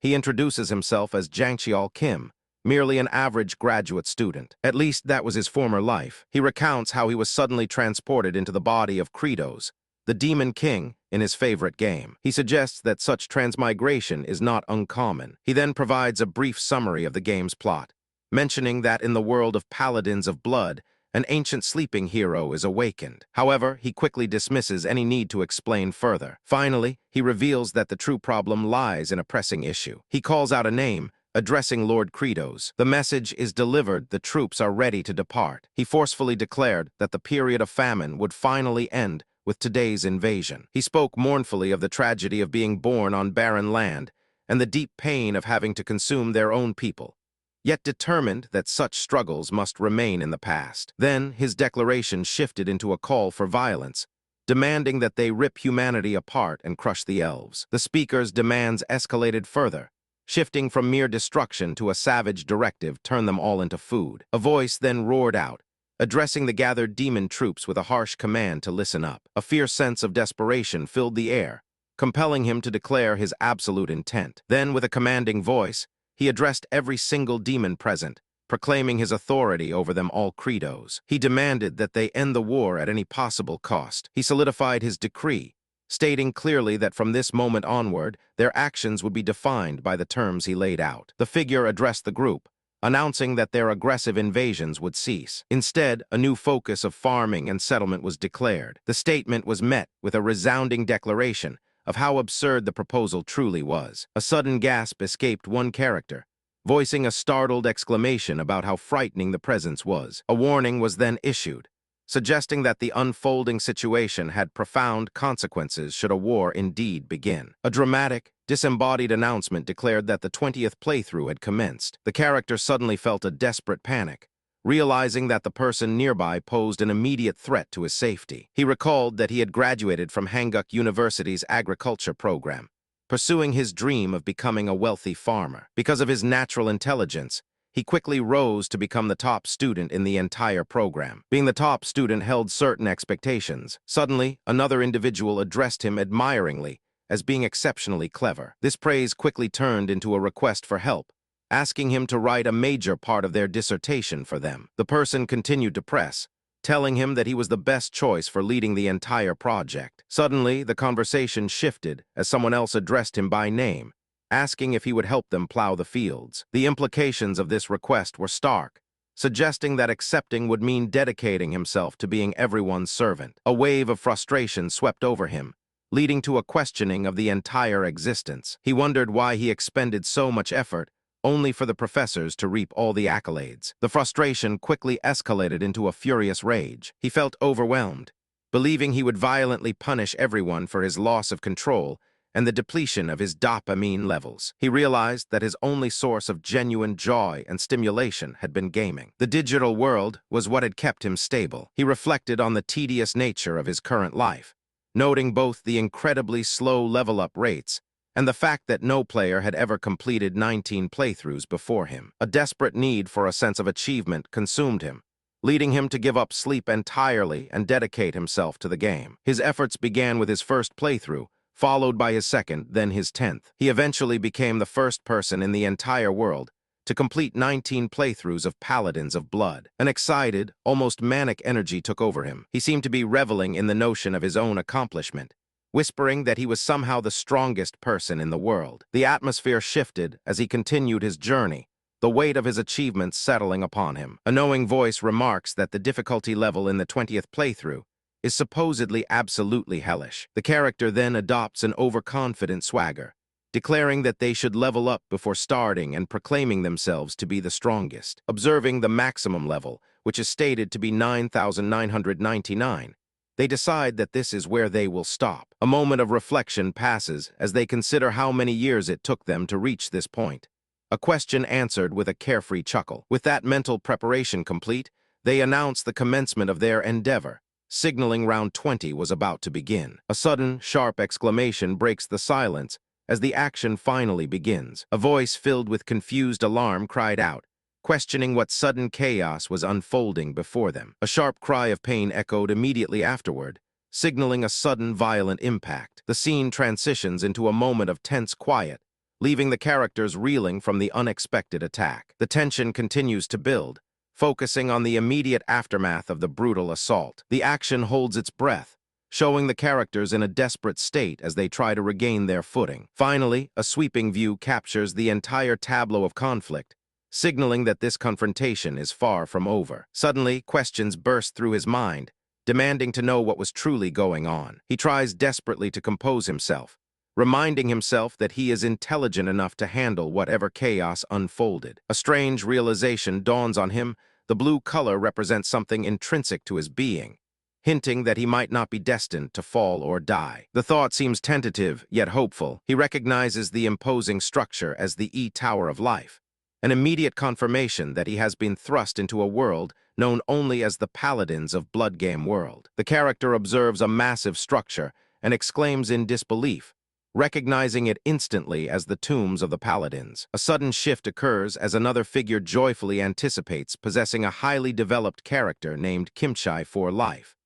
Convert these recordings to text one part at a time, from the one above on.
He introduces himself as Jangcheol Kim, merely an average graduate student. At least that was his former life. He recounts how he was suddenly transported into the body of Kratos, the Demon King, in his favorite game. He suggests that such transmigration is not uncommon. He then provides a brief summary of the game's plot, mentioning that in the world of Paladins of Blood, an ancient sleeping hero is awakened. However, he quickly dismisses any need to explain further. Finally, he reveals that the true problem lies in a pressing issue. He calls out a name, addressing Lord Kratos. The message is delivered, the troops are ready to depart. He forcefully declared that the period of famine would finally end with today's invasion. He spoke mournfully of the tragedy of being born on barren land and the deep pain of having to consume their own people, yet determined that such struggles must remain in the past. Then his declaration shifted into a call for violence, demanding that they rip humanity apart and crush the elves. The speaker's demands escalated further, shifting from mere destruction to a savage directive: turn them all into food. A voice then roared out, addressing the gathered demon troops with a harsh command to listen up. A fierce sense of desperation filled the air, compelling him to declare his absolute intent. Then, with a commanding voice, he addressed every single demon present, proclaiming his authority over them all. Kratos. He demanded that they end the war at any possible cost. He solidified his decree, stating clearly that from this moment onward, their actions would be defined by the terms he laid out. The figure addressed the group, announcing that their aggressive invasions would cease. Instead, a new focus of farming and settlement was declared. The statement was met with a resounding declaration of how absurd the proposal truly was. A sudden gasp escaped one character, voicing a startled exclamation about how frightening the presence was. A warning was then issued, suggesting that the unfolding situation had profound consequences should a war indeed begin. A dramatic, disembodied announcement declared that the 20th playthrough had commenced. The character suddenly felt a desperate panic, realizing that the person nearby posed an immediate threat to his safety. He recalled that he had graduated from Hanguk University's agriculture program, pursuing his dream of becoming a wealthy farmer. Because of his natural intelligence, he quickly rose to become the top student in the entire program. Being the top student held certain expectations. Suddenly, another individual addressed him admiringly as being exceptionally clever. This praise quickly turned into a request for help, asking him to write a major part of their dissertation for them. The person continued to press, telling him that he was the best choice for leading the entire project. Suddenly, the conversation shifted as someone else addressed him by name, asking if he would help them plow the fields. The implications of this request were stark, suggesting that accepting would mean dedicating himself to being everyone's servant. A wave of frustration swept over him, leading to a questioning of the entire existence. He wondered why he expended so much effort, only for the professors to reap all the accolades. The frustration quickly escalated into a furious rage. He felt overwhelmed, believing he would violently punish everyone for his loss of control and the depletion of his dopamine levels. He realized that his only source of genuine joy and stimulation had been gaming. The digital world was what had kept him stable. He reflected on the tedious nature of his current life, noting both the incredibly slow level-up rates and the fact that no player had ever completed 19 playthroughs before him. A desperate need for a sense of achievement consumed him, leading him to give up sleep entirely and dedicate himself to the game. His efforts began with his first playthrough, followed by his second, then his 10th. He eventually became the first person in the entire world to complete 19 playthroughs of Paladins of Blood. An excited, almost manic energy took over him. He seemed to be reveling in the notion of his own accomplishment, whispering that he was somehow the strongest person in the world. The atmosphere shifted as he continued his journey, the weight of his achievements settling upon him. A knowing voice remarks that the difficulty level in the 20th playthrough is supposedly absolutely hellish. The character then adopts an overconfident swagger, declaring that they should level up before starting and proclaiming themselves to be the strongest. Observing the maximum level, which is stated to be 9,999, they decide that this is where they will stop. A moment of reflection passes as they consider how many years it took them to reach this point. A question answered with a carefree chuckle. With that mental preparation complete, they announce the commencement of their endeavor, signaling round 20 was about to begin. A sudden, sharp exclamation breaks the silence as the action finally begins. A voice filled with confused alarm cried out, questioning what sudden chaos was unfolding before them. A sharp cry of pain echoed immediately afterward, signaling a sudden violent impact. The scene transitions into a moment of tense quiet, leaving the characters reeling from the unexpected attack. The tension continues to build, focusing on the immediate aftermath of the brutal assault. The action holds its breath, showing the characters in a desperate state as they try to regain their footing. Finally, a sweeping view captures the entire tableau of conflict, signaling that this confrontation is far from over. Suddenly, questions burst through his mind, demanding to know what was truly going on. He tries desperately to compose himself, reminding himself that he is intelligent enough to handle whatever chaos unfolded. A strange realization dawns on him. The blue color represents something intrinsic to his being, hinting that he might not be destined to fall or die. The thought seems tentative, yet hopeful. He recognizes the imposing structure as the Tower of Life, an immediate confirmation that he has been thrust into a world known only as the Paladins of Bloodgame World. The character observes a massive structure and exclaims in disbelief, recognizing it instantly as the tombs of the Paladins. A sudden shift occurs as another figure joyfully anticipates, possessing a highly developed character named Kimchai for Life,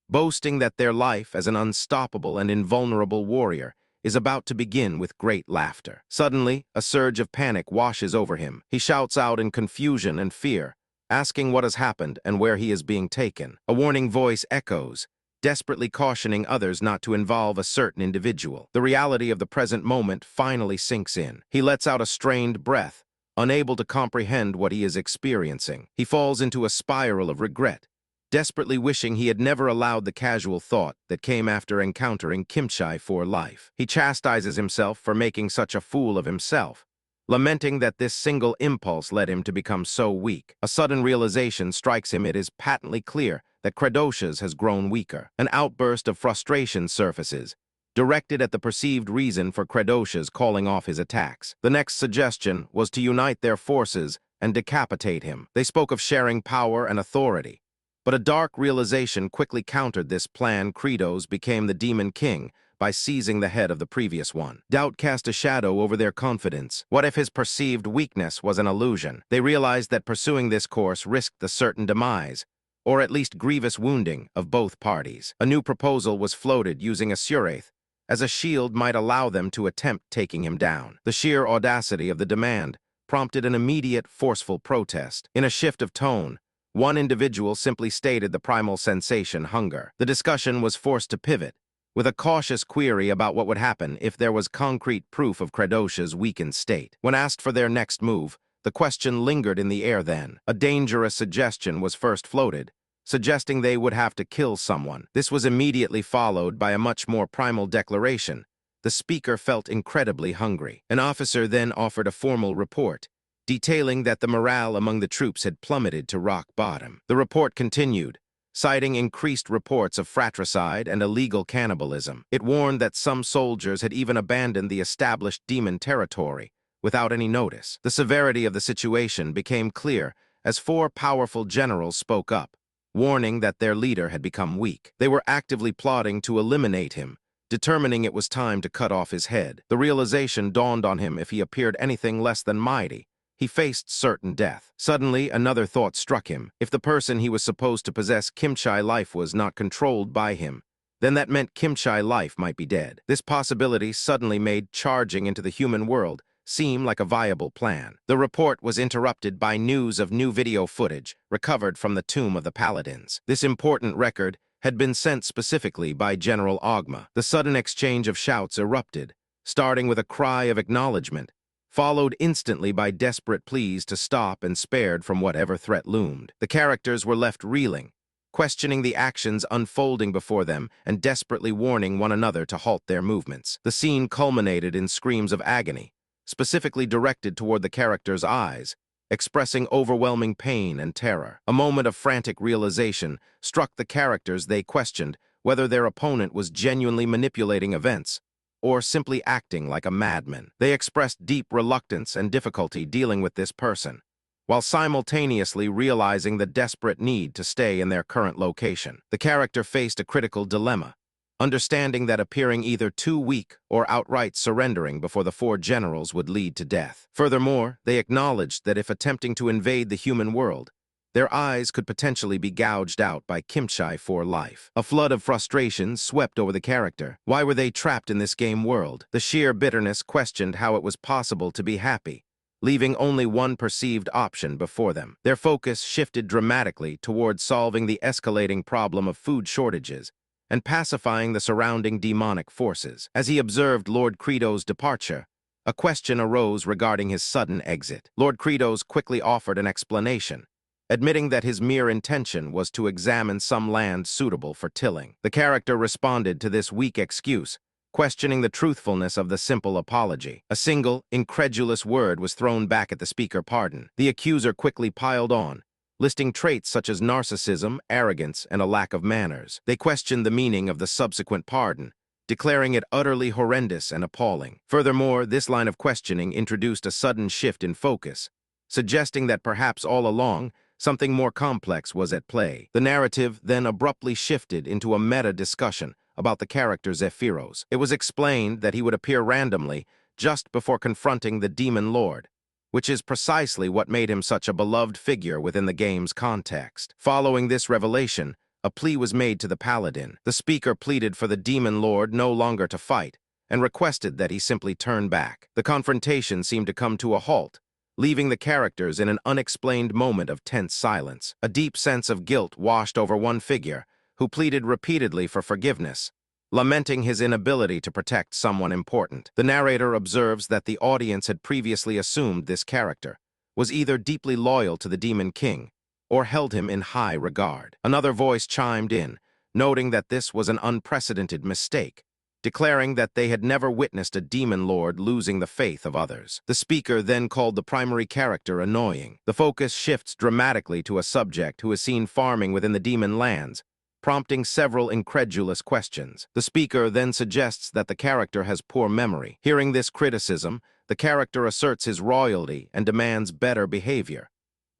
boasting that their life as an unstoppable and invulnerable warrior is about to begin with great laughter. Suddenly, a surge of panic washes over him. He shouts out in confusion and fear, asking what has happened and where he is being taken. A warning voice echoes, desperately cautioning others not to involve a certain individual. The reality of the present moment finally sinks in. He lets out a strained breath, unable to comprehend what he is experiencing. He falls into a spiral of regret, desperately wishing he had never allowed the casual thought that came after encountering Kimchai for Life. He chastises himself for making such a fool of himself, lamenting that this single impulse led him to become so weak. A sudden realization strikes him. It is patently clear that Kradosh's has grown weaker. An outburst of frustration surfaces, directed at the perceived reason for Kradosh's calling off his attacks. The next suggestion was to unite their forces and decapitate him. They spoke of sharing power and authority, but a dark realization quickly countered this plan. Kratos became the Demon King by seizing the head of the previous one. Doubt cast a shadow over their confidence. What if his perceived weakness was an illusion? They realized that pursuing this course risked the certain demise, or at least grievous wounding, of both parties. A new proposal was floated using a Suraith as a shield might allow them to attempt taking him down. The sheer audacity of the demand prompted an immediate, forceful protest. In a shift of tone, one individual simply stated the primal sensation, hunger. The discussion was forced to pivot, with a cautious query about what would happen if there was concrete proof of Kradosh's weakened state. When asked for their next move, the question lingered in the air then. A dangerous suggestion was first floated, suggesting they would have to kill someone. This was immediately followed by a much more primal declaration. The speaker felt incredibly hungry. An officer then offered a formal report, detailing that the morale among the troops had plummeted to rock bottom. The report continued, citing increased reports of fratricide and illegal cannibalism. It warned that some soldiers had even abandoned the established demon territory without any notice. The severity of the situation became clear as 4 powerful generals spoke up, warning that their leader had become weak. They were actively plotting to eliminate him, determining it was time to cut off his head. The realization dawned on him: if he appeared anything less than mighty, he faced certain death. Suddenly, another thought struck him. If the person he was supposed to possess Kimchai life was not controlled by him, then that meant Kimchai life might be dead. This possibility suddenly made charging into the human world seem like a viable plan. The report was interrupted by news of new video footage recovered from the Tomb of the Paladins. This important record had been sent specifically by General Ogma. The sudden exchange of shouts erupted, starting with a cry of acknowledgement, followed instantly by desperate pleas to stop and spared from whatever threat loomed. The characters were left reeling, questioning the actions unfolding before them and desperately warning one another to halt their movements. The scene culminated in screams of agony, specifically directed toward the characters' eyes, expressing overwhelming pain and terror. A moment of frantic realization struck the characters. They questioned whether their opponent was genuinely manipulating events or simply acting like a madman. They expressed deep reluctance and difficulty dealing with this person, while simultaneously realizing the desperate need to stay in their current location. The character faced a critical dilemma, understanding that appearing either too weak or outright surrendering before the 4 generals would lead to death. Furthermore, they acknowledged that if attempting to invade the human world, Their eyes could potentially be gouged out by kimchi for life. A flood of frustration swept over the character. Why were they trapped in this game world? The sheer bitterness questioned how it was possible to be happy, leaving only one perceived option before them. Their focus shifted dramatically towards solving the escalating problem of food shortages and pacifying the surrounding demonic forces. As he observed Lord Credo's departure, a question arose regarding his sudden exit. Lord Credos quickly offered an explanation, admitting that his mere intention was to examine some land suitable for tilling. The character responded to this weak excuse, questioning the truthfulness of the simple apology. A single, incredulous word was thrown back at the speaker pardon. The accuser quickly piled on, listing traits such as narcissism, arrogance, and a lack of manners. They questioned the meaning of the subsequent pardon, declaring it utterly horrendous and appalling. Furthermore, this line of questioning introduced a sudden shift in focus, suggesting that perhaps all along, something more complex was at play. The narrative then abruptly shifted into a meta-discussion about the character Zephyros. It was explained that he would appear randomly just before confronting the Demon Lord, which is precisely what made him such a beloved figure within the game's context. Following this revelation, a plea was made to the Paladin. The speaker pleaded for the Demon Lord no longer to fight and requested that he simply turn back. The confrontation seemed to come to a halt, leaving the characters in an unexplained moment of tense silence. A deep sense of guilt washed over one figure, who pleaded repeatedly for forgiveness, lamenting his inability to protect someone important. The narrator observes that the audience had previously assumed this character was either deeply loyal to the Demon King or held him in high regard. Another voice chimed in, noting that this was an unprecedented mistake, declaring that they had never witnessed a demon lord losing the faith of others. The speaker then called the primary character annoying. The focus shifts dramatically to a subject who is seen farming within the demon lands, prompting several incredulous questions. The speaker then suggests that the character has poor memory. Hearing this criticism, the character asserts his royalty and demands better behavior.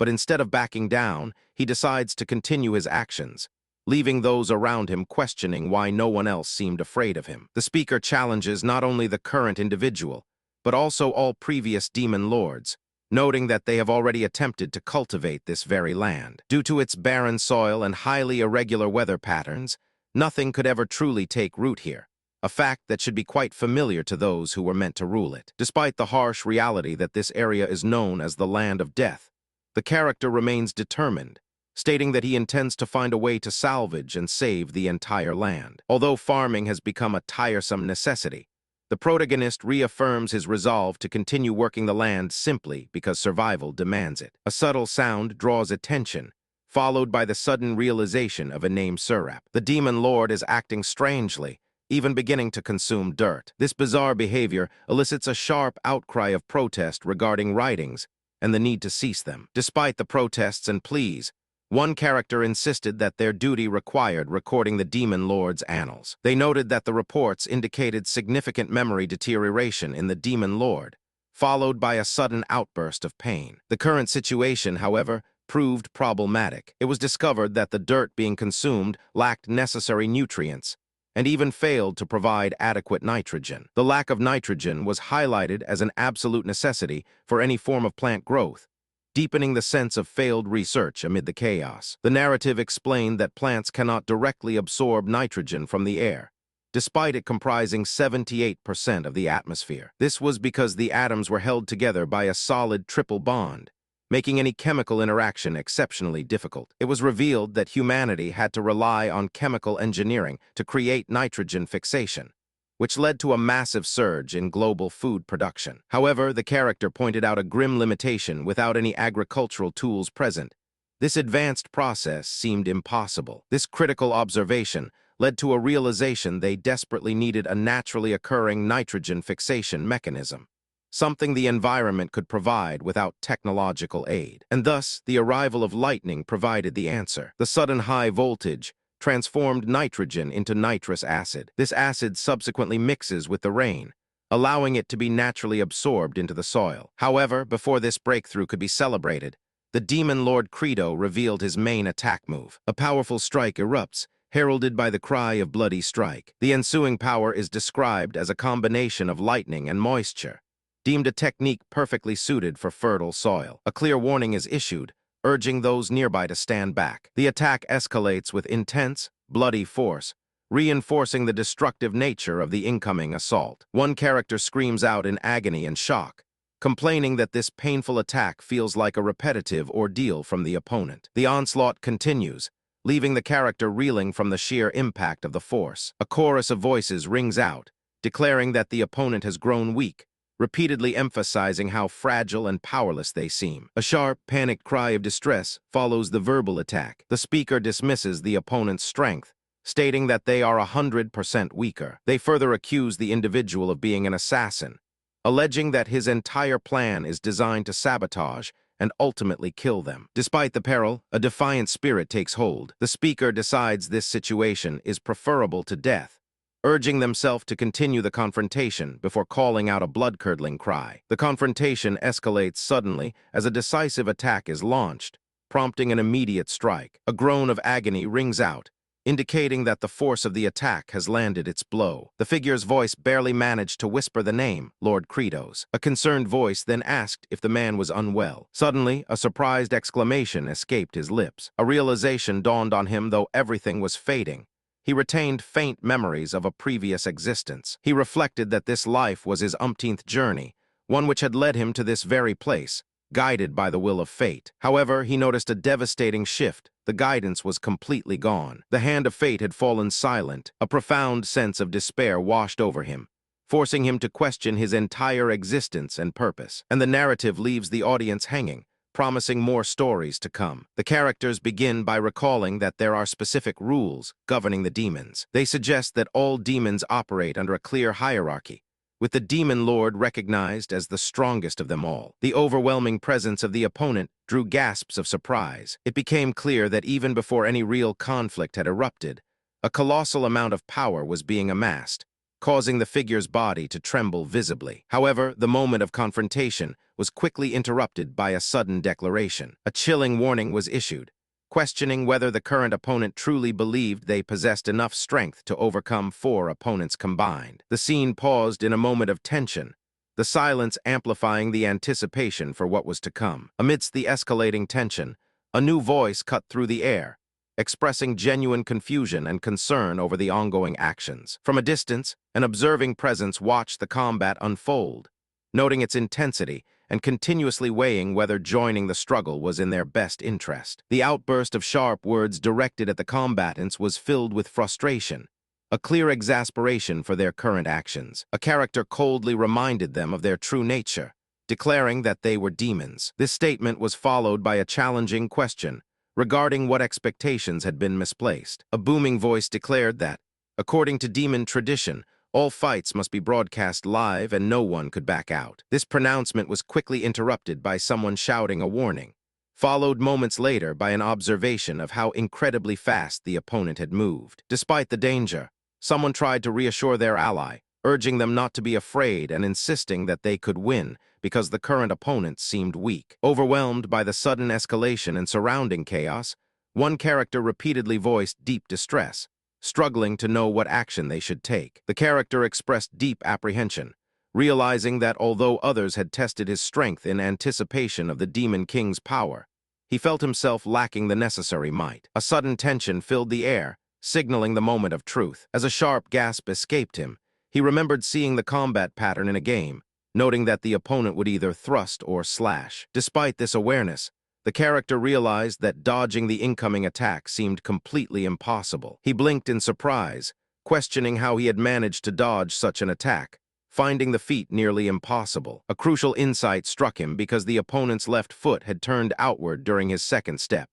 But instead of backing down, he decides to continue his actions, leaving those around him questioning why no one else seemed afraid of him. The speaker challenges not only the current individual, but also all previous demon lords, noting that they have already attempted to cultivate this very land. Due to its barren soil and highly irregular weather patterns, nothing could ever truly take root here, a fact that should be quite familiar to those who were meant to rule it. Despite the harsh reality that this area is known as the Land of Death, the character remains determined, stating that he intends to find a way to salvage and save the entire land. Although farming has become a tiresome necessity, the protagonist reaffirms his resolve to continue working the land simply because survival demands it. A subtle sound draws attention, followed by the sudden realization of a named Surap. The Demon Lord is acting strangely, even beginning to consume dirt. This bizarre behavior elicits a sharp outcry of protest regarding writings and the need to cease them. Despite the protests and pleas, one character insisted that their duty required recording the Demon Lord's annals. They noted that the reports indicated significant memory deterioration in the Demon Lord, followed by a sudden outburst of pain. The current situation, however, proved problematic. It was discovered that the dirt being consumed lacked necessary nutrients and even failed to provide adequate nitrogen. The lack of nitrogen was highlighted as an absolute necessity for any form of plant growth, deepening the sense of failed research amid the chaos. The narrative explained that plants cannot directly absorb nitrogen from the air, despite it comprising 78% of the atmosphere. This was because the atoms were held together by a solid triple bond, making any chemical interaction exceptionally difficult. It was revealed that humanity had to rely on chemical engineering to create nitrogen fixation, which led to a massive surge in global food production. However, the character pointed out a grim limitation without any agricultural tools present. This advanced process seemed impossible. This critical observation led to a realization they desperately needed a naturally occurring nitrogen fixation mechanism, something the environment could provide without technological aid. And thus, the arrival of lightning provided the answer. The sudden high voltage transformed nitrogen into nitrous acid. This acid subsequently mixes with the rain, allowing it to be naturally absorbed into the soil. However, before this breakthrough could be celebrated, the Demon Lord Credo revealed his main attack move. A powerful strike erupts, heralded by the cry of bloody strike. The ensuing power is described as a combination of lightning and moisture, deemed a technique perfectly suited for fertile soil. A clear warning is issued, urging those nearby to stand back. The attack escalates with intense, bloody force, reinforcing the destructive nature of the incoming assault. One character screams out in agony and shock, complaining that this painful attack feels like a repetitive ordeal from the opponent. The onslaught continues, leaving the character reeling from the sheer impact of the force. A chorus of voices rings out, declaring that the opponent has grown weak, repeatedly emphasizing how fragile and powerless they seem. A sharp, panicked cry of distress follows the verbal attack. The speaker dismisses the opponent's strength, stating that they are 100% weaker. They further accuse the individual of being an assassin, alleging that his entire plan is designed to sabotage and ultimately kill them. Despite the peril, a defiant spirit takes hold. The speaker decides this situation is preferable to death, urging themselves to continue the confrontation before calling out a blood-curdling cry. The confrontation escalates suddenly as a decisive attack is launched, prompting an immediate strike. A groan of agony rings out, indicating that the force of the attack has landed its blow. The figure's voice barely managed to whisper the name, Lord Kratos. A concerned voice then asked if the man was unwell. Suddenly, a surprised exclamation escaped his lips. A realization dawned on him, though everything was fading. He retained faint memories of a previous existence. He reflected that this life was his umpteenth journey, one which had led him to this very place, guided by the will of fate. However, he noticed a devastating shift. The guidance was completely gone. The hand of fate had fallen silent. A profound sense of despair washed over him, forcing him to question his entire existence and purpose. And the narrative leaves the audience hanging, promising more stories to come. The characters begin by recalling that there are specific rules governing the demons. They suggest that all demons operate under a clear hierarchy, with the demon lord recognized as the strongest of them all. The overwhelming presence of the opponent drew gasps of surprise. It became clear that even before any real conflict had erupted, a colossal amount of power was being amassed, causing the figure's body to tremble visibly. However, the moment of confrontation was quickly interrupted by a sudden declaration. A chilling warning was issued, questioning whether the current opponent truly believed they possessed enough strength to overcome 4 opponents combined. The scene paused in a moment of tension, the silence amplifying the anticipation for what was to come. Amidst the escalating tension, a new voice cut through the air, expressing genuine confusion and concern over the ongoing actions. From a distance, an observing presence watched the combat unfold, noting its intensity and continuously weighing whether joining the struggle was in their best interest. The outburst of sharp words directed at the combatants was filled with frustration, a clear exasperation for their current actions. A character coldly reminded them of their true nature, declaring that they were demons. This statement was followed by a challenging question regarding what expectations had been misplaced. A booming voice declared that, according to demon tradition, all fights must be broadcast live and no one could back out. This pronouncement was quickly interrupted by someone shouting a warning, followed moments later by an observation of how incredibly fast the opponent had moved. Despite the danger, someone tried to reassure their ally, urging them not to be afraid and insisting that they could win because the current opponent seemed weak. Overwhelmed by the sudden escalation and surrounding chaos, one character repeatedly voiced deep distress, struggling to know what action they should take. The character expressed deep apprehension, realizing that although others had tested his strength in anticipation of the Demon King's power, he felt himself lacking the necessary might. A sudden tension filled the air, signaling the moment of truth. As a sharp gasp escaped him, he remembered seeing the combat pattern in a game, noting that the opponent would either thrust or slash. Despite this awareness, the character realized that dodging the incoming attack seemed completely impossible. He blinked in surprise, questioning how he had managed to dodge such an attack, finding the feat nearly impossible. A crucial insight struck him because the opponent's left foot had turned outward during his second step.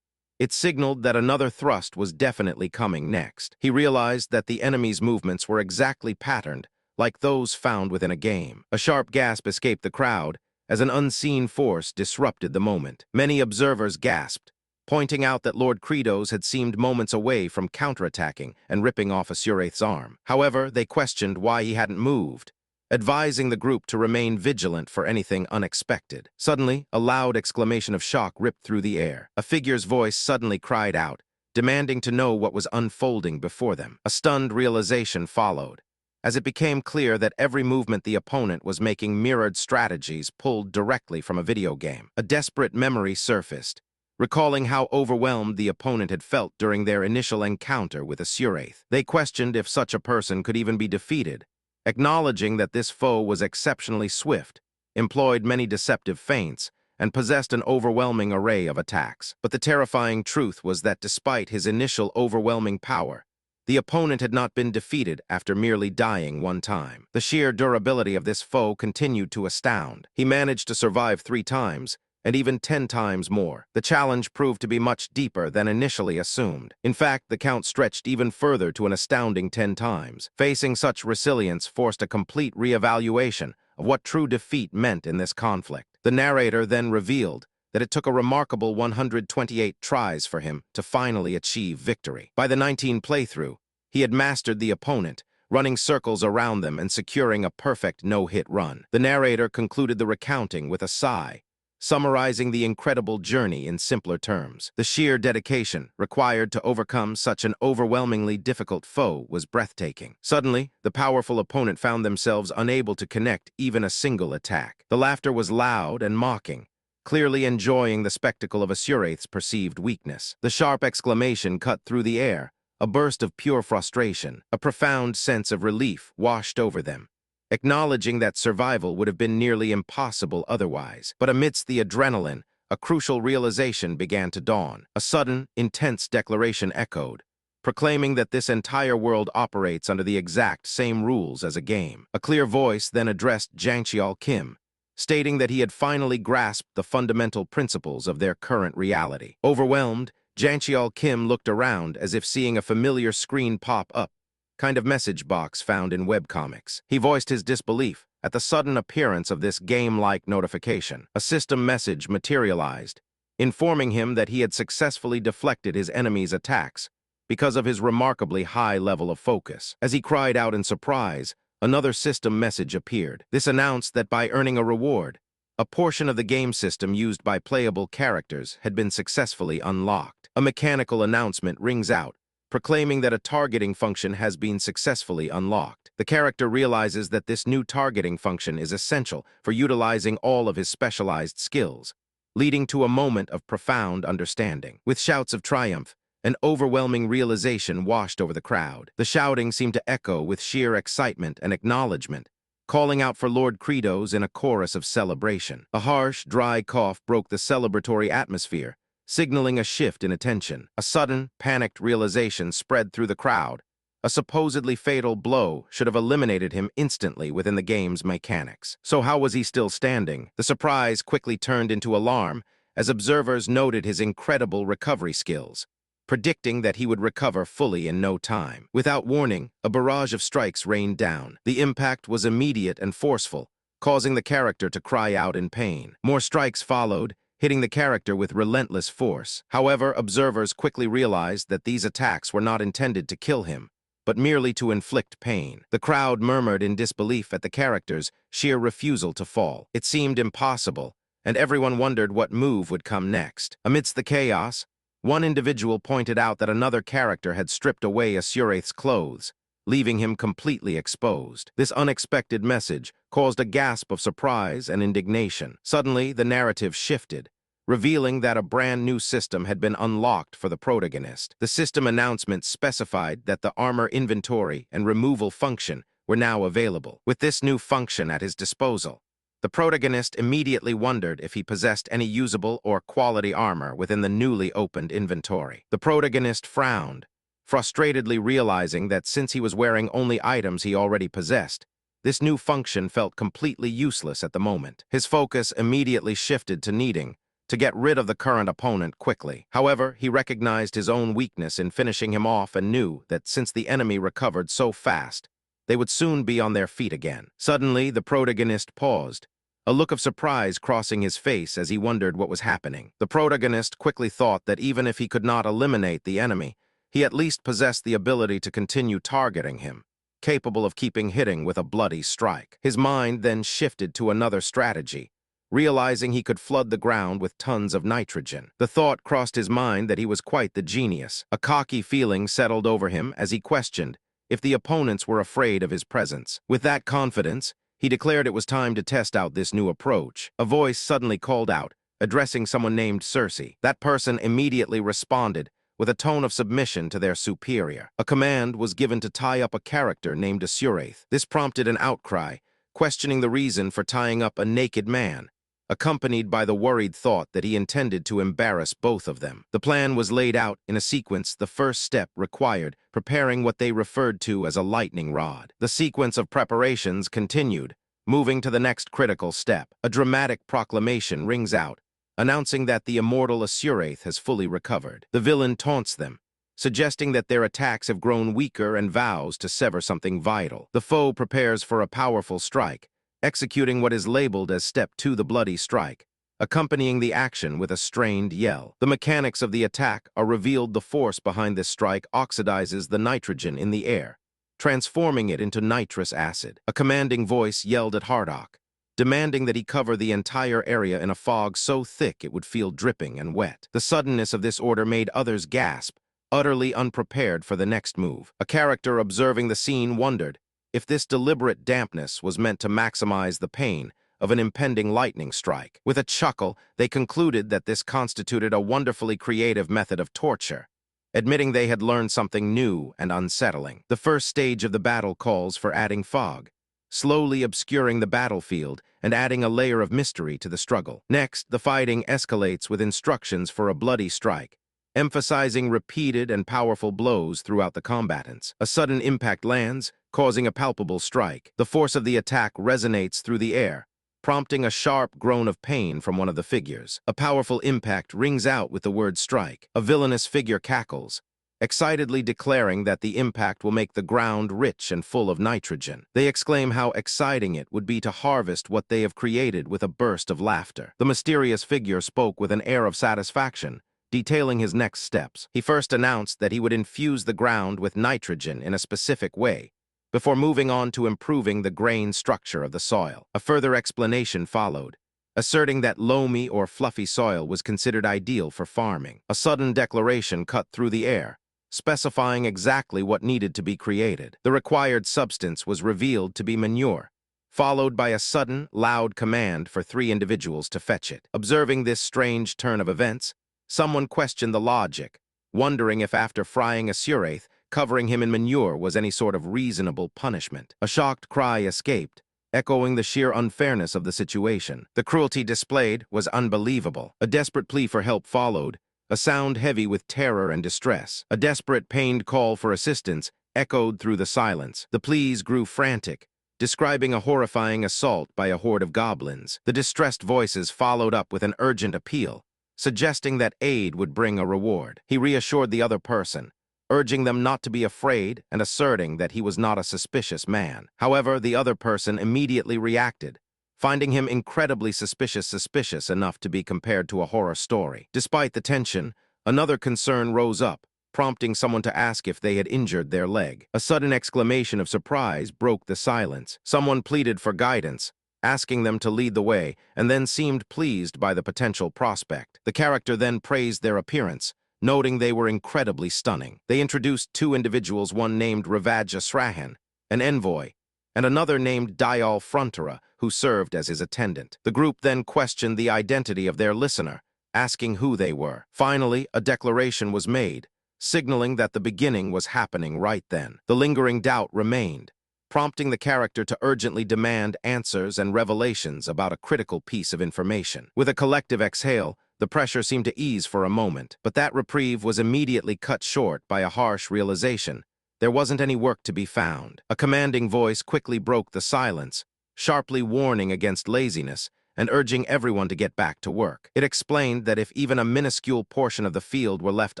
It signaled that another thrust was definitely coming next. He realized that the enemy's movements were exactly patterned, like those found within a game. A sharp gasp escaped the crowd as an unseen force disrupted the moment. Many observers gasped, pointing out that Lord Kratos had seemed moments away from counterattacking and ripping off Asurath's arm. However, they questioned why he hadn't moved, advising the group to remain vigilant for anything unexpected. Suddenly, a loud exclamation of shock ripped through the air. A figure's voice suddenly cried out, demanding to know what was unfolding before them. A stunned realization followed, as it became clear that every movement the opponent was making mirrored strategies pulled directly from a video game. A desperate memory surfaced, recalling how overwhelmed the opponent had felt during their initial encounter with a Suraith. They questioned if such a person could even be defeated, acknowledging that this foe was exceptionally swift, employed many deceptive feints, and possessed an overwhelming array of attacks. But the terrifying truth was that despite his initial overwhelming power, the opponent had not been defeated after merely dying one time. The sheer durability of this foe continued to astound. He managed to survive 3 times, and even 10 times more. The challenge proved to be much deeper than initially assumed. In fact, the count stretched even further to an astounding 10 times. Facing such resilience forced a complete reevaluation of what true defeat meant in this conflict. The narrator then revealed that it took a remarkable 128 tries for him to finally achieve victory. By the 19th playthrough, he had mastered the opponent, running circles around them and securing a perfect no-hit run. The narrator concluded the recounting with a sigh, summarizing the incredible journey in simpler terms. The sheer dedication required to overcome such an overwhelmingly difficult foe was breathtaking. Suddenly, the powerful opponent found themselves unable to connect even a single attack. The laughter was loud and mocking, clearly enjoying the spectacle of a Suraith's perceived weakness. The sharp exclamation cut through the air, a burst of pure frustration. A profound sense of relief washed over them, acknowledging that survival would have been nearly impossible otherwise. But amidst the adrenaline, a crucial realization began to dawn. A sudden, intense declaration echoed, proclaiming that this entire world operates under the exact same rules as a game. A clear voice then addressed Jangcheol Kim, stating that he had finally grasped the fundamental principles of their current reality. Overwhelmed, Jangcheol Kim looked around as if seeing a familiar screen pop up, kind of message box found in webcomics. He voiced his disbelief at the sudden appearance of this game-like notification. A system message materialized, informing him that he had successfully deflected his enemy's attacks because of his remarkably high level of focus. As he cried out in surprise, another system message appeared. This announced that by earning a reward, a portion of the game system used by playable characters had been successfully unlocked. A mechanical announcement rings out, proclaiming that a targeting function has been successfully unlocked. The character realizes that this new targeting function is essential for utilizing all of his specialized skills, leading to a moment of profound understanding. With shouts of triumph, an overwhelming realization washed over the crowd. The shouting seemed to echo with sheer excitement and acknowledgement, calling out for Lord Kratos in a chorus of celebration. A harsh, dry cough broke the celebratory atmosphere, signaling a shift in attention. A sudden, panicked realization spread through the crowd. A supposedly fatal blow should have eliminated him instantly within the game's mechanics. So how was he still standing? The surprise quickly turned into alarm as observers noted his incredible recovery skills, predicting that he would recover fully in no time. Without warning, a barrage of strikes rained down. The impact was immediate and forceful, causing the character to cry out in pain. More strikes followed, hitting the character with relentless force. However, observers quickly realized that these attacks were not intended to kill him, but merely to inflict pain. The crowd murmured in disbelief at the character's sheer refusal to fall. It seemed impossible, and everyone wondered what move would come next. Amidst the chaos, one individual pointed out that another character had stripped away a Suraith's clothes, leaving him completely exposed. This unexpected message caused a gasp of surprise and indignation. Suddenly, the narrative shifted, revealing that a brand new system had been unlocked for the protagonist. The system announcement specified that the armor inventory and removal function were now available. With this new function at his disposal, the protagonist immediately wondered if he possessed any usable or quality armor within the newly opened inventory. The protagonist frowned, frustratedly realizing that since he was wearing only items he already possessed, this new function felt completely useless at the moment. His focus immediately shifted to needing to get rid of the current opponent quickly. However, he recognized his own weakness in finishing him off and knew that since the enemy recovered so fast, they would soon be on their feet again. Suddenly, the protagonist paused, a look of surprise crossing his face as he wondered what was happening. The protagonist quickly thought that even if he could not eliminate the enemy, he at least possessed the ability to continue targeting him, capable of keeping hitting with a bloody strike. His mind then shifted to another strategy, realizing he could flood the ground with tons of nitrogen. The thought crossed his mind that he was quite the genius. A cocky feeling settled over him as he questioned if the opponents were afraid of his presence. With that confidence, he declared it was time to test out this new approach. A voice suddenly called out, addressing someone named Cersei. That person immediately responded with a tone of submission to their superior. A command was given to tie up a character named Asuraith. This prompted an outcry, questioning the reason for tying up a naked man, accompanied by the worried thought that he intended to embarrass both of them. The plan was laid out in a sequence. The first step required preparing what they referred to as a lightning rod. The sequence of preparations continued, moving to the next critical step. A dramatic proclamation rings out, announcing that the immortal Asuraith has fully recovered. The villain taunts them, suggesting that their attacks have grown weaker and vows to sever something vital. The foe prepares for a powerful strike, executing what is labeled as Step 2, the bloody strike, accompanying the action with a strained yell. The mechanics of the attack are revealed. The force behind this strike oxidizes the nitrogen in the air, transforming it into nitrous acid. A commanding voice yelled at Hardock, demanding that he cover the entire area in a fog so thick it would feel dripping and wet. The suddenness of this order made others gasp, utterly unprepared for the next move. A character observing the scene wondered if this deliberate dampness was meant to maximize the pain of an impending lightning strike. With a chuckle, they concluded that this constituted a wonderfully creative method of torture, admitting they had learned something new and unsettling. The first stage of the battle calls for adding fog, slowly obscuring the battlefield and adding a layer of mystery to the struggle. Next, the fighting escalates with instructions for a bloody strike, emphasizing repeated and powerful blows throughout the combatants. A sudden impact lands, causing a palpable strike. The force of the attack resonates through the air, prompting a sharp groan of pain from one of the figures. A powerful impact rings out with the word strike. A villainous figure cackles, excitedly declaring that the impact will make the ground rich and full of nitrogen. They exclaim how exciting it would be to harvest what they have created with a burst of laughter. The mysterious figure spoke with an air of satisfaction, detailing his next steps. He first announced that he would infuse the ground with nitrogen in a specific way, before moving on to improving the grain structure of the soil. A further explanation followed, asserting that loamy or fluffy soil was considered ideal for farming. A sudden declaration cut through the air, specifying exactly what needed to be created. The required substance was revealed to be manure, followed by a sudden, loud command for 3 individuals to fetch it. Observing this strange turn of events, someone questioned the logic, wondering if after frying Asuraith, covering him in manure was any sort of reasonable punishment. A shocked cry escaped, echoing the sheer unfairness of the situation. The cruelty displayed was unbelievable. A desperate plea for help followed, a sound heavy with terror and distress. A desperate, pained call for assistance echoed through the silence. The pleas grew frantic, describing a horrifying assault by a horde of goblins. The distressed voices followed up with an urgent appeal, suggesting that aid would bring a reward. He reassured the other person, urging them not to be afraid and asserting that he was not a suspicious man. However, the other person immediately reacted, finding him incredibly suspicious enough to be compared to a horror story. Despite the tension, another concern rose up, prompting someone to ask if they had injured their leg. A sudden exclamation of surprise broke the silence. Someone pleaded for guidance, asking them to lead the way, and then seemed pleased by the potential prospect. The character then praised their appearance, noting they were incredibly stunning. They introduced 2 individuals, one named Ravadja Srahan, an envoy, and another named Dial Frontera, who served as his attendant. The group then questioned the identity of their listener, asking who they were. Finally, a declaration was made, signaling that the beginning was happening right then. The lingering doubt remained, prompting the character to urgently demand answers and revelations about a critical piece of information. With a collective exhale, the pressure seemed to ease for a moment, but that reprieve was immediately cut short by a harsh realization. There wasn't any work to be found. A commanding voice quickly broke the silence, sharply warning against laziness and urging everyone to get back to work. It explained that if even a minuscule portion of the field were left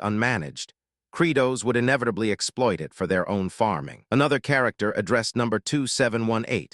unmanaged, Credos would inevitably exploit it for their own farming. Another character addressed number 2718,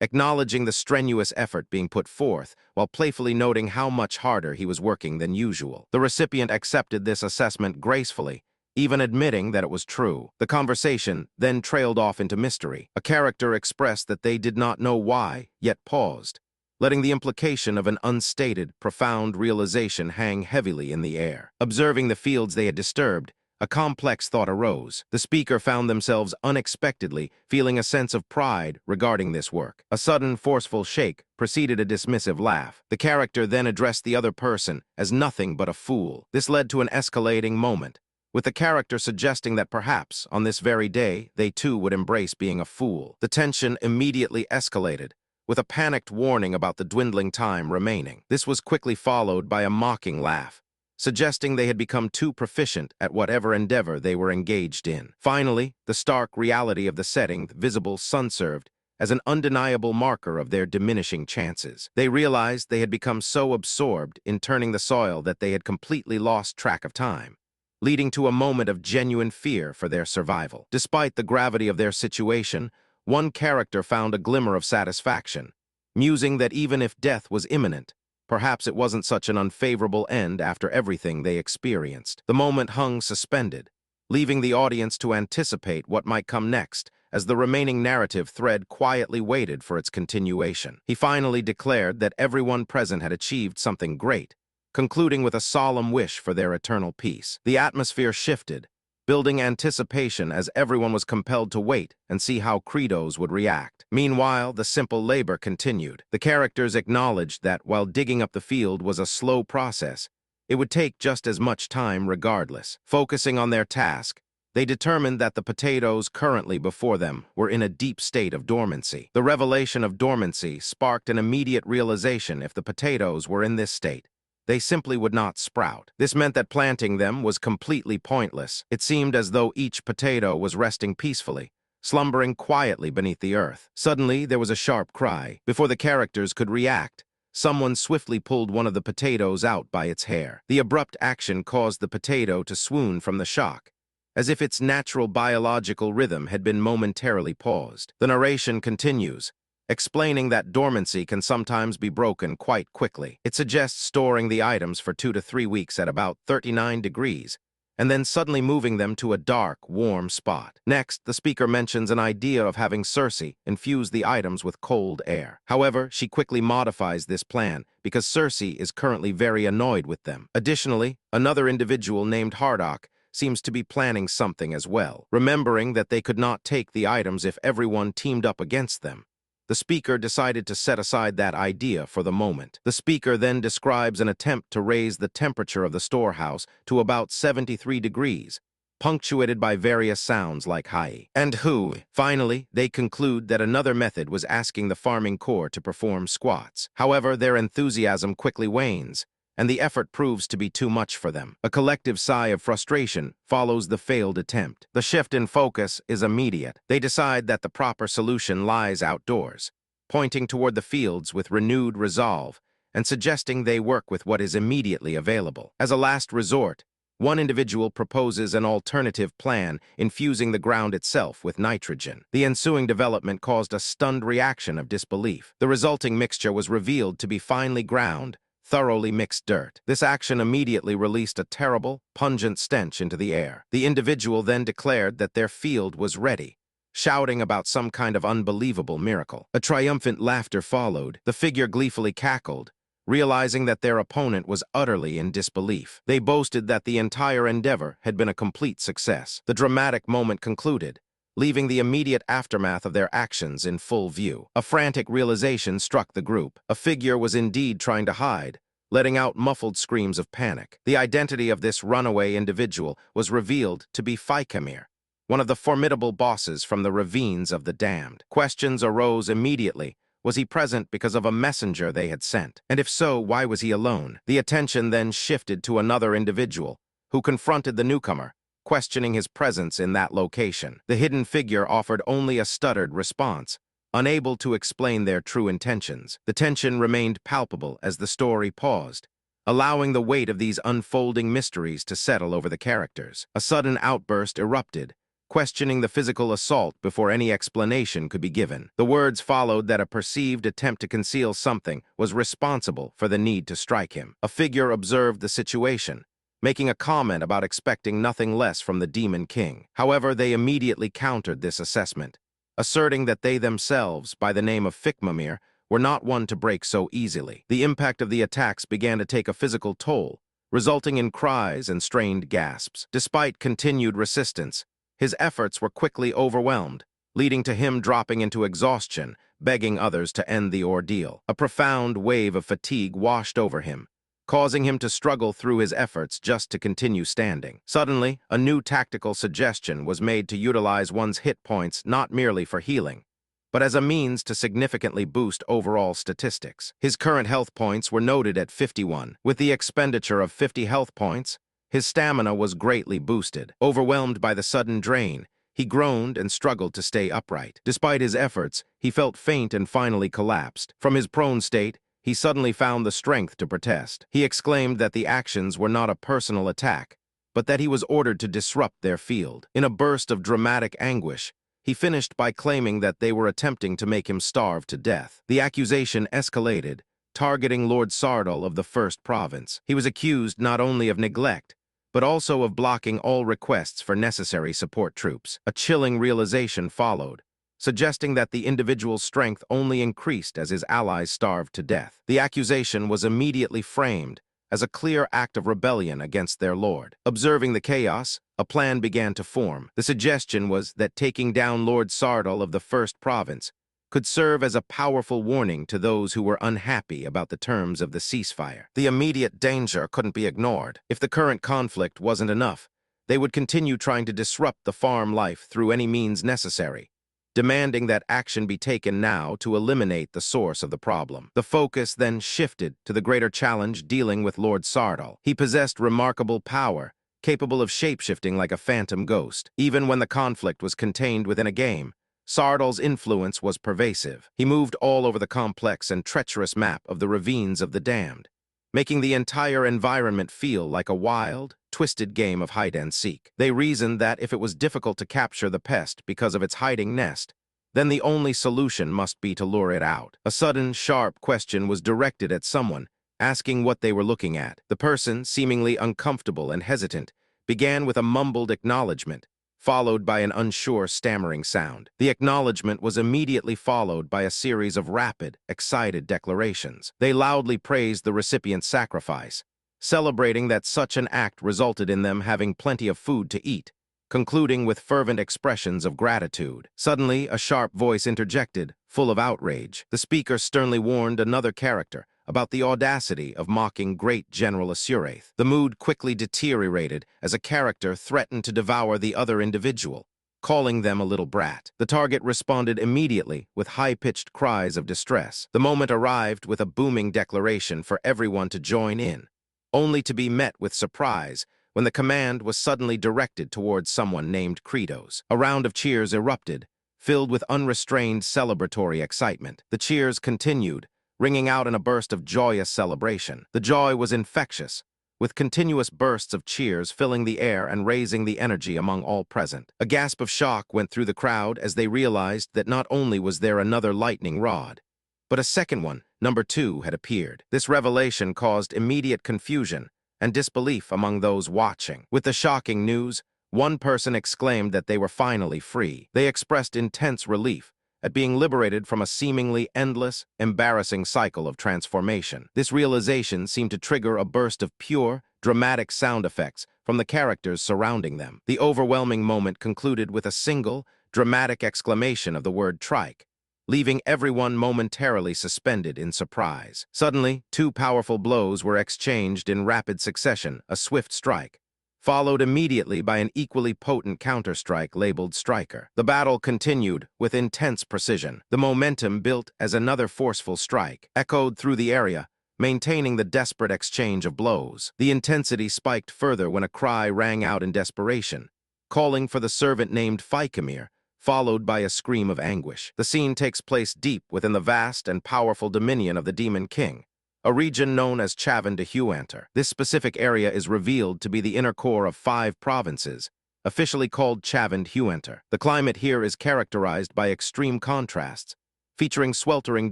acknowledging the strenuous effort being put forth while playfully noting how much harder he was working than usual. The recipient accepted this assessment gracefully, even admitting that it was true. The conversation then trailed off into mystery. A character expressed that they did not know why, yet paused, letting the implication of an unstated, profound realization hang heavily in the air. Observing the fields they had disturbed, a complex thought arose. The speaker found themselves unexpectedly feeling a sense of pride regarding this work. A sudden, forceful shake preceded a dismissive laugh. The character then addressed the other person as nothing but a fool. This led to an escalating moment, with the character suggesting that perhaps, on this very day, they too would embrace being a fool. The tension immediately escalated, with a panicked warning about the dwindling time remaining. This was quickly followed by a mocking laugh, suggesting they had become too proficient at whatever endeavor they were engaged in. Finally, the stark reality of the setting, the visible sun, served as an undeniable marker of their diminishing chances. They realized they had become so absorbed in turning the soil that they had completely lost track of time, leading to a moment of genuine fear for their survival. Despite the gravity of their situation, one character found a glimmer of satisfaction, musing that even if death was imminent, perhaps it wasn't such an unfavorable end after everything they experienced. The moment hung suspended, leaving the audience to anticipate what might come next as the remaining narrative thread quietly waited for its continuation. He finally declared that everyone present had achieved something great, concluding with a solemn wish for their eternal peace. The atmosphere shifted, building anticipation as everyone was compelled to wait and see how Credos would react. Meanwhile, the simple labor continued. The characters acknowledged that while digging up the field was a slow process, it would take just as much time regardless. Focusing on their task, they determined that the potatoes currently before them were in a deep state of dormancy. The revelation of dormancy sparked an immediate realization: if the potatoes were in this state, they simply would not sprout. This meant that planting them was completely pointless. It seemed as though each potato was resting peacefully, slumbering quietly beneath the earth. Suddenly, there was a sharp cry. Before the characters could react, someone swiftly pulled one of the potatoes out by its hair. The abrupt action caused the potato to swoon from the shock, as if its natural biological rhythm had been momentarily paused. The narration continues, explaining that dormancy can sometimes be broken quite quickly. It suggests storing the items for 2 to 3 weeks at about 39 degrees, and then suddenly moving them to a dark, warm spot. Next, the speaker mentions an idea of having Cersei infuse the items with cold air. However, she quickly modifies this plan because Cersei is currently very annoyed with them. Additionally, another individual named Hardock seems to be planning something as well. Remembering that they could not take the items if everyone teamed up against them, the speaker decided to set aside that idea for the moment. The speaker then describes an attempt to raise the temperature of the storehouse to about 73 degrees, punctuated by various sounds like hi and hu. Finally, they conclude that another method was asking the farming corps to perform squats. However, their enthusiasm quickly wanes, and the effort proves to be too much for them. A collective sigh of frustration follows the failed attempt. The shift in focus is immediate. They decide that the proper solution lies outdoors, pointing toward the fields with renewed resolve and suggesting they work with what is immediately available. As a last resort, one individual proposes an alternative plan, infusing the ground itself with nitrogen. The ensuing development caused a stunned reaction of disbelief. The resulting mixture was revealed to be finely ground, thoroughly mixed dirt. This action immediately released a terrible, pungent stench into the air. The individual then declared that their field was ready, shouting about some kind of unbelievable miracle. A triumphant laughter followed. The figure gleefully cackled, realizing that their opponent was utterly in disbelief. They boasted that the entire endeavor had been a complete success. The dramatic moment concluded, leaving the immediate aftermath of their actions in full view. A frantic realization struck the group. A figure was indeed trying to hide, letting out muffled screams of panic. The identity of this runaway individual was revealed to be Faikemir, one of the formidable bosses from the ravines of the damned. Questions arose immediately. Was he present because of a messenger they had sent? And if so, why was he alone? The attention then shifted to another individual, who confronted the newcomer, questioning his presence in that location. The hidden figure offered only a stuttered response, unable to explain their true intentions. The tension remained palpable as the story paused, allowing the weight of these unfolding mysteries to settle over the characters. A sudden outburst erupted, questioning the physical assault before any explanation could be given. The words followed that a perceived attempt to conceal something was responsible for the need to strike him. A figure observed the situation, making a comment about expecting nothing less from the Demon King. However, they immediately countered this assessment, asserting that they themselves, by the name of Fikmamir, were not one to break so easily. The impact of the attacks began to take a physical toll, resulting in cries and strained gasps. Despite continued resistance, his efforts were quickly overwhelmed, leading to him dropping into exhaustion, begging others to end the ordeal. A profound wave of fatigue washed over him, causing him to struggle through his efforts just to continue standing. Suddenly, a new tactical suggestion was made to utilize one's hit points not merely for healing, but as a means to significantly boost overall statistics. His current health points were noted at 51. With the expenditure of 50 health points, his stamina was greatly boosted. Overwhelmed by the sudden drain, he groaned and struggled to stay upright. Despite his efforts, he felt faint and finally collapsed. From his prone state, he suddenly found the strength to protest. He exclaimed that the actions were not a personal attack, but that he was ordered to disrupt their field. In a burst of dramatic anguish, he finished by claiming that they were attempting to make him starve to death. The accusation escalated, targeting Lord Sardal of the First Province. He was accused not only of neglect, but also of blocking all requests for necessary support troops. A chilling realization followed, suggesting that the individual's strength only increased as his allies starved to death. The accusation was immediately framed as a clear act of rebellion against their lord. Observing the chaos, a plan began to form. The suggestion was that taking down Lord Sardal of the First Province could serve as a powerful warning to those who were unhappy about the terms of the ceasefire. The immediate danger couldn't be ignored. If the current conflict wasn't enough, they would continue trying to disrupt the farm life through any means necessary, demanding that action be taken now to eliminate the source of the problem. The focus then shifted to the greater challenge dealing with Lord Sardal. He possessed remarkable power, capable of shapeshifting like a phantom ghost. Even when the conflict was contained within a game, Sardal's influence was pervasive. He moved all over the complex and treacherous map of the ravines of the damned, making the entire environment feel like a wild, twisted game of hide-and-seek. They reasoned that if it was difficult to capture the pest because of its hiding nest, then the only solution must be to lure it out. A sudden, sharp question was directed at someone, asking what they were looking at. The person, seemingly uncomfortable and hesitant, began with a mumbled acknowledgement, followed by an unsure, stammering sound. The acknowledgement was immediately followed by a series of rapid, excited declarations. They loudly praised the recipient's sacrifice, celebrating that such an act resulted in them having plenty of food to eat, concluding with fervent expressions of gratitude. Suddenly, a sharp voice interjected, full of outrage. The speaker sternly warned another character about the audacity of mocking great General Asuraith. The mood quickly deteriorated as a character threatened to devour the other individual, calling them a little brat. The target responded immediately with high-pitched cries of distress. The moment arrived with a booming declaration for everyone to join in, only to be met with surprise when the command was suddenly directed towards someone named Credos. A round of cheers erupted, filled with unrestrained celebratory excitement. The cheers continued, ringing out in a burst of joyous celebration. The joy was infectious, with continuous bursts of cheers filling the air and raising the energy among all present. A gasp of shock went through the crowd as they realized that not only was there another lightning rod, but a second one, number 2, had appeared. This revelation caused immediate confusion and disbelief among those watching. With the shocking news, one person exclaimed that they were finally free. They expressed intense relief at being liberated from a seemingly endless, embarrassing cycle of transformation. This realization seemed to trigger a burst of pure, dramatic sound effects from the characters surrounding them. The overwhelming moment concluded with a single, dramatic exclamation of the word trike, leaving everyone momentarily suspended in surprise. Suddenly, 2 powerful blows were exchanged in rapid succession, a swift strike, followed immediately by an equally potent counterstrike labeled Striker. The battle continued with intense precision. The momentum built as another forceful strike echoed through the area, maintaining the desperate exchange of blows. The intensity spiked further when a cry rang out in desperation, calling for the servant named Phycamir, followed by a scream of anguish. The scene takes place deep within the vast and powerful dominion of the Demon King, a region known as Chavin de Huantar. This specific area is revealed to be the inner core of 5 provinces, officially called Chavin de Huantar. The climate here is characterized by extreme contrasts, featuring sweltering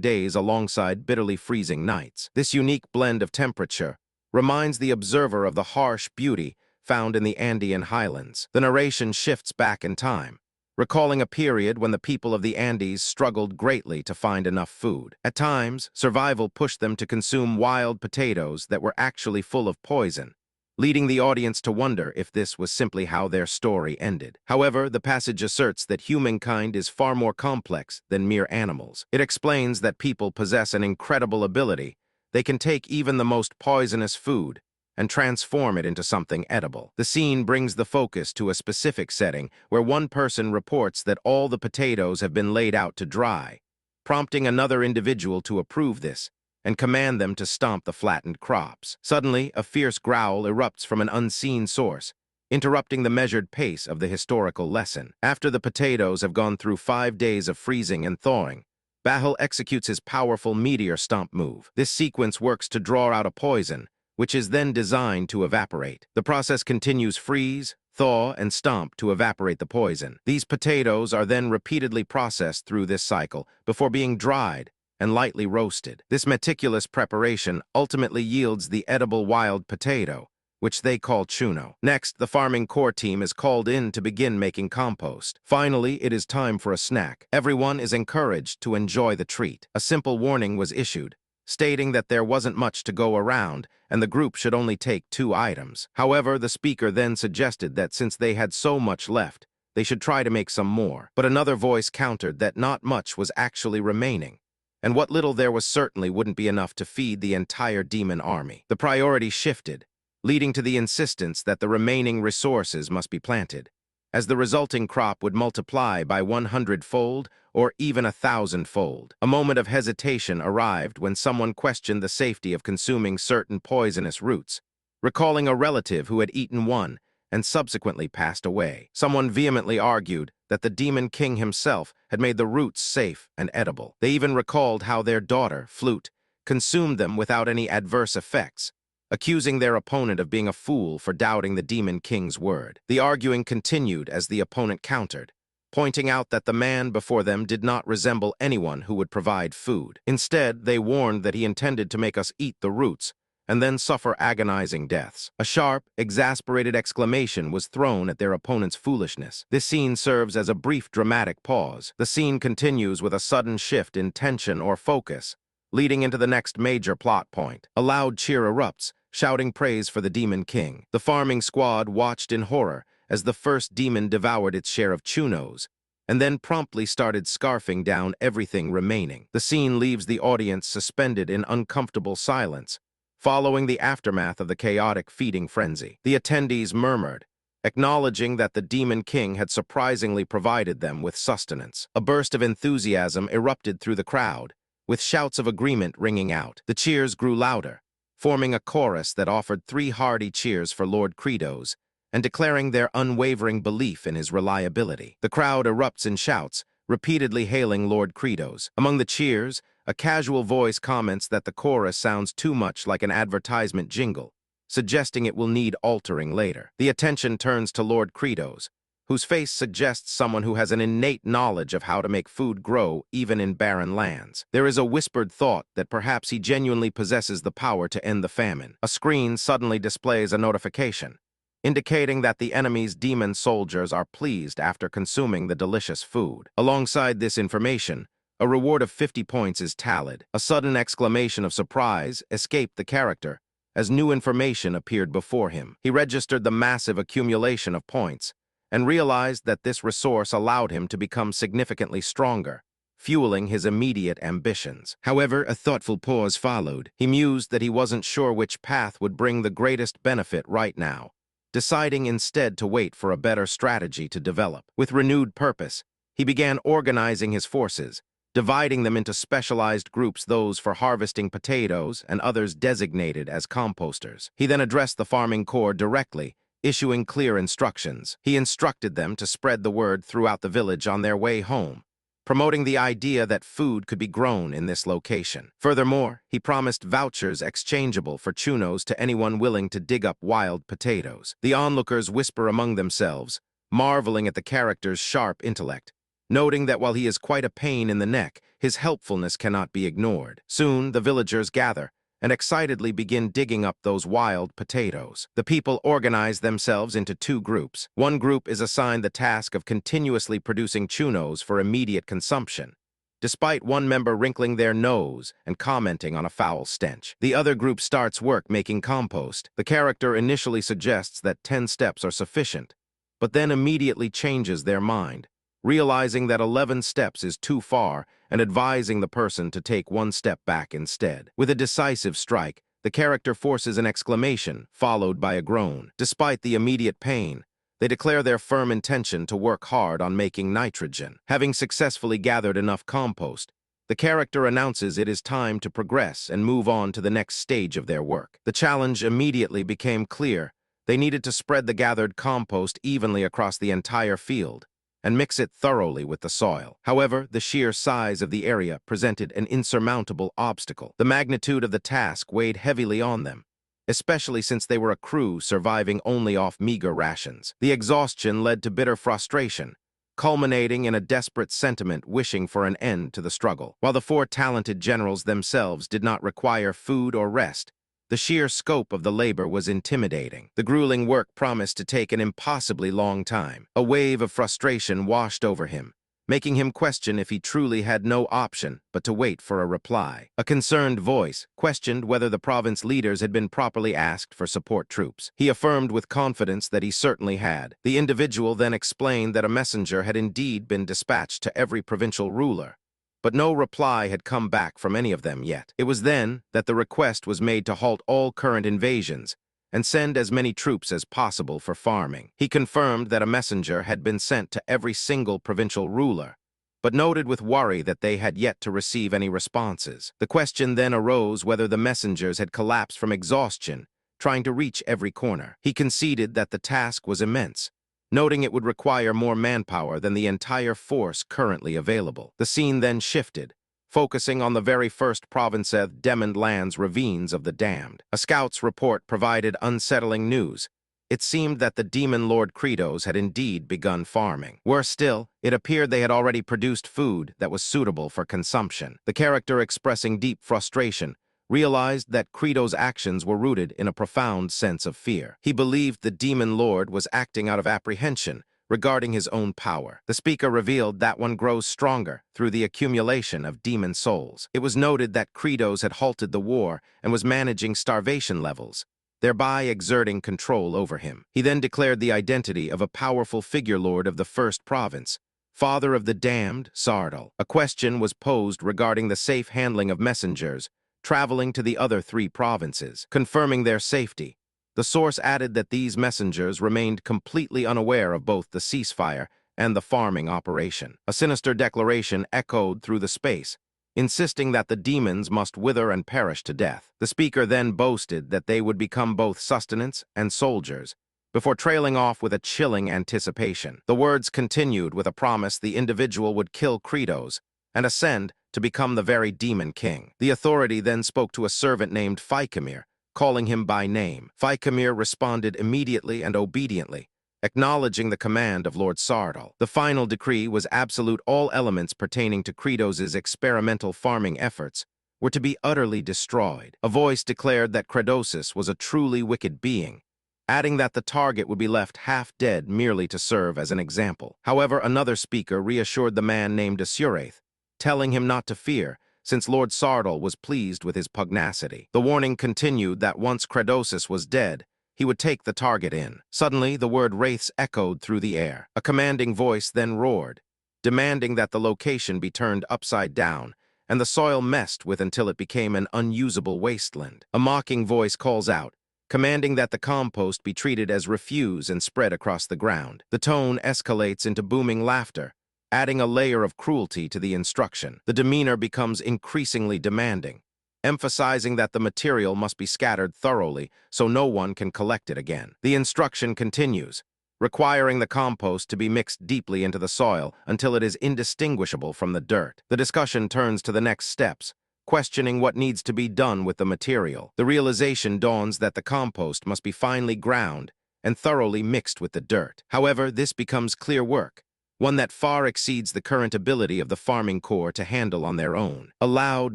days alongside bitterly freezing nights. This unique blend of temperature reminds the observer of the harsh beauty found in the Andean highlands. The narration shifts back in time, recalling a period when the people of the Andes struggled greatly to find enough food. At times, survival pushed them to consume wild potatoes that were actually full of poison, leading the audience to wonder if this was simply how their story ended. However, the passage asserts that humankind is far more complex than mere animals. It explains that people possess an incredible ability. They can take even the most poisonous food and transform it into something edible. The scene brings the focus to a specific setting where one person reports that all the potatoes have been laid out to dry, prompting another individual to approve this and command them to stomp the flattened crops. Suddenly, a fierce growl erupts from an unseen source, interrupting the measured pace of the historical lesson. After the potatoes have gone through 5 days of freezing and thawing, Bahal executes his powerful meteor stomp move. This sequence works to draw out a poison, which is then designed to evaporate. The process continues: freeze, thaw, and stomp to evaporate the poison. These potatoes are then repeatedly processed through this cycle before being dried and lightly roasted. This meticulous preparation ultimately yields the edible wild potato, which they call chuno. Next, the farming core team is called in to begin making compost. Finally, it is time for a snack. Everyone is encouraged to enjoy the treat. A simple warning was issued, stating that there wasn't much to go around and the group should only take 2 items. However, the speaker then suggested that since they had so much left, they should try to make some more. But another voice countered that not much was actually remaining, and what little there was certainly wouldn't be enough to feed the entire demon army. The priority shifted, leading to the insistence that the remaining resources must be planted, as the resulting crop would multiply by 100-fold or even 1,000-fold. A moment of hesitation arrived when someone questioned the safety of consuming certain poisonous roots, recalling a relative who had eaten one and subsequently passed away. Someone vehemently argued that the Demon King himself had made the roots safe and edible. They even recalled how their daughter, Flute, consumed them without any adverse effects, accusing their opponent of being a fool for doubting the Demon King's word. The arguing continued as the opponent countered, pointing out that the man before them did not resemble anyone who would provide food. Instead, they warned that he intended to make us eat the roots and then suffer agonizing deaths. A sharp, exasperated exclamation was thrown at their opponent's foolishness. This scene serves as a brief dramatic pause. The scene continues with a sudden shift in tension or focus, leading into the next major plot point. A loud cheer erupts, shouting praise for the Demon King. The farming squad watched in horror as the first demon devoured its share of chunos, and then promptly started scarfing down everything remaining. The scene leaves the audience suspended in uncomfortable silence, following the aftermath of the chaotic feeding frenzy. The attendees murmured, acknowledging that the Demon King had surprisingly provided them with sustenance. A burst of enthusiasm erupted through the crowd, with shouts of agreement ringing out. The cheers grew louder, forming a chorus that offered 3 hearty cheers for Lord Credos and declaring their unwavering belief in his reliability. The crowd erupts in shouts, repeatedly hailing Lord Credos. Among the cheers, a casual voice comments that the chorus sounds too much like an advertisement jingle, suggesting it will need altering later. The attention turns to Lord Credos, whose face suggests someone who has an innate knowledge of how to make food grow even in barren lands. There is a whispered thought that perhaps he genuinely possesses the power to end the famine. A screen suddenly displays a notification, indicating that the enemy's demon soldiers are pleased after consuming the delicious food. Alongside this information, a reward of 50 points is tallied. A sudden exclamation of surprise escaped the character as new information appeared before him. He registered the massive accumulation of points and realized that this resource allowed him to become significantly stronger, fueling his immediate ambitions. However, a thoughtful pause followed. He mused that he wasn't sure which path would bring the greatest benefit right now, deciding instead to wait for a better strategy to develop. With renewed purpose, he began organizing his forces, dividing them into specialized groups, those for harvesting potatoes and others designated as composters. He then addressed the farming corps directly, issuing clear instructions. He instructed them to spread the word throughout the village on their way home, promoting the idea that food could be grown in this location. Furthermore, he promised vouchers exchangeable for chunos to anyone willing to dig up wild potatoes. The onlookers whisper among themselves, marveling at the character's sharp intellect, noting that while he is quite a pain in the neck, his helpfulness cannot be ignored. Soon, the villagers gather and excitedly begin digging up those wild potatoes. The people organize themselves into 2 groups. One group is assigned the task of continuously producing chunos for immediate consumption, despite one member wrinkling their nose and commenting on a foul stench. The other group starts work making compost. The character initially suggests that 10 steps are sufficient, but then immediately changes their mind, realizing that 11 steps is too far and advising the person to take one step back instead. With a decisive strike, the character forces an exclamation, followed by a groan. Despite the immediate pain, they declare their firm intention to work hard on making nitrogen. Having successfully gathered enough compost, the character announces it is time to progress and move on to the next stage of their work. The challenge immediately became clear. They needed to spread the gathered compost evenly across the entire field and mix it thoroughly with the soil. However, the sheer size of the area presented an insurmountable obstacle. The magnitude of the task weighed heavily on them, especially since they were a crew surviving only off meager rations. The exhaustion led to bitter frustration, culminating in a desperate sentiment wishing for an end to the struggle. While the 4 talented generals themselves did not require food or rest, the sheer scope of the labor was intimidating. The grueling work promised to take an impossibly long time. A wave of frustration washed over him, making him question if he truly had no option but to wait for a reply. A concerned voice questioned whether the province leaders had been properly asked for support troops. He affirmed with confidence that he certainly had. The individual then explained that a messenger had indeed been dispatched to every provincial ruler, but no reply had come back from any of them yet. It was then that the request was made to halt all current invasions and send as many troops as possible for farming. He confirmed that a messenger had been sent to every single provincial ruler, but noted with worry that they had yet to receive any responses. The question then arose whether the messengers had collapsed from exhaustion, trying to reach every corner. He conceded that the task was immense, noting it would require more manpower than the entire force currently available. The scene then shifted, focusing on the very first province of Demon Land's ravines of the damned. A scout's report provided unsettling news. It seemed that the demon lord Kratos had indeed begun farming. Worse still, it appeared they had already produced food that was suitable for consumption. The character, expressing deep frustration, realized that Kratos' actions were rooted in a profound sense of fear. He believed the demon lord was acting out of apprehension regarding his own power. The speaker revealed that one grows stronger through the accumulation of demon souls. It was noted that Kratos had halted the war and was managing starvation levels, thereby exerting control over him. He then declared the identity of a powerful figure lord of the first province, father of the damned, Sardal. A question was posed regarding the safe handling of messengers traveling to the other 3 provinces, confirming their safety. The source added that these messengers remained completely unaware of both the ceasefire and the farming operation. A sinister declaration echoed through the space, insisting that the demons must wither and perish to death. The speaker then boasted that they would become both sustenance and soldiers, before trailing off with a chilling anticipation. The words continued with a promise the individual would kill Kratos and ascend to become the very demon king. The authority then spoke to a servant named Phycamir, calling him by name. Phycamir responded immediately and obediently, acknowledging the command of Lord Sardal. The final decree was absolute. All elements pertaining to Kratos' experimental farming efforts were to be utterly destroyed. A voice declared that Kratos was a truly wicked being, adding that the target would be left half dead merely to serve as an example. However, another speaker reassured the man named Asurath, telling him not to fear, since Lord Sardal was pleased with his pugnacity. The warning continued that once Kratos was dead, he would take the target in. Suddenly, the word wraiths echoed through the air. A commanding voice then roared, demanding that the location be turned upside down and the soil messed with until it became an unusable wasteland. A mocking voice calls out, commanding that the compost be treated as refuse and spread across the ground. The tone escalates into booming laughter, adding a layer of cruelty to the instruction. The demeanor becomes increasingly demanding, emphasizing that the material must be scattered thoroughly so no one can collect it again. The instruction continues, requiring the compost to be mixed deeply into the soil until it is indistinguishable from the dirt. The discussion turns to the next steps, questioning what needs to be done with the material. The realization dawns that the compost must be finely ground and thoroughly mixed with the dirt. However, this becomes clear work, one that far exceeds the current ability of the farming corps to handle on their own. A loud,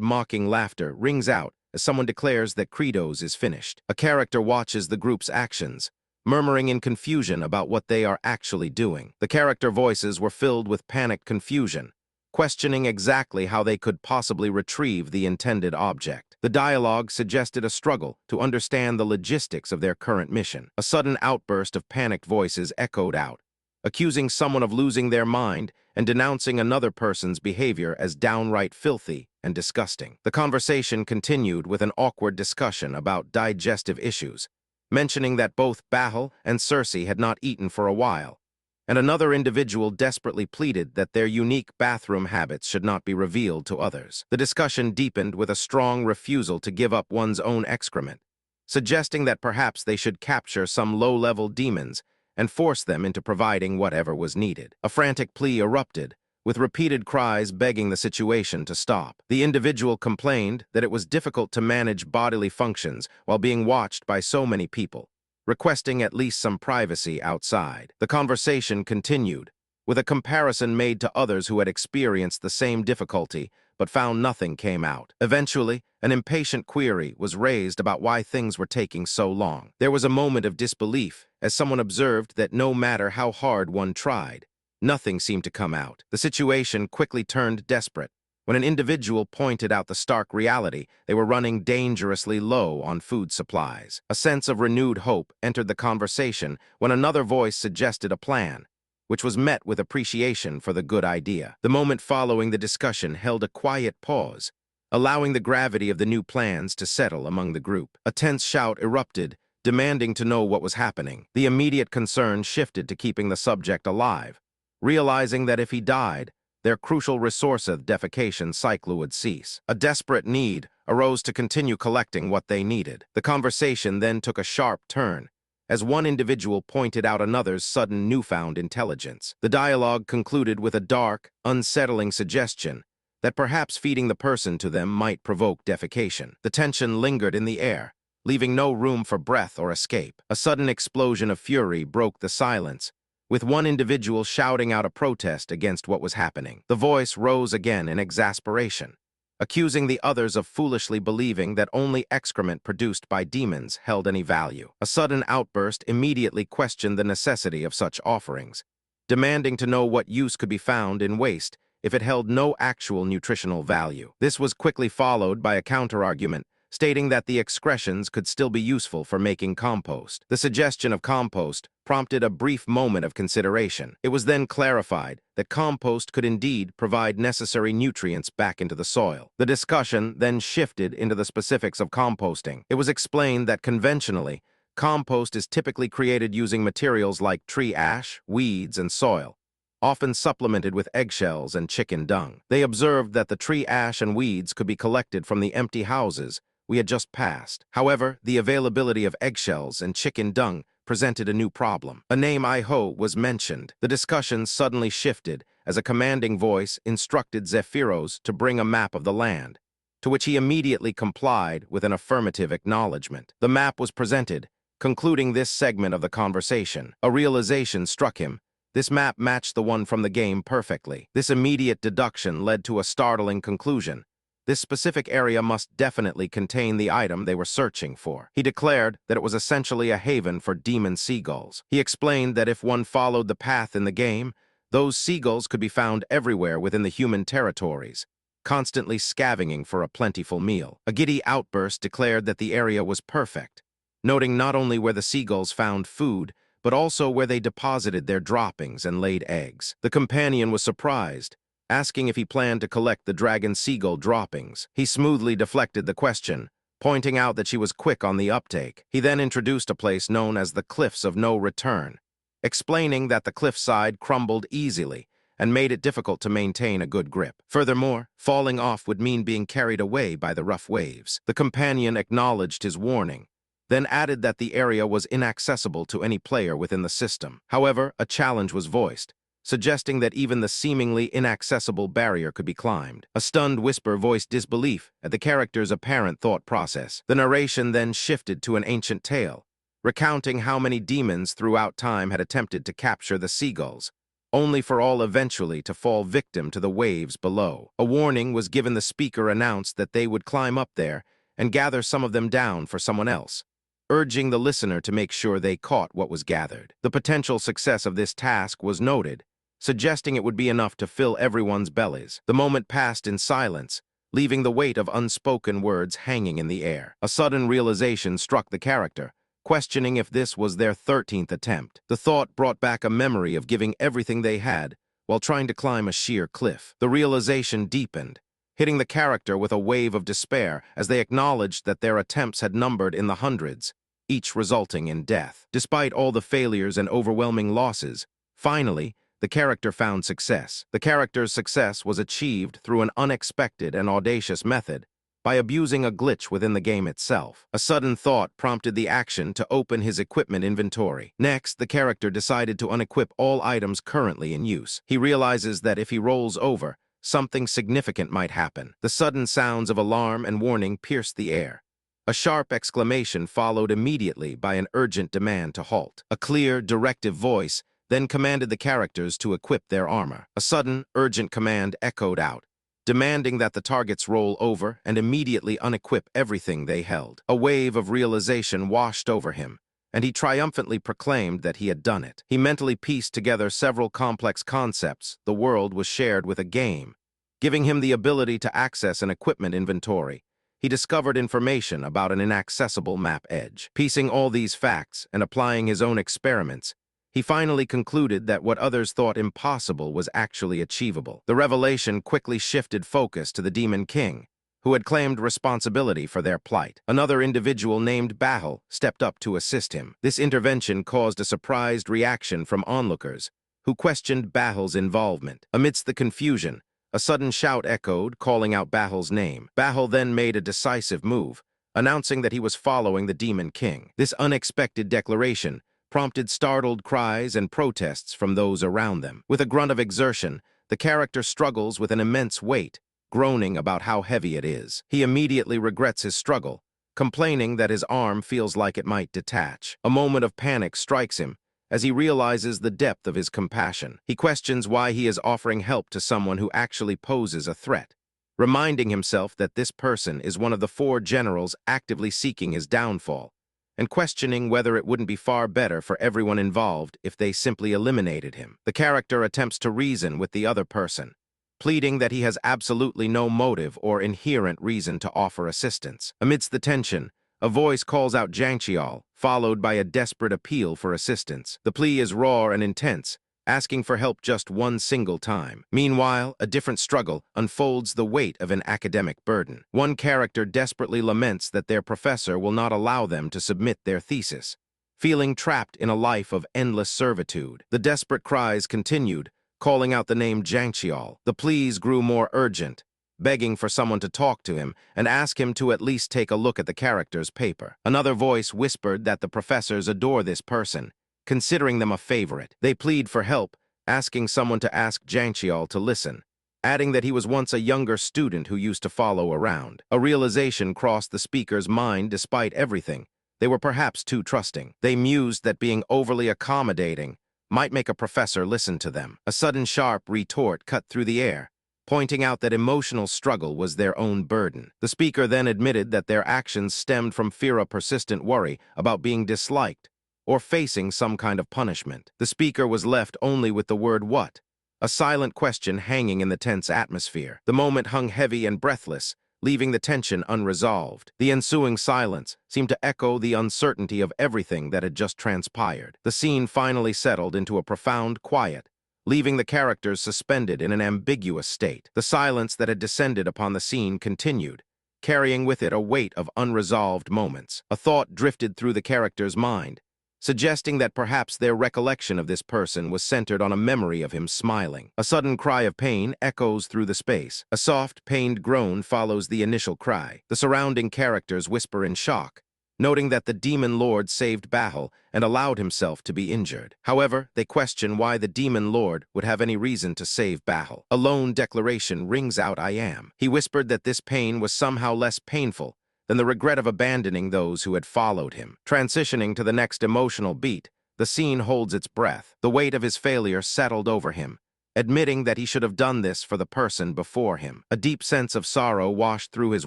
mocking laughter rings out as someone declares that Kratos is finished. A character watches the group's actions, murmuring in confusion about what they are actually doing. The character voices were filled with panicked confusion, questioning exactly how they could possibly retrieve the intended object. The dialogue suggested a struggle to understand the logistics of their current mission. A sudden outburst of panicked voices echoed out, accusing someone of losing their mind and denouncing another person's behavior as downright filthy and disgusting. The conversation continued with an awkward discussion about digestive issues, mentioning that both Bahal and Cersei had not eaten for a while, and another individual desperately pleaded that their unique bathroom habits should not be revealed to others. The discussion deepened with a strong refusal to give up one's own excrement, suggesting that perhaps they should capture some low-level demons and force them into providing whatever was needed. A frantic plea erupted, with repeated cries begging the situation to stop. The individual complained that it was difficult to manage bodily functions while being watched by so many people, requesting at least some privacy outside. The conversation continued, with a comparison made to others who had experienced the same difficulty but found nothing came out. Eventually, an impatient query was raised about why things were taking so long. There was a moment of disbelief as someone observed that no matter how hard one tried, nothing seemed to come out. The situation quickly turned desperate when an individual pointed out the stark reality: they were running dangerously low on food supplies. A sense of renewed hope entered the conversation when another voice suggested a plan, which was met with appreciation for the good idea. The moment following the discussion held a quiet pause, allowing the gravity of the new plans to settle among the group. A tense shout erupted, demanding to know what was happening. The immediate concern shifted to keeping the subject alive, realizing that if he died, their crucial resource of defecation cycle would cease. A desperate need arose to continue collecting what they needed. The conversation then took a sharp turn, as one individual pointed out another's sudden newfound intelligence. The dialogue concluded with a dark, unsettling suggestion that perhaps feeding the person to them might provoke defecation. The tension lingered in the air, leaving no room for breath or escape. A sudden explosion of fury broke the silence, with one individual shouting out a protest against what was happening. The voice rose again in exasperation, accusing the others of foolishly believing that only excrement produced by demons held any value. A sudden outburst immediately questioned the necessity of such offerings, demanding to know what use could be found in waste if it held no actual nutritional value. This was quickly followed by a counterargument, stating that the excretions could still be useful for making compost. The suggestion of compost prompted a brief moment of consideration. It was then clarified that compost could indeed provide necessary nutrients back into the soil. The discussion then shifted into the specifics of composting. It was explained that conventionally, compost is typically created using materials like tree ash, weeds, and soil, often supplemented with eggshells and chicken dung. They observed that the tree ash and weeds could be collected from the empty houses we had just passed. However, the availability of eggshells and chicken dung presented a new problem. A name Iho was mentioned. The discussion suddenly shifted as a commanding voice instructed Zephyros to bring a map of the land, to which he immediately complied with an affirmative acknowledgement. The map was presented, concluding this segment of the conversation. A realization struck him. This map matched the one from the game perfectly. This immediate deduction led to a startling conclusion. This specific area must definitely contain the item they were searching for. He declared that it was essentially a haven for demon seagulls. He explained that if one followed the path in the game, those seagulls could be found everywhere within the human territories, constantly scavenging for a plentiful meal. A giddy outburst declared that the area was perfect, noting not only where the seagulls found food, but also where they deposited their droppings and laid eggs. The companion was surprised, asking if he planned to collect the dragon seagull droppings. He smoothly deflected the question, pointing out that she was quick on the uptake. He then introduced a place known as the Cliffs of No Return, explaining that the cliffside crumbled easily and made it difficult to maintain a good grip. Furthermore, falling off would mean being carried away by the rough waves. The companion acknowledged his warning, then added that the area was inaccessible to any player within the system. However, a challenge was voiced, suggesting that even the seemingly inaccessible barrier could be climbed. A stunned whisper voiced disbelief at the character's apparent thought process. The narration then shifted to an ancient tale, recounting how many demons throughout time had attempted to capture the seagulls, only for all eventually to fall victim to the waves below. A warning was given. The speaker announced that they would climb up there and gather some of them down for someone else, urging the listener to make sure they caught what was gathered. The potential success of this task was noted, suggesting it would be enough to fill everyone's bellies. The moment passed in silence, leaving the weight of unspoken words hanging in the air. A sudden realization struck the character, questioning if this was their 13th attempt. The thought brought back a memory of giving everything they had while trying to climb a sheer cliff. The realization deepened, hitting the character with a wave of despair as they acknowledged that their attempts had numbered in the hundreds, each resulting in death. Despite all the failures and overwhelming losses, finally, the character found success. The character's success was achieved through an unexpected and audacious method, by abusing a glitch within the game itself. A sudden thought prompted the action to open his equipment inventory. Next, the character decided to unequip all items currently in use. He realizes that if he rolls over, something significant might happen. The sudden sounds of alarm and warning pierced the air. A sharp exclamation followed immediately by an urgent demand to halt. A clear, directive voice then commanded the characters to equip their armor. A sudden, urgent command echoed out, demanding that the targets roll over and immediately unequip everything they held. A wave of realization washed over him, and he triumphantly proclaimed that he had done it. He mentally pieced together several complex concepts. The world was shared with a game, giving him the ability to access an equipment inventory. He discovered information about an inaccessible map edge. Piecing all these facts and applying his own experiments, he finally concluded that what others thought impossible was actually achievable. The revelation quickly shifted focus to the Demon King, who had claimed responsibility for their plight. Another individual named Bahal stepped up to assist him. This intervention caused a surprised reaction from onlookers, who questioned Bahal's involvement. Amidst the confusion, a sudden shout echoed, calling out Bahal's name. Bahal then made a decisive move, announcing that he was following the Demon King. This unexpected declaration prompted startled cries and protests from those around them. With a grunt of exertion, the character struggles with an immense weight, groaning about how heavy it is. He immediately regrets his struggle, complaining that his arm feels like it might detach. A moment of panic strikes him as he realizes the depth of his compassion. He questions why he is offering help to someone who actually poses a threat, reminding himself that this person is one of the 4 generals actively seeking his downfall, and questioning whether it wouldn't be far better for everyone involved if they simply eliminated him. The character attempts to reason with the other person, pleading that he has absolutely no motive or inherent reason to offer assistance. Amidst the tension, a voice calls out Jiangqiao, followed by a desperate appeal for assistance. The plea is raw and intense, asking for help just one single time. Meanwhile, a different struggle unfolds the weight of an academic burden. One character desperately laments that their professor will not allow them to submit their thesis, feeling trapped in a life of endless servitude. The desperate cries continued, calling out the name Jiangqiao. The pleas grew more urgent, begging for someone to talk to him and ask him to at least take a look at the character's paper. Another voice whispered that the professors adore this person, considering them a favorite. They plead for help, asking someone to ask Jiangqiao to listen, adding that he was once a younger student who used to follow around. A realization crossed the speaker's mind. Despite everything, they were perhaps too trusting. They mused that being overly accommodating might make a professor listen to them. A sudden sharp retort cut through the air, pointing out that emotional struggle was their own burden. The speaker then admitted that their actions stemmed from fear of persistent worry about being disliked or facing some kind of punishment. The speaker was left only with the word "what?", a silent question hanging in the tense atmosphere. The moment hung heavy and breathless, leaving the tension unresolved. The ensuing silence seemed to echo the uncertainty of everything that had just transpired. The scene finally settled into a profound quiet, leaving the characters suspended in an ambiguous state. The silence that had descended upon the scene continued, carrying with it a weight of unresolved moments. A thought drifted through the character's mind, suggesting that perhaps their recollection of this person was centered on a memory of him smiling. A sudden cry of pain echoes through the space. A soft, pained groan follows the initial cry. The surrounding characters whisper in shock, noting that the Demon Lord saved Bahal and allowed himself to be injured. However, they question why the Demon Lord would have any reason to save Bahal. A lone declaration rings out, "I am." He whispered that this pain was somehow less painful than the regret of abandoning those who had followed him. Transitioning to the next emotional beat, the scene holds its breath. The weight of his failure settled over him, admitting that he should have done this for the person before him. A deep sense of sorrow washed through his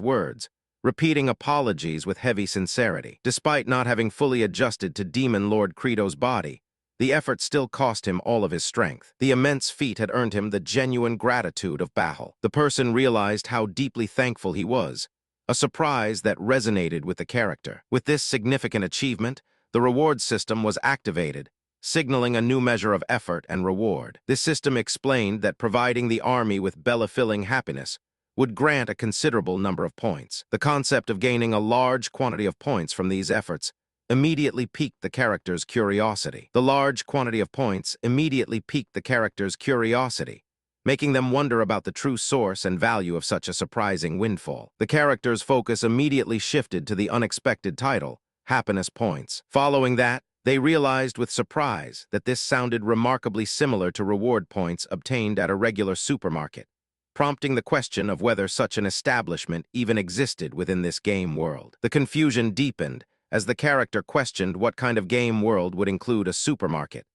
words, repeating apologies with heavy sincerity. Despite not having fully adjusted to Demon Lord Credo's body, The effort still cost him all of his strength. The immense feat had earned him the genuine gratitude of Bahal. The person realized how deeply thankful he was, a surprise that resonated with the character. With this significant achievement, the reward system was activated, signaling a new measure of effort and reward. This system explained that providing the army with belly-filling happiness would grant a considerable number of points. The concept of gaining a large quantity of points from these efforts immediately piqued the character's curiosity. The large quantity of points immediately piqued the character's curiosity, making them wonder about the true source and value of such a surprising windfall. The character's focus immediately shifted to the unexpected title, Happiness Points. Following that, they realized with surprise that this sounded remarkably similar to reward points obtained at a regular supermarket, prompting the question of whether such an establishment even existed within this game world. The confusion deepened as the character questioned what kind of game world would include a supermarket,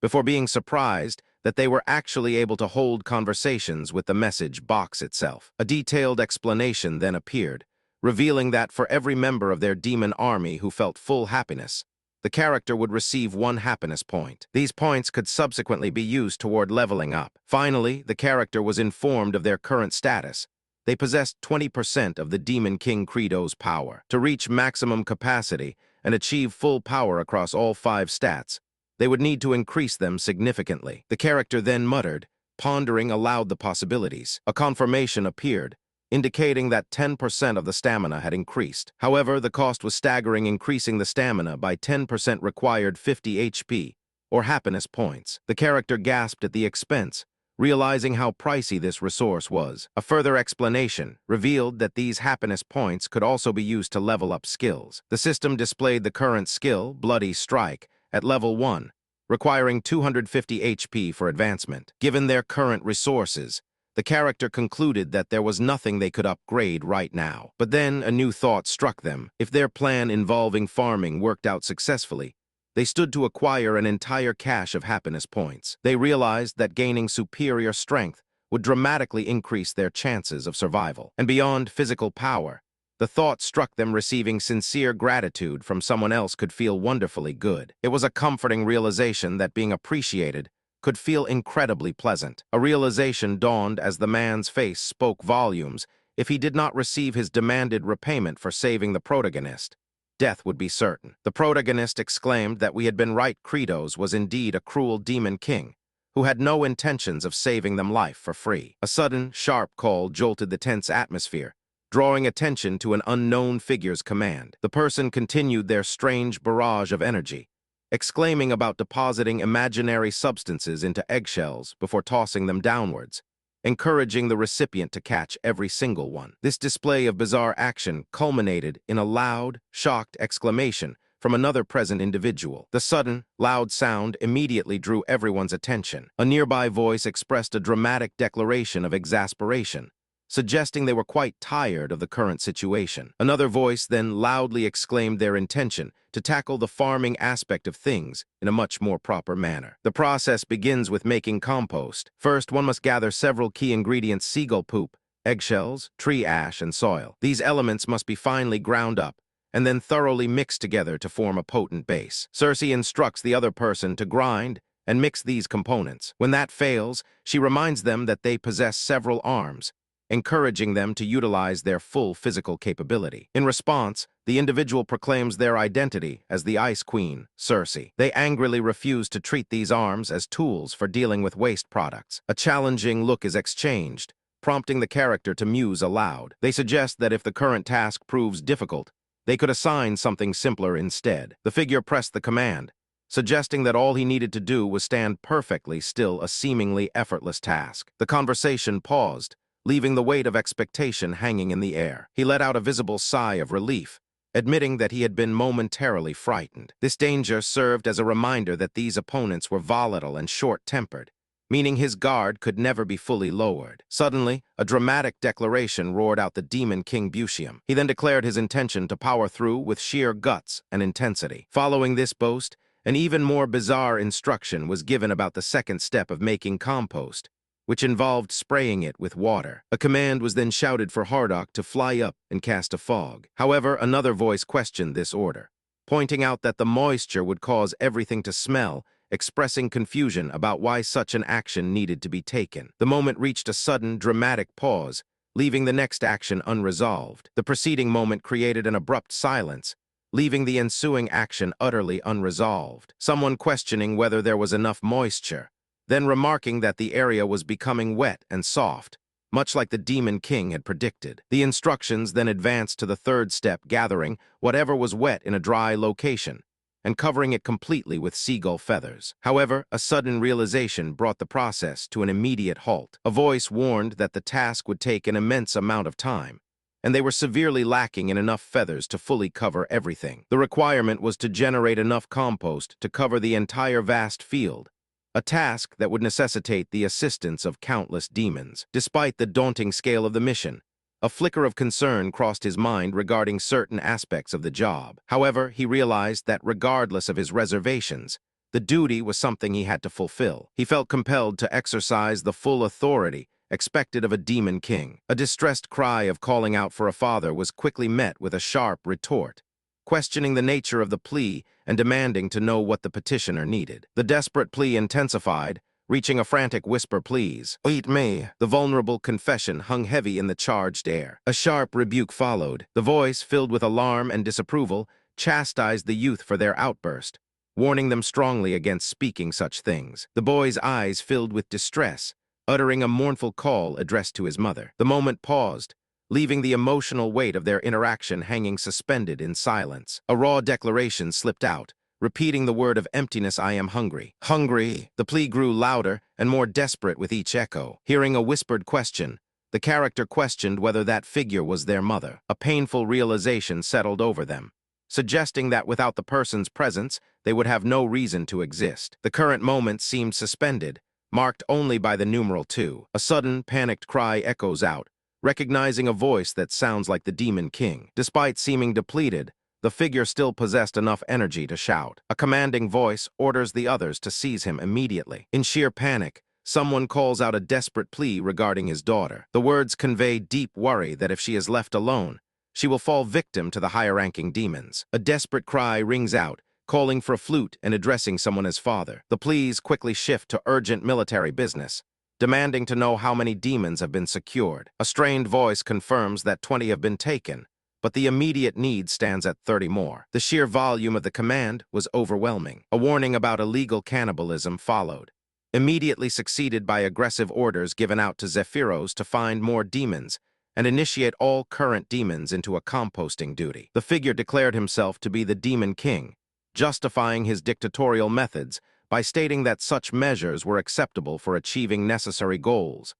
before being surprised that they were actually able to hold conversations with the message box itself. A detailed explanation then appeared, revealing that for every member of their demon army who felt full happiness, the character would receive 1 happiness point. These points could subsequently be used toward leveling up. Finally, the character was informed of their current status. They possessed 20% of the Demon King Credo's power. To reach maximum capacity and achieve full power across all 5 stats, they would need to increase them significantly. The character then muttered, pondering aloud the possibilities. A confirmation appeared, indicating that 10% of the stamina had increased. However, the cost was staggering, increasing the stamina by 10% required 50 HP, or happiness points. The character gasped at the expense, realizing how pricey this resource was. A further explanation revealed that these happiness points could also be used to level up skills. The system displayed the current skill, Bloody Strike, at level 1, requiring 250 HP for advancement. Given their current resources, the character concluded that there was nothing they could upgrade right now. But then a new thought struck them. If their plan involving farming worked out successfully, they stood to acquire an entire cache of happiness points. They realized that gaining superior strength would dramatically increase their chances of survival. And beyond physical power, the thought struck them receiving sincere gratitude from someone else could feel wonderfully good. It was a comforting realization that being appreciated could feel incredibly pleasant. A realization dawned as the man's face spoke volumes. If he did not receive his demanded repayment for saving the protagonist, death would be certain. The protagonist exclaimed that we had been right. Kratos was indeed a cruel demon king, who had no intentions of saving them life for free. A sudden, sharp call jolted the tense atmosphere, drawing attention to an unknown figure's command. The person continued their strange barrage of energy, exclaiming about depositing imaginary substances into eggshells before tossing them downwards, encouraging the recipient to catch every single one. This display of bizarre action culminated in a loud, shocked exclamation from another present individual. The sudden, loud sound immediately drew everyone's attention. A nearby voice expressed a dramatic declaration of exasperation, suggesting they were quite tired of the current situation. Another voice then loudly exclaimed their intention to tackle the farming aspect of things in a much more proper manner. The process begins with making compost. First, one must gather several key ingredients: seagull poop, eggshells, tree ash, and soil. These elements must be finely ground up and then thoroughly mixed together to form a potent base. Cersei instructs the other person to grind and mix these components. When that fails, she reminds them that they possess several arms, encouraging them to utilize their full physical capability. In response, the individual proclaims their identity as the Ice Queen, Cersei. They angrily refuse to treat these arms as tools for dealing with waste products. A challenging look is exchanged, prompting the character to muse aloud. They suggest that if the current task proves difficult, they could assign something simpler instead. The figure pressed the command, suggesting that all he needed to do was stand perfectly still, a seemingly effortless task. The conversation paused, leaving the weight of expectation hanging in the air. He let out a visible sigh of relief, admitting that he had been momentarily frightened. This danger served as a reminder that these opponents were volatile and short-tempered, meaning his guard could never be fully lowered. Suddenly, a dramatic declaration roared out the Demon King Bucium. He then declared his intention to power through with sheer guts and intensity. Following this boast, an even more bizarre instruction was given about the second step of making compost, which involved spraying it with water. A command was then shouted for Hardock to fly up and cast a fog. However, another voice questioned this order, pointing out that the moisture would cause everything to smell expressing confusion about why such an action needed to be taken. The moment reached a sudden, dramatic pause, leaving the next action unresolved. The preceding moment created an abrupt silence, leaving the ensuing action utterly unresolved. Someone questioning whether there was enough moisture, then remarking that the area was becoming wet and soft, much like the Demon King had predicted. The instructions then advanced to the third step, gathering whatever was wet in a dry location and covering it completely with seagull feathers. However, a sudden realization brought the process to an immediate halt. A voice warned that the task would take an immense amount of time, and they were severely lacking in enough feathers to fully cover everything. The requirement was to generate enough compost to cover the entire vast field, a task that would necessitate the assistance of countless demons. Despite the daunting scale of the mission, a flicker of concern crossed his mind regarding certain aspects of the job. However, he realized that regardless of his reservations, the duty was something he had to fulfill. He felt compelled to exercise the full authority expected of a demon king. A distressed cry of calling out for a father was quickly met with a sharp retort, questioning the nature of the plea and demanding to know what the petitioner needed. The desperate plea intensified, reaching a frantic whisper, "Please, eat me." The vulnerable confession hung heavy in the charged air. A sharp rebuke followed. The voice, filled with alarm and disapproval, chastised the youth for their outburst, warning them strongly against speaking such things. The boy's eyes filled with distress, uttering a mournful call addressed to his mother. The moment paused, leaving the emotional weight of their interaction hanging suspended in silence. A raw declaration slipped out, repeating the word of emptiness, "I am hungry." Hungry. The plea grew louder and more desperate with each echo. Hearing a whispered question, the character questioned whether that figure was their mother. A painful realization settled over them, suggesting that without the person's presence, they would have no reason to exist. The current moment seemed suspended, marked only by the numeral 2. A sudden, panicked cry echoes out, recognizing a voice that sounds like the Demon King. Despite seeming depleted, the figure still possessed enough energy to shout. A commanding voice orders the others to seize him immediately. In sheer panic, someone calls out a desperate plea regarding his daughter. The words convey deep worry that if she is left alone, she will fall victim to the higher-ranking demons. A desperate cry rings out, calling for a flute and addressing someone as father. The pleas quickly shift to urgent military business, demanding to know how many demons have been secured. A strained voice confirms that 20 have been taken, but the immediate need stands at 30 more. The sheer volume of the command was overwhelming. A warning about illegal cannibalism followed, immediately succeeded by aggressive orders given out to Zephyros to find more demons and initiate all current demons into a composting duty. The figure declared himself to be the Demon King, justifying his dictatorial methods by stating that such measures were acceptable for achieving necessary goals,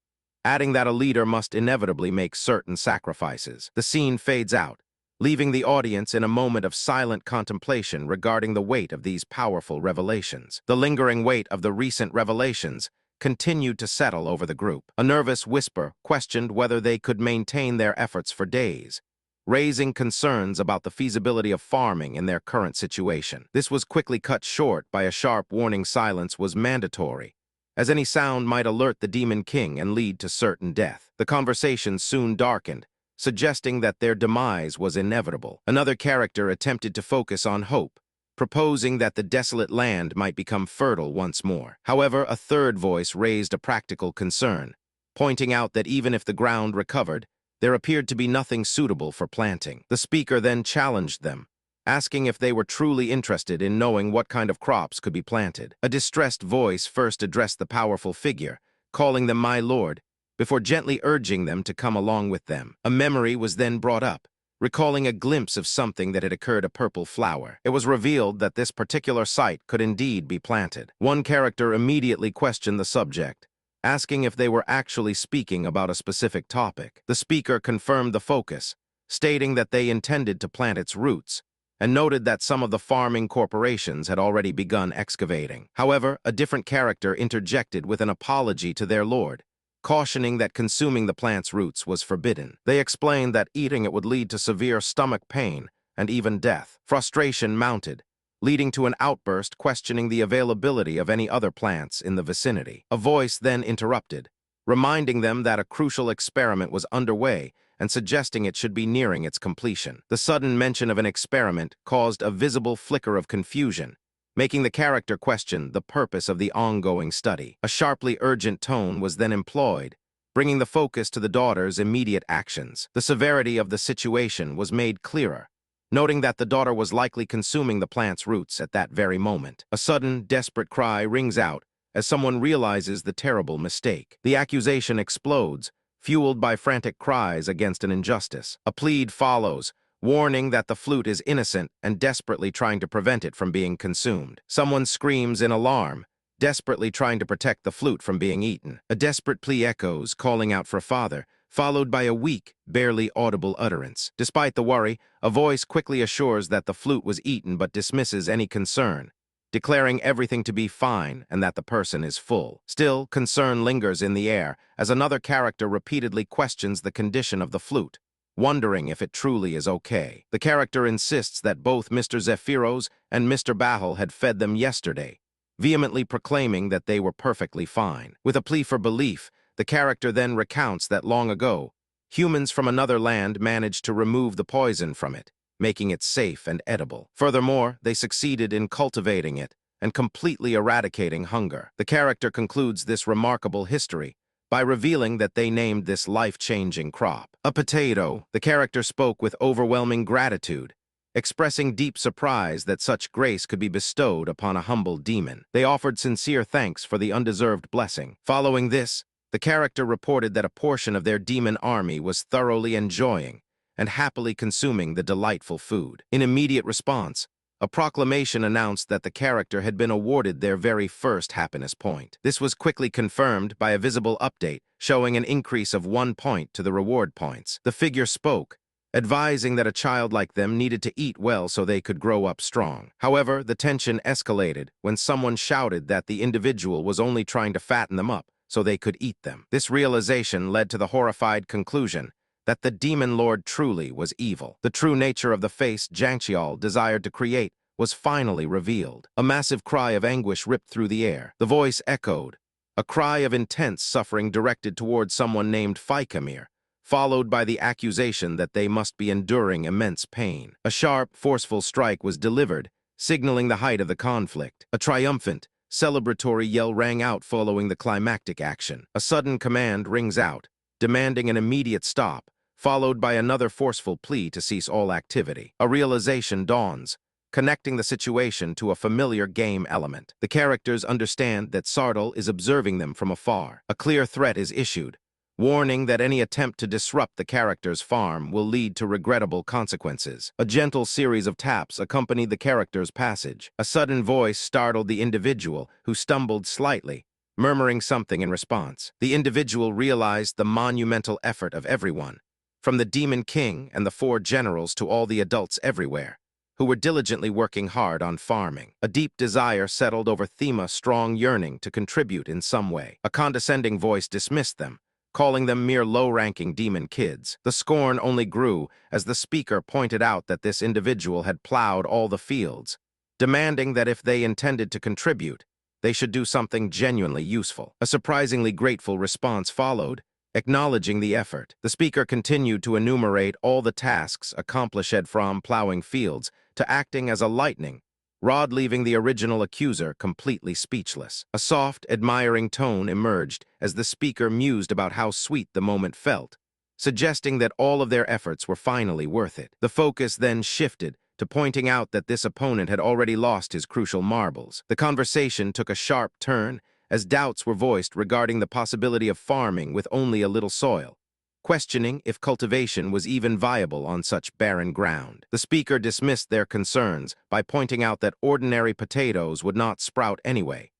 adding that a leader must inevitably make certain sacrifices. The scene fades out, leaving the audience in a moment of silent contemplation regarding the weight of these powerful revelations. The lingering weight of the recent revelations continued to settle over the group. A nervous whisper questioned whether they could maintain their efforts for days, raising concerns about the feasibility of farming in their current situation. This was quickly cut short by a sharp warning: silence was mandatory, as any sound might alert the Demon King and lead to certain death. The conversation soon darkened, suggesting that their demise was inevitable. Another character attempted to focus on hope, proposing that the desolate land might become fertile once more. However, a third voice raised a practical concern, pointing out that even if the ground recovered, there appeared to be nothing suitable for planting. The speaker then challenged them, asking if they were truly interested in knowing what kind of crops could be planted. A distressed voice first addressed the powerful figure, calling them "my lord," before gently urging them to come along with them. A memory was then brought up, recalling a glimpse of something that had occurred: a purple flower. It was revealed that this particular site could indeed be planted. One character immediately questioned the subject, asking if they were actually speaking about a specific topic. The speaker confirmed the focus, stating that they intended to plant its roots, and noted that some of the farming corporations had already begun excavating. However, a different character interjected with an apology to their lord, cautioning that consuming the plant's roots was forbidden. They explained that eating it would lead to severe stomach pain and even death. Frustration mounted, leading to an outburst questioning the availability of any other plants in the vicinity. A voice then interrupted, reminding them that a crucial experiment was underway and suggesting it should be nearing its completion. The sudden mention of an experiment caused a visible flicker of confusion, making the character question the purpose of the ongoing study. A sharply urgent tone was then employed, bringing the focus to the daughter's immediate actions. The severity of the situation was made clearer, noting that the daughter was likely consuming the plant's roots at that very moment. A sudden, desperate cry rings out as someone realizes the terrible mistake. The accusation explodes, fueled by frantic cries against an injustice. A plead follows, warning that the flute is innocent and desperately trying to prevent it from being consumed. Someone screams in alarm, desperately trying to protect the flute from being eaten. A desperate plea echoes, calling out for father, followed by a weak, barely audible utterance. Despite the worry, a voice quickly assures that the flute was eaten but dismisses any concern, declaring everything to be fine and that the person is full. Still, concern lingers in the air as another character repeatedly questions the condition of the flute, wondering if it truly is okay. The character insists that both Mr. Zephyros and Mr. Bahal had fed them yesterday, vehemently proclaiming that they were perfectly fine. With a plea for belief, the character then recounts that long ago, humans from another land managed to remove the poison from it, making it safe and edible. Furthermore, they succeeded in cultivating it and completely eradicating hunger. The character concludes this remarkable history by revealing that they named this life-changing crop a potato. The character spoke with overwhelming gratitude, expressing deep surprise that such grace could be bestowed upon a humble demon. They offered sincere thanks for the undeserved blessing. Following this, the character reported that a portion of their demon army was thoroughly enjoying and happily consuming the delightful food. In immediate response, a proclamation announced that the character had been awarded their very first happiness point. This was quickly confirmed by a visible update showing an increase of 1 point to the reward points. The figure spoke, advising that a child like them needed to eat well so they could grow up strong. However, the tension escalated when someone shouted that the individual was only trying to fatten them up so they could eat them. This realization led to the horrified conclusion that the demon lord truly was evil. The true nature of the face Jangchial desired to create was finally revealed. A massive cry of anguish ripped through the air. The voice echoed, a cry of intense suffering directed towards someone named Phykamir, followed by the accusation that they must be enduring immense pain. A sharp, forceful strike was delivered, signaling the height of the conflict. A triumphant, celebratory yell rang out following the climactic action. A sudden command rings out, demanding an immediate stop, followed by another forceful plea to cease all activity. A realization dawns, connecting the situation to a familiar game element. The characters understand that Sardal is observing them from afar. A clear threat is issued, warning that any attempt to disrupt the character's farm will lead to regrettable consequences. A gentle series of taps accompanied the character's passage. A sudden voice startled the individual, who stumbled slightly, murmuring something in response. The individual realized the monumental effort of everyone, from the Demon King and the 4 generals to all the adults everywhere, who were diligently working hard on farming. A deep desire settled over Thema's strong yearning to contribute in some way. A condescending voice dismissed them, calling them mere low-ranking demon kids. The scorn only grew as the speaker pointed out that this individual had plowed all the fields, demanding that if they intended to contribute, they should do something genuinely useful. A surprisingly grateful response followed, acknowledging the effort. The speaker continued to enumerate all the tasks accomplished from plowing fields to acting as a lightning rod, leaving the original accuser completely speechless. A soft, admiring tone emerged as the speaker mused about how sweet the moment felt, suggesting that all of their efforts were finally worth it. The focus then shifted to pointing out that this opponent had already lost his crucial marbles. The conversation took a sharp turn as doubts were voiced regarding the possibility of farming with only a little soil, questioning if cultivation was even viable on such barren ground. The speaker dismissed their concerns by pointing out that ordinary potatoes would not sprout anyway,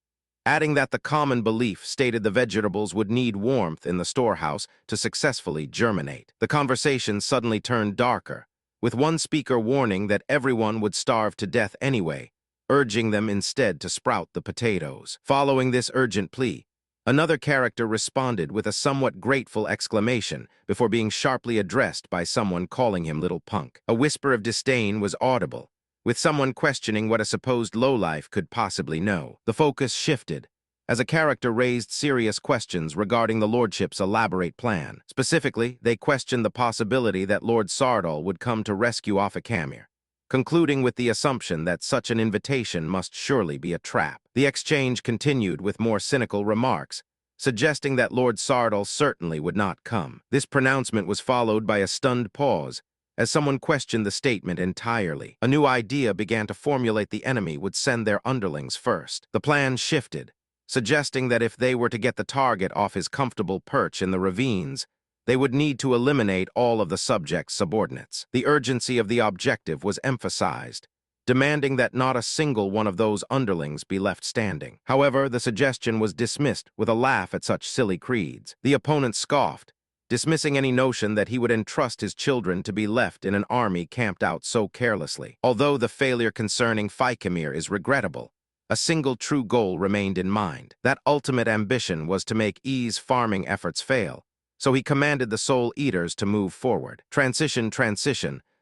adding that the common belief stated the vegetables would need warmth in the storehouse to successfully germinate. The conversation suddenly turned darker, with one speaker warning that everyone would starve to death anyway, urging them instead to sprout the potatoes. Following this urgent plea, another character responded with a somewhat grateful exclamation before being sharply addressed by someone calling him little punk. A whisper of disdain was audible, with someone questioning what a supposed lowlife could possibly know. The focus shifted as a character raised serious questions regarding the Lordship's elaborate plan. Specifically, they questioned the possibility that Lord Sardal would come to rescue Phykamir, concluding with the assumption that such an invitation must surely be a trap. The exchange continued with more cynical remarks, suggesting that Lord Sardal certainly would not come. This pronouncement was followed by a stunned pause, as someone questioned the statement entirely. A new idea began to formulate. The enemy would send their underlings first. The plan shifted, suggesting that if they were to get the target off his comfortable perch in the ravines, they would need to eliminate all of the subject's subordinates. The urgency of the objective was emphasized, demanding that not a single one of those underlings be left standing. However, the suggestion was dismissed with a laugh at such silly creeds. The opponent scoffed, dismissing any notion that he would entrust his children to be left in an army camped out so carelessly. Although the failure concerning Faikimir is regrettable, a single true goal remained in mind. That ultimate ambition was to make E's farming efforts fail, so he commanded the Soul Eaters to move forward. Transition.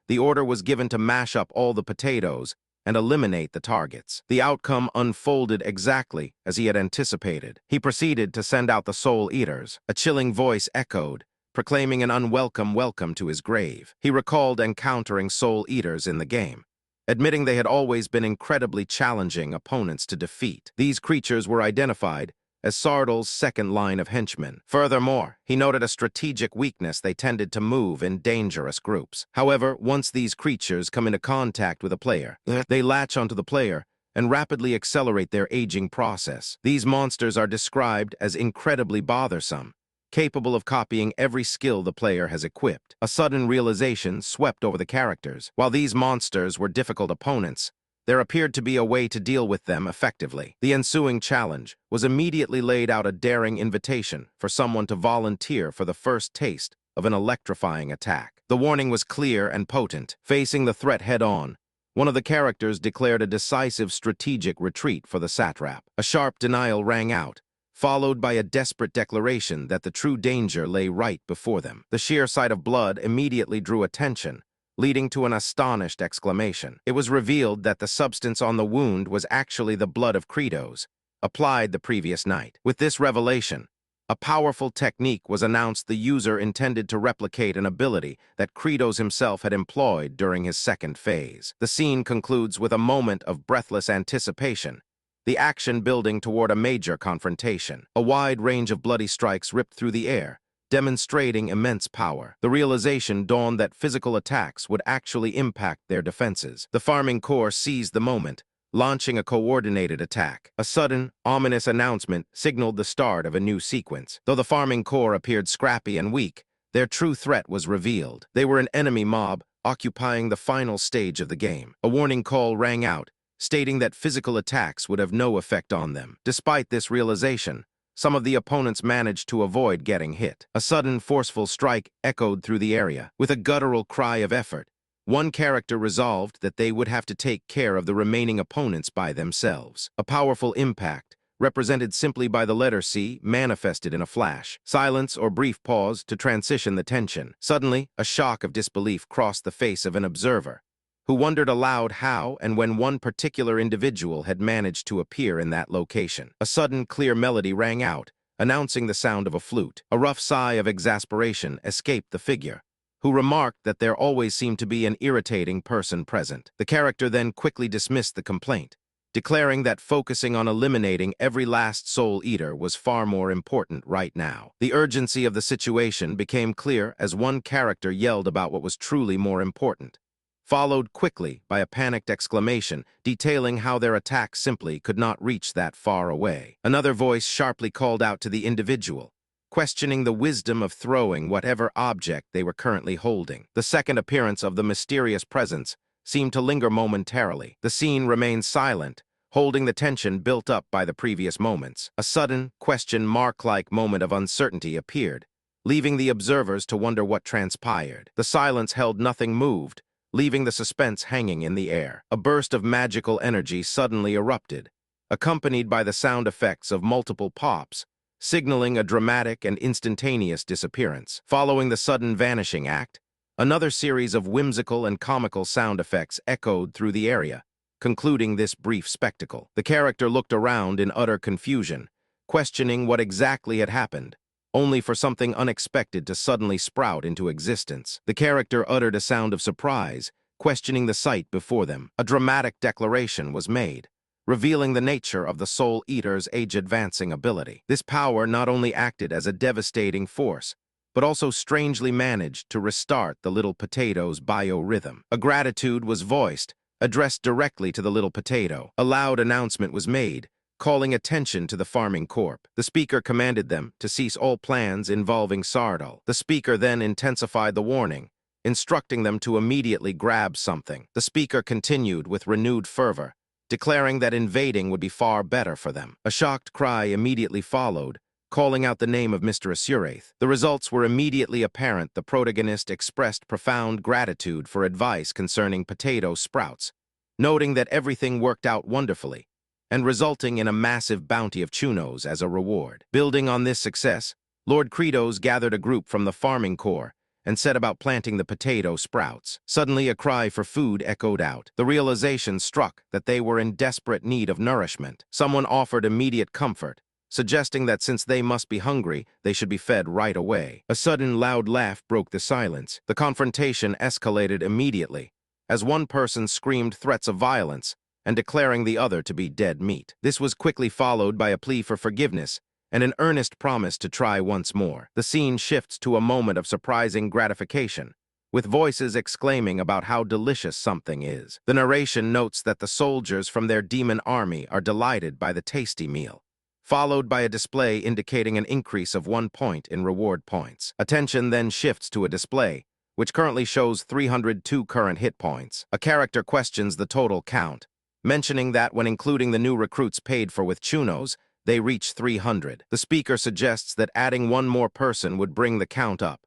The order was given to mash up all the potatoes and eliminate the targets. The outcome unfolded exactly as he had anticipated. He proceeded to send out the Soul Eaters. A chilling voice echoed, proclaiming an unwelcome welcome to his grave. He recalled encountering Soul Eaters in the game, admitting they had always been incredibly challenging opponents to defeat. These creatures were identified as Sardal's second line of henchmen. Furthermore, he noted a strategic weakness: they tended to move in dangerous groups. However, once these creatures come into contact with a player, they latch onto the player and rapidly accelerate their aging process. These monsters are described as incredibly bothersome, capable of copying every skill the player has equipped. A sudden realization swept over the characters. While these monsters were difficult opponents, there appeared to be a way to deal with them effectively. The ensuing challenge was immediately laid out: a daring invitation for someone to volunteer for the first taste of an electrifying attack. The warning was clear and potent. Facing the threat head-on, one of the characters declared a decisive strategic retreat for the satrap. A sharp denial rang out, followed by a desperate declaration that the true danger lay right before them. The sheer sight of blood immediately drew attention, leading to an astonished exclamation. It was revealed that the substance on the wound was actually the blood of Kratos, applied the previous night. With this revelation, a powerful technique was announced. The user intended to replicate an ability that Kratos himself had employed during his second phase. The scene concludes with a moment of breathless anticipation, the action building toward a major confrontation. A wide range of bloody strikes ripped through the air, demonstrating immense power. The realization dawned that physical attacks would actually impact their defenses. The farming corps seized the moment, launching a coordinated attack. A sudden, ominous announcement signaled the start of a new sequence. Though the farming corps appeared scrappy and weak, their true threat was revealed. They were an enemy mob occupying the final stage of the game. A warning call rang out, stating that physical attacks would have no effect on them. Despite this realization, some of the opponents managed to avoid getting hit. A sudden, forceful strike echoed through the area. With a guttural cry of effort, one character resolved that they would have to take care of the remaining opponents by themselves. A powerful impact, represented simply by the letter C, manifested in a flash. Silence or brief pause to transition the tension. Suddenly, a shock of disbelief crossed the face of an observer, who wondered aloud how and when one particular individual had managed to appear in that location. A sudden, clear melody rang out, announcing the sound of a flute. A rough sigh of exasperation escaped the figure, who remarked that there always seemed to be an irritating person present. The character then quickly dismissed the complaint, declaring that focusing on eliminating every last Soul Eater was far more important right now. The urgency of the situation became clear as one character yelled about what was truly more important, followed quickly by a panicked exclamation detailing how their attack simply could not reach that far away. Another voice sharply called out to the individual, questioning the wisdom of throwing whatever object they were currently holding. The second appearance of the mysterious presence seemed to linger momentarily. The scene remained silent, holding the tension built up by the previous moments. A sudden, question mark-like moment of uncertainty appeared, leaving the observers to wonder what transpired. The silence held nothing moved, leaving the suspense hanging in the air. A burst of magical energy suddenly erupted, accompanied by the sound effects of multiple pops, signaling a dramatic and instantaneous disappearance. Following the sudden vanishing act, another series of whimsical and comical sound effects echoed through the area, concluding this brief spectacle. The character looked around in utter confusion, questioning what exactly had happened, only for something unexpected to suddenly sprout into existence. The character uttered a sound of surprise, questioning the sight before them. A dramatic declaration was made, revealing the nature of the Soul Eater's age-advancing ability. This power not only acted as a devastating force, but also strangely managed to restart the little potato's biorhythm. A gratitude was voiced, addressed directly to the little potato. A loud announcement was made, calling attention to the farming corp. The speaker commanded them to cease all plans involving Sardal. The speaker then intensified the warning, instructing them to immediately grab something. The speaker continued with renewed fervor, declaring that invading would be far better for them. A shocked cry immediately followed, calling out the name of Mr. Asuraith. The results were immediately apparent. The protagonist expressed profound gratitude for advice concerning potato sprouts, noting that everything worked out wonderfully, and resulting in a massive bounty of chunos as a reward. Building on this success, Lord Credos gathered a group from the farming corps and set about planting the potato sprouts. Suddenly, a cry for food echoed out. The realization struck that they were in desperate need of nourishment. Someone offered immediate comfort, suggesting that since they must be hungry, they should be fed right away. A sudden loud laugh broke the silence. The confrontation escalated immediately, as one person screamed threats of violence and declaring the other to be dead meat. This was quickly followed by a plea for forgiveness and an earnest promise to try once more. The scene shifts to a moment of surprising gratification, with voices exclaiming about how delicious something is. The narration notes that the soldiers from their demon army are delighted by the tasty meal, followed by a display indicating an increase of 1 point in reward points. Attention then shifts to a display, which currently shows 302 current hit points. A character questions the total count, mentioning that when including the new recruits paid for with chunos, they reach 300. The speaker suggests that adding one more person would bring the count up,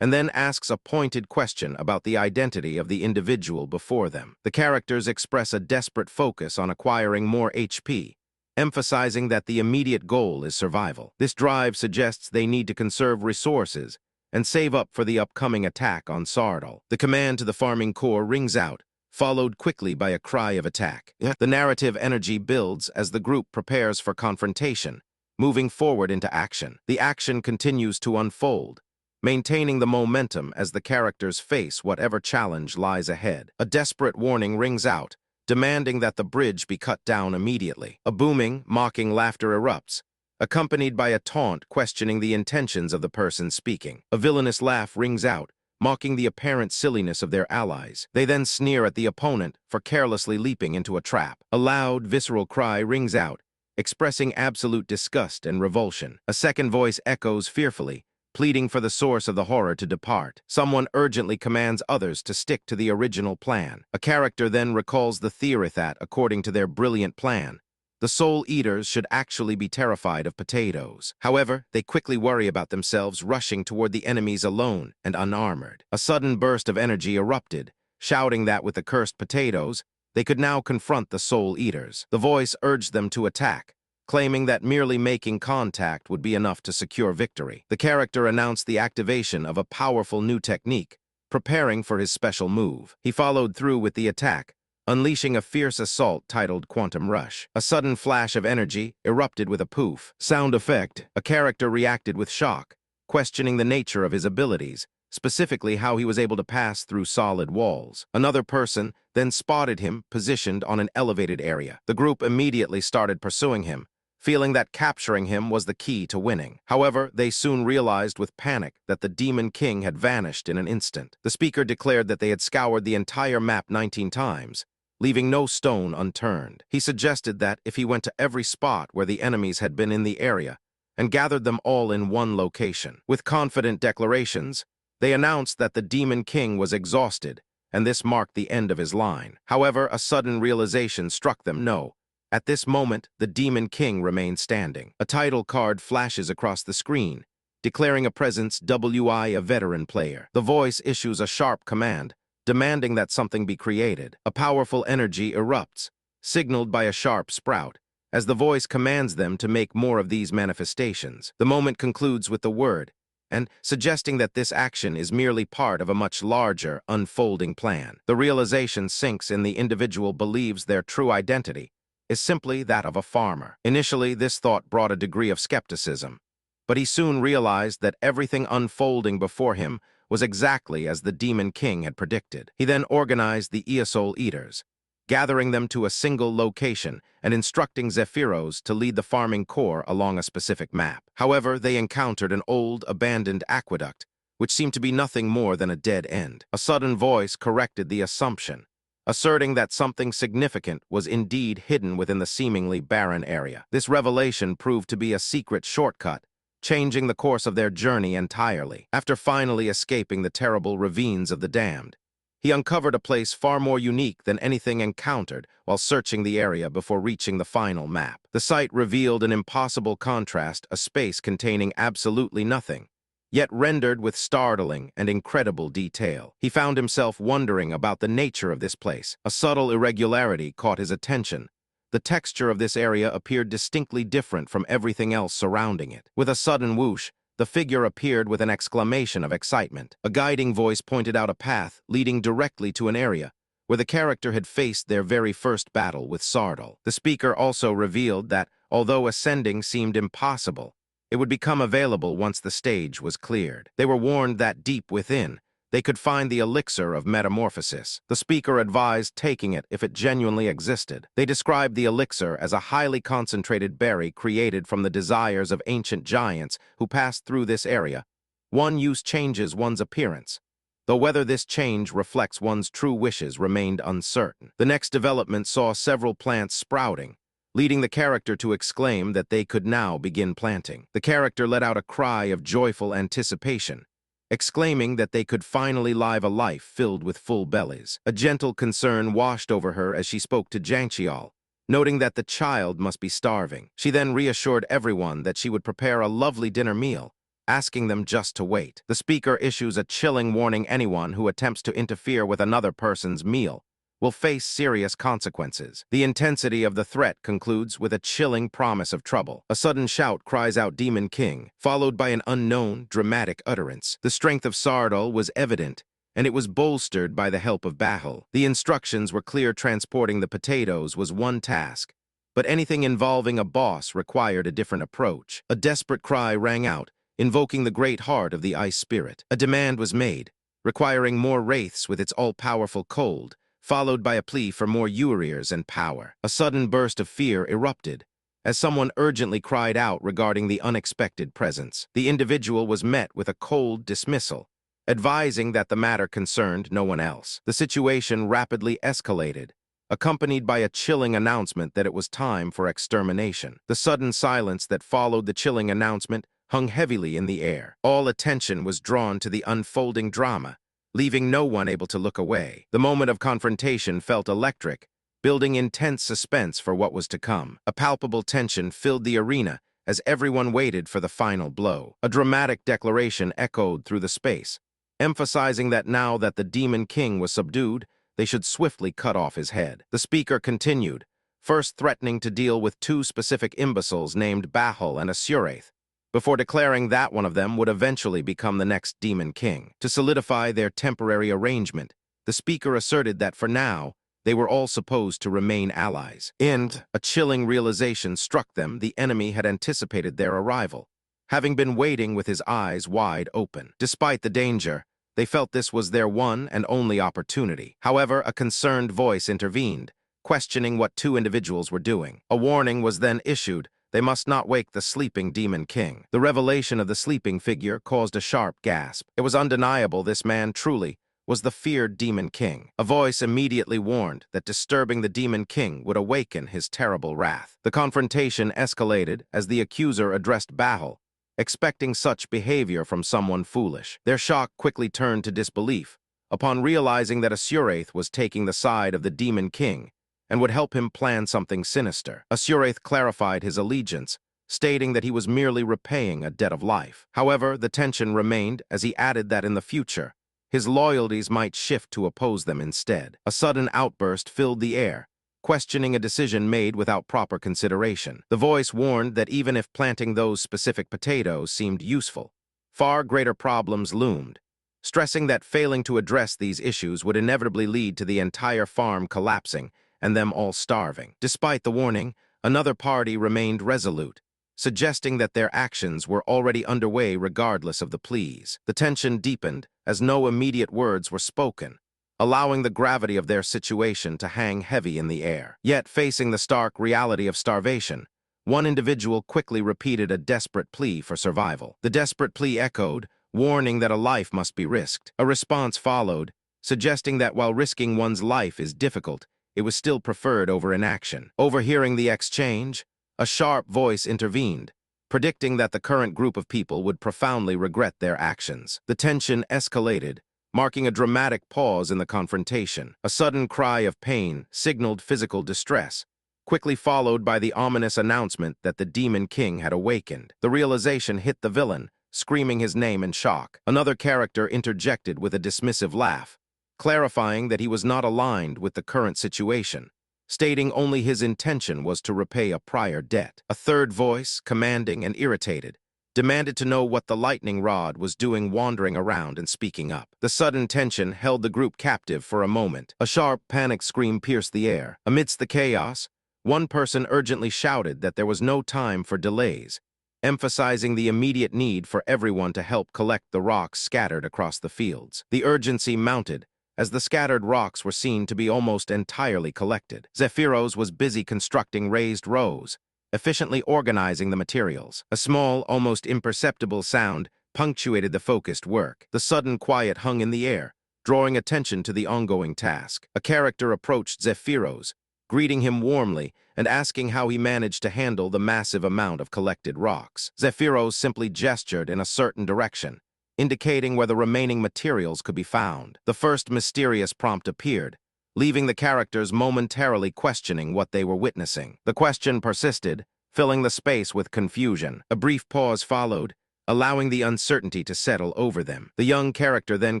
and then asks a pointed question about the identity of the individual before them. The characters express a desperate focus on acquiring more HP, emphasizing that the immediate goal is survival. This drive suggests they need to conserve resources and save up for the upcoming attack on Sardal. The command to the farming corps rings out, followed quickly by a cry of attack. The narrative energy builds as the group prepares for confrontation, moving forward into action. The action continues to unfold, maintaining the momentum as the characters face whatever challenge lies ahead. A desperate warning rings out, demanding that the bridge be cut down immediately. A booming, mocking laughter erupts, accompanied by a taunt questioning the intentions of the person speaking. A villainous laugh rings out, mocking the apparent silliness of their allies. They then sneer at the opponent for carelessly leaping into a trap. A loud, visceral cry rings out, expressing absolute disgust and revulsion. A second voice echoes fearfully, pleading for the source of the horror to depart. Someone urgently commands others to stick to the original plan. A character then recalls the theory that, according to their brilliant plan, the Soul Eaters should actually be terrified of potatoes. However, they quickly worry about themselves rushing toward the enemies alone and unarmored. A sudden burst of energy erupted, shouting that with the cursed potatoes, they could now confront the Soul Eaters. The voice urged them to attack, claiming that merely making contact would be enough to secure victory. The character announced the activation of a powerful new technique, preparing for his special move. He followed through with the attack, unleashing a fierce assault titled Quantum Rush. A sudden flash of energy erupted with a poof sound effect. A character reacted with shock, questioning the nature of his abilities, specifically how he was able to pass through solid walls. Another person then spotted him positioned on an elevated area. The group immediately started pursuing him, feeling that capturing him was the key to winning. However, they soon realized with panic that the Demon King had vanished in an instant. The speaker declared that they had scoured the entire map 19 times, leaving no stone unturned. He suggested that if he went to every spot where the enemies had been in the area and gathered them all in one location. With confident declarations, they announced that the Demon King was exhausted, and this marked the end of his line. However, a sudden realization struck them. No, at this moment, the Demon King remained standing. A title card flashes across the screen, declaring a presence WI, a veteran player. The voice issues a sharp command, demanding that something be created. A powerful energy erupts, signaled by a sharp sprout, as the voice commands them to make more of these manifestations. The moment concludes with the word, and suggesting that this action is merely part of a much larger, unfolding plan. The realization sinks in the individual believes their true identity is simply that of a farmer. Initially, this thought brought a degree of skepticism, but he soon realized that everything unfolding before him was exactly as the Demon King had predicted. He then organized the Eosol Eaters, gathering them to a single location and instructing Zephyros to lead the farming corps along a specific map. However, they encountered an old, abandoned aqueduct, which seemed to be nothing more than a dead end. A sudden voice corrected the assumption, asserting that something significant was indeed hidden within the seemingly barren area. This revelation proved to be a secret shortcut, changing the course of their journey entirely. After finally escaping the terrible ravines of the damned, he uncovered a place far more unique than anything encountered while searching the area before reaching the final map. The site revealed an impossible contrast, a space containing absolutely nothing, yet rendered with startling and incredible detail. He found himself wondering about the nature of this place. A subtle irregularity caught his attention. The texture of this area appeared distinctly different from everything else surrounding it. With a sudden whoosh, the figure appeared with an exclamation of excitement. A guiding voice pointed out a path leading directly to an area where the character had faced their very first battle with Sardal. The speaker also revealed that, although ascending seemed impossible, it would become available once the stage was cleared. They were warned that deep within, they could find the elixir of metamorphosis. The speaker advised taking it if it genuinely existed. They described the elixir as a highly concentrated berry created from the desires of ancient giants who passed through this area. One use changes one's appearance, though whether this change reflects one's true wishes remained uncertain. The next development saw several plants sprouting, leading the character to exclaim that they could now begin planting. The character let out a cry of joyful anticipation, exclaiming that they could finally live a life filled with full bellies. A gentle concern washed over her as she spoke to Jangchial, noting that the child must be starving. She then reassured everyone that she would prepare a lovely dinner meal, asking them just to wait. The speaker issues a chilling warning: anyone who attempts to interfere with another person's meal will face serious consequences. The intensity of the threat concludes with a chilling promise of trouble. A sudden shout cries out "Demon King," followed by an unknown, dramatic utterance. The strength of Sardal was evident, and it was bolstered by the help of Bahul. The instructions were clear: transporting the potatoes was one task, but anything involving a boss required a different approach. A desperate cry rang out, invoking the great heart of the ice spirit. A demand was made, requiring more wraiths with its all-powerful cold, followed by a plea for more Uriers and power. A sudden burst of fear erupted, as someone urgently cried out regarding the unexpected presence. The individual was met with a cold dismissal, advising that the matter concerned no one else. The situation rapidly escalated, accompanied by a chilling announcement that it was time for extermination. The sudden silence that followed the chilling announcement hung heavily in the air. All attention was drawn to the unfolding drama, leaving no one able to look away. The moment of confrontation felt electric, building intense suspense for what was to come. A palpable tension filled the arena as everyone waited for the final blow. A dramatic declaration echoed through the space, emphasizing that now that the Demon King was subdued, they should swiftly cut off his head. The speaker continued, first threatening to deal with two specific imbeciles named Bahul and Asuraith, before declaring that one of them would eventually become the next Demon King. To solidify their temporary arrangement, the speaker asserted that for now, they were all supposed to remain allies. And a chilling realization struck them: the enemy had anticipated their arrival, having been waiting with his eyes wide open. Despite the danger, they felt this was their one and only opportunity. However, a concerned voice intervened, questioning what two individuals were doing. A warning was then issued: they must not wake the sleeping Demon King. The revelation of the sleeping figure caused a sharp gasp. It was undeniable: this man truly was the feared Demon King. A voice immediately warned that disturbing the Demon King would awaken his terrible wrath. The confrontation escalated as the accuser addressed Bahul, expecting such behavior from someone foolish. Their shock quickly turned to disbelief upon realizing that Asuraith was taking the side of the Demon King and would help him plan something sinister. Asuraith clarified his allegiance, stating that he was merely repaying a debt of life. However, the tension remained as he added that in the future, his loyalties might shift to oppose them instead. A sudden outburst filled the air, questioning a decision made without proper consideration. The voice warned that even if planting those specific potatoes seemed useful, far greater problems loomed, stressing that failing to address these issues would inevitably lead to the entire farm collapsing and them all starving. Despite the warning, another party remained resolute, suggesting that their actions were already underway regardless of the pleas. The tension deepened as no immediate words were spoken, allowing the gravity of their situation to hang heavy in the air. Yet, facing the stark reality of starvation, one individual quickly repeated a desperate plea for survival. The desperate plea echoed, warning that a life must be risked. A response followed, suggesting that while risking one's life is difficult, it was still preferred over inaction. Overhearing the exchange, a sharp voice intervened, predicting that the current group of people would profoundly regret their actions. The tension escalated, marking a dramatic pause in the confrontation. A sudden cry of pain signaled physical distress, quickly followed by the ominous announcement that the Demon King had awakened. The realization hit the villain, screaming his name in shock. Another character interjected with a dismissive laugh, clarifying that he was not aligned with the current situation, stating only his intention was to repay a prior debt. A third voice, commanding and irritated, demanded to know what the lightning rod was doing wandering around and speaking up. The sudden tension held the group captive for a moment. A sharp, panicked scream pierced the air. Amidst the chaos, one person urgently shouted that there was no time for delays, emphasizing the immediate need for everyone to help collect the rocks scattered across the fields. The urgency mounted as the scattered rocks were seen to be almost entirely collected. Zephyros was busy constructing raised rows, efficiently organizing the materials. A small, almost imperceptible sound punctuated the focused work. The sudden quiet hung in the air, drawing attention to the ongoing task. A character approached Zephyros, greeting him warmly and asking how he managed to handle the massive amount of collected rocks. Zephyros simply gestured in a certain direction, indicating where the remaining materials could be found. The first mysterious prompt appeared, leaving the characters momentarily questioning what they were witnessing. The question persisted, filling the space with confusion. A brief pause followed, allowing the uncertainty to settle over them. The young character then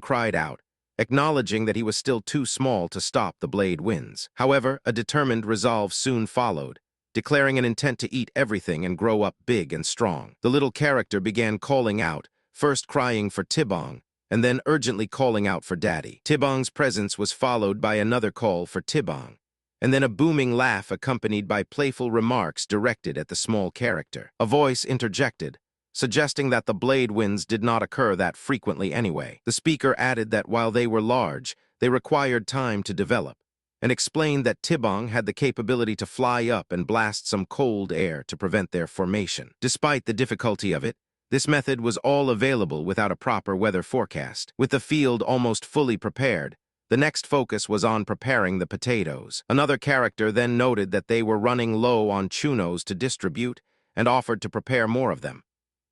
cried out, acknowledging that he was still too small to stop the blade winds. However, a determined resolve soon followed, declaring an intent to eat everything and grow up big and strong. The little character began calling out, first crying for Tibong, and then urgently calling out for Daddy. Tibong's presence was followed by another call for Tibong, and then a booming laugh accompanied by playful remarks directed at the small character. A voice interjected, suggesting that the blade winds did not occur that frequently anyway. The speaker added that while they were large, they required time to develop, and explained that Tibong had the capability to fly up and blast some cold air to prevent their formation. Despite the difficulty of it, this method was all available without a proper weather forecast. With the field almost fully prepared, the next focus was on preparing the potatoes. Another character then noted that they were running low on chunos to distribute and offered to prepare more of them.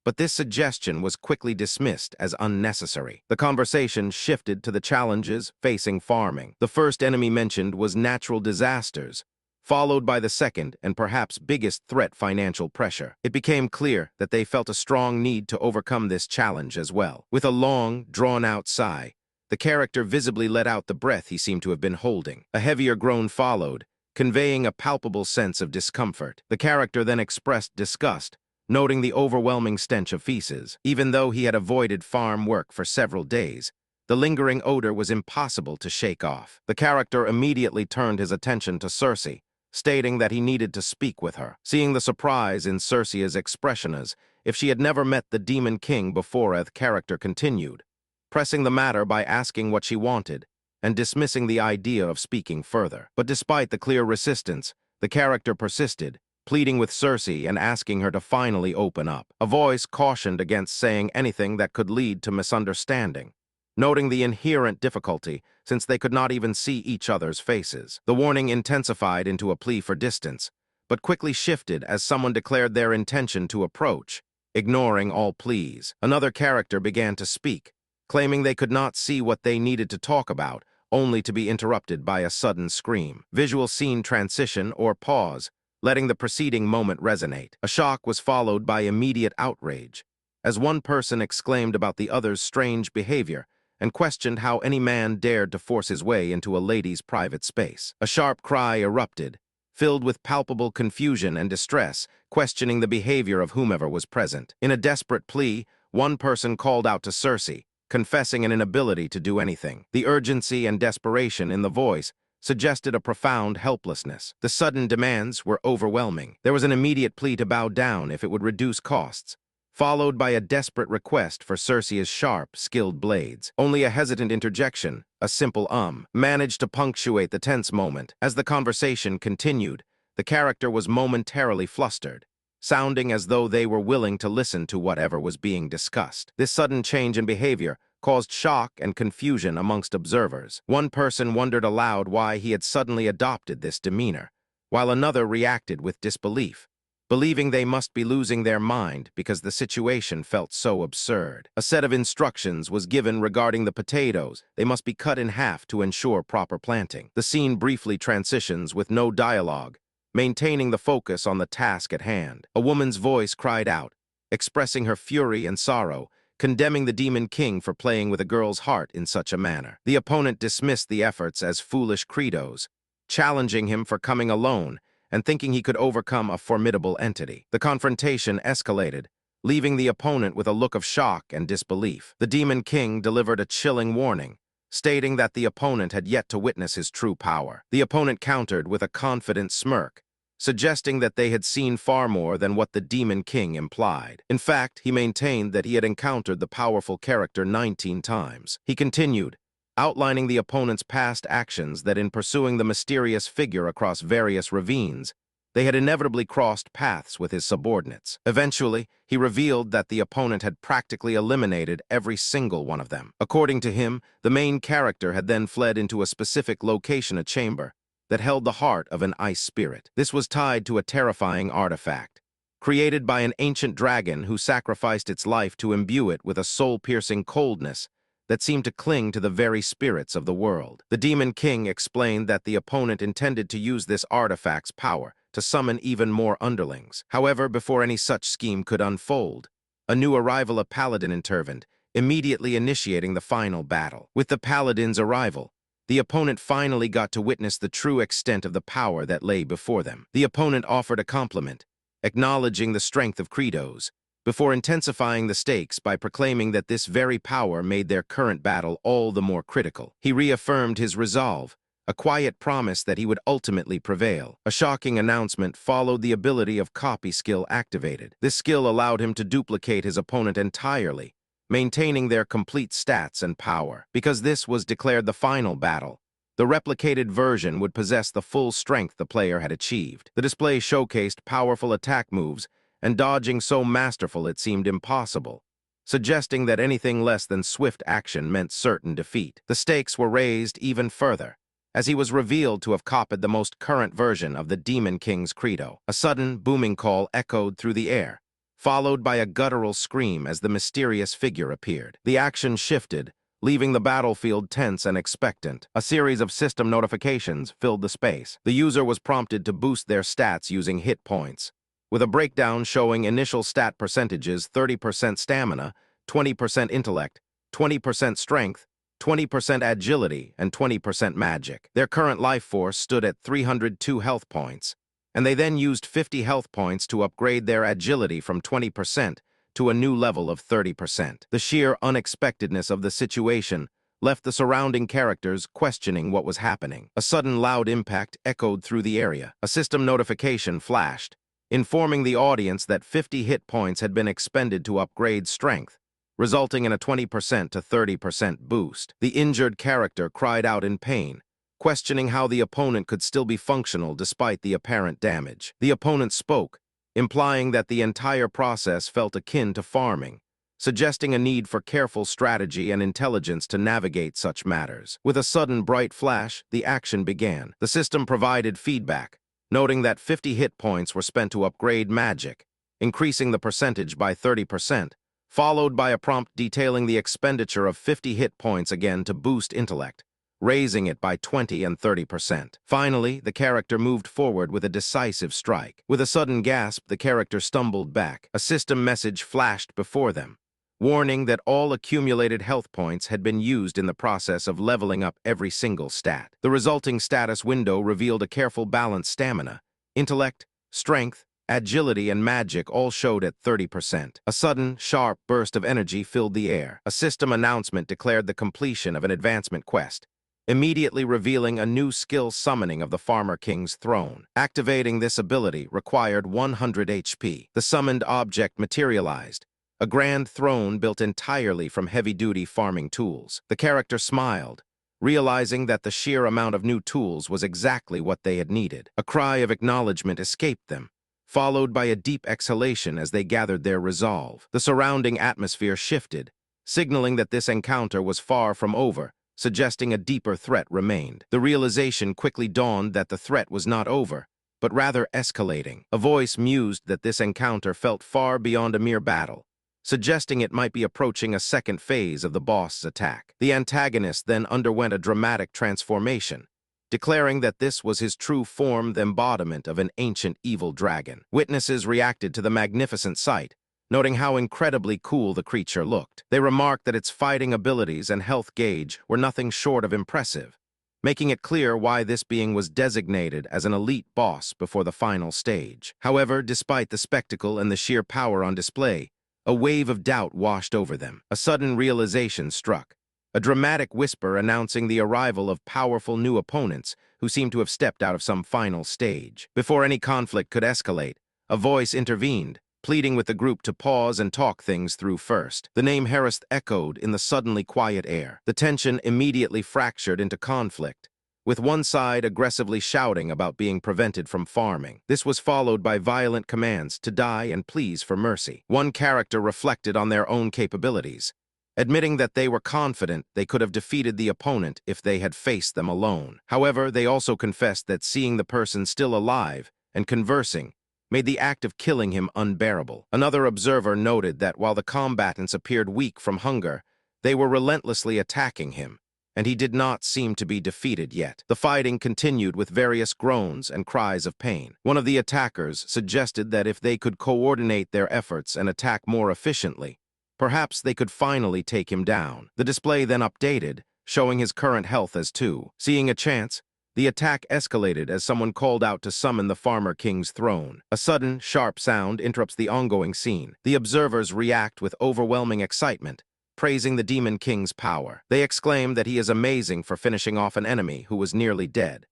But this suggestion was quickly dismissed as unnecessary. The conversation shifted to the challenges facing farming. The first enemy mentioned was natural disasters, followed by the second and perhaps biggest threat, financial pressure. It became clear that they felt a strong need to overcome this challenge as well. With a long, drawn-out sigh, the character visibly let out the breath he seemed to have been holding. A heavier groan followed, conveying a palpable sense of discomfort. The character then expressed disgust, noting the overwhelming stench of feces. Even though he had avoided farm work for several days, the lingering odor was impossible to shake off. The character immediately turned his attention to Cersei, stating that he needed to speak with her. Seeing the surprise in Cersei's expression as if she had never met the Demon King before, the character continued, pressing the matter by asking what she wanted and dismissing the idea of speaking further. But despite the clear resistance, the character persisted, pleading with Cersei and asking her to finally open up. A voice cautioned against saying anything that could lead to misunderstanding, noting the inherent difficulty since they could not even see each other's faces. The warning intensified into a plea for distance, but quickly shifted as someone declared their intention to approach, ignoring all pleas. Another character began to speak, claiming they could not see what they needed to talk about, only to be interrupted by a sudden scream. Visual scene transition or pause, letting the preceding moment resonate. A shock was followed by immediate outrage, as one person exclaimed about the other's strange behavior and questioned how any man dared to force his way into a lady's private space. A sharp cry erupted, filled with palpable confusion and distress, questioning the behavior of whomever was present. In a desperate plea, one person called out to Cersei, confessing an inability to do anything. The urgency and desperation in the voice suggested a profound helplessness. The sudden demands were overwhelming. There was an immediate plea to bow down if it would reduce costs, followed by a desperate request for Circe's sharp, skilled blades. Only a hesitant interjection, a simple managed to punctuate the tense moment. As the conversation continued, the character was momentarily flustered, sounding as though they were willing to listen to whatever was being discussed. This sudden change in behavior caused shock and confusion amongst observers. One person wondered aloud why he had suddenly adopted this demeanor, while another reacted with disbelief, believing they must be losing their mind because the situation felt so absurd. A set of instructions was given regarding the potatoes. They must be cut in half to ensure proper planting. The scene briefly transitions with no dialogue, maintaining the focus on the task at hand. A woman's voice cried out, expressing her fury and sorrow, condemning the Demon King for playing with a girl's heart in such a manner. The opponent dismissed the efforts as foolish credos, challenging him for coming alone and thinking he could overcome a formidable entity. The confrontation escalated, leaving the opponent with a look of shock and disbelief. The Demon King delivered a chilling warning, stating that the opponent had yet to witness his true power. The opponent countered with a confident smirk, suggesting that they had seen far more than what the Demon King implied. In fact, he maintained that he had encountered the powerful character 19 times. He continued, outlining the opponent's past actions, that in pursuing the mysterious figure across various ravines, they had inevitably crossed paths with his subordinates. Eventually, he revealed that the opponent had practically eliminated every single one of them. According to him, the main character had then fled into a specific location, a chamber that held the heart of an ice spirit. This was tied to a terrifying artifact, created by an ancient dragon who sacrificed its life to imbue it with a soul-piercing coldness that seemed to cling to the very spirits of the world. The Demon King explained that the opponent intended to use this artifact's power to summon even more underlings. However, before any such scheme could unfold, a new arrival, a paladin, intervened, immediately initiating the final battle. With the paladin's arrival, the opponent finally got to witness the true extent of the power that lay before them. The opponent offered a compliment, acknowledging the strength of credos, before intensifying the stakes by proclaiming that this very power made their current battle all the more critical. He reaffirmed his resolve, a quiet promise that he would ultimately prevail. A shocking announcement followed: the ability of copy skill activated. This skill allowed him to duplicate his opponent entirely, maintaining their complete stats and power. Because this was declared the final battle, the replicated version would possess the full strength the player had achieved. The display showcased powerful attack moves and dodging so masterful it seemed impossible, suggesting that anything less than swift action meant certain defeat. The stakes were raised even further, as he was revealed to have copied the most current version of the Demon King's credo. A sudden, booming call echoed through the air, followed by a guttural scream as the mysterious figure appeared. The action shifted, leaving the battlefield tense and expectant. A series of system notifications filled the space. The user was prompted to boost their stats using hit points, with a breakdown showing initial stat percentages: 30% stamina, 20% intellect, 20% strength, 20% agility, and 20% magic. Their current life force stood at 302 health points, and they then used 50 health points to upgrade their agility from 20% to a new level of 30%. The sheer unexpectedness of the situation left the surrounding characters questioning what was happening. A sudden loud impact echoed through the area. A system notification flashed, informing the audience that 50 hit points had been expended to upgrade strength, resulting in a 20% to 30% boost. The injured character cried out in pain, questioning how the opponent could still be functional despite the apparent damage. The opponent spoke, implying that the entire process felt akin to farming, suggesting a need for careful strategy and intelligence to navigate such matters. With a sudden bright flash, the action began. The system provided feedback, noting that 50 hit points were spent to upgrade magic, increasing the percentage by 30%, followed by a prompt detailing the expenditure of 50 hit points again to boost intellect, raising it by 20 and 30%. Finally, the character moved forward with a decisive strike. With a sudden gasp, the character stumbled back. A system message flashed before them, warning that all accumulated health points had been used in the process of leveling up every single stat. The resulting status window revealed a careful balanced stamina, intellect, strength, agility, and magic all showed at 30%. A sudden, sharp burst of energy filled the air. A system announcement declared the completion of an advancement quest, immediately revealing a new skill summoning of the Farmer King's throne. Activating this ability required 100 HP. The summoned object materialized, a grand throne built entirely from heavy-duty farming tools. The character smiled, realizing that the sheer amount of new tools was exactly what they had needed. A cry of acknowledgement escaped them, followed by a deep exhalation as they gathered their resolve. The surrounding atmosphere shifted, signaling that this encounter was far from over, suggesting a deeper threat remained. The realization quickly dawned that the threat was not over, but rather escalating. A voice mused that this encounter felt far beyond a mere battle, suggesting it might be approaching a second phase of the boss's attack. The antagonist then underwent a dramatic transformation, declaring that this was his true form, the embodiment of an ancient evil dragon. Witnesses reacted to the magnificent sight, noting how incredibly cool the creature looked. They remarked that its fighting abilities and health gauge were nothing short of impressive, making it clear why this being was designated as an elite boss before the final stage. However, despite the spectacle and the sheer power on display, a wave of doubt washed over them. A sudden realization struck, a dramatic whisper announcing the arrival of powerful new opponents who seemed to have stepped out of some final stage. Before any conflict could escalate, a voice intervened, pleading with the group to pause and talk things through first. The name Harris echoed in the suddenly quiet air. The tension immediately fractured into conflict, with one side aggressively shouting about being prevented from farming. This was followed by violent commands to die and pleas for mercy. One character reflected on their own capabilities, admitting that they were confident they could have defeated the opponent if they had faced them alone. However, they also confessed that seeing the person still alive and conversing made the act of killing him unbearable. Another observer noted that while the combatants appeared weak from hunger, they were relentlessly attacking him, and he did not seem to be defeated yet. The fighting continued with various groans and cries of pain. One of the attackers suggested that if they could coordinate their efforts and attack more efficiently, perhaps they could finally take him down. The display then updated, showing his current health as 2. Seeing a chance, the attack escalated as someone called out to summon the Farmer King's throne. A sudden, sharp sound interrupts the ongoing scene. The observers react with overwhelming excitement, praising the Demon King's power. They exclaim that he is amazing for finishing off an enemy who was nearly dead,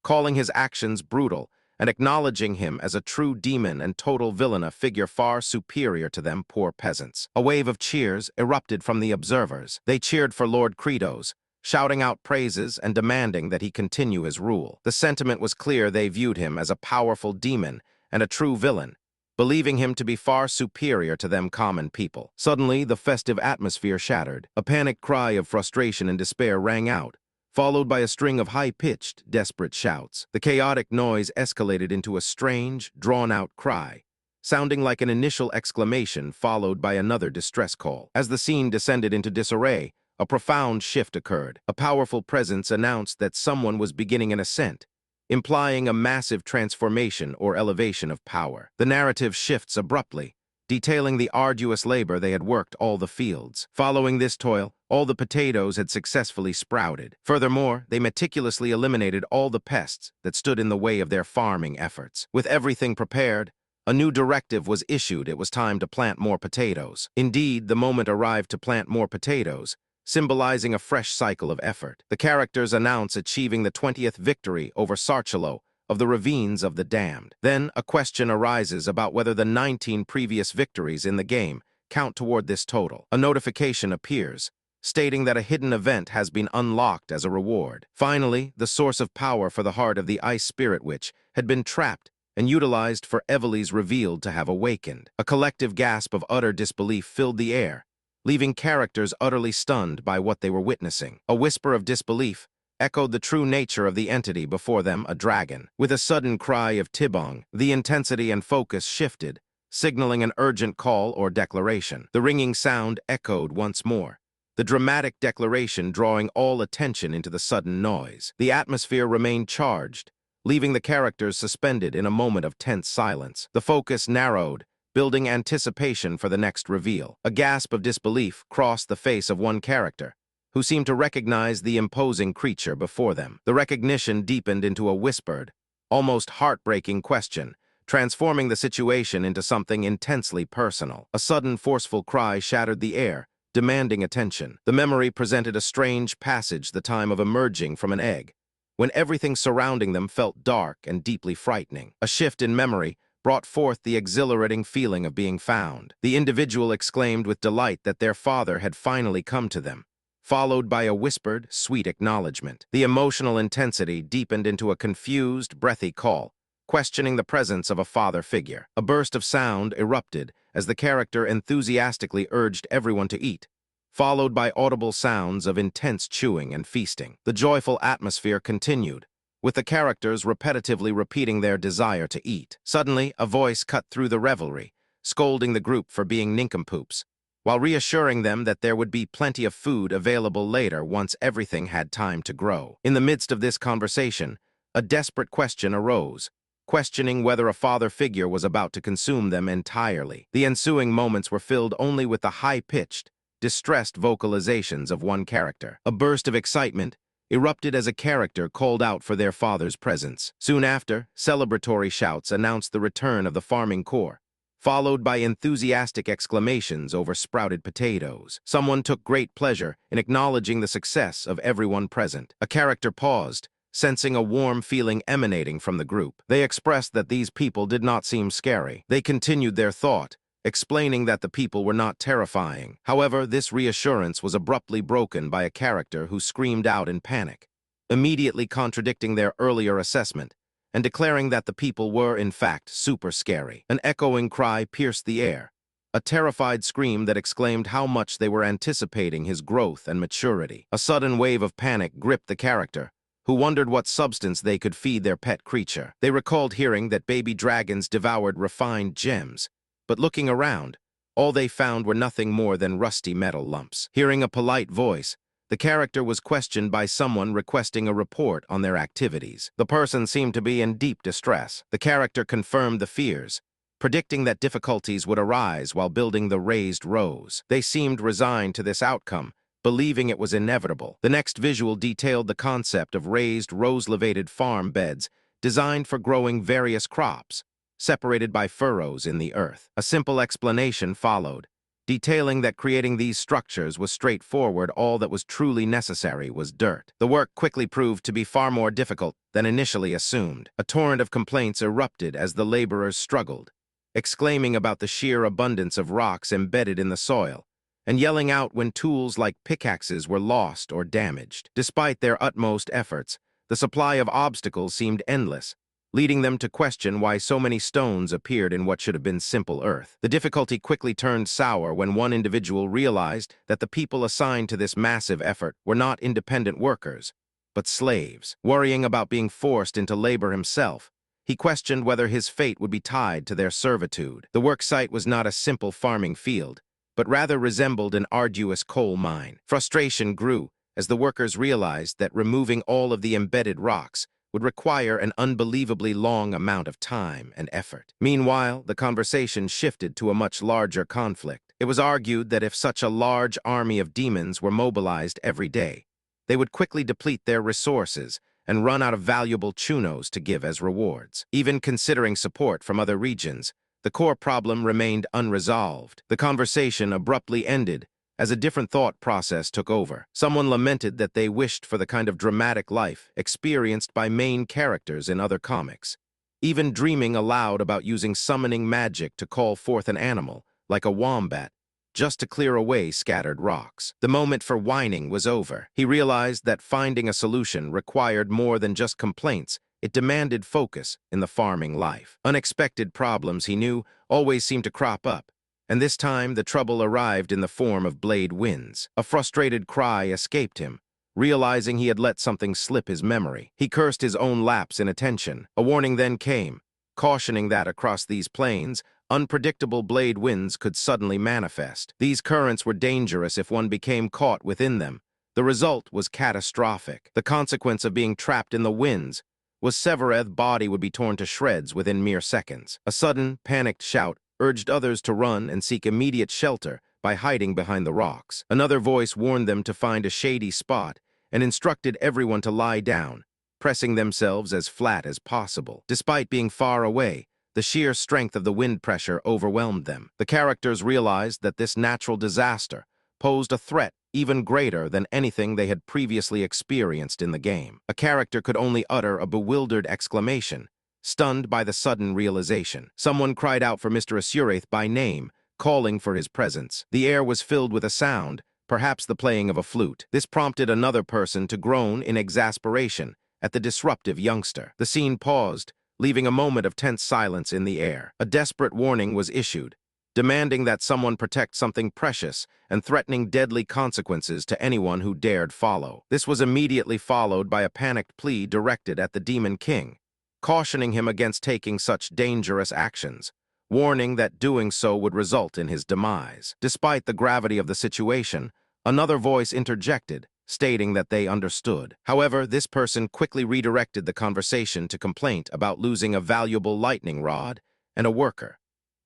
calling his actions brutal and acknowledging him as a true demon and total villain, a figure far superior to them poor peasants. A wave of cheers erupted from the observers. They cheered for Lord Kratos, shouting out praises and demanding that he continue his rule. The sentiment was clear: they viewed him as a powerful demon and a true villain, believing him to be far superior to them common people. Suddenly, the festive atmosphere shattered. A panicked cry of frustration and despair rang out, followed by a string of high-pitched, desperate shouts. The chaotic noise escalated into a strange, drawn-out cry, sounding like an initial exclamation followed by another distress call. As the scene descended into disarray, a profound shift occurred. A powerful presence announced that someone was beginning an ascent, implying a massive transformation or elevation of power. The narrative shifts abruptly, detailing the arduous labor they had worked all the fields. Following this toil, all the potatoes had successfully sprouted. Furthermore, they meticulously eliminated all the pests that stood in the way of their farming efforts. With everything prepared, a new directive was issued. It was time to plant more potatoes. Indeed, the moment arrived to plant more potatoes, symbolizing a fresh cycle of effort. The characters announce achieving the 20th victory over Sarchelo of the Ravines of the Damned. Then a question arises about whether the 19 previous victories in the game count toward this total. A notification appears, stating that a hidden event has been unlocked as a reward. Finally, the source of power for the heart of the Ice Spirit Witch had been trapped and utilized for Evely's revealed to have awakened. A collective gasp of utter disbelief filled the air, leaving characters utterly stunned by what they were witnessing. A whisper of disbelief echoed the true nature of the entity before them, a dragon. With a sudden cry of Tibong, the intensity and focus shifted, signaling an urgent call or declaration. The ringing sound echoed once more, the dramatic declaration drawing all attention into the sudden noise. The atmosphere remained charged, leaving the characters suspended in a moment of tense silence. The focus narrowed, building anticipation for the next reveal. A gasp of disbelief crossed the face of one character, who seemed to recognize the imposing creature before them. The recognition deepened into a whispered, almost heartbreaking question, transforming the situation into something intensely personal. A sudden forceful cry shattered the air, demanding attention. The memory presented a strange passage, the time of emerging from an egg, when everything surrounding them felt dark and deeply frightening. A shift in memory brought forth the exhilarating feeling of being found. The individual exclaimed with delight that their father had finally come to them, followed by a whispered, sweet acknowledgement. The emotional intensity deepened into a confused, breathy call, questioning the presence of a father figure. A burst of sound erupted as the character enthusiastically urged everyone to eat, followed by audible sounds of intense chewing and feasting. The joyful atmosphere continued, with the characters repetitively repeating their desire to eat. Suddenly, a voice cut through the revelry, scolding the group for being nincompoops, while reassuring them that there would be plenty of food available later once everything had time to grow. In the midst of this conversation, a desperate question arose, questioning whether a father figure was about to consume them entirely. The ensuing moments were filled only with the high-pitched, distressed vocalizations of one character. A burst of excitement erupted as a character called out for their father's presence. Soon after, celebratory shouts announced the return of the farming corps, followed by enthusiastic exclamations over sprouted potatoes. Someone took great pleasure in acknowledging the success of everyone present. A character paused, sensing a warm feeling emanating from the group. They expressed that these people did not seem scary. They continued their thought, explaining that the people were not terrifying. However, this reassurance was abruptly broken by a character who screamed out in panic, immediately contradicting their earlier assessment and declaring that the people were, in fact, super scary. An echoing cry pierced the air, a terrified scream that exclaimed how much they were anticipating his growth and maturity. A sudden wave of panic gripped the character, who wondered what substance they could feed their pet creature. They recalled hearing that baby dragons devoured refined gems, but looking around, all they found were nothing more than rusty metal lumps. Hearing a polite voice, the character was questioned by someone requesting a report on their activities. The person seemed to be in deep distress. The character confirmed the fears, predicting that difficulties would arise while building the raised rows. They seemed resigned to this outcome, believing it was inevitable. The next visual detailed the concept of raised, rose-levated farm beds designed for growing various crops, separated by furrows in the earth. A simple explanation followed, detailing that creating these structures was straightforward. All that was truly necessary was dirt. The work quickly proved to be far more difficult than initially assumed. A torrent of complaints erupted as the laborers struggled, exclaiming about the sheer abundance of rocks embedded in the soil, and yelling out when tools like pickaxes were lost or damaged. Despite their utmost efforts, the supply of obstacles seemed endless, leading them to question why so many stones appeared in what should have been simple earth. The difficulty quickly turned sour when one individual realized that the people assigned to this massive effort were not independent workers, but slaves. Worrying about being forced into labor himself, he questioned whether his fate would be tied to their servitude. The work site was not a simple farming field, but rather resembled an arduous coal mine. Frustration grew as the workers realized that removing all of the embedded rocks would require an unbelievably long amount of time and effort. Meanwhile, the conversation shifted to a much larger conflict. It was argued that if such a large army of demons were mobilized every day, they would quickly deplete their resources and run out of valuable chunos to give as rewards. Even considering support from other regions, the core problem remained unresolved. The conversation abruptly ended as a different thought process took over. Someone lamented that they wished for the kind of dramatic life experienced by main characters in other comics, even dreaming aloud about using summoning magic to call forth an animal, like a wombat, just to clear away scattered rocks. The moment for whining was over. He realized that finding a solution required more than just complaints. It demanded focus in the farming life. Unexpected problems, he knew, always seemed to crop up, and this time the trouble arrived in the form of blade winds. A frustrated cry escaped him, realizing he had let something slip his memory. He cursed his own lapse in attention. A warning then came, cautioning that across these plains, unpredictable blade winds could suddenly manifest. These currents were dangerous if one became caught within them. The result was catastrophic. The consequence of being trapped in the winds was Severeth's body would be torn to shreds within mere seconds. A sudden, panicked shout urged others to run and seek immediate shelter by hiding behind the rocks. Another voice warned them to find a shady spot and instructed everyone to lie down, pressing themselves as flat as possible. Despite being far away, the sheer strength of the wind pressure overwhelmed them. The characters realized that this natural disaster posed a threat even greater than anything they had previously experienced in the game. A character could only utter a bewildered exclamation, stunned by the sudden realization. Someone cried out for Mr. Asuraith by name, calling for his presence. The air was filled with a sound, perhaps the playing of a flute. This prompted another person to groan in exasperation at the disruptive youngster. The scene paused, leaving a moment of tense silence in the air. A desperate warning was issued, demanding that someone protect something precious and threatening deadly consequences to anyone who dared follow. This was immediately followed by a panicked plea directed at the Demon King, cautioning him against taking such dangerous actions, warning that doing so would result in his demise. Despite the gravity of the situation, another voice interjected, stating that they understood. However, this person quickly redirected the conversation to complaint about losing a valuable lightning rod and a worker,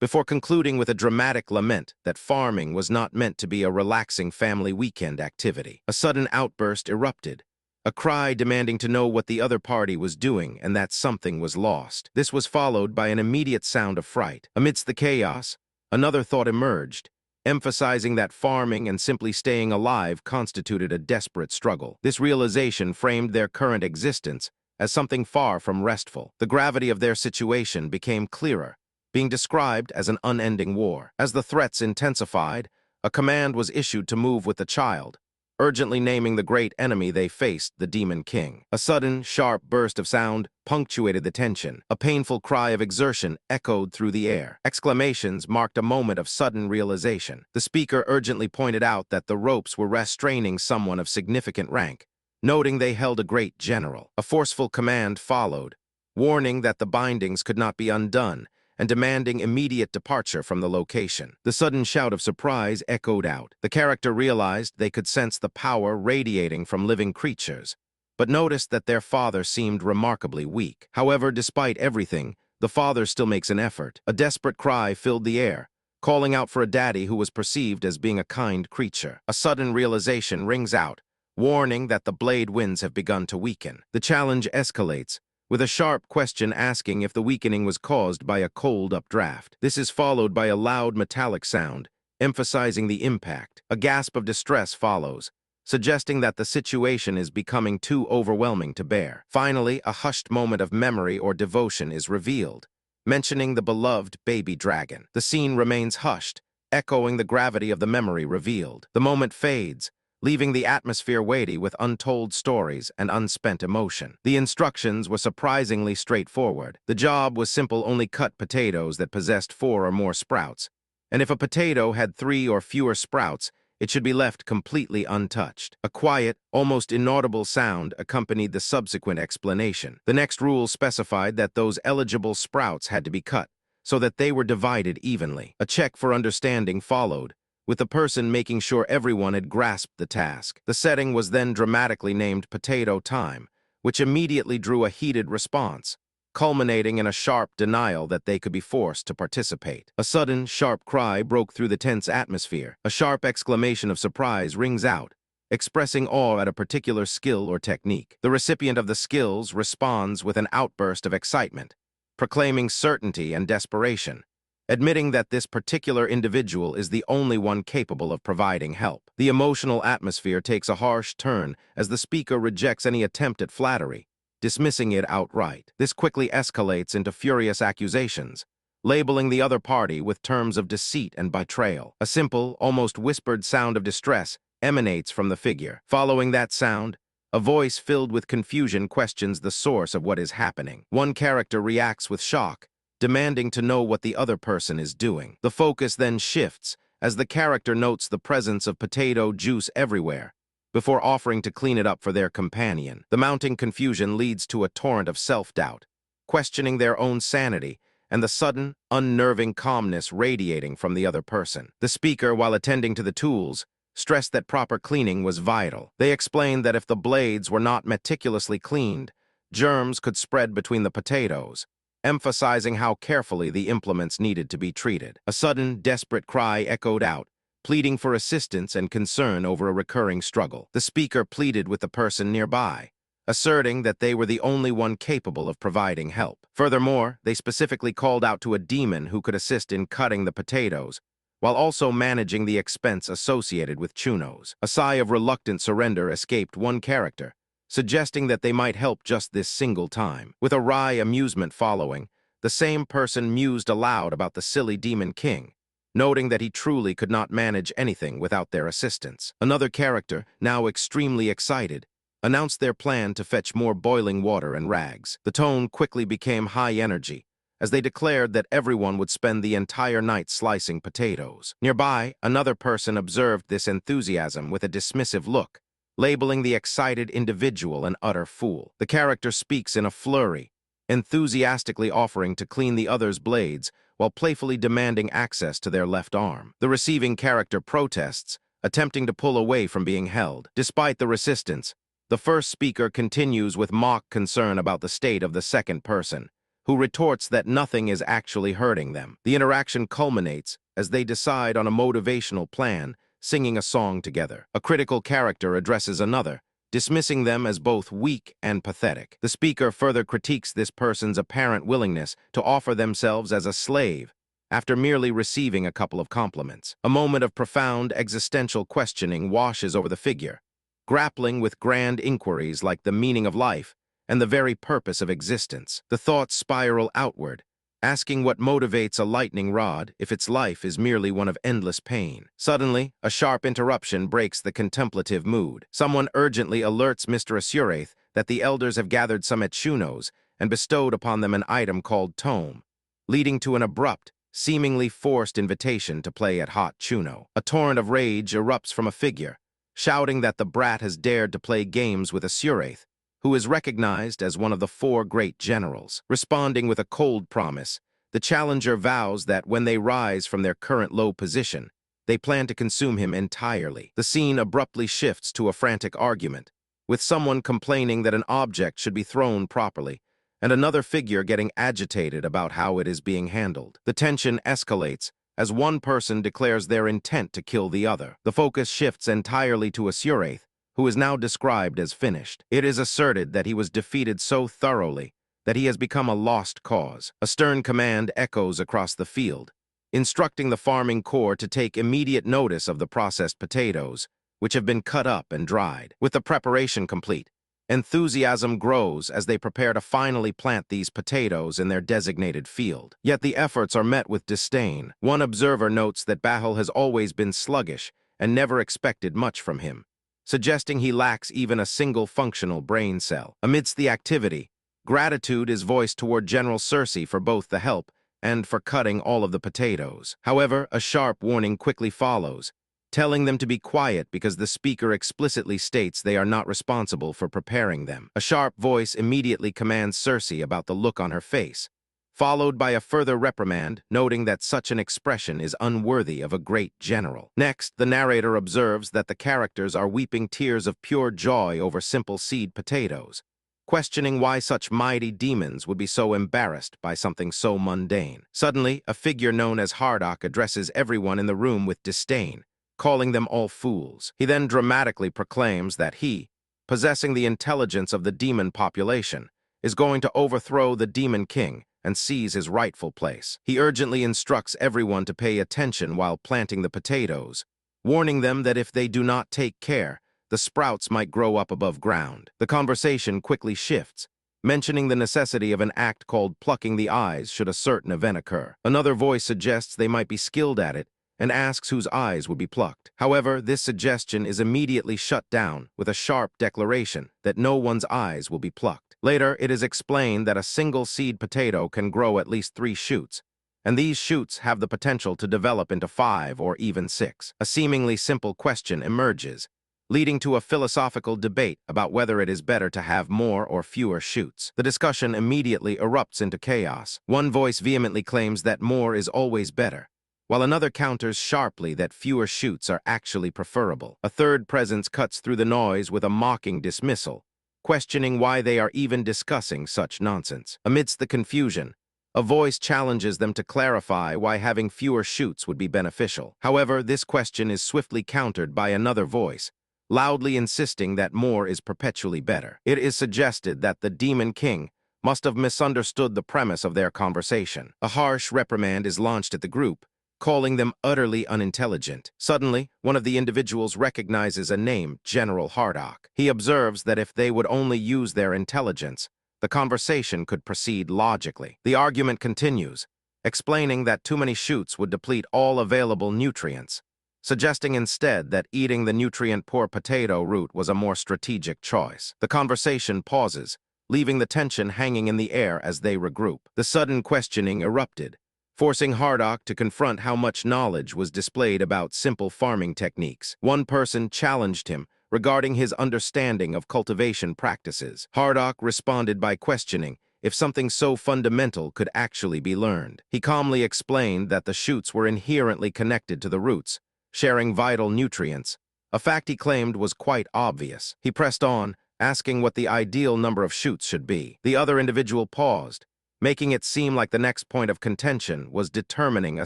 before concluding with a dramatic lament that farming was not meant to be a relaxing family weekend activity. A sudden outburst erupted, a cry demanding to know what the other party was doing and that something was lost. This was followed by an immediate sound of fright. Amidst the chaos, another thought emerged, emphasizing that farming and simply staying alive constituted a desperate struggle. This realization framed their current existence as something far from restful. The gravity of their situation became clearer, being described as an unending war. As the threats intensified, a command was issued to move with the child, urgently naming the great enemy they faced, the Demon King. A sudden, sharp burst of sound punctuated the tension. A painful cry of exertion echoed through the air. Exclamations marked a moment of sudden realization. The speaker urgently pointed out that the ropes were restraining someone of significant rank, noting they held a great general. A forceful command followed, warning that the bindings could not be undone, and demanding immediate departure from the location. The sudden shout of surprise echoed out. The character realized they could sense the power radiating from living creatures, but noticed that their father seemed remarkably weak. However, despite everything, the father still makes an effort. A desperate cry filled the air, calling out for a daddy who was perceived as being a kind creature. A sudden realization rings out, warning that the blade winds have begun to weaken. The challenge escalates, with a sharp question asking if the weakening was caused by a cold updraft. This is followed by a loud metallic sound, emphasizing the impact. A gasp of distress follows, suggesting that the situation is becoming too overwhelming to bear. Finally, a hushed moment of memory or devotion is revealed, mentioning the beloved baby dragon. The scene remains hushed, echoing the gravity of the memory revealed. The moment fades, leaving the atmosphere weighty with untold stories and unspent emotion. The instructions were surprisingly straightforward. The job was simple: only cut potatoes that possessed 4 or more sprouts, and if a potato had 3 or fewer sprouts, it should be left completely untouched. A quiet, almost inaudible sound accompanied the subsequent explanation. The next rule specified that those eligible sprouts had to be cut, so that they were divided evenly. A check for understanding followed, with the person making sure everyone had grasped the task. The setting was then dramatically named Potato Time, which immediately drew a heated response, culminating in a sharp denial that they could be forced to participate. A sudden, sharp cry broke through the tense atmosphere. A sharp exclamation of surprise rings out, expressing awe at a particular skill or technique. The recipient of the skills responds with an outburst of excitement, proclaiming certainty and desperation, admitting that this particular individual is the only one capable of providing help. The emotional atmosphere takes a harsh turn as the speaker rejects any attempt at flattery, dismissing it outright. This quickly escalates into furious accusations, labeling the other party with terms of deceit and betrayal. A simple, almost whispered sound of distress emanates from the figure. Following that sound, a voice filled with confusion questions the source of what is happening. One character reacts with shock, demanding to know what the other person is doing. The focus then shifts as the character notes the presence of potato juice everywhere, before offering to clean it up for their companion. The mounting confusion leads to a torrent of self-doubt, questioning their own sanity and the sudden, unnerving calmness radiating from the other person. The speaker, while attending to the tools, stressed that proper cleaning was vital. They explained that if the blades were not meticulously cleaned, germs could spread between the potatoes, emphasizing how carefully the implements needed to be treated. A sudden, desperate cry echoed out, pleading for assistance and concern over a recurring struggle. The speaker pleaded with the person nearby, asserting that they were the only one capable of providing help. Furthermore, they specifically called out to a demon who could assist in cutting the potatoes, while also managing the expense associated with chunos. A sigh of reluctant surrender escaped one character, suggesting that they might help just this single time. With a wry amusement following, the same person mused aloud about the silly Demon King, noting that he truly could not manage anything without their assistance. Another character, now extremely excited, announced their plan to fetch more boiling water and rags. The tone quickly became high energy, as they declared that everyone would spend the entire night slicing potatoes. Nearby, another person observed this enthusiasm with a dismissive look, labeling the excited individual an utter fool. The character speaks in a flurry, enthusiastically offering to clean the other's blades while playfully demanding access to their left arm. The receiving character protests, attempting to pull away from being held. Despite the resistance, the first speaker continues with mock concern about the state of the second person, who retorts that nothing is actually hurting them. The interaction culminates as they decide on a motivational plan, singing a song together. A critical character addresses another, dismissing them as both weak and pathetic. The speaker further critiques this person's apparent willingness to offer themselves as a slave after merely receiving a couple of compliments. A moment of profound existential questioning washes over the figure, grappling with grand inquiries like the meaning of life and the very purpose of existence. The thoughts spiral outward, asking what motivates a lightning rod if its life is merely one of endless pain. Suddenly, a sharp interruption breaks the contemplative mood. Someone urgently alerts Mr. Asuraith that the elders have gathered some etchunos and bestowed upon them an item called tome, leading to an abrupt, seemingly forced invitation to play at hot chuno. A torrent of rage erupts from a figure, shouting that the brat has dared to play games with Asuraith, who is recognized as one of the 4 great generals. Responding with a cold promise, the challenger vows that when they rise from their current low position, they plan to consume him entirely. The scene abruptly shifts to a frantic argument, with someone complaining that an object should be thrown properly, and another figure getting agitated about how it is being handled. The tension escalates as one person declares their intent to kill the other. The focus shifts entirely to Asuraith, who is now described as finished. It is asserted that he was defeated so thoroughly that he has become a lost cause. A stern command echoes across the field, instructing the farming corps to take immediate notice of the processed potatoes, which have been cut up and dried. With the preparation complete, enthusiasm grows as they prepare to finally plant these potatoes in their designated field. Yet the efforts are met with disdain. One observer notes that Bahal has always been sluggish and never expected much from him, suggesting he lacks even a single functional brain cell. Amidst the activity, gratitude is voiced toward General Cersei for both the help and for cutting all of the potatoes. However, a sharp warning quickly follows, telling them to be quiet because the speaker explicitly states they are not responsible for preparing them. A sharp voice immediately commands Cersei about the look on her face, followed by a further reprimand, noting that such an expression is unworthy of a great general. Next, the narrator observes that the characters are weeping tears of pure joy over simple seed potatoes, questioning why such mighty demons would be so embarrassed by something so mundane. Suddenly, a figure known as Hardock addresses everyone in the room with disdain, calling them all fools. He then dramatically proclaims that he, possessing the intelligence of the demon population, is going to overthrow the Demon King and seize his rightful place. He urgently instructs everyone to pay attention while planting the potatoes, warning them that if they do not take care, the sprouts might grow up above ground. The conversation quickly shifts, mentioning the necessity of an act called plucking the eyes should a certain event occur. Another voice suggests they might be skilled at it and asks whose eyes would be plucked. However, this suggestion is immediately shut down with a sharp declaration that no one's eyes will be plucked. Later, it is explained that a single seed potato can grow at least 3 shoots, and these shoots have the potential to develop into 5 or even 6. A seemingly simple question emerges, leading to a philosophical debate about whether it is better to have more or fewer shoots. The discussion immediately erupts into chaos. One voice vehemently claims that more is always better, while another counters sharply that fewer shoots are actually preferable. A third presence cuts through the noise with a mocking dismissal, questioning why they are even discussing such nonsense. Amidst the confusion, a voice challenges them to clarify why having fewer shoots would be beneficial. However, this question is swiftly countered by another voice, loudly insisting that more is perpetually better. It is suggested that the Demon King must have misunderstood the premise of their conversation. A harsh reprimand is launched at the group, calling them utterly unintelligent. Suddenly, one of the individuals recognizes a name, General Hardock. He observes that if they would only use their intelligence, the conversation could proceed logically. The argument continues, explaining that too many shoots would deplete all available nutrients, suggesting instead that eating the nutrient-poor potato root was a more strategic choice. The conversation pauses, leaving the tension hanging in the air as they regroup. The sudden questioning erupted, forcing Hardock to confront how much knowledge was displayed about simple farming techniques. One person challenged him regarding his understanding of cultivation practices. Hardock responded by questioning if something so fundamental could actually be learned. He calmly explained that the shoots were inherently connected to the roots, sharing vital nutrients, a fact he claimed was quite obvious. He pressed on, asking what the ideal number of shoots should be. The other individual paused, making it seem like the next point of contention was determining a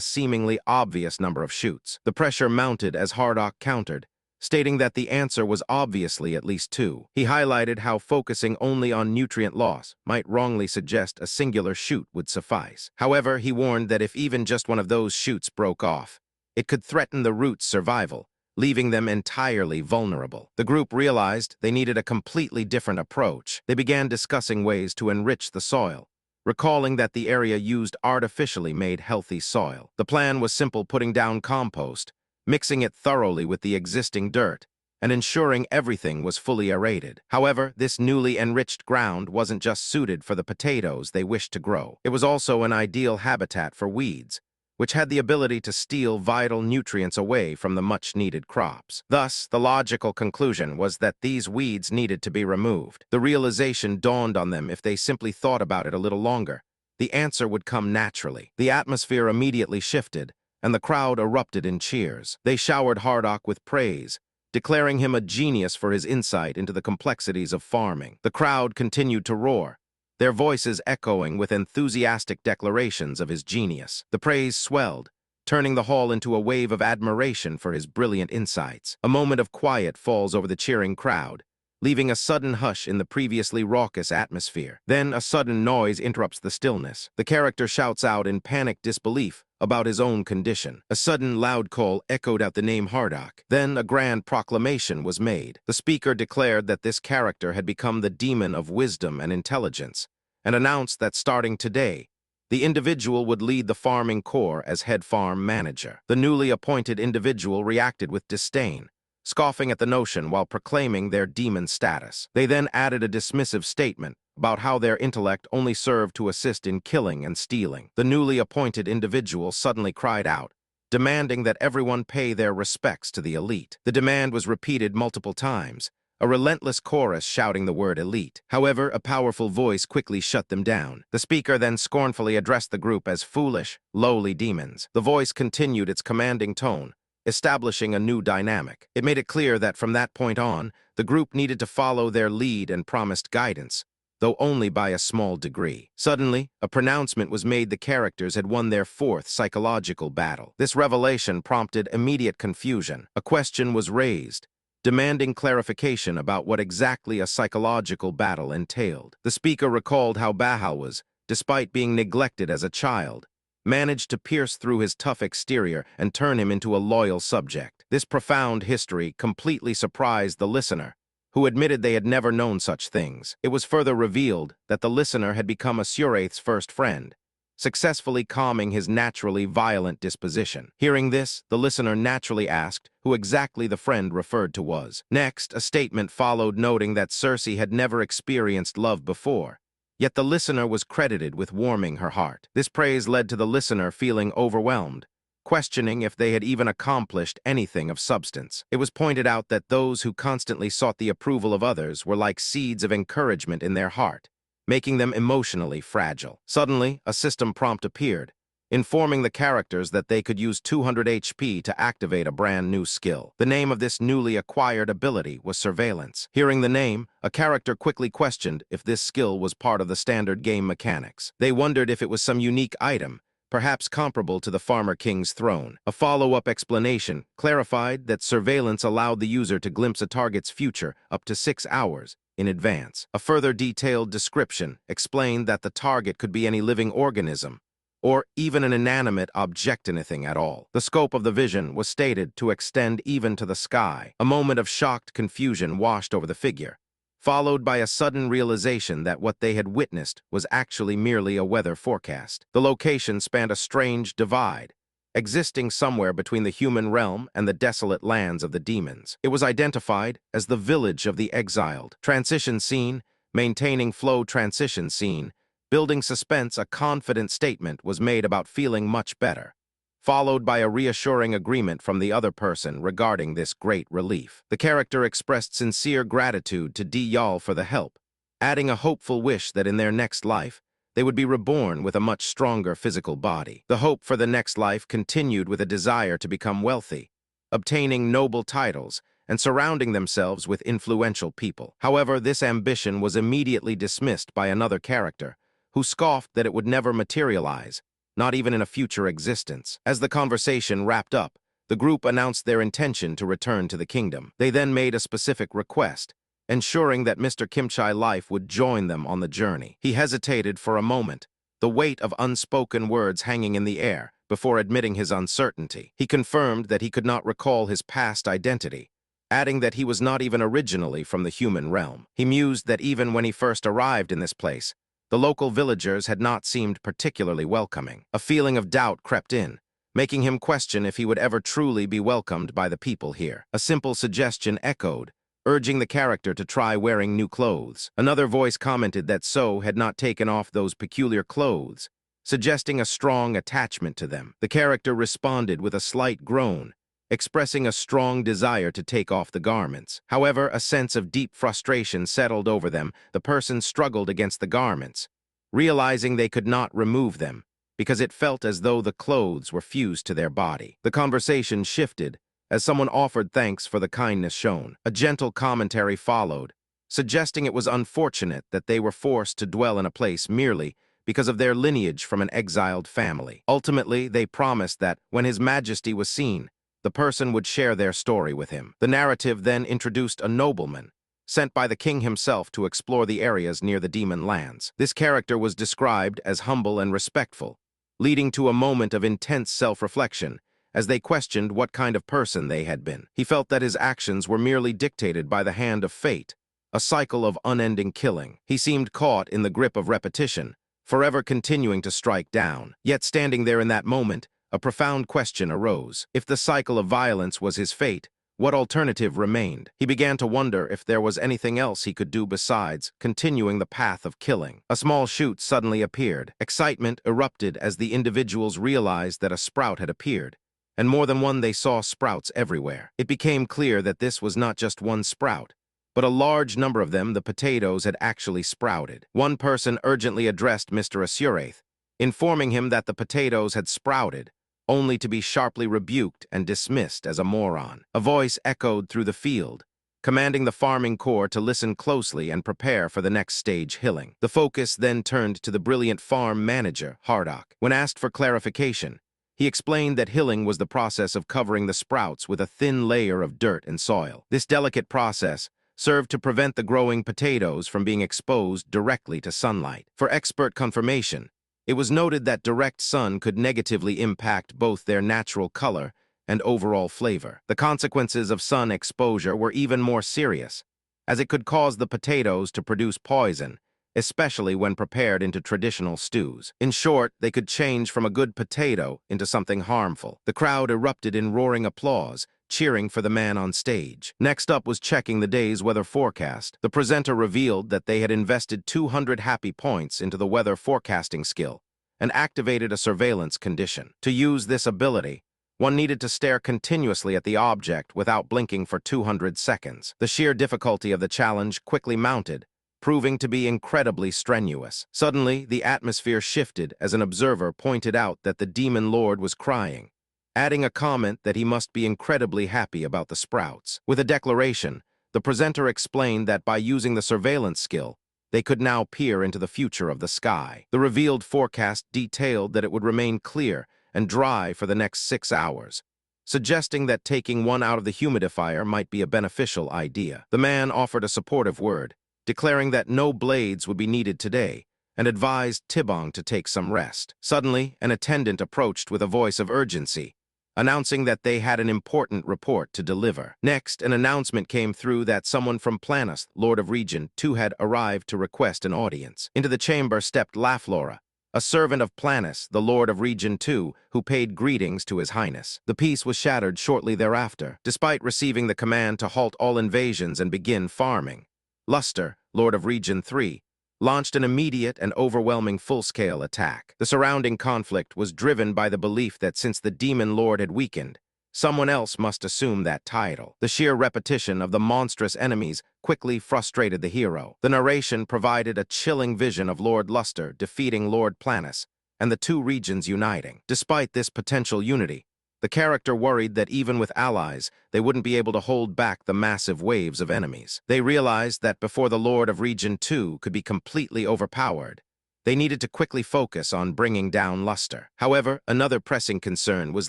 seemingly obvious number of shoots. The pressure mounted as Hardock countered, stating that the answer was obviously at least 2. He highlighted how focusing only on nutrient loss might wrongly suggest a singular shoot would suffice. However, he warned that if even just one of those shoots broke off, it could threaten the root's survival, leaving them entirely vulnerable. The group realized they needed a completely different approach. They began discussing ways to enrich the soil, recalling that the area used artificially made healthy soil. The plan was simple: putting down compost, mixing it thoroughly with the existing dirt, and ensuring everything was fully aerated. However, this newly enriched ground wasn't just suited for the potatoes they wished to grow. It was also an ideal habitat for weeds, which had the ability to steal vital nutrients away from the much-needed crops. Thus, the logical conclusion was that these weeds needed to be removed. The realization dawned on them if they simply thought about it a little longer. The answer would come naturally. The atmosphere immediately shifted, and the crowd erupted in cheers. They showered Hardock with praise, declaring him a genius for his insight into the complexities of farming. The crowd continued to roar, their voices echoing with enthusiastic declarations of his genius. The praise swelled, turning the hall into a wave of admiration for his brilliant insights. A moment of quiet falls over the cheering crowd, leaving a sudden hush in the previously raucous atmosphere. Then a sudden noise interrupts the stillness. The character shouts out in panicked disbelief about his own condition. A sudden loud call echoed out the name Hardock. Then a grand proclamation was made. The speaker declared that this character had become the demon of wisdom and intelligence, and announced that starting today, the individual would lead the farming corps as head farm manager. The newly appointed individual reacted with disdain, scoffing at the notion while proclaiming their demon status. They then added a dismissive statement about how their intellect only served to assist in killing and stealing. The newly appointed individual suddenly cried out, demanding that everyone pay their respects to the elite. The demand was repeated multiple times, a relentless chorus shouting the word elite. However, a powerful voice quickly shut them down. The speaker then scornfully addressed the group as foolish, lowly demons. The voice continued its commanding tone, establishing a new dynamic. It made it clear that from that point on, the group needed to follow their lead and promised guidance, though only by a small degree. Suddenly, a pronouncement was made the characters had won their 4th psychological battle. This revelation prompted immediate confusion. A question was raised, demanding clarification about what exactly a psychological battle entailed. The speaker recalled how Bahal was, despite being neglected as a child, managed to pierce through his tough exterior and turn him into a loyal subject. This profound history completely surprised the listener, who admitted they had never known such things. It was further revealed that the listener had become Asuraith's first friend, successfully calming his naturally violent disposition. Hearing this, the listener naturally asked who exactly the friend referred to was. Next, a statement followed noting that Cersei had never experienced love before, yet the listener was credited with warming her heart. This praise led to the listener feeling overwhelmed, questioning if they had even accomplished anything of substance. It was pointed out that those who constantly sought the approval of others were like seeds of encouragement in their heart, making them emotionally fragile. Suddenly, a system prompt appeared, informing the characters that they could use 200 HP to activate a brand new skill. The name of this newly acquired ability was Surveillance. Hearing the name, a character quickly questioned if this skill was part of the standard game mechanics. They wondered if it was some unique item, perhaps comparable to the Farmer King's throne. A follow-up explanation clarified that Surveillance allowed the user to glimpse a target's future up to 6 hours in advance. A further detailed description explained that the target could be any living organism, or even an inanimate object anything at all. The scope of the vision was stated to extend even to the sky. A moment of shocked confusion washed over the figure, followed by a sudden realization that what they had witnessed was actually merely a weather forecast. The location spanned a strange divide, existing somewhere between the human realm and the desolate lands of the demons. It was identified as the Village of the Exiled. Transition scene, maintaining flow transition scene, building suspense. A confident statement was made about feeling much better, followed by a reassuring agreement from the other person regarding this great relief. The character expressed sincere gratitude to Y'all for the help, adding a hopeful wish that in their next life, they would be reborn with a much stronger physical body. The hope for the next life continued with a desire to become wealthy, obtaining noble titles, and surrounding themselves with influential people. However, this ambition was immediately dismissed by another character, who scoffed that it would never materialize, not even in a future existence. As the conversation wrapped up, the group announced their intention to return to the kingdom. They then made a specific request, ensuring that Mr. Kimchai Life would join them on the journey. He hesitated for a moment, the weight of unspoken words hanging in the air, before admitting his uncertainty. He confirmed that he could not recall his past identity, adding that he was not even originally from the human realm. He mused that even when he first arrived in this place, the local villagers had not seemed particularly welcoming. A feeling of doubt crept in, making him question if he would ever truly be welcomed by the people here. A simple suggestion echoed, urging the character to try wearing new clothes. Another voice commented that So had not taken off those peculiar clothes, suggesting a strong attachment to them. The character responded with a slight groan, expressing a strong desire to take off the garments. However, a sense of deep frustration settled over them. The person struggled against the garments, realizing they could not remove them, because it felt as though the clothes were fused to their body. The conversation shifted as someone offered thanks for the kindness shown. A gentle commentary followed, suggesting it was unfortunate that they were forced to dwell in a place merely because of their lineage from an exiled family. Ultimately, they promised that, when His Majesty was seen, the person would share their story with him. The narrative then introduced a nobleman, sent by the king himself to explore the areas near the demon lands. This character was described as humble and respectful, leading to a moment of intense self-reflection, as they questioned what kind of person they had been. He felt that his actions were merely dictated by the hand of fate, a cycle of unending killing. He seemed caught in the grip of repetition, forever continuing to strike down. Yet standing there in that moment, a profound question arose. If the cycle of violence was his fate, what alternative remained? He began to wonder if there was anything else he could do besides continuing the path of killing. A small shoot suddenly appeared. Excitement erupted as the individuals realized that a sprout had appeared, and more than one. They saw sprouts everywhere. It became clear that this was not just one sprout, but a large number of them. The potatoes had actually sprouted. One person urgently addressed Mr. Asuraith, informing him that the potatoes had sprouted, only to be sharply rebuked and dismissed as a moron. A voice echoed through the field, commanding the farming corps to listen closely and prepare for the next stage hilling. The focus then turned to the brilliant farm manager, Hardock. When asked for clarification, he explained that hilling was the process of covering the sprouts with a thin layer of dirt and soil. This delicate process served to prevent the growing potatoes from being exposed directly to sunlight. For expert confirmation, it was noted that direct sun could negatively impact both their natural color and overall flavor. The consequences of sun exposure were even more serious, as it could cause the potatoes to produce poison, especially when prepared into traditional stews. In short, they could change from a good potato into something harmful. The crowd erupted in roaring applause, cheering for the man on stage. Next up was checking the day's weather forecast. The presenter revealed that they had invested 200 happy points into the weather forecasting skill and activated a surveillance condition. To use this ability, one needed to stare continuously at the object without blinking for 200 seconds. The sheer difficulty of the challenge quickly mounted, proving to be incredibly strenuous. Suddenly, the atmosphere shifted as an observer pointed out that the demon lord was crying, adding a comment that he must be incredibly happy about the sprouts. With a declaration, the presenter explained that by using the surveillance skill, they could now peer into the future of the sky. The revealed forecast detailed that it would remain clear and dry for the next 6 hours, suggesting that taking one out of the humidifier might be a beneficial idea. The man offered a supportive word, declaring that no blades would be needed today, and advised Tibong to take some rest. Suddenly, an attendant approached with a voice of urgency, announcing that they had an important report to deliver. Next, an announcement came through that someone from Planus, Lord of Region II, had arrived to request an audience. Into the chamber stepped Laflora, a servant of Planus, the Lord of Region II, who paid greetings to His Highness. The peace was shattered shortly thereafter, despite receiving the command to halt all invasions and begin farming. Luster, Lord of Region III, launched an immediate and overwhelming full-scale attack. The surrounding conflict was driven by the belief that since the Demon Lord had weakened, someone else must assume that title. The sheer repetition of the monstrous enemies quickly frustrated the hero. The narration provided a chilling vision of Lord Luster defeating Lord Planus and the two regions uniting. Despite this potential unity, the character worried that even with allies, they wouldn't be able to hold back the massive waves of enemies. They realized that before the Lord of Region II could be completely overpowered, they needed to quickly focus on bringing down Luster. However, another pressing concern was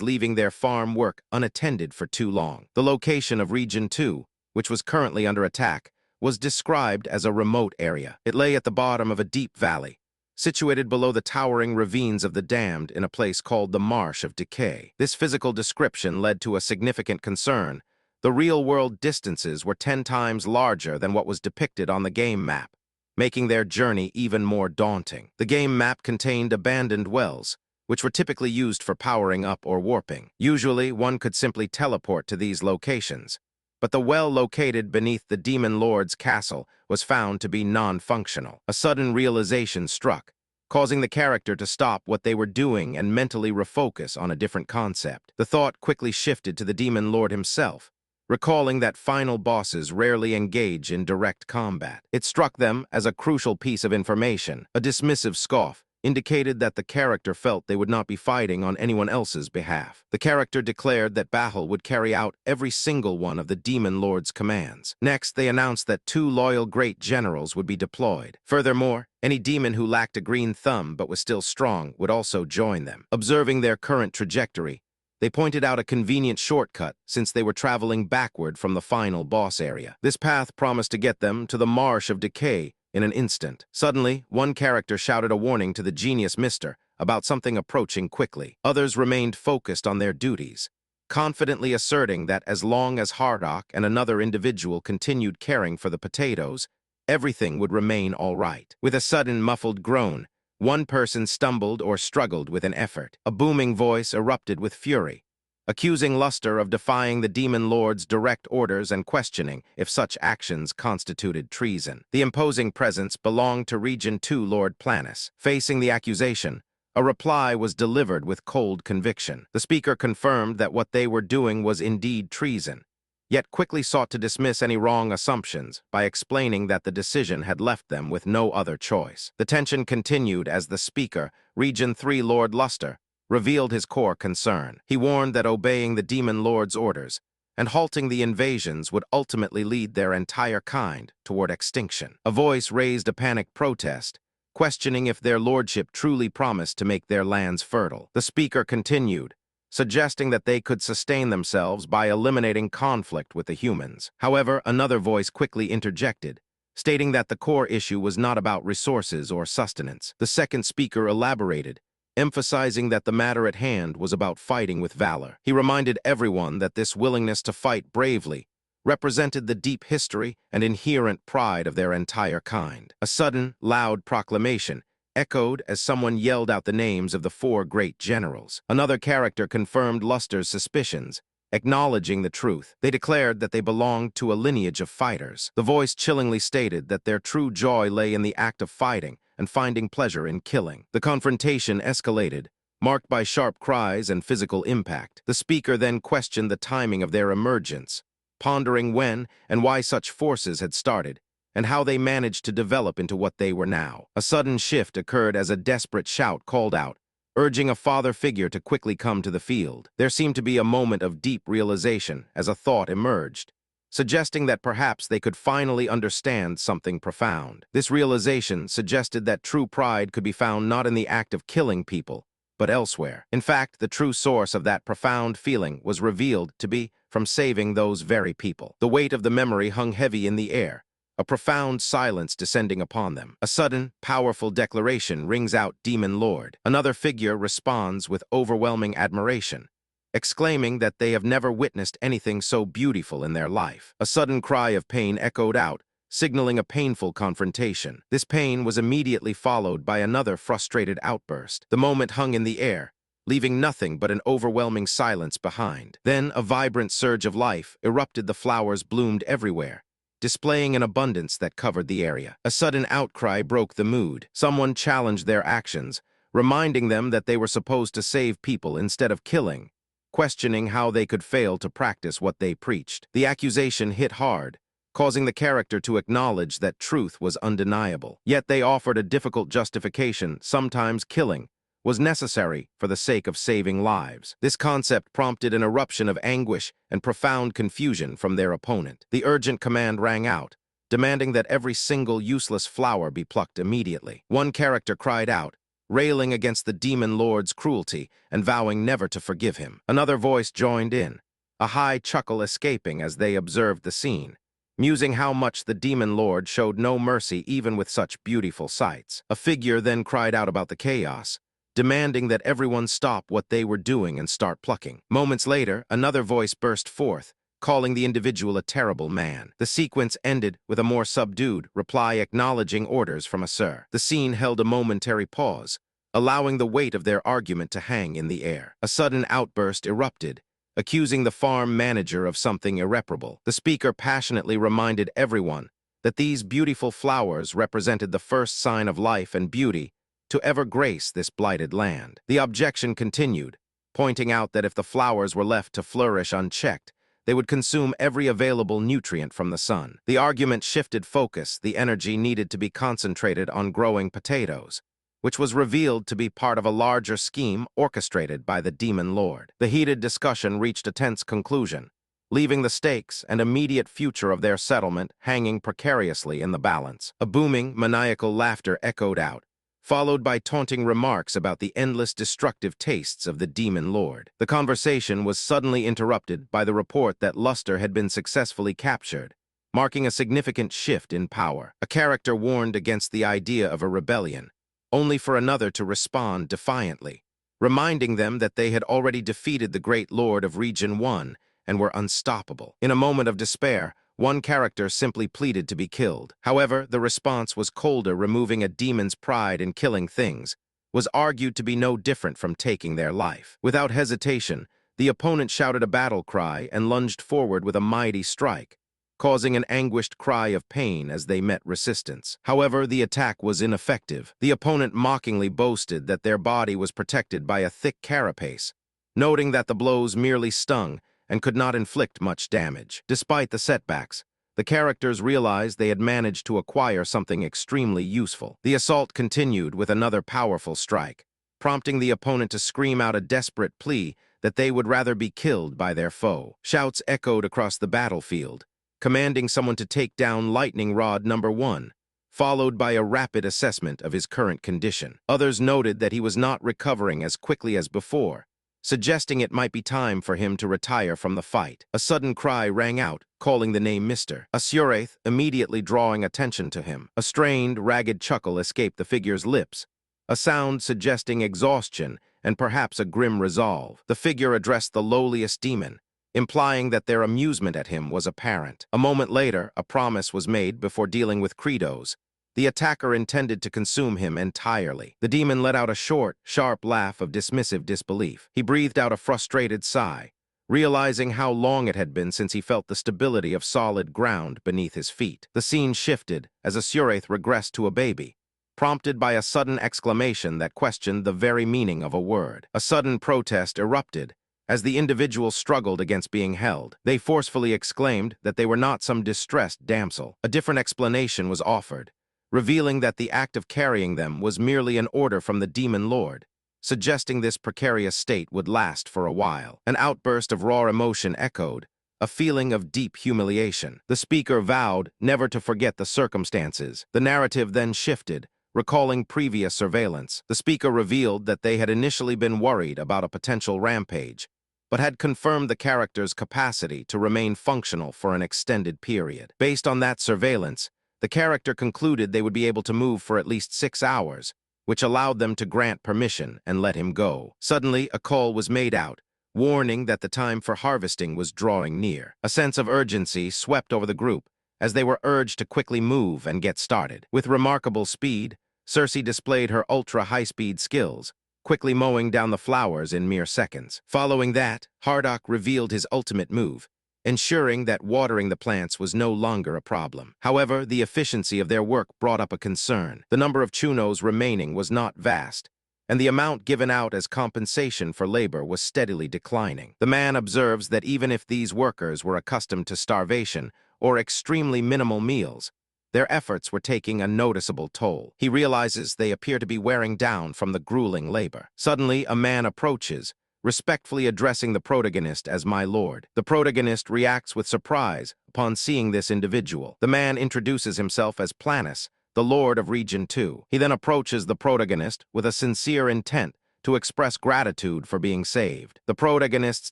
leaving their farm work unattended for too long. The location of Region II, which was currently under attack, was described as a remote area. It lay at the bottom of a deep valley, situated below the towering ravines of the damned in a place called the Marsh of Decay. This physical description led to a significant concern. The real-world distances were 10 times larger than what was depicted on the game map, making their journey even more daunting. The game map contained abandoned wells, which were typically used for powering up or warping. Usually, one could simply teleport to these locations, but the well located beneath the Demon Lord's castle was found to be non-functional. A sudden realization struck, causing the character to stop what they were doing and mentally refocus on a different concept. The thought quickly shifted to the Demon Lord himself, recalling that final bosses rarely engage in direct combat. It struck them as a crucial piece of information. A dismissive scoff indicated that the character felt they would not be fighting on anyone else's behalf. The character declared that Bahal would carry out every single one of the Demon Lord's commands. Next, they announced that 2 loyal great generals would be deployed. Furthermore, any demon who lacked a green thumb but was still strong would also join them. Observing their current trajectory, they pointed out a convenient shortcut since they were traveling backward from the final boss area. This path promised to get them to the Marsh of Decay in an instant. Suddenly, one character shouted a warning to the genius Mister about something approaching quickly. Others remained focused on their duties, confidently asserting that as long as Hardock and another individual continued caring for the potatoes, everything would remain all right. With a sudden muffled groan, one person stumbled or struggled with an effort. A booming voice erupted with fury, accusing Luster of defying the Demon Lord's direct orders and questioning if such actions constituted treason. The imposing presence belonged to Region II Lord Planus. Facing the accusation, a reply was delivered with cold conviction. The speaker confirmed that what they were doing was indeed treason, yet quickly sought to dismiss any wrong assumptions by explaining that the decision had left them with no other choice. The tension continued as the speaker, Region III Lord Luster, revealed his core concern. He warned that obeying the Demon Lord's orders and halting the invasions would ultimately lead their entire kind toward extinction. A voice raised a panicked protest, questioning if their lordship truly promised to make their lands fertile. The speaker continued, suggesting that they could sustain themselves by eliminating conflict with the humans. However, another voice quickly interjected, stating that the core issue was not about resources or sustenance. The second speaker elaborated, emphasizing that the matter at hand was about fighting with valor. He reminded everyone that this willingness to fight bravely represented the deep history and inherent pride of their entire kind. A sudden, loud proclamation echoed as someone yelled out the names of the 4 great generals. Another character confirmed Luster's suspicions, acknowledging the truth. They declared that they belonged to a lineage of fighters. The voice chillingly stated that their true joy lay in the act of fighting and finding pleasure in killing. The confrontation escalated, marked by sharp cries and physical impact. The speaker then questioned the timing of their emergence, pondering when and why such forces had started, and how they managed to develop into what they were now. A sudden shift occurred as a desperate shout called out, urging a father figure to quickly come to the field. There seemed to be a moment of deep realization as a thought emerged, suggesting that perhaps they could finally understand something profound. This realization suggested that true pride could be found not in the act of killing people, but elsewhere. In fact, the true source of that profound feeling was revealed to be from saving those very people. The weight of the memory hung heavy in the air, a profound silence descending upon them. A sudden, powerful declaration rings out Demon Lord. Another figure responds with overwhelming admiration, exclaiming that they have never witnessed anything so beautiful in their life. A sudden cry of pain echoed out, signaling a painful confrontation. This pain was immediately followed by another frustrated outburst. The moment hung in the air, leaving nothing but an overwhelming silence behind. Then a vibrant surge of life erupted. The flowers bloomed everywhere, displaying an abundance that covered the area. A sudden outcry broke the mood. Someone challenged their actions, reminding them that they were supposed to save people instead of killing, questioning how they could fail to practice what they preached. The accusation hit hard, causing the character to acknowledge that truth was undeniable. Yet they offered a difficult justification. Sometimes killing was necessary for the sake of saving lives. This concept prompted an eruption of anguish and profound confusion from their opponent. The urgent command rang out, demanding that every single useless flower be plucked immediately. One character cried out, railing against the Demon Lord's cruelty and vowing never to forgive him. Another voice joined in, a high chuckle escaping as they observed the scene, musing how much the Demon Lord showed no mercy even with such beautiful sights. A figure then cried out about the chaos, demanding that everyone stop what they were doing and start plucking. Moments later, another voice burst forth, calling the individual a terrible man. The sequence ended with a more subdued reply acknowledging orders from a sir. The scene held a momentary pause, allowing the weight of their argument to hang in the air. A sudden outburst erupted, accusing the farm manager of something irreparable. The speaker passionately reminded everyone that these beautiful flowers represented the first sign of life and beauty to ever grace this blighted land. The objection continued, pointing out that if the flowers were left to flourish unchecked, they would consume every available nutrient from the sun. The argument shifted focus. The energy needed to be concentrated on growing potatoes, which was revealed to be part of a larger scheme orchestrated by the Demon Lord. The heated discussion reached a tense conclusion, leaving the stakes and immediate future of their settlement hanging precariously in the balance. A booming, maniacal laughter echoed out, followed by taunting remarks about the endless destructive tastes of the Demon Lord. The conversation was suddenly interrupted by the report that Luster had been successfully captured, marking a significant shift in power. A character warned against the idea of a rebellion, only for another to respond defiantly, reminding them that they had already defeated the Great Lord of Region 1 and were unstoppable. In a moment of despair, one character simply pleaded to be killed. However, the response was colder. Removing a demon's pride in killing things was argued to be no different from taking their life. Without hesitation, the opponent shouted a battle cry and lunged forward with a mighty strike, causing an anguished cry of pain as they met resistance. However, the attack was ineffective. The opponent mockingly boasted that their body was protected by a thick carapace, noting that the blows merely stung and could not inflict much damage. Despite the setbacks, the characters realized they had managed to acquire something extremely useful. The assault continued with another powerful strike, prompting the opponent to scream out a desperate plea that they would rather be killed by their foe. Shouts echoed across the battlefield, commanding someone to take down Lightning Rod number 1, followed by a rapid assessment of his current condition. Others noted that he was not recovering as quickly as before, suggesting it might be time for him to retire from the fight. A sudden cry rang out, calling the name Mr. Asuraith, immediately drawing attention to him. A strained, ragged chuckle escaped the figure's lips, a sound suggesting exhaustion and perhaps a grim resolve. The figure addressed the lowliest demon, implying that their amusement at him was apparent. A moment later, a promise was made before dealing with Credos. The attacker intended to consume him entirely. The demon let out a short, sharp laugh of dismissive disbelief. He breathed out a frustrated sigh, realizing how long it had been since he felt the stability of solid ground beneath his feet. The scene shifted as Asuraith regressed to a baby, prompted by a sudden exclamation that questioned the very meaning of a word. A sudden protest erupted as the individual struggled against being held. They forcefully exclaimed that they were not some distressed damsel. A different explanation was offered, revealing that the act of carrying them was merely an order from the Demon Lord, suggesting this precarious state would last for a while. An outburst of raw emotion echoed, a feeling of deep humiliation. The speaker vowed never to forget the circumstances. The narrative then shifted, recalling previous surveillance. The speaker revealed that they had initially been worried about a potential rampage, but had confirmed the character's capacity to remain functional for an extended period. Based on that surveillance, The character concluded they would be able to move for at least 6 hours, which allowed them to grant permission and let him go. Suddenly, a call was made out, warning that the time for harvesting was drawing near. A sense of urgency swept over the group as they were urged to quickly move and get started. With remarkable speed, Cersei displayed her ultra-high-speed skills, quickly mowing down the flowers in mere seconds. Following that, Hardock revealed his ultimate move, ensuring that watering the plants was no longer a problem. However, the efficiency of their work brought up a concern. The number of chunos remaining was not vast, and the amount given out as compensation for labor was steadily declining. The man observes that even if these workers were accustomed to starvation or extremely minimal meals, their efforts were taking a noticeable toll. He realizes they appear to be wearing down from the grueling labor. Suddenly, a man approaches, respectfully addressing the protagonist as "my lord." The protagonist reacts with surprise upon seeing this individual. The man introduces himself as Planus, the lord of Region 2. He then approaches the protagonist with a sincere intent to express gratitude for being saved. The protagonist's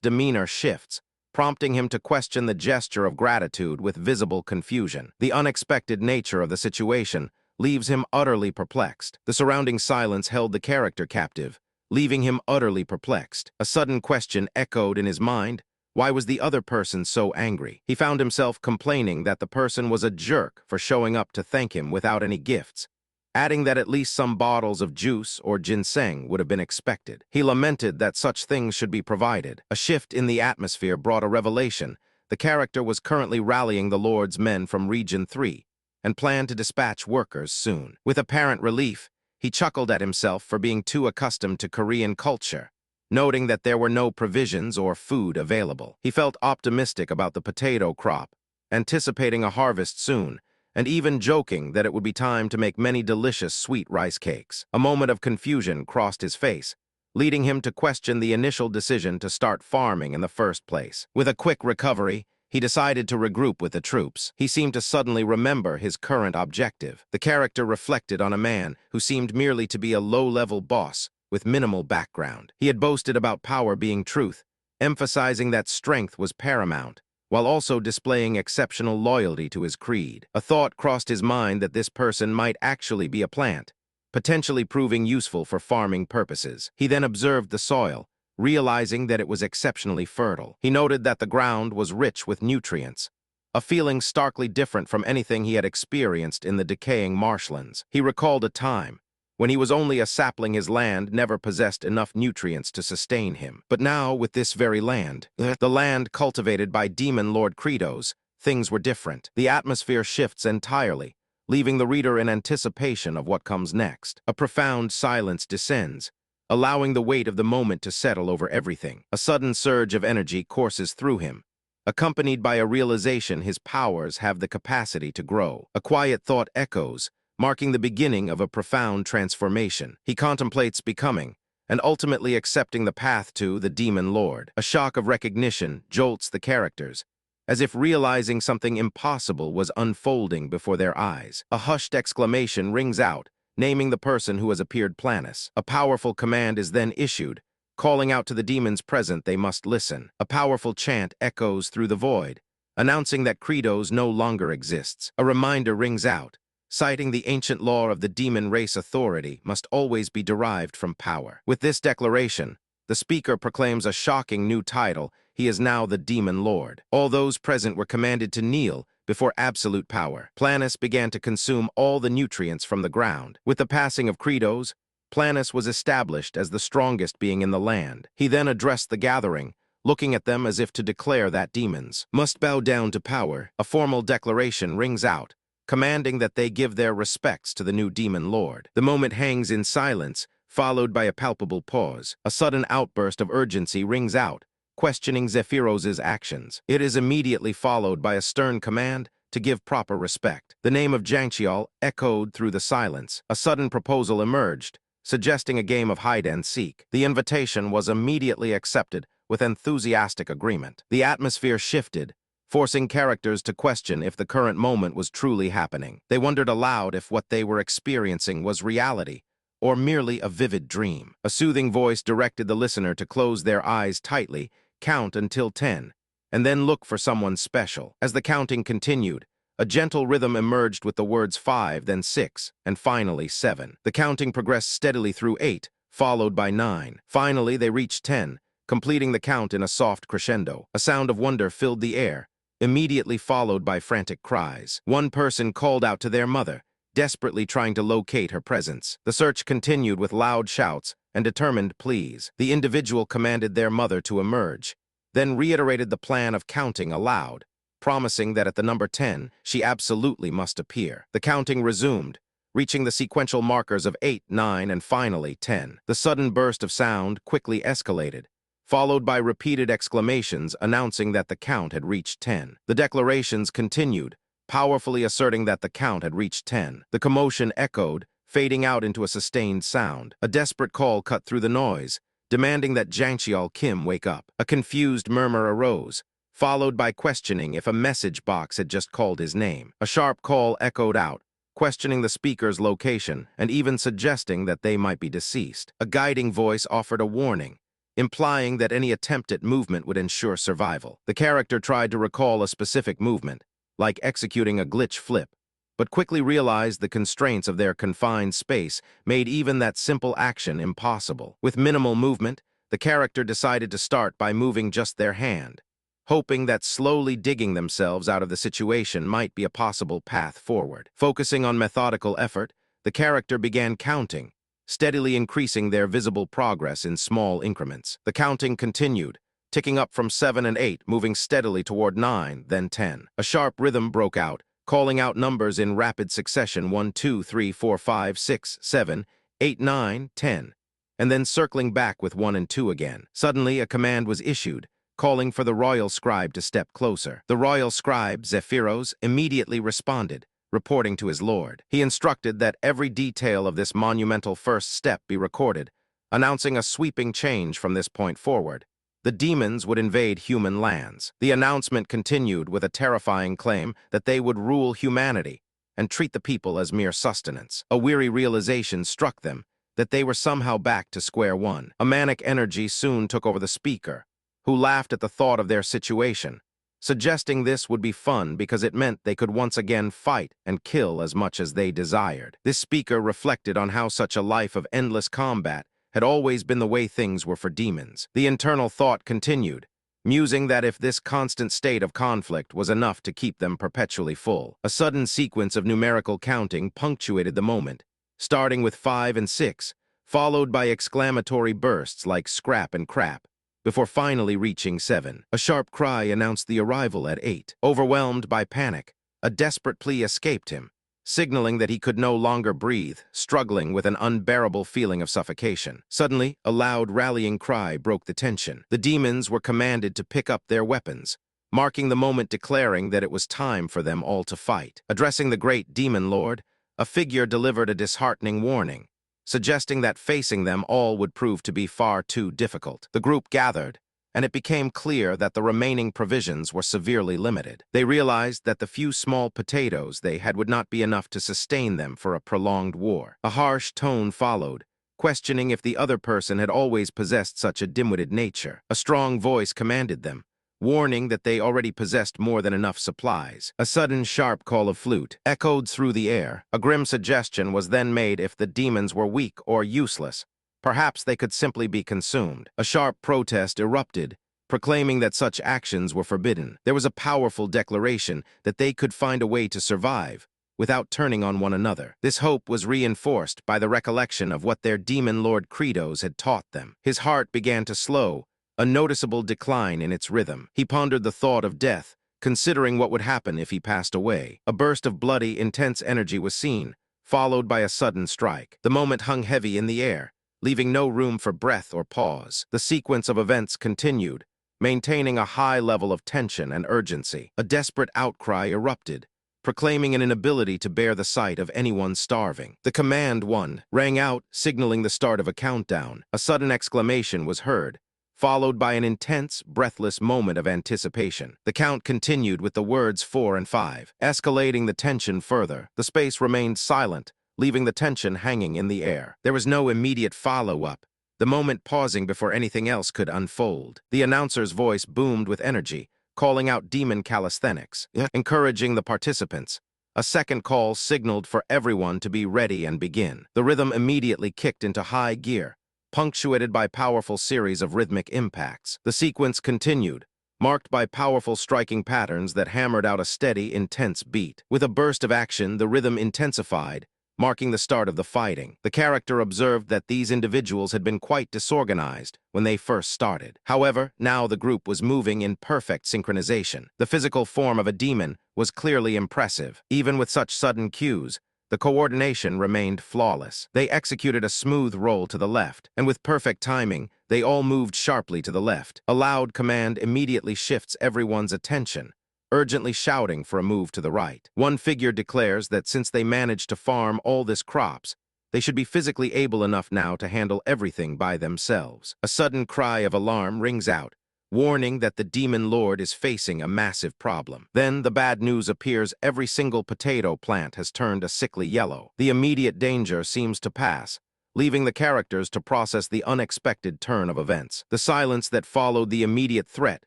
demeanor shifts, prompting him to question the gesture of gratitude with visible confusion. The unexpected nature of the situation leaves him utterly perplexed. The surrounding silence held the character captive, leaving him utterly perplexed. A sudden question echoed in his mind. Why was the other person so angry? He found himself complaining that the person was a jerk for showing up to thank him without any gifts, adding that at least some bottles of juice or ginseng would have been expected. He lamented that such things should be provided. A shift in the atmosphere brought a revelation. The character was currently rallying the Lord's men from Region 3 and planned to dispatch workers soon. With apparent relief, he chuckled at himself for being too accustomed to Korean culture, noting that there were no provisions or food available. He felt optimistic about the potato crop, anticipating a harvest soon, and even joking that it would be time to make many delicious sweet rice cakes. A moment of confusion crossed his face, leading him to question the initial decision to start farming in the first place. With a quick recovery, he decided to regroup with the troops. He seemed to suddenly remember his current objective. The character reflected on a man who seemed merely to be a low-level boss with minimal background. He had boasted about power being truth, emphasizing that strength was paramount, while also displaying exceptional loyalty to his creed. A thought crossed his mind that this person might actually be a plant, potentially proving useful for farming purposes. He then observed the soil, realizing that it was exceptionally fertile. He noted that the ground was rich with nutrients, a feeling starkly different from anything he had experienced in the decaying marshlands. He recalled a time when he was only a sapling. His land never possessed enough nutrients to sustain him. But now, with this very land, the land cultivated by Demon Lord Kratos, things were different. The atmosphere shifts entirely, leaving the reader in anticipation of what comes next. A profound silence descends, allowing the weight of the moment to settle over everything. A sudden surge of energy courses through him, accompanied by a realization his powers have the capacity to grow. A quiet thought echoes, marking the beginning of a profound transformation. He contemplates becoming, and ultimately accepting the path to the Demon Lord. A shock of recognition jolts the characters, as if realizing something impossible was unfolding before their eyes. A hushed exclamation rings out, naming the person who has appeared Planus. A powerful command is then issued, calling out to the demons present they must listen. A powerful chant echoes through the void, announcing that Kratos no longer exists. A reminder rings out, citing the ancient law of the demon race: authority must always be derived from power. With this declaration, the speaker proclaims a shocking new title. He is now the Demon Lord. All those present were commanded to kneel before absolute power. Planus began to consume all the nutrients from the ground. With the passing of Kratos, Planus was established as the strongest being in the land. He then addressed the gathering, looking at them as if to declare that demons must bow down to power. A formal declaration rings out, commanding that they give their respects to the new Demon Lord. The moment hangs in silence, followed by a palpable pause. A sudden outburst of urgency rings out, questioning Zephyros's actions. It is immediately followed by a stern command to give proper respect. The name of Jangchial echoed through the silence. A sudden proposal emerged, suggesting a game of hide-and-seek. The invitation was immediately accepted with enthusiastic agreement. The atmosphere shifted, forcing characters to question if the current moment was truly happening. They wondered aloud if what they were experiencing was reality, or merely a vivid dream. A soothing voice directed the listener to close their eyes tightly, count until 10, and then look for someone special. As the counting continued, A gentle rhythm emerged with the words 5, then 6, and finally 7. The counting progressed steadily through 8, followed by 9. Finally, they reached 10, completing the count in a soft crescendo. A sound of wonder filled the air, immediately followed by frantic cries. One person called out to their mother, desperately trying to locate her presence. The search continued with loud shouts and determined pleas. The individual commanded their mother to emerge, then reiterated the plan of counting aloud, promising that at the number 10, she absolutely must appear. The counting resumed, reaching the sequential markers of 8, 9, and finally 10. The sudden burst of sound quickly escalated, followed by repeated exclamations announcing that the count had reached 10. The declarations continued, powerfully asserting that the count had reached 10. The commotion echoed, fading out into a sustained sound. A desperate call cut through the noise, demanding that Jang Kim wake up. A confused murmur arose, followed by questioning if a message box had just called his name. A sharp call echoed out, questioning the speaker's location and even suggesting that they might be deceased. A guiding voice offered a warning, implying that any attempt at movement would ensure survival. The character tried to recall a specific movement, like executing a glitch flip, but quickly realized the constraints of their confined space made even that simple action impossible. With minimal movement, the character decided to start by moving just their hand, hoping that slowly digging themselves out of the situation might be a possible path forward. Focusing on methodical effort, the character began counting, steadily increasing their visible progress in small increments. The counting continued, ticking up from 7 and 8, moving steadily toward 9, then 10. A sharp rhythm broke out, calling out numbers in rapid succession: 1, 2, 3, 4, 5, 6, 7, 8, 9, 10, and then circling back with 1 and 2 again. Suddenly, a command was issued, calling for the royal scribe to step closer. The royal scribe, Zephyros, immediately responded, reporting to his lord. He instructed that every detail of this monumental first step be recorded, announcing a sweeping change from this point forward. The demons would invade human lands. The announcement continued with a terrifying claim that they would rule humanity and treat the people as mere sustenance. A weary realization struck them that they were somehow back to square one. A manic energy soon took over the speaker, who laughed at the thought of their situation, suggesting this would be fun because it meant they could once again fight and kill as much as they desired. This speaker reflected on how such a life of endless combat had always been the way things were for demons. The internal thought continued, musing that if this constant state of conflict was enough to keep them perpetually full. A sudden sequence of numerical counting punctuated the moment, starting with 5 and 6, followed by exclamatory bursts like scrap and crap, before finally reaching 7. A sharp cry announced the arrival at 8. Overwhelmed by panic, a desperate plea escaped him, signaling that he could no longer breathe, struggling with an unbearable feeling of suffocation. Suddenly, a loud rallying cry broke the tension. The demons were commanded to pick up their weapons, marking the moment declaring that it was time for them all to fight. Addressing the great demon lord, a figure delivered a disheartening warning, suggesting that facing them all would prove to be far too difficult. The group gathered, and it became clear that the remaining provisions were severely limited. They realized that the few small potatoes they had would not be enough to sustain them for a prolonged war. A harsh tone followed, questioning if the other person had always possessed such a dim-witted nature. A strong voice commanded them, warning that they already possessed more than enough supplies. A sudden sharp call of flute echoed through the air. A grim suggestion was then made if the demons were weak or useless, perhaps they could simply be consumed. A sharp protest erupted, proclaiming that such actions were forbidden. There was a powerful declaration that they could find a way to survive without turning on one another. This hope was reinforced by the recollection of what their demon lord credos had taught them. His heart began to slow, a noticeable decline in its rhythm. He pondered the thought of death, considering what would happen if he passed away. A burst of bloody, intense energy was seen, followed by a sudden strike. The moment hung heavy in the air, leaving no room for breath or pause. The sequence of events continued, maintaining a high level of tension and urgency. A desperate outcry erupted, proclaiming an inability to bear the sight of anyone starving. The command 1 rang out, signaling the start of a countdown. A sudden exclamation was heard, followed by an intense, breathless moment of anticipation. The count continued with the words 4 and 5, escalating the tension further. The space remained silent, leaving the tension hanging in the air. There was no immediate follow-up, the moment pausing before anything else could unfold. The announcer's voice boomed with energy, calling out demon calisthenics, encouraging the participants. A second call signaled for everyone to be ready and begin. The rhythm immediately kicked into high gear, punctuated by powerful series of rhythmic impacts. The sequence continued, marked by powerful striking patterns that hammered out a steady, intense beat. With a burst of action, the rhythm intensified, marking the start of the fighting. The character observed that these individuals had been quite disorganized when they first started. However, now the group was moving in perfect synchronization. The physical form of a demon was clearly impressive. Even with such sudden cues, the coordination remained flawless. They executed a smooth roll to the left, and with perfect timing, they all moved sharply to the left. A loud command immediately shifts everyone's attention, urgently shouting for a move to the right. One figure declares that since they managed to farm all this crops, they should be physically able enough now to handle everything by themselves. A sudden cry of alarm rings out, warning that the demon lord is facing a massive problem. Then the bad news appears: every single potato plant has turned a sickly yellow. The immediate danger seems to pass, leaving the characters to process the unexpected turn of events. The silence that followed the immediate threat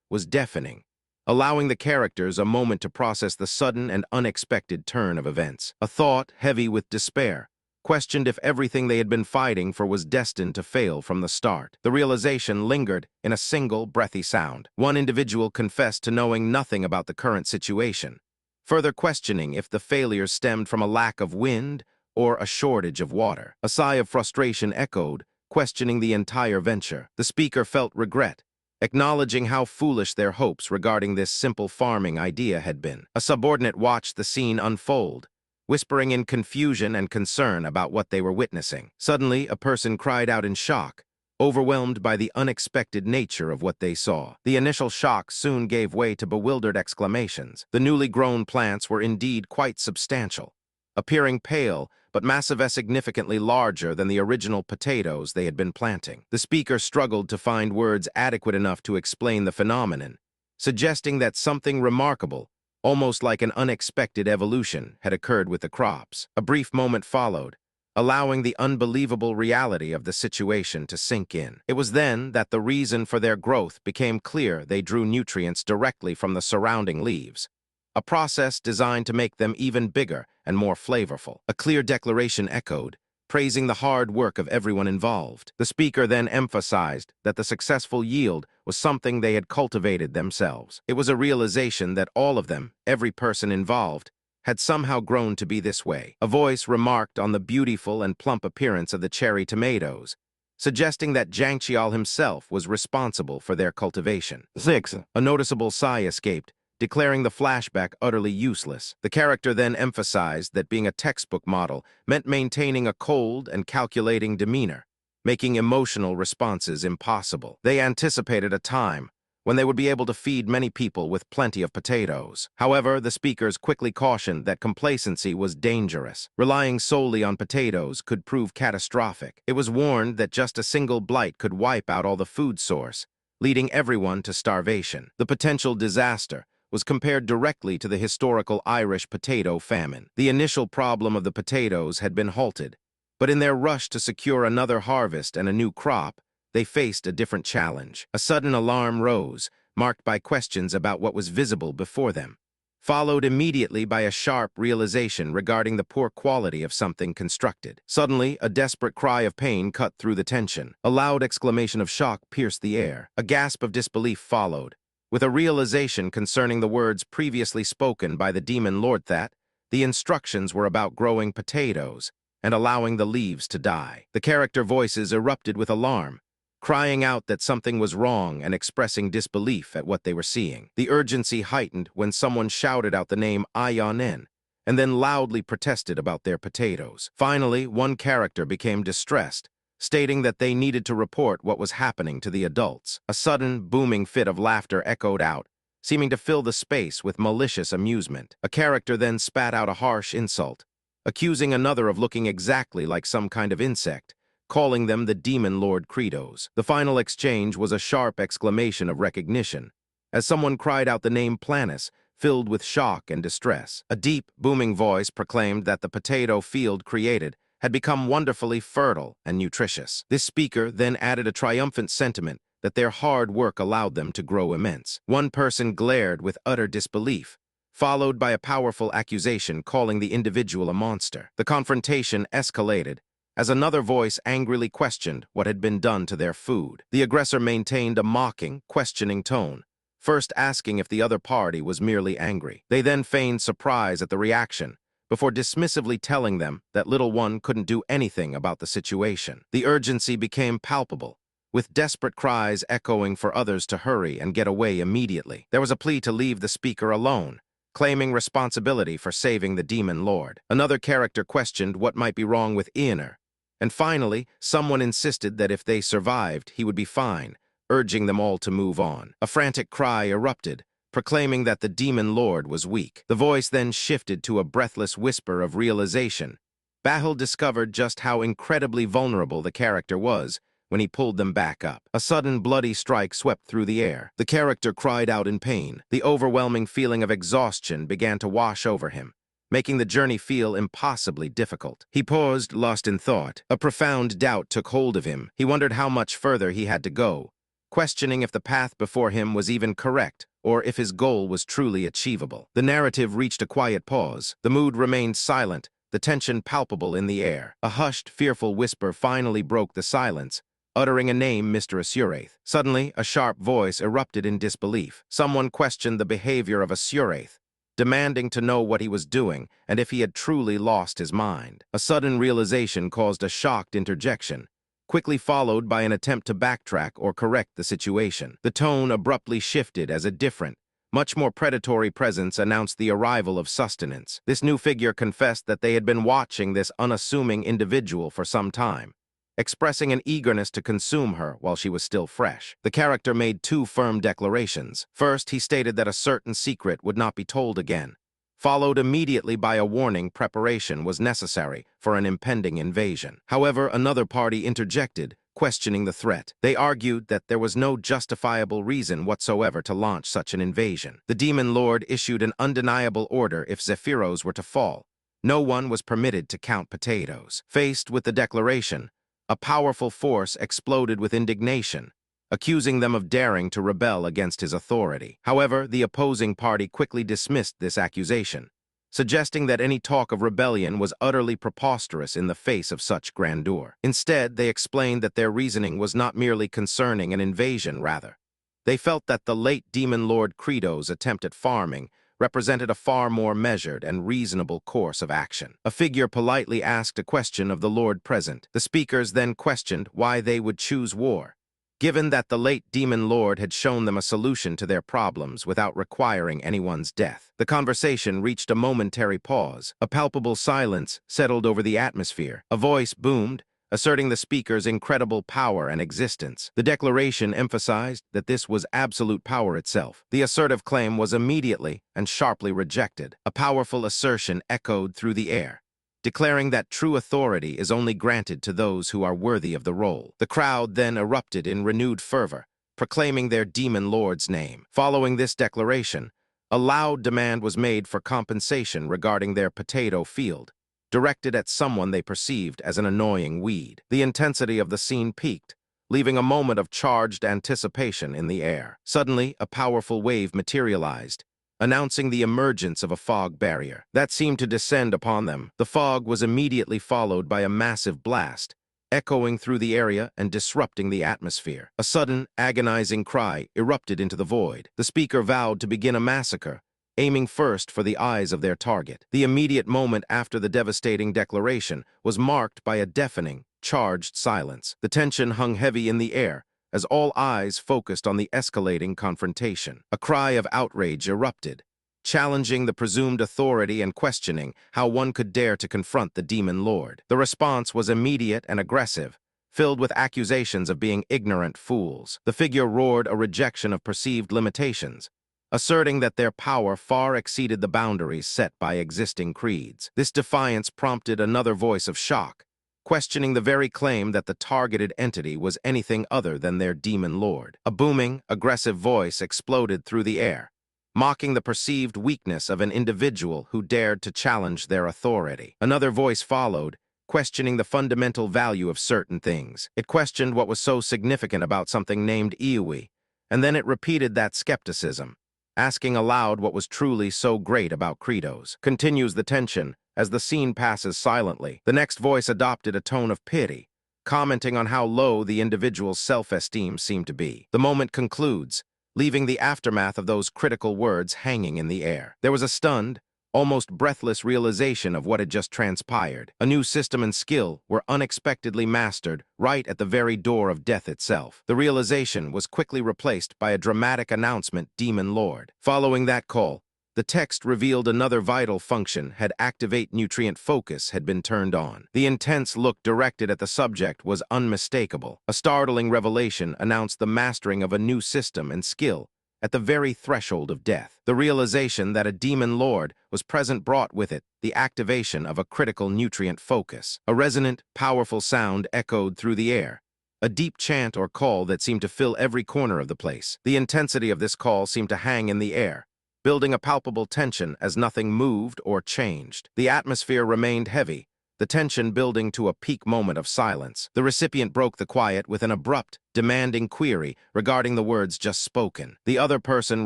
was deafening, allowing the characters a moment to process the sudden and unexpected turn of events. A thought heavy with despair questioned if everything they had been fighting for was destined to fail from the start. The realization lingered in a single breathy sound. One individual confessed to knowing nothing about the current situation, further questioning if the failures stemmed from a lack of wind or a shortage of water. A sigh of frustration echoed, questioning the entire venture. The speaker felt regret, acknowledging how foolish their hopes regarding this simple farming idea had been. A subordinate watched the scene unfold, whispering in confusion and concern about what they were witnessing. Suddenly, a person cried out in shock, overwhelmed by the unexpected nature of what they saw. The initial shock soon gave way to bewildered exclamations. The newly grown plants were indeed quite substantial, appearing pale but massive and significantly larger than the original potatoes they had been planting. The speaker struggled to find words adequate enough to explain the phenomenon, suggesting that something remarkable, almost like an unexpected evolution, had occurred with the crops. A brief moment followed, allowing the unbelievable reality of the situation to sink in. It was then that the reason for their growth became clear. They drew nutrients directly from the surrounding leaves, a process designed to make them even bigger and more flavorful. A clear declaration echoed, praising the hard work of everyone involved. The speaker then emphasized that the successful yield was something they had cultivated themselves. It was a realization that all of them, every person involved, had somehow grown to be this way. A voice remarked on the beautiful and plump appearance of the cherry tomatoes, suggesting that Jiangqiao himself was responsible for their cultivation. 6. A noticeable sigh escaped, declaring the flashback utterly useless. The character then emphasized that being a textbook model meant maintaining a cold and calculating demeanor, making emotional responses impossible. They anticipated a time when they would be able to feed many people with plenty of potatoes. However, the speakers quickly cautioned that complacency was dangerous. Relying solely on potatoes could prove catastrophic. It was warned that just a single blight could wipe out all the food source, leading everyone to starvation. The potential disaster was compared directly to the historical Irish potato famine. The initial problem of the potatoes had been halted, but in their rush to secure another harvest and a new crop, they faced a different challenge. A sudden alarm rose, marked by questions about what was visible before them, followed immediately by a sharp realization regarding the poor quality of something constructed. Suddenly, a desperate cry of pain cut through the tension. A loud exclamation of shock pierced the air. A gasp of disbelief followed, with a realization concerning the words previously spoken by the demon lord that the instructions were about growing potatoes and allowing the leaves to die. The character voices erupted with alarm, crying out that something was wrong and expressing disbelief at what they were seeing. The urgency heightened when someone shouted out the name Ayanen and then loudly protested about their potatoes. Finally, one character became distressed, stating that they needed to report what was happening to the adults. A sudden, booming fit of laughter echoed out, seeming to fill the space with malicious amusement. A character then spat out a harsh insult, accusing another of looking exactly like some kind of insect, calling them the Demon Lord Credos. The final exchange was a sharp exclamation of recognition, as someone cried out the name Planus, filled with shock and distress. A deep, booming voice proclaimed that the potato field created had become wonderfully fertile and nutritious. This speaker then added a triumphant sentiment that their hard work allowed them to grow immense. One person glared with utter disbelief, followed by a powerful accusation calling the individual a monster. The confrontation escalated as another voice angrily questioned what had been done to their food. The aggressor maintained a mocking, questioning tone, first asking if the other party was merely angry. They then feigned surprise at the reaction, before dismissively telling them that little one couldn't do anything about the situation. The urgency became palpable, with desperate cries echoing for others to hurry and get away immediately. There was a plea to leave the speaker alone, claiming responsibility for saving the demon lord. Another character questioned what might be wrong with Ioner, and finally, someone insisted that if they survived, he would be fine, urging them all to move on. A frantic cry erupted, proclaiming that the demon lord was weak. The voice then shifted to a breathless whisper of realization. Bahul discovered just how incredibly vulnerable the character was when he pulled them back up. A sudden bloody strike swept through the air. The character cried out in pain. The overwhelming feeling of exhaustion began to wash over him, making the journey feel impossibly difficult. He paused, lost in thought. A profound doubt took hold of him. He wondered how much further he had to go, questioning if the path before him was even correct, or if his goal was truly achievable. The narrative reached a quiet pause. The mood remained silent, the tension palpable in the air. A hushed, fearful whisper finally broke the silence, uttering a name, Mr. Asuraith. Suddenly, a sharp voice erupted in disbelief. Someone questioned the behavior of Asuraith, demanding to know what he was doing and if he had truly lost his mind. A sudden realization caused a shocked interjection, quickly followed by an attempt to backtrack or correct the situation. The tone abruptly shifted as a different, much more predatory presence announced the arrival of sustenance. This new figure confessed that they had been watching this unassuming individual for some time, expressing an eagerness to consume her while she was still fresh. The character made two firm declarations. First, he stated that a certain secret would not be told again, followed immediately by a warning preparation was necessary for an impending invasion. However, another party interjected, questioning the threat. They argued that there was no justifiable reason whatsoever to launch such an invasion. The demon lord issued an undeniable order if Zephyros were to fall. No one was permitted to count potatoes. Faced with the declaration, a powerful force exploded with indignation, accusing them of daring to rebel against his authority. However, the opposing party quickly dismissed this accusation, suggesting that any talk of rebellion was utterly preposterous in the face of such grandeur. Instead, they explained that their reasoning was not merely concerning an invasion, rather. They felt that the late Demon Lord Credo's attempt at farming represented a far more measured and reasonable course of action. A figure politely asked a question of the Lord present. The speakers then questioned why they would choose war, given that the late Demon Lord had shown them a solution to their problems without requiring anyone's death. The conversation reached a momentary pause. A palpable silence settled over the atmosphere. A voice boomed, asserting the speaker's incredible power and existence. The declaration emphasized that this was absolute power itself. The assertive claim was immediately and sharply rejected. A powerful assertion echoed through the air, declaring that true authority is only granted to those who are worthy of the role. The crowd then erupted in renewed fervor, proclaiming their demon lord's name. Following this declaration, a loud demand was made for compensation regarding their potato field, directed at someone they perceived as an annoying weed. The intensity of the scene peaked, leaving a moment of charged anticipation in the air. Suddenly, a powerful wave materialized, announcing the emergence of a fog barrier that seemed to descend upon them. The fog was immediately followed by a massive blast, echoing through the area and disrupting the atmosphere. A sudden, agonizing cry erupted into the void. The speaker vowed to begin a massacre, aiming first for the eyes of their target. The immediate moment after the devastating declaration was marked by a deafening, charged silence. The tension hung heavy in the air as all eyes focused on the escalating confrontation. A cry of outrage erupted, challenging the presumed authority and questioning how one could dare to confront the demon lord. The response was immediate and aggressive, filled with accusations of being ignorant fools. The figure roared a rejection of perceived limitations, asserting that their power far exceeded the boundaries set by existing creeds. This defiance prompted another voice of shock, questioning the very claim that the targeted entity was anything other than their demon lord. A booming, aggressive voice exploded through the air, mocking the perceived weakness of an individual who dared to challenge their authority. Another voice followed, questioning the fundamental value of certain things. It questioned what was so significant about something named Iui, and then it repeated that skepticism, asking aloud what was truly so great about credos. Continues the tension as the scene passes silently. The next voice adopted a tone of pity, commenting on how low the individual's self-esteem seemed to be. The moment concludes, leaving the aftermath of those critical words hanging in the air. There was a stunned, almost breathless realization of what had just transpired. A new system and skill were unexpectedly mastered right at the very door of death itself. The realization was quickly replaced by a dramatic announcement, Demon Lord. Following that call, the text revealed another vital function had activate nutrient focus had been turned on. The intense look directed at the subject was unmistakable. A startling revelation announced the mastering of a new system and skill at the very threshold of death. The realization that a demon lord was present brought with it the activation of a critical nutrient focus. A resonant, powerful sound echoed through the air, a deep chant or call that seemed to fill every corner of the place. The intensity of this call seemed to hang in the air, building a palpable tension as nothing moved or changed. The atmosphere remained heavy, the tension building to a peak moment of silence. The recipient broke the quiet with an abrupt, demanding query regarding the words just spoken. The other person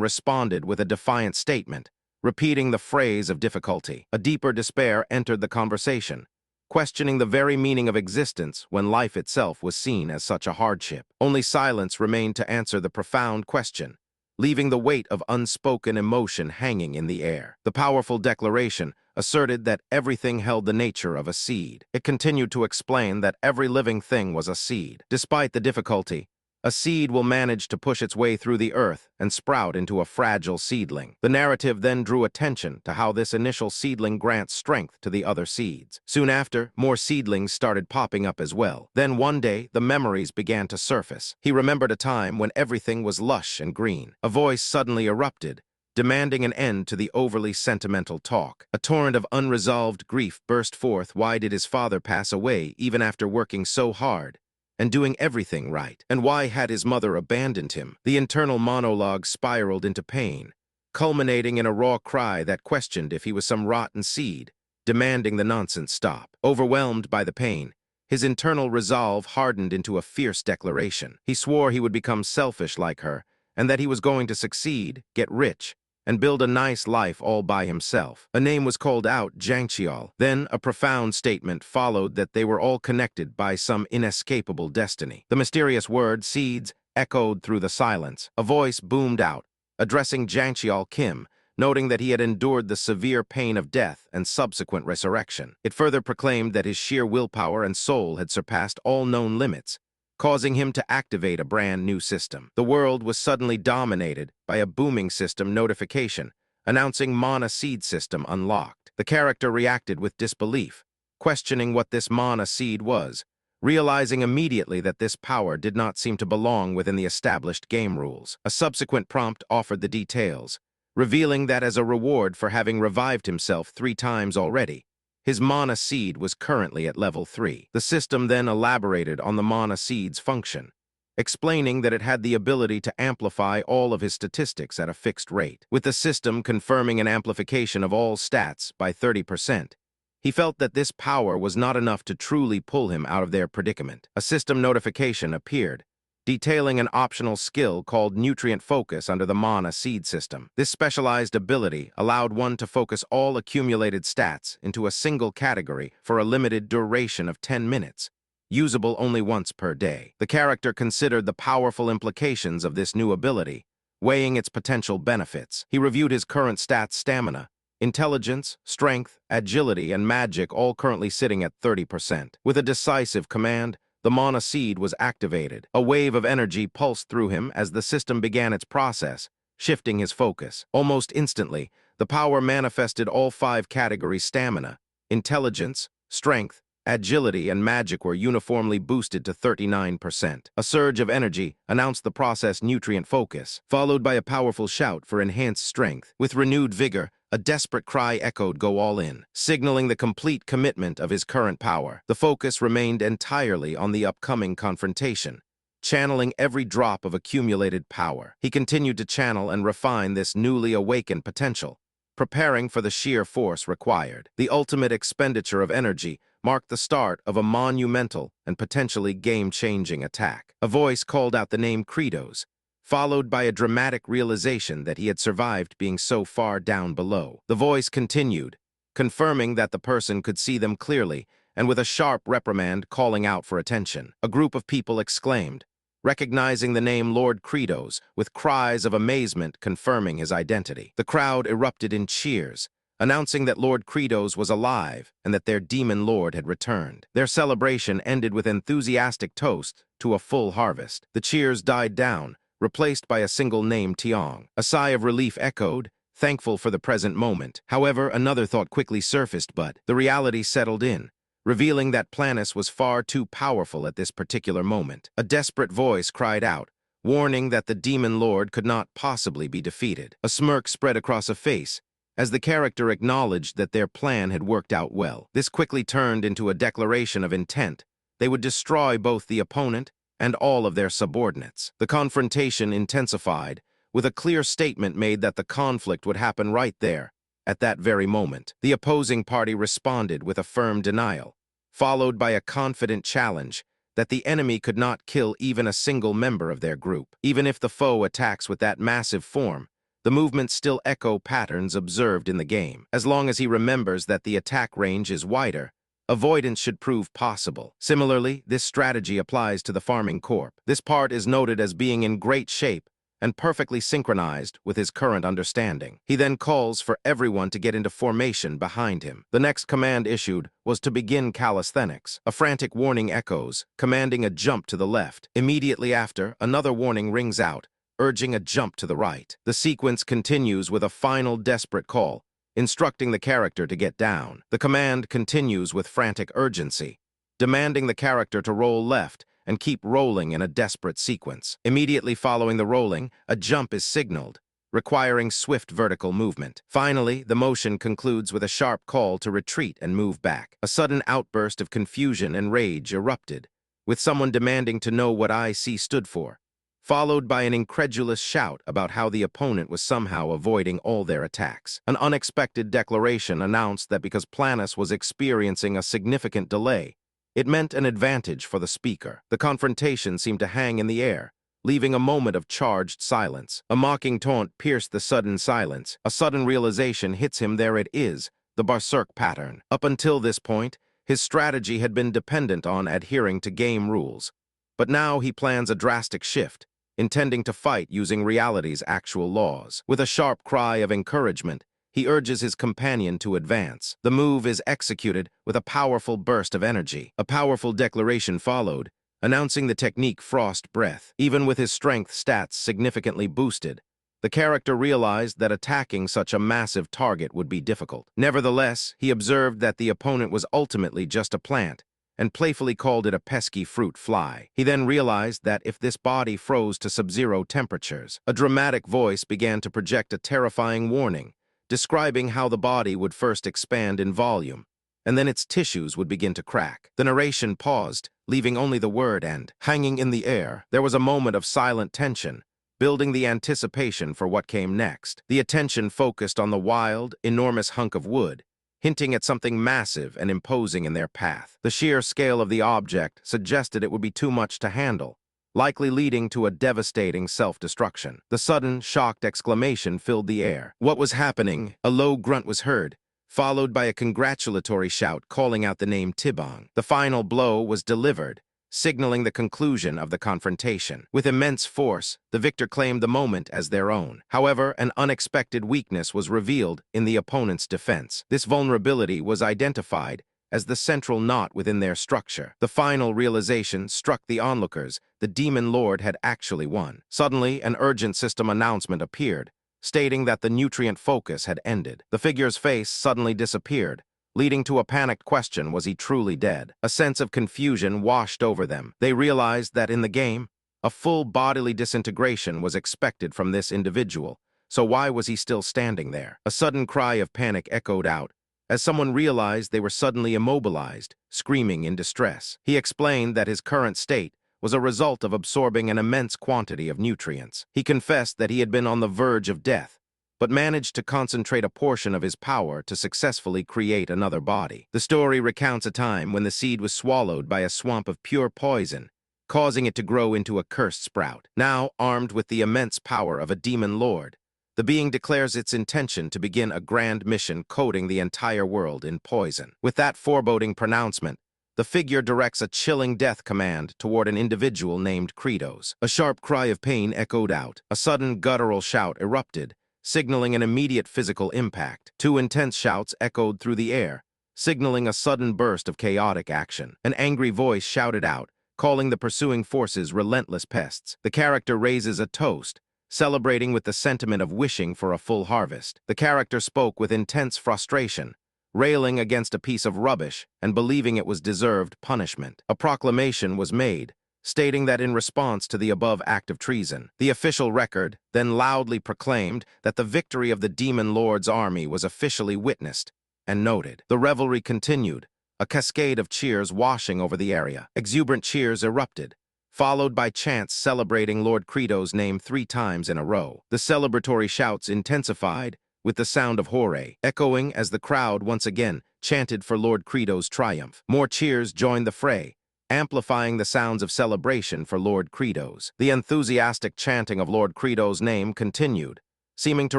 responded with a defiant statement, repeating the phrase of difficulty. A deeper despair entered the conversation, questioning the very meaning of existence when life itself was seen as such a hardship. Only silence remained to answer the profound question, leaving the weight of unspoken emotion hanging in the air. The powerful declaration asserted that everything held the nature of a seed. It continued to explain that every living thing was a seed. Despite the difficulty, a seed will manage to push its way through the earth and sprout into a fragile seedling. The narrative then drew attention to how this initial seedling grants strength to the other seeds. Soon after, more seedlings started popping up as well. Then one day, the memories began to surface. He remembered a time when everything was lush and green. A voice suddenly erupted, demanding an end to the overly sentimental talk. A torrent of unresolved grief burst forth. Why did his father pass away even after working so hard and doing everything right? And why had his mother abandoned him? The internal monologue spiraled into pain, culminating in a raw cry that questioned if he was some rotten seed, demanding the nonsense stop. Overwhelmed by the pain, his internal resolve hardened into a fierce declaration. He swore he would become selfish like her, and that he was going to succeed, get rich, and build a nice life all by himself. A name was called out, Jiangqiao. Then a profound statement followed that they were all connected by some inescapable destiny. The mysterious word, seeds, echoed through the silence. A voice boomed out, addressing Jiangqiao Kim, noting that he had endured the severe pain of death and subsequent resurrection. It further proclaimed that his sheer willpower and soul had surpassed all known limits, causing him to activate a brand new system. The world was suddenly dominated by a booming system notification, announcing Mana Seed System unlocked. The character reacted with disbelief, questioning what this Mana Seed was, realizing immediately that this power did not seem to belong within the established game rules. A subsequent prompt offered the details, revealing that as a reward for having revived himself 3 times already, his Mana Seed was currently at level 3. The system then elaborated on the Mana Seed's function, explaining that it had the ability to amplify all of his statistics at a fixed rate. With the system confirming an amplification of all stats by 30%, he felt that this power was not enough to truly pull him out of their predicament. A system notification appeared, detailing an optional skill called Nutrient Focus under the Mana Seed system. This specialized ability allowed one to focus all accumulated stats into a single category for a limited duration of 10 minutes, usable only once per day. The character considered the powerful implications of this new ability, weighing its potential benefits. He reviewed his current stats: stamina, intelligence, strength, agility, and magic, all currently sitting at 30%. With a decisive command, the Mana Seed was activated. A wave of energy pulsed through him as the system began its process, shifting his focus. Almost instantly, the power manifested all 5 categories: stamina, intelligence, strength, agility, and magic were uniformly boosted to 39%. A surge of energy announced the process Nutrient Focus, followed by a powerful shout for enhanced strength. With renewed vigor, a desperate cry echoed, "Go all in," signaling the complete commitment of his current power. The focus remained entirely on the upcoming confrontation, channeling every drop of accumulated power. He continued to channel and refine this newly awakened potential, preparing for the sheer force required. The ultimate expenditure of energy marked the start of a monumental and potentially game-changing attack. A voice called out the name Kratos, followed by a dramatic realization that he had survived being so far down below. The voice continued, confirming that the person could see them clearly, and with a sharp reprimand calling out for attention. A group of people exclaimed, recognizing the name Lord Kratos, with cries of amazement confirming his identity. The crowd erupted in cheers, announcing that Lord Kratos was alive and that their demon lord had returned. Their celebration ended with enthusiastic toasts to a full harvest. The cheers died down, replaced by a single name Tiong. A sigh of relief echoed, thankful for the present moment. However, another thought quickly surfaced, but the reality settled in, revealing that Planus was far too powerful at this particular moment. A desperate voice cried out, warning that the demon lord could not possibly be defeated. A smirk spread across a face, as the character acknowledged that their plan had worked out well. This quickly turned into a declaration of intent. They would destroy both the opponent and all of their subordinates. The confrontation intensified, with a clear statement made that the conflict would happen right there, at that very moment. The opposing party responded with a firm denial, followed by a confident challenge that the enemy could not kill even a single member of their group. Even if the foe attacks with that massive form, the movements still echo patterns observed in the game. As long as he remembers that the attack range is wider, avoidance should prove possible. Similarly, this strategy applies to the farming corp. This part is noted as being in great shape and perfectly synchronized with his current understanding. He then calls for everyone to get into formation behind him. The next command issued was to begin calisthenics. A frantic warning echoes, commanding a jump to the left. Immediately after, another warning rings out, urging a jump to the right. The sequence continues with a final desperate call, instructing the character to get down. The command continues with frantic urgency, demanding the character to roll left and keep rolling in a desperate sequence. Immediately following the rolling, a jump is signaled, requiring swift vertical movement. Finally, the motion concludes with a sharp call to retreat and move back. A sudden outburst of confusion and rage erupted, with someone demanding to know what IC stood for, followed by an incredulous shout about how the opponent was somehow avoiding all their attacks. An unexpected declaration announced that because Planus was experiencing a significant delay, it meant an advantage for the speaker. The confrontation seemed to hang in the air, leaving a moment of charged silence. A mocking taunt pierced the sudden silence. A sudden realization hits him. There it is, the berserk pattern. Up until this point, his strategy had been dependent on adhering to game rules. But now he plans a drastic shift, intending to fight using reality's actual laws. With a sharp cry of encouragement, he urges his companion to advance. The move is executed with a powerful burst of energy. A powerful declaration followed, announcing the technique Frost Breath. Even with his strength stats significantly boosted, the character realized that attacking such a massive target would be difficult. Nevertheless, he observed that the opponent was ultimately just a plant, and playfully called it a pesky fruit fly. He then realized that if this body froze to sub-zero temperatures, a dramatic voice began to project a terrifying warning, describing how the body would first expand in volume, and then its tissues would begin to crack. The narration paused, leaving only the word "end" hanging in the air. There was a moment of silent tension, building the anticipation for what came next. The attention focused on the wild, enormous hunk of wood, hinting at something massive and imposing in their path. The sheer scale of the object suggested it would be too much to handle, likely leading to a devastating self-destruction. The sudden, shocked exclamation filled the air. What was happening? A low grunt was heard, followed by a congratulatory shout calling out the name Tibong. The final blow was delivered, signaling the conclusion of the confrontation. With immense force, the victor claimed the moment as their own. However, an unexpected weakness was revealed in the opponent's defense. This vulnerability was identified as the central knot within their structure. The final realization struck the onlookers. The demon lord had actually won. Suddenly, an urgent system announcement appeared, stating that the nutrient focus had ended. The figure's face suddenly disappeared, leading to a panicked question: was he truly dead? A sense of confusion washed over them. They realized that in the game, a full bodily disintegration was expected from this individual, so why was he still standing there? A sudden cry of panic echoed out, as someone realized they were suddenly immobilized, screaming in distress. He explained that his current state was a result of absorbing an immense quantity of nutrients. He confessed that he had been on the verge of death, but managed to concentrate a portion of his power to successfully create another body. The story recounts a time when the seed was swallowed by a swamp of pure poison, causing it to grow into a cursed sprout. Now, armed with the immense power of a demon lord, the being declares its intention to begin a grand mission coating the entire world in poison. With that foreboding pronouncement, the figure directs a chilling death command toward an individual named Kratos. A sharp cry of pain echoed out. A sudden guttural shout erupted, signaling an immediate physical impact. Two intense shouts echoed through the air, signaling a sudden burst of chaotic action. An angry voice shouted out, calling the pursuing forces relentless pests. The character raises a toast, celebrating with the sentiment of wishing for a full harvest. The character spoke with intense frustration, railing against a piece of rubbish and believing it was deserved punishment. A proclamation was made, stating that in response to the above act of treason, the official record then loudly proclaimed that the victory of the Demon Lord's army was officially witnessed and noted. The revelry continued, a cascade of cheers washing over the area. Exuberant cheers erupted, followed by chants celebrating Lord Kratos' name 3 times in a row. The celebratory shouts intensified, with the sound of hooray echoing as the crowd once again chanted for Lord Kratos' triumph. More cheers joined the fray, amplifying the sounds of celebration for Lord Kratos. The enthusiastic chanting of Lord Kratos' name continued, seeming to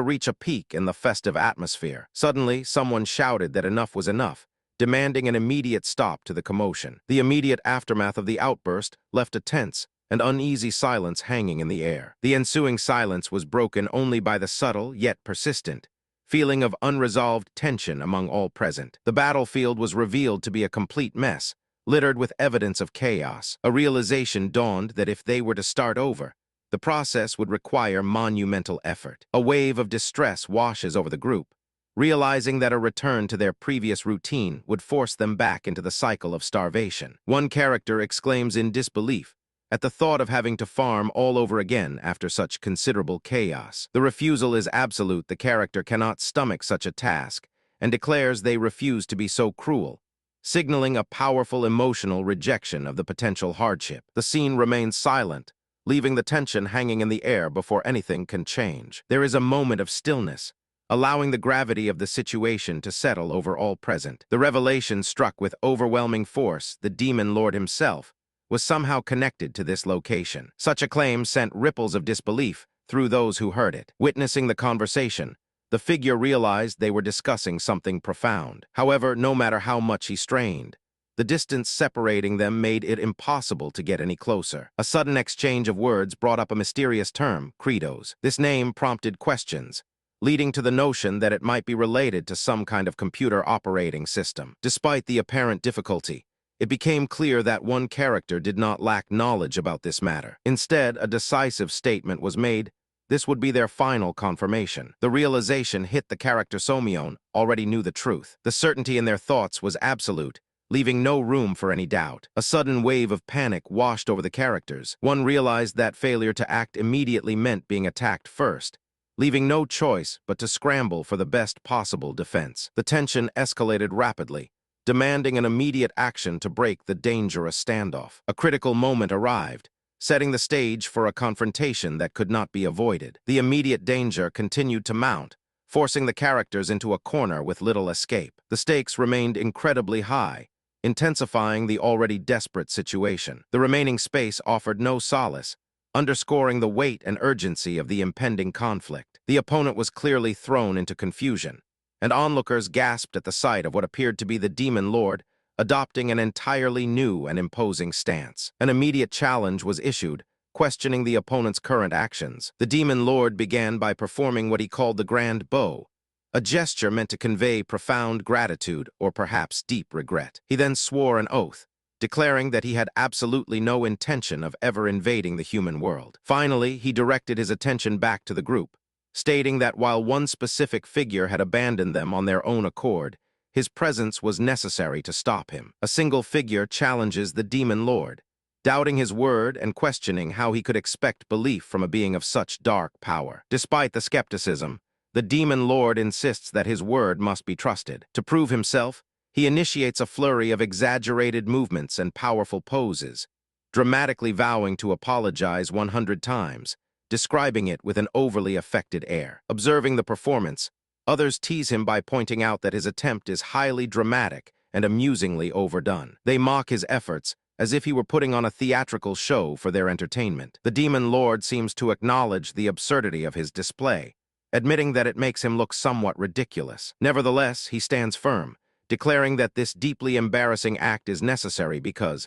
reach a peak in the festive atmosphere. Suddenly, someone shouted that enough was enough, demanding an immediate stop to the commotion. The immediate aftermath of the outburst left a tense and uneasy silence hanging in the air. The ensuing silence was broken only by the subtle, yet persistent, feeling of unresolved tension among all present. The battlefield was revealed to be a complete mess, littered with evidence of chaos. A realization dawned that if they were to start over, the process would require monumental effort. A wave of distress washes over the group, realizing that a return to their previous routine would force them back into the cycle of starvation. One character exclaims in disbelief at the thought of having to farm all over again after such considerable chaos. The refusal is absolute. The character cannot stomach such a task and declares they refuse to be so cruel, signaling a powerful emotional rejection of the potential hardship. The scene remains silent, leaving the tension hanging in the air before anything can change. There is a moment of stillness, allowing the gravity of the situation to settle over all present. The revelation struck with overwhelming force. The Demon Lord himself was somehow connected to this location. Such a claim sent ripples of disbelief through those who heard it. Witnessing the conversation, the figure realized they were discussing something profound. However, no matter how much he strained, the distance separating them made it impossible to get any closer. A sudden exchange of words brought up a mysterious term, Kratos. This name prompted questions, leading to the notion that it might be related to some kind of computer operating system. Despite the apparent difficulty, it became clear that one character did not lack knowledge about this matter. Instead, a decisive statement was made. This would be their final confirmation. The realization hit the character. Somion already knew the truth. The certainty in their thoughts was absolute, leaving no room for any doubt. A sudden wave of panic washed over the characters. One realized that failure to act immediately meant being attacked first, leaving no choice but to scramble for the best possible defense. The tension escalated rapidly, demanding an immediate action to break the dangerous standoff. A critical moment arrived, setting the stage for a confrontation that could not be avoided. The immediate danger continued to mount, forcing the characters into a corner with little escape. The stakes remained incredibly high, intensifying the already desperate situation. The remaining space offered no solace, underscoring the weight and urgency of the impending conflict. The opponent was clearly thrown into confusion, and onlookers gasped at the sight of what appeared to be the Demon Lord adopting an entirely new and imposing stance. An immediate challenge was issued, questioning the opponent's current actions. The Demon Lord began by performing what he called the Grand Bow, a gesture meant to convey profound gratitude or perhaps deep regret. He then swore an oath, declaring that he had absolutely no intention of ever invading the human world. Finally, he directed his attention back to the group, stating that while one specific figure had abandoned them on their own accord, his presence was necessary to stop him. A single figure challenges the Demon Lord, doubting his word and questioning how he could expect belief from a being of such dark power. Despite the skepticism, the Demon Lord insists that his word must be trusted. To prove himself, he initiates a flurry of exaggerated movements and powerful poses, dramatically vowing to apologize 100 times, describing it with an overly affected air. Observing the performance, others tease him by pointing out that his attempt is highly dramatic and amusingly overdone. They mock his efforts, as if he were putting on a theatrical show for their entertainment. The Demon Lord seems to acknowledge the absurdity of his display, admitting that it makes him look somewhat ridiculous. Nevertheless, he stands firm, declaring that this deeply embarrassing act is necessary because,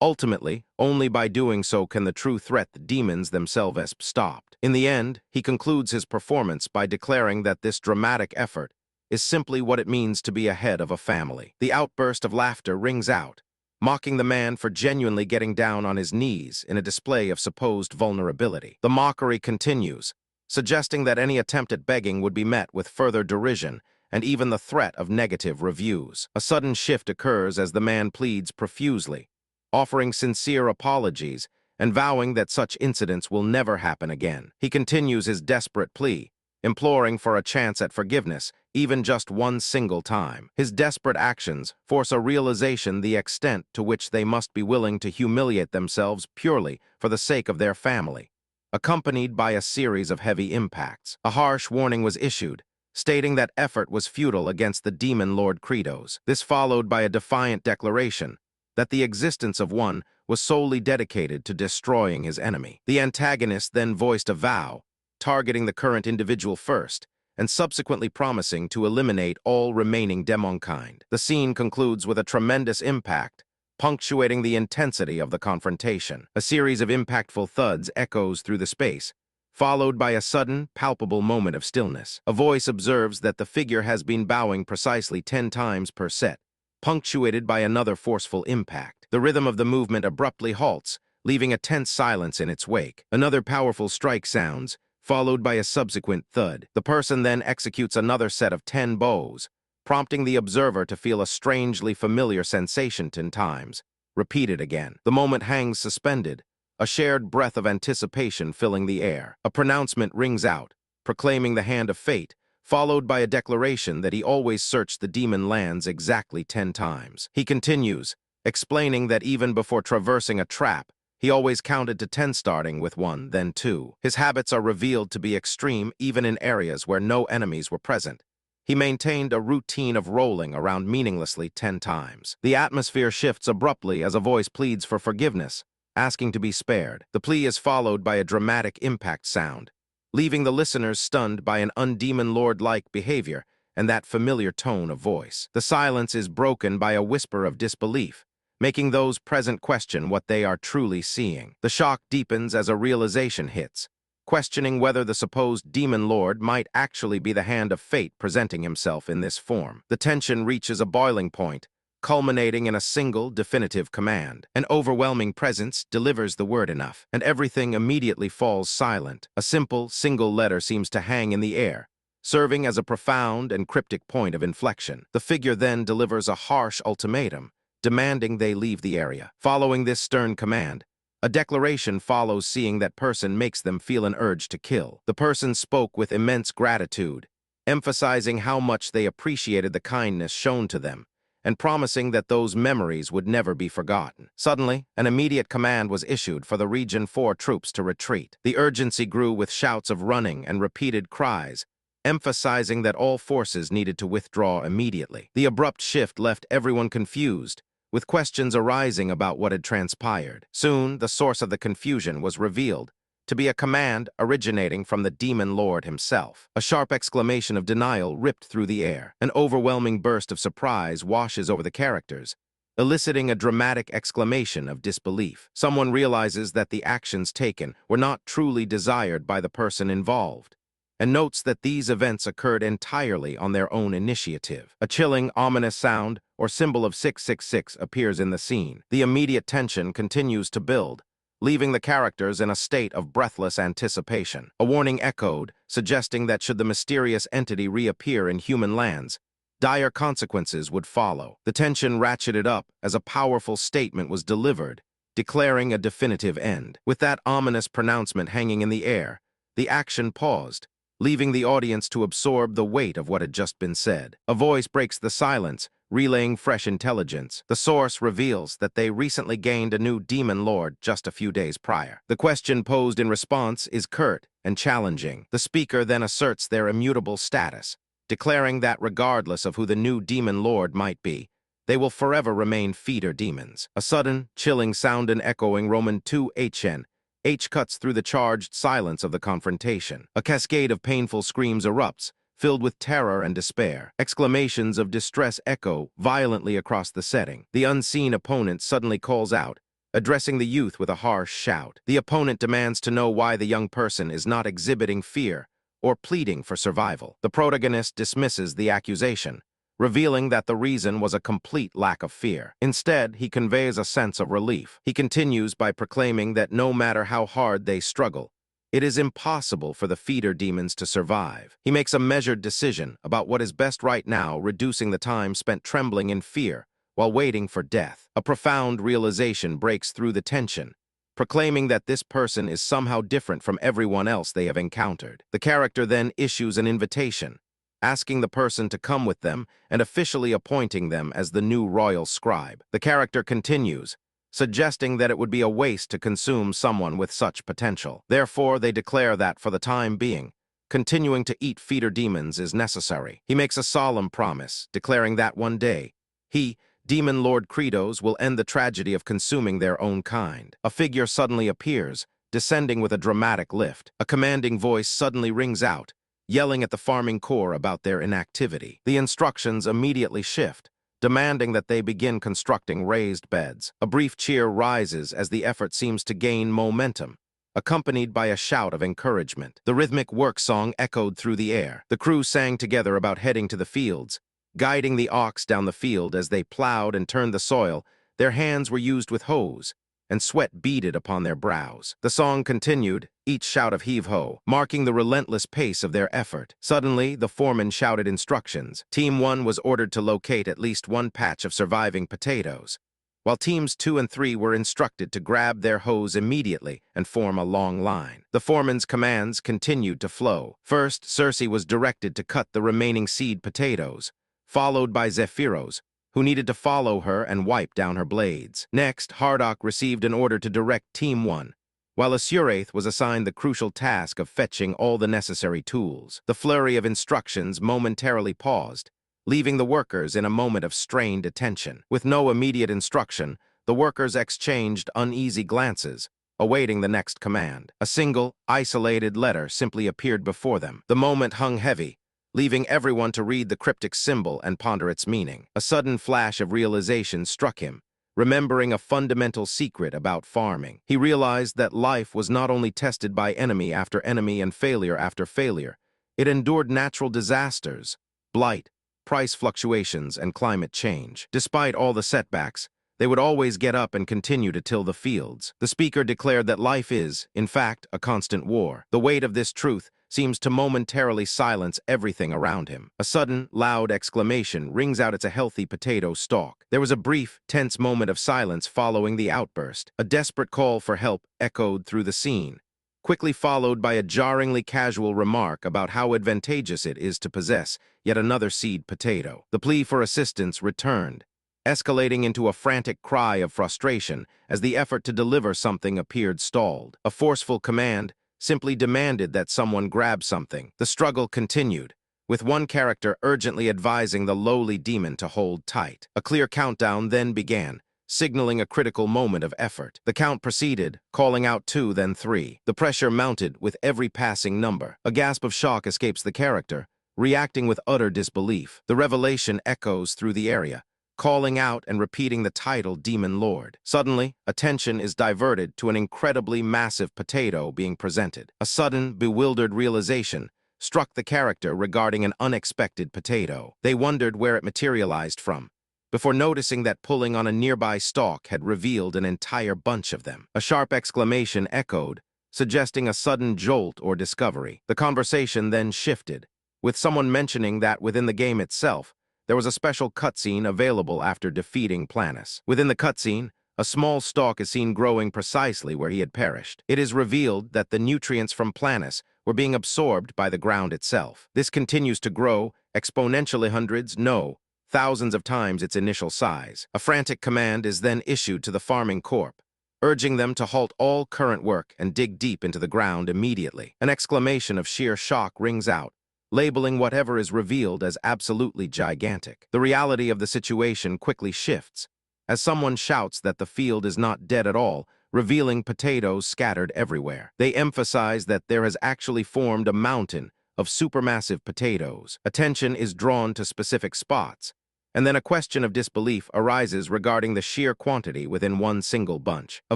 ultimately, only by doing so can the true threat the demons themselves be stopped. In the end, he concludes his performance by declaring that this dramatic effort is simply what it means to be a head of a family. The outburst of laughter rings out, mocking the man for genuinely getting down on his knees in a display of supposed vulnerability. The mockery continues, suggesting that any attempt at begging would be met with further derision and even the threat of negative reviews. A sudden shift occurs as the man pleads profusely, offering sincere apologies and vowing that such incidents will never happen again. He continues his desperate plea, imploring for a chance at forgiveness, even just one single time. His desperate actions force a realization the extent to which they must be willing to humiliate themselves purely for the sake of their family, accompanied by a series of heavy impacts. A harsh warning was issued, stating that effort was futile against the Demon Lord credos. This followed by a defiant declaration that the existence of one was solely dedicated to destroying his enemy. The antagonist then voiced a vow, targeting the current individual first, and subsequently promising to eliminate all remaining demonkind. The scene concludes with a tremendous impact, punctuating the intensity of the confrontation. A series of impactful thuds echoes through the space, followed by a sudden, palpable moment of stillness. A voice observes that the figure has been bowing precisely 10 times per set, punctuated by another forceful impact. The rhythm of the movement abruptly halts, leaving a tense silence in its wake. Another powerful strike sounds, followed by a subsequent thud. The person then executes another set of 10 bows, prompting the observer to feel a strangely familiar sensation 10 times, repeated again. The moment hangs suspended, a shared breath of anticipation filling the air. A pronouncement rings out, proclaiming the hand of fate, followed by a declaration that he always searched the demon lands exactly 10 times. He continues, explaining that even before traversing a trap, he always counted to 10, starting with 1, then 2. His habits are revealed to be extreme even in areas where no enemies were present. He maintained a routine of rolling around meaninglessly 10 times. The atmosphere shifts abruptly as a voice pleads for forgiveness, asking to be spared. The plea is followed by a dramatic impact sound, leaving the listeners stunned by an undemon lord-like behavior and that familiar tone of voice. The silence is broken by a whisper of disbelief, making those present question what they are truly seeing. The shock deepens as a realization hits, questioning whether the supposed demon lord might actually be the hand of fate presenting himself in this form. The tension reaches a boiling point, culminating in a single, definitive command. An overwhelming presence delivers the word enough, and everything immediately falls silent. A simple, single letter seems to hang in the air, serving as a profound and cryptic point of inflection. The figure then delivers a harsh ultimatum, demanding they leave the area. Following this stern command, a declaration follows, seeing that person makes them feel an urge to kill. The person spoke with immense gratitude, emphasizing how much they appreciated the kindness shown to them, and promising that those memories would never be forgotten. Suddenly, an immediate command was issued for the Region 4 troops to retreat. The urgency grew with shouts of running and repeated cries, emphasizing that all forces needed to withdraw immediately. The abrupt shift left everyone confused, with questions arising about what had transpired. Soon, the source of the confusion was revealed to be a command originating from the Demon Lord himself. A sharp exclamation of denial ripped through the air. An overwhelming burst of surprise washes over the characters, eliciting a dramatic exclamation of disbelief. Someone realizes that the actions taken were not truly desired by the person involved, and notes that these events occurred entirely on their own initiative. A chilling, ominous sound, or symbol of 666, appears in the scene. The immediate tension continues to build, leaving the characters in a state of breathless anticipation. A warning echoed, suggesting that should the mysterious entity reappear in human lands, dire consequences would follow. The tension ratcheted up as a powerful statement was delivered, declaring a definitive end. With that ominous pronouncement hanging in the air, the action paused, leaving the audience to absorb the weight of what had just been said. A voice breaks the silence, relaying fresh intelligence. The source reveals that they recently gained a new demon lord just a few days prior. The question posed in response is curt and challenging. The speaker then asserts their immutable status, declaring that regardless of who the new demon lord might be, they will forever remain feeder demons. A sudden, chilling sound and echoing Roman 2 H cuts through the charged silence of the confrontation. A cascade of painful screams erupts, filled with terror and despair. Exclamations of distress echo violently across the setting. The unseen opponent suddenly calls out, addressing the youth with a harsh shout. The opponent demands to know why the young person is not exhibiting fear or pleading for survival. The protagonist dismisses the accusation, revealing that the reason was a complete lack of fear. Instead, he conveys a sense of relief. He continues by proclaiming that no matter how hard they struggle, it is impossible for the feeder demons to survive. He makes a measured decision about what is best right now, reducing the time spent trembling in fear while waiting for death. A profound realization breaks through the tension, proclaiming that this person is somehow different from everyone else they have encountered. The character then issues an invitation, asking the person to come with them and officially appointing them as the new royal scribe. The character continues, suggesting that it would be a waste to consume someone with such potential. Therefore, they declare that, for the time being, continuing to eat feeder demons is necessary. He makes a solemn promise, declaring that one day, he, Demon Lord Kratos, will end the tragedy of consuming their own kind. A figure suddenly appears, descending with a dramatic lift. A commanding voice suddenly rings out, yelling at the farming corps about their inactivity. The instructions immediately shift, demanding that they begin constructing raised beds. A brief cheer rises as the effort seems to gain momentum, accompanied by a shout of encouragement. The rhythmic work song echoed through the air. The crew sang together about heading to the fields, guiding the ox down the field as they plowed and turned the soil. Their hands were used with hoes, and sweat beaded upon their brows. The song continued, each shout of heave-ho, marking the relentless pace of their effort. Suddenly, the foreman shouted instructions. Team 1 was ordered to locate at least one patch of surviving potatoes, while Teams 2 and 3 were instructed to grab their hoes immediately and form a long line. The foreman's commands continued to flow. First, Cersei was directed to cut the remaining seed potatoes, followed by Zephyros, who needed to follow her and wipe down her blades. Next, Hardock received an order to direct Team 1, while Asuraith was assigned the crucial task of fetching all the necessary tools. The flurry of instructions momentarily paused, leaving the workers in a moment of strained attention. With no immediate instruction, the workers exchanged uneasy glances, awaiting the next command. A single, isolated letter simply appeared before them. The moment hung heavy, leaving everyone to read the cryptic symbol and ponder its meaning. A sudden flash of realization struck him, remembering a fundamental secret about farming. He realized that life was not only tested by enemy after enemy and failure after failure. It endured natural disasters, blight, price fluctuations, and climate change. Despite all the setbacks, they would always get up and continue to till the fields. The speaker declared that life is, in fact, a constant war. The weight of this truth seems to momentarily silence everything around him. A sudden, loud exclamation rings out. It's a healthy potato stalk. There was a brief, tense moment of silence following the outburst. A desperate call for help echoed through the scene, quickly followed by a jarringly casual remark about how advantageous it is to possess yet another seed potato. The plea for assistance returned, escalating into a frantic cry of frustration as the effort to deliver something appeared stalled. A forceful command simply demanded that someone grab something. The struggle continued, with one character urgently advising the lowly demon to hold tight. A clear countdown then began, signaling a critical moment of effort. The count proceeded, calling out 2, then 3. The pressure mounted with every passing number. A gasp of shock escapes the character, reacting with utter disbelief. The revelation echoes through the area, calling out and repeating the title Demon Lord. Suddenly, attention is diverted to an incredibly massive potato being presented. A sudden, bewildered realization struck the character regarding an unexpected potato. They wondered where it materialized from, before noticing that pulling on a nearby stalk had revealed an entire bunch of them. A sharp exclamation echoed, suggesting a sudden jolt or discovery. The conversation then shifted, with someone mentioning that within the game itself, there was a special cutscene available after defeating Planus. Within the cutscene, a small stalk is seen growing precisely where he had perished. It is revealed that the nutrients from Planus were being absorbed by the ground itself. This continues to grow exponentially hundreds, no, thousands of times its initial size. A frantic command is then issued to the farming corp, urging them to halt all current work and dig deep into the ground immediately. An exclamation of sheer shock rings out, labeling whatever is revealed as absolutely gigantic. The reality of the situation quickly shifts, as someone shouts that the field is not dead at all, revealing potatoes scattered everywhere. They emphasize that there has actually formed a mountain of supermassive potatoes. Attention is drawn to specific spots, and then a question of disbelief arises regarding the sheer quantity within one single bunch. A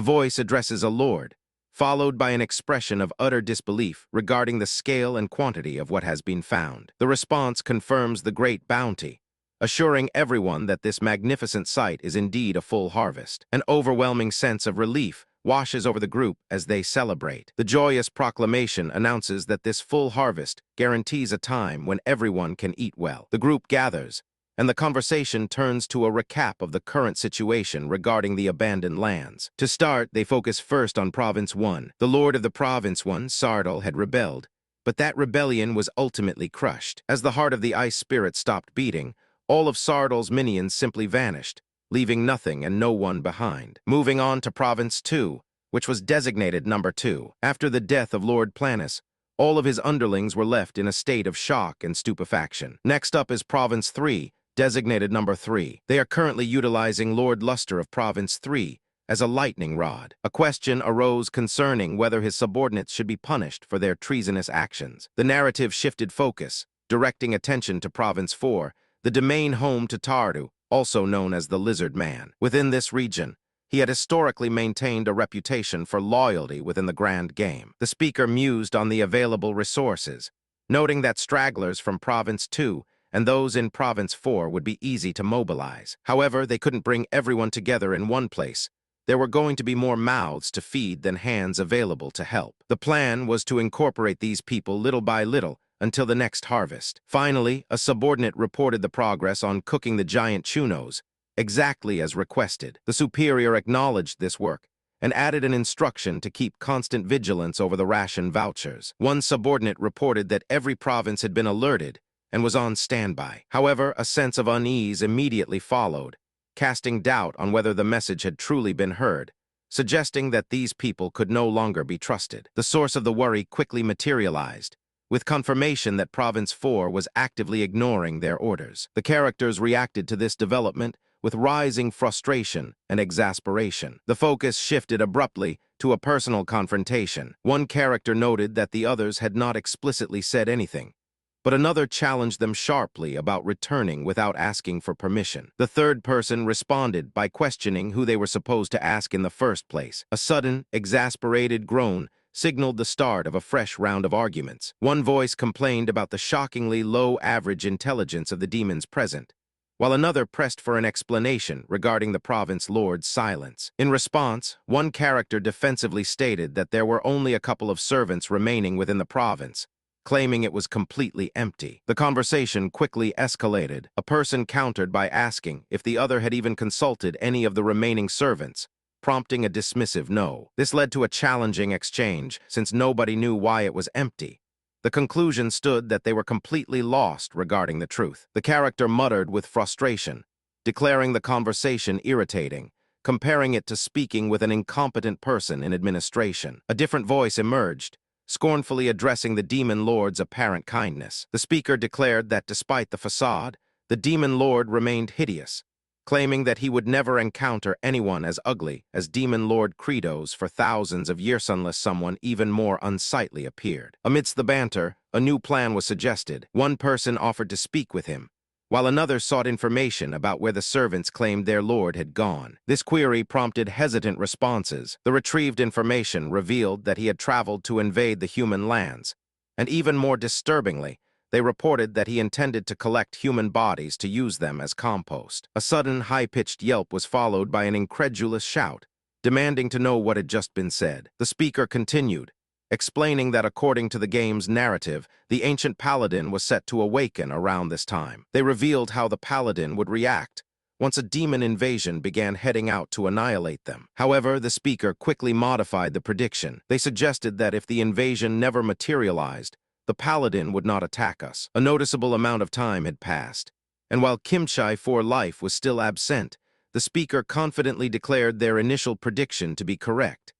voice addresses a lord, followed by an expression of utter disbelief regarding the scale and quantity of what has been found. The response confirms the great bounty, assuring everyone that this magnificent sight is indeed a full harvest. An overwhelming sense of relief washes over the group as they celebrate. The joyous proclamation announces that this full harvest guarantees a time when everyone can eat well. The group gathers, and the conversation turns to a recap of the current situation regarding the abandoned lands. To start, they focus first on Province 1. The lord of the Province 1, Sardal, had rebelled, but that rebellion was ultimately crushed. As the heart of the ice spirit stopped beating, all of Sardal's minions simply vanished, leaving nothing and no one behind. Moving on to Province 2, which was designated number 2. After the death of Lord Planus, all of his underlings were left in a state of shock and stupefaction. Next up is Province 3, designated number 3. They are currently utilizing Lord Luster of Province 3 as a lightning rod. A question arose concerning whether his subordinates should be punished for their treasonous actions. The narrative shifted focus, directing attention to Province 4, the domain home to Tardu, also known as the Lizard Man. Within this region, he had historically maintained a reputation for loyalty within the grand game. The speaker mused on the available resources, noting that stragglers from Province 2 and those in Province 4 would be easy to mobilize. However, they couldn't bring everyone together in one place. There were going to be more mouths to feed than hands available to help. The plan was to incorporate these people little by little until the next harvest. Finally, a subordinate reported the progress on cooking the giant chunos, exactly as requested. The superior acknowledged this work and added an instruction to keep constant vigilance over the ration vouchers. One subordinate reported that every province had been alerted and was on standby. However, a sense of unease immediately followed, casting doubt on whether the message had truly been heard, suggesting that these people could no longer be trusted. The source of the worry quickly materialized, with confirmation that Province 4 was actively ignoring their orders. The characters reacted to this development with rising frustration and exasperation. The focus shifted abruptly to a personal confrontation. One character noted that the others had not explicitly said anything, but another challenged them sharply about returning without asking for permission. The third person responded by questioning who they were supposed to ask in the first place. A sudden, exasperated groan signaled the start of a fresh round of arguments. One voice complained about the shockingly low average intelligence of the demons present, while another pressed for an explanation regarding the province lord's silence. In response, one character defensively stated that there were only a couple of servants remaining within the province, claiming it was completely empty. The conversation quickly escalated. A person countered by asking if the other had even consulted any of the remaining servants, prompting a dismissive no. This led to a challenging exchange, since nobody knew why it was empty. The conclusion stood that they were completely lost regarding the truth. The character muttered with frustration, declaring the conversation irritating, comparing it to speaking with an incompetent person in administration. A different voice emerged, scornfully addressing the demon lord's apparent kindness. The speaker declared that despite the facade, the demon lord remained hideous, claiming that he would never encounter anyone as ugly as Demon Lord Credos for thousands of years unless someone even more unsightly appeared. Amidst the banter, a new plan was suggested. One person offered to speak with him, while another sought information about where the servants claimed their lord had gone. This query prompted hesitant responses. The retrieved information revealed that he had traveled to invade the human lands, and even more disturbingly, they reported that he intended to collect human bodies to use them as compost. A sudden, high-pitched yelp was followed by an incredulous shout, demanding to know what had just been said. The speaker continued, explaining that according to the game's narrative, the ancient paladin was set to awaken around this time. They revealed how the paladin would react once a demon invasion began heading out to annihilate them. However, the speaker quickly modified the prediction. They suggested that if the invasion never materialized, the paladin would not attack us. A noticeable amount of time had passed, And while Kimchai for life was still absent, the speaker confidently declared their initial prediction to be correct,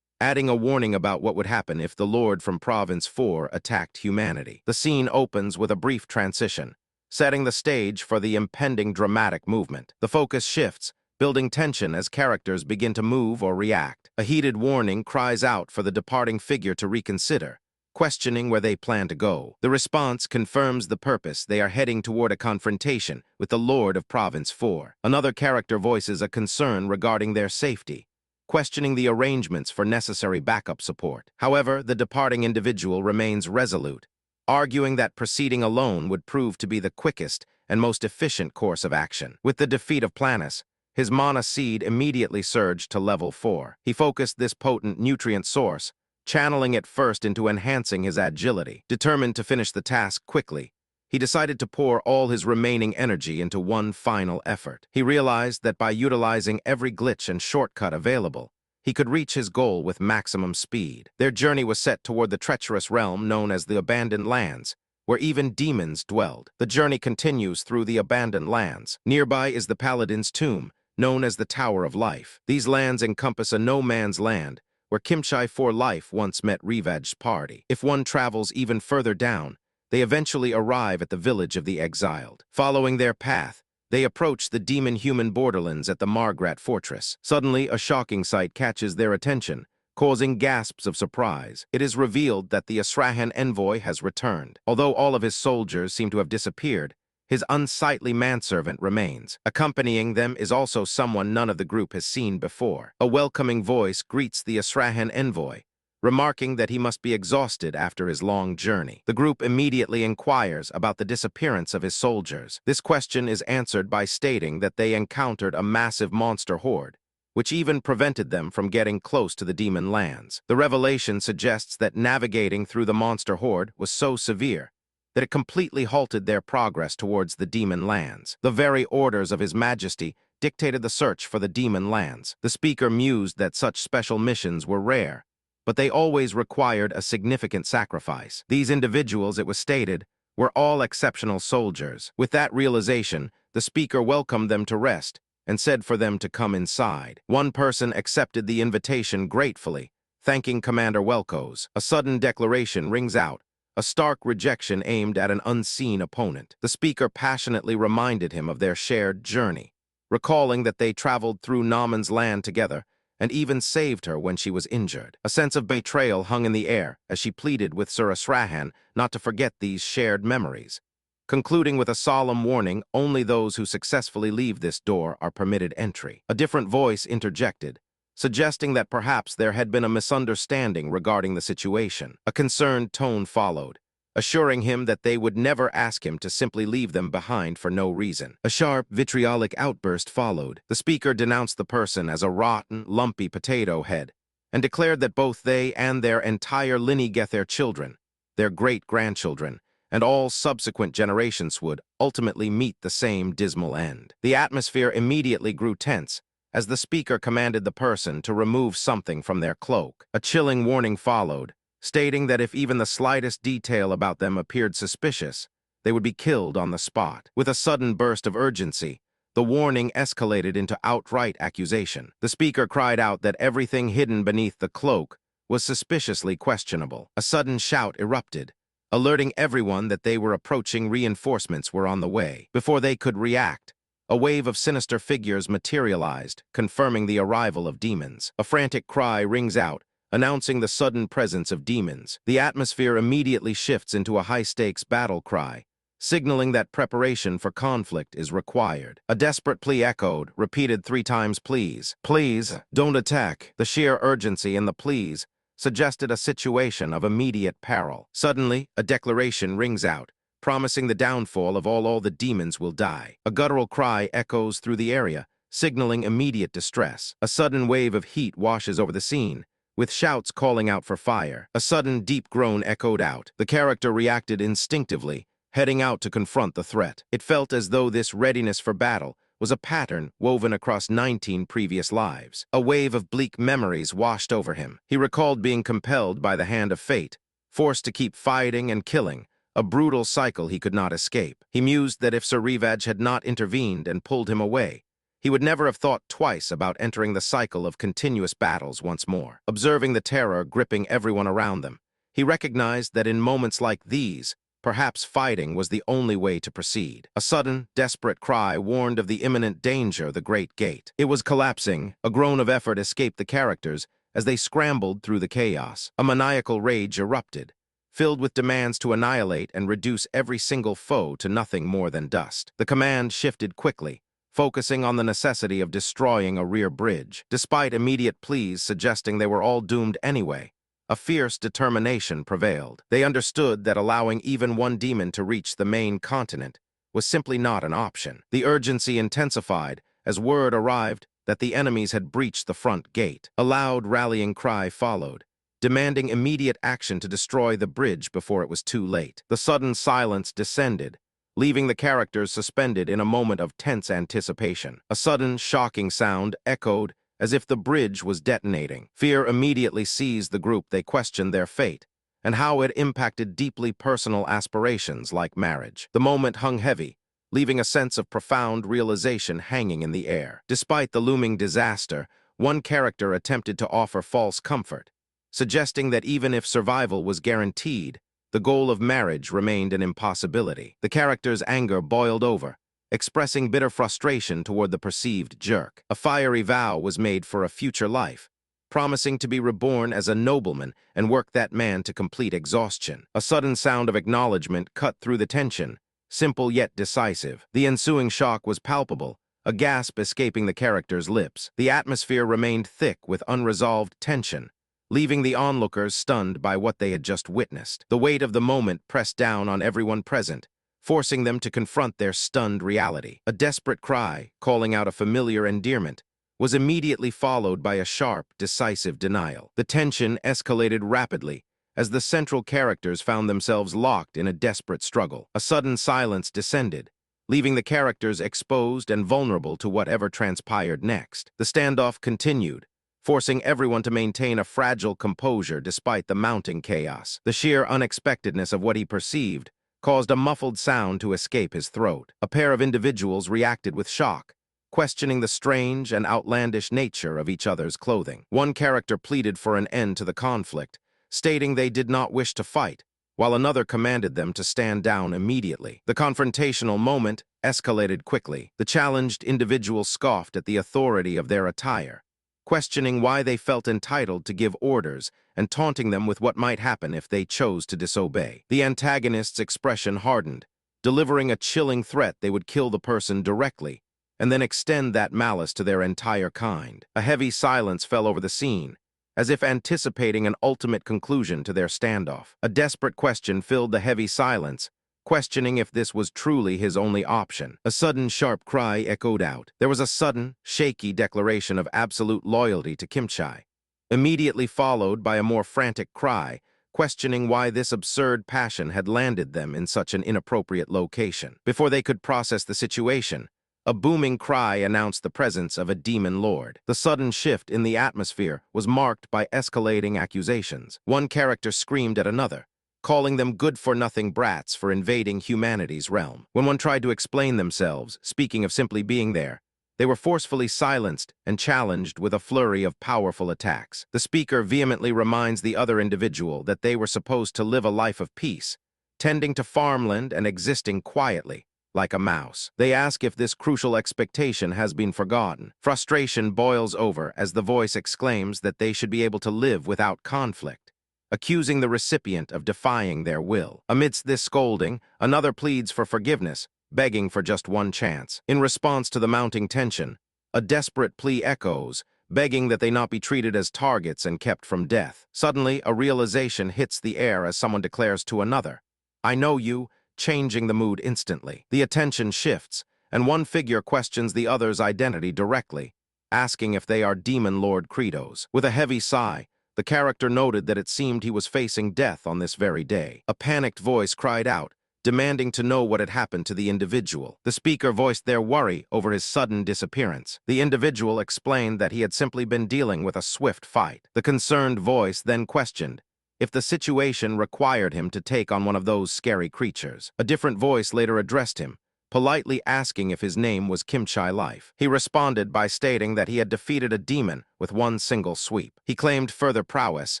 adding a warning about what would happen if the Lord from Province 4 attacked humanity. The scene opens with a brief transition, setting the stage for the impending dramatic movement. The focus shifts, building tension as characters begin to move or react. A heated warning cries out for the departing figure to reconsider, questioning where they plan to go. The response confirms the purpose. They are heading toward a confrontation with the Lord of Province 4. Another character voices a concern regarding their safety, questioning the arrangements for necessary backup support. However, the departing individual remains resolute, arguing that proceeding alone would prove to be the quickest and most efficient course of action. With the defeat of Planus, his mana seed immediately surged to level 4. He focused this potent nutrient source, channeling it first into enhancing his agility. Determined to finish the task quickly, he decided to pour all his remaining energy into one final effort. He realized that by utilizing every glitch and shortcut available, he could reach his goal with maximum speed. Their journey was set toward the treacherous realm known as the Abandoned Lands, where even demons dwelled. The journey continues through the Abandoned Lands. Nearby is the Paladin's tomb, known as the Tower of Life. These lands encompass a no-man's land, where Kimchai for life once met Rivaj's party. If one travels even further down, they eventually arrive at the village of the exiled. Following their path, they approach the demon-human borderlands at the Margrat fortress. Suddenly, a shocking sight catches their attention, causing gasps of surprise. It is revealed that the Asrahan envoy has returned. Although all of his soldiers seem to have disappeared, his unsightly manservant remains. Accompanying them is also someone none of the group has seen before. A welcoming voice greets the Asrahan envoy, remarking that he must be exhausted after his long journey. The group immediately inquires about the disappearance of his soldiers. This question is answered by stating that they encountered a massive monster horde, which even prevented them from getting close to the demon lands. The revelation suggests that navigating through the monster horde was so severe that it completely halted their progress towards the demon lands. The very orders of His Majesty dictated the search for the demon lands. The speaker mused that such special missions were rare, but they always required a significant sacrifice. These individuals, it was stated, were all exceptional soldiers. With that realization, the speaker welcomed them to rest and said for them to come inside. One person accepted the invitation gratefully, thanking Commander Welkos. A sudden declaration rings out, a stark rejection aimed at an unseen opponent. The speaker passionately reminded him of their shared journey, recalling that they traveled through Naaman's land together and even saved her when she was injured. A sense of betrayal hung in the air as she pleaded with Sir Asrahan not to forget these shared memories, concluding with a solemn warning: only those who successfully leave this door are permitted entry. A different voice interjected, suggesting that perhaps there had been a misunderstanding regarding the situation. A concerned tone followed, assuring him that they would never ask him to simply leave them behind for no reason. A sharp, vitriolic outburst followed. The speaker denounced the person as a rotten, lumpy potato head, and declared that both they and their entire lineage, their children, their great-grandchildren, and all subsequent generations would ultimately meet the same dismal end. The atmosphere immediately grew tense as the speaker commanded the person to remove something from their cloak. A chilling warning followed, stating that if even the slightest detail about them appeared suspicious, they would be killed on the spot. With a sudden burst of urgency, the warning escalated into outright accusation. The speaker cried out that everything hidden beneath the cloak was suspiciously questionable. A sudden shout erupted, alerting everyone that they were approaching reinforcements were on the way. Before they could react, a wave of sinister figures materialized, confirming the arrival of demons. A frantic cry rings out, announcing the sudden presence of demons. The atmosphere immediately shifts into a high-stakes battle cry, signaling that preparation for conflict is required. A desperate plea echoed, repeated 3 times, "Please, please, don't attack." The sheer urgency in the pleas suggested a situation of immediate peril. Suddenly, a declaration rings out, promising the downfall of all the demons will die. A guttural cry echoes through the area, signaling immediate distress. A sudden wave of heat washes over the scene, with shouts calling out for fire. A sudden deep groan echoed out. The character reacted instinctively, heading out to confront the threat. It felt as though this readiness for battle was a pattern woven across 19 previous lives. A wave of bleak memories washed over him. He recalled being compelled by the hand of fate, forced to keep fighting and killing, a brutal cycle he could not escape. He mused that if Sir Rivaj had not intervened and pulled him away, he would never have thought twice about entering the cycle of continuous battles once more. Observing the terror gripping everyone around them, he recognized that in moments like these, perhaps fighting was the only way to proceed. A sudden, desperate cry warned of the imminent danger the great gate. It was collapsing. A groan of effort escaped the characters as they scrambled through the chaos. A maniacal rage erupted, filled with demands to annihilate and reduce every single foe to nothing more than dust. The command shifted quickly, focusing on the necessity of destroying a rear bridge. Despite immediate pleas suggesting they were all doomed anyway, a fierce determination prevailed. They understood that allowing even one demon to reach the main continent was simply not an option. The urgency intensified as word arrived that the enemies had breached the front gate. A loud rallying cry followed, demanding immediate action to destroy the bridge before it was too late. The sudden silence descended, leaving the characters suspended in a moment of tense anticipation. A sudden, shocking sound echoed as if the bridge was detonating. Fear immediately seized the group. They questioned their fate and how it impacted deeply personal aspirations like marriage. The moment hung heavy, leaving a sense of profound realization hanging in the air. Despite the looming disaster, one character attempted to offer false comfort, suggesting that even if survival was guaranteed, the goal of marriage remained an impossibility. The character's anger boiled over, expressing bitter frustration toward the perceived jerk. A fiery vow was made for a future life, promising to be reborn as a nobleman and work that man to complete exhaustion. A sudden sound of acknowledgement cut through the tension, simple yet decisive. The ensuing shock was palpable, a gasp escaping the character's lips. The atmosphere remained thick with unresolved tension, leaving the onlookers stunned by what they had just witnessed. The weight of the moment pressed down on everyone present, forcing them to confront their stunned reality. A desperate cry, calling out a familiar endearment, was immediately followed by a sharp, decisive denial. The tension escalated rapidly as the central characters found themselves locked in a desperate struggle. A sudden silence descended, leaving the characters exposed and vulnerable to whatever transpired next. The standoff continued, forcing everyone to maintain a fragile composure despite the mounting chaos. The sheer unexpectedness of what he perceived caused a muffled sound to escape his throat. A pair of individuals reacted with shock, questioning the strange and outlandish nature of each other's clothing. One character pleaded for an end to the conflict, stating they did not wish to fight, while another commanded them to stand down immediately. The confrontational moment escalated quickly. The challenged individuals scoffed at the authority of their attire, questioning why they felt entitled to give orders and taunting them with what might happen if they chose to disobey. The antagonist's expression hardened, delivering a chilling threat they would kill the person directly and then extend that malice to their entire kind. A heavy silence fell over the scene, as if anticipating an ultimate conclusion to their standoff. A desperate question filled the heavy silence, questioning if this was truly his only option. A sudden sharp cry echoed out. There was a sudden, shaky declaration of absolute loyalty to Kimchai, immediately followed by a more frantic cry, questioning why this absurd passion had landed them in such an inappropriate location. Before they could process the situation, a booming cry announced the presence of a demon lord. The sudden shift in the atmosphere was marked by escalating accusations. One character screamed at another, calling them good-for-nothing brats for invading humanity's realm. When one tried to explain themselves, speaking of simply being there, they were forcefully silenced and challenged with a flurry of powerful attacks. The speaker vehemently reminds the other individual that they were supposed to live a life of peace, tending to farmland and existing quietly, like a mouse. They ask if this crucial expectation has been forgotten. Frustration boils over as the voice exclaims that they should be able to live without conflict, accusing the recipient of defying their will. Amidst this scolding, another pleads for forgiveness, begging for just one chance. In response to the mounting tension, a desperate plea echoes, begging that they not be treated as targets and kept from death. Suddenly, a realization hits the air as someone declares to another, "I know you," changing the mood instantly. The attention shifts, and one figure questions the other's identity directly, asking if they are Demon Lord Credos. With a heavy sigh, the character noted that it seemed he was facing death on this very day. A panicked voice cried out, demanding to know what had happened to the individual. The speaker voiced their worry over his sudden disappearance. The individual explained that he had simply been dealing with a swift fight. The concerned voice then questioned if the situation required him to take on one of those scary creatures. A different voice later addressed him, politely asking if his name was Kimchi Life. He responded by stating that he had defeated a demon with one single sweep. He claimed further prowess,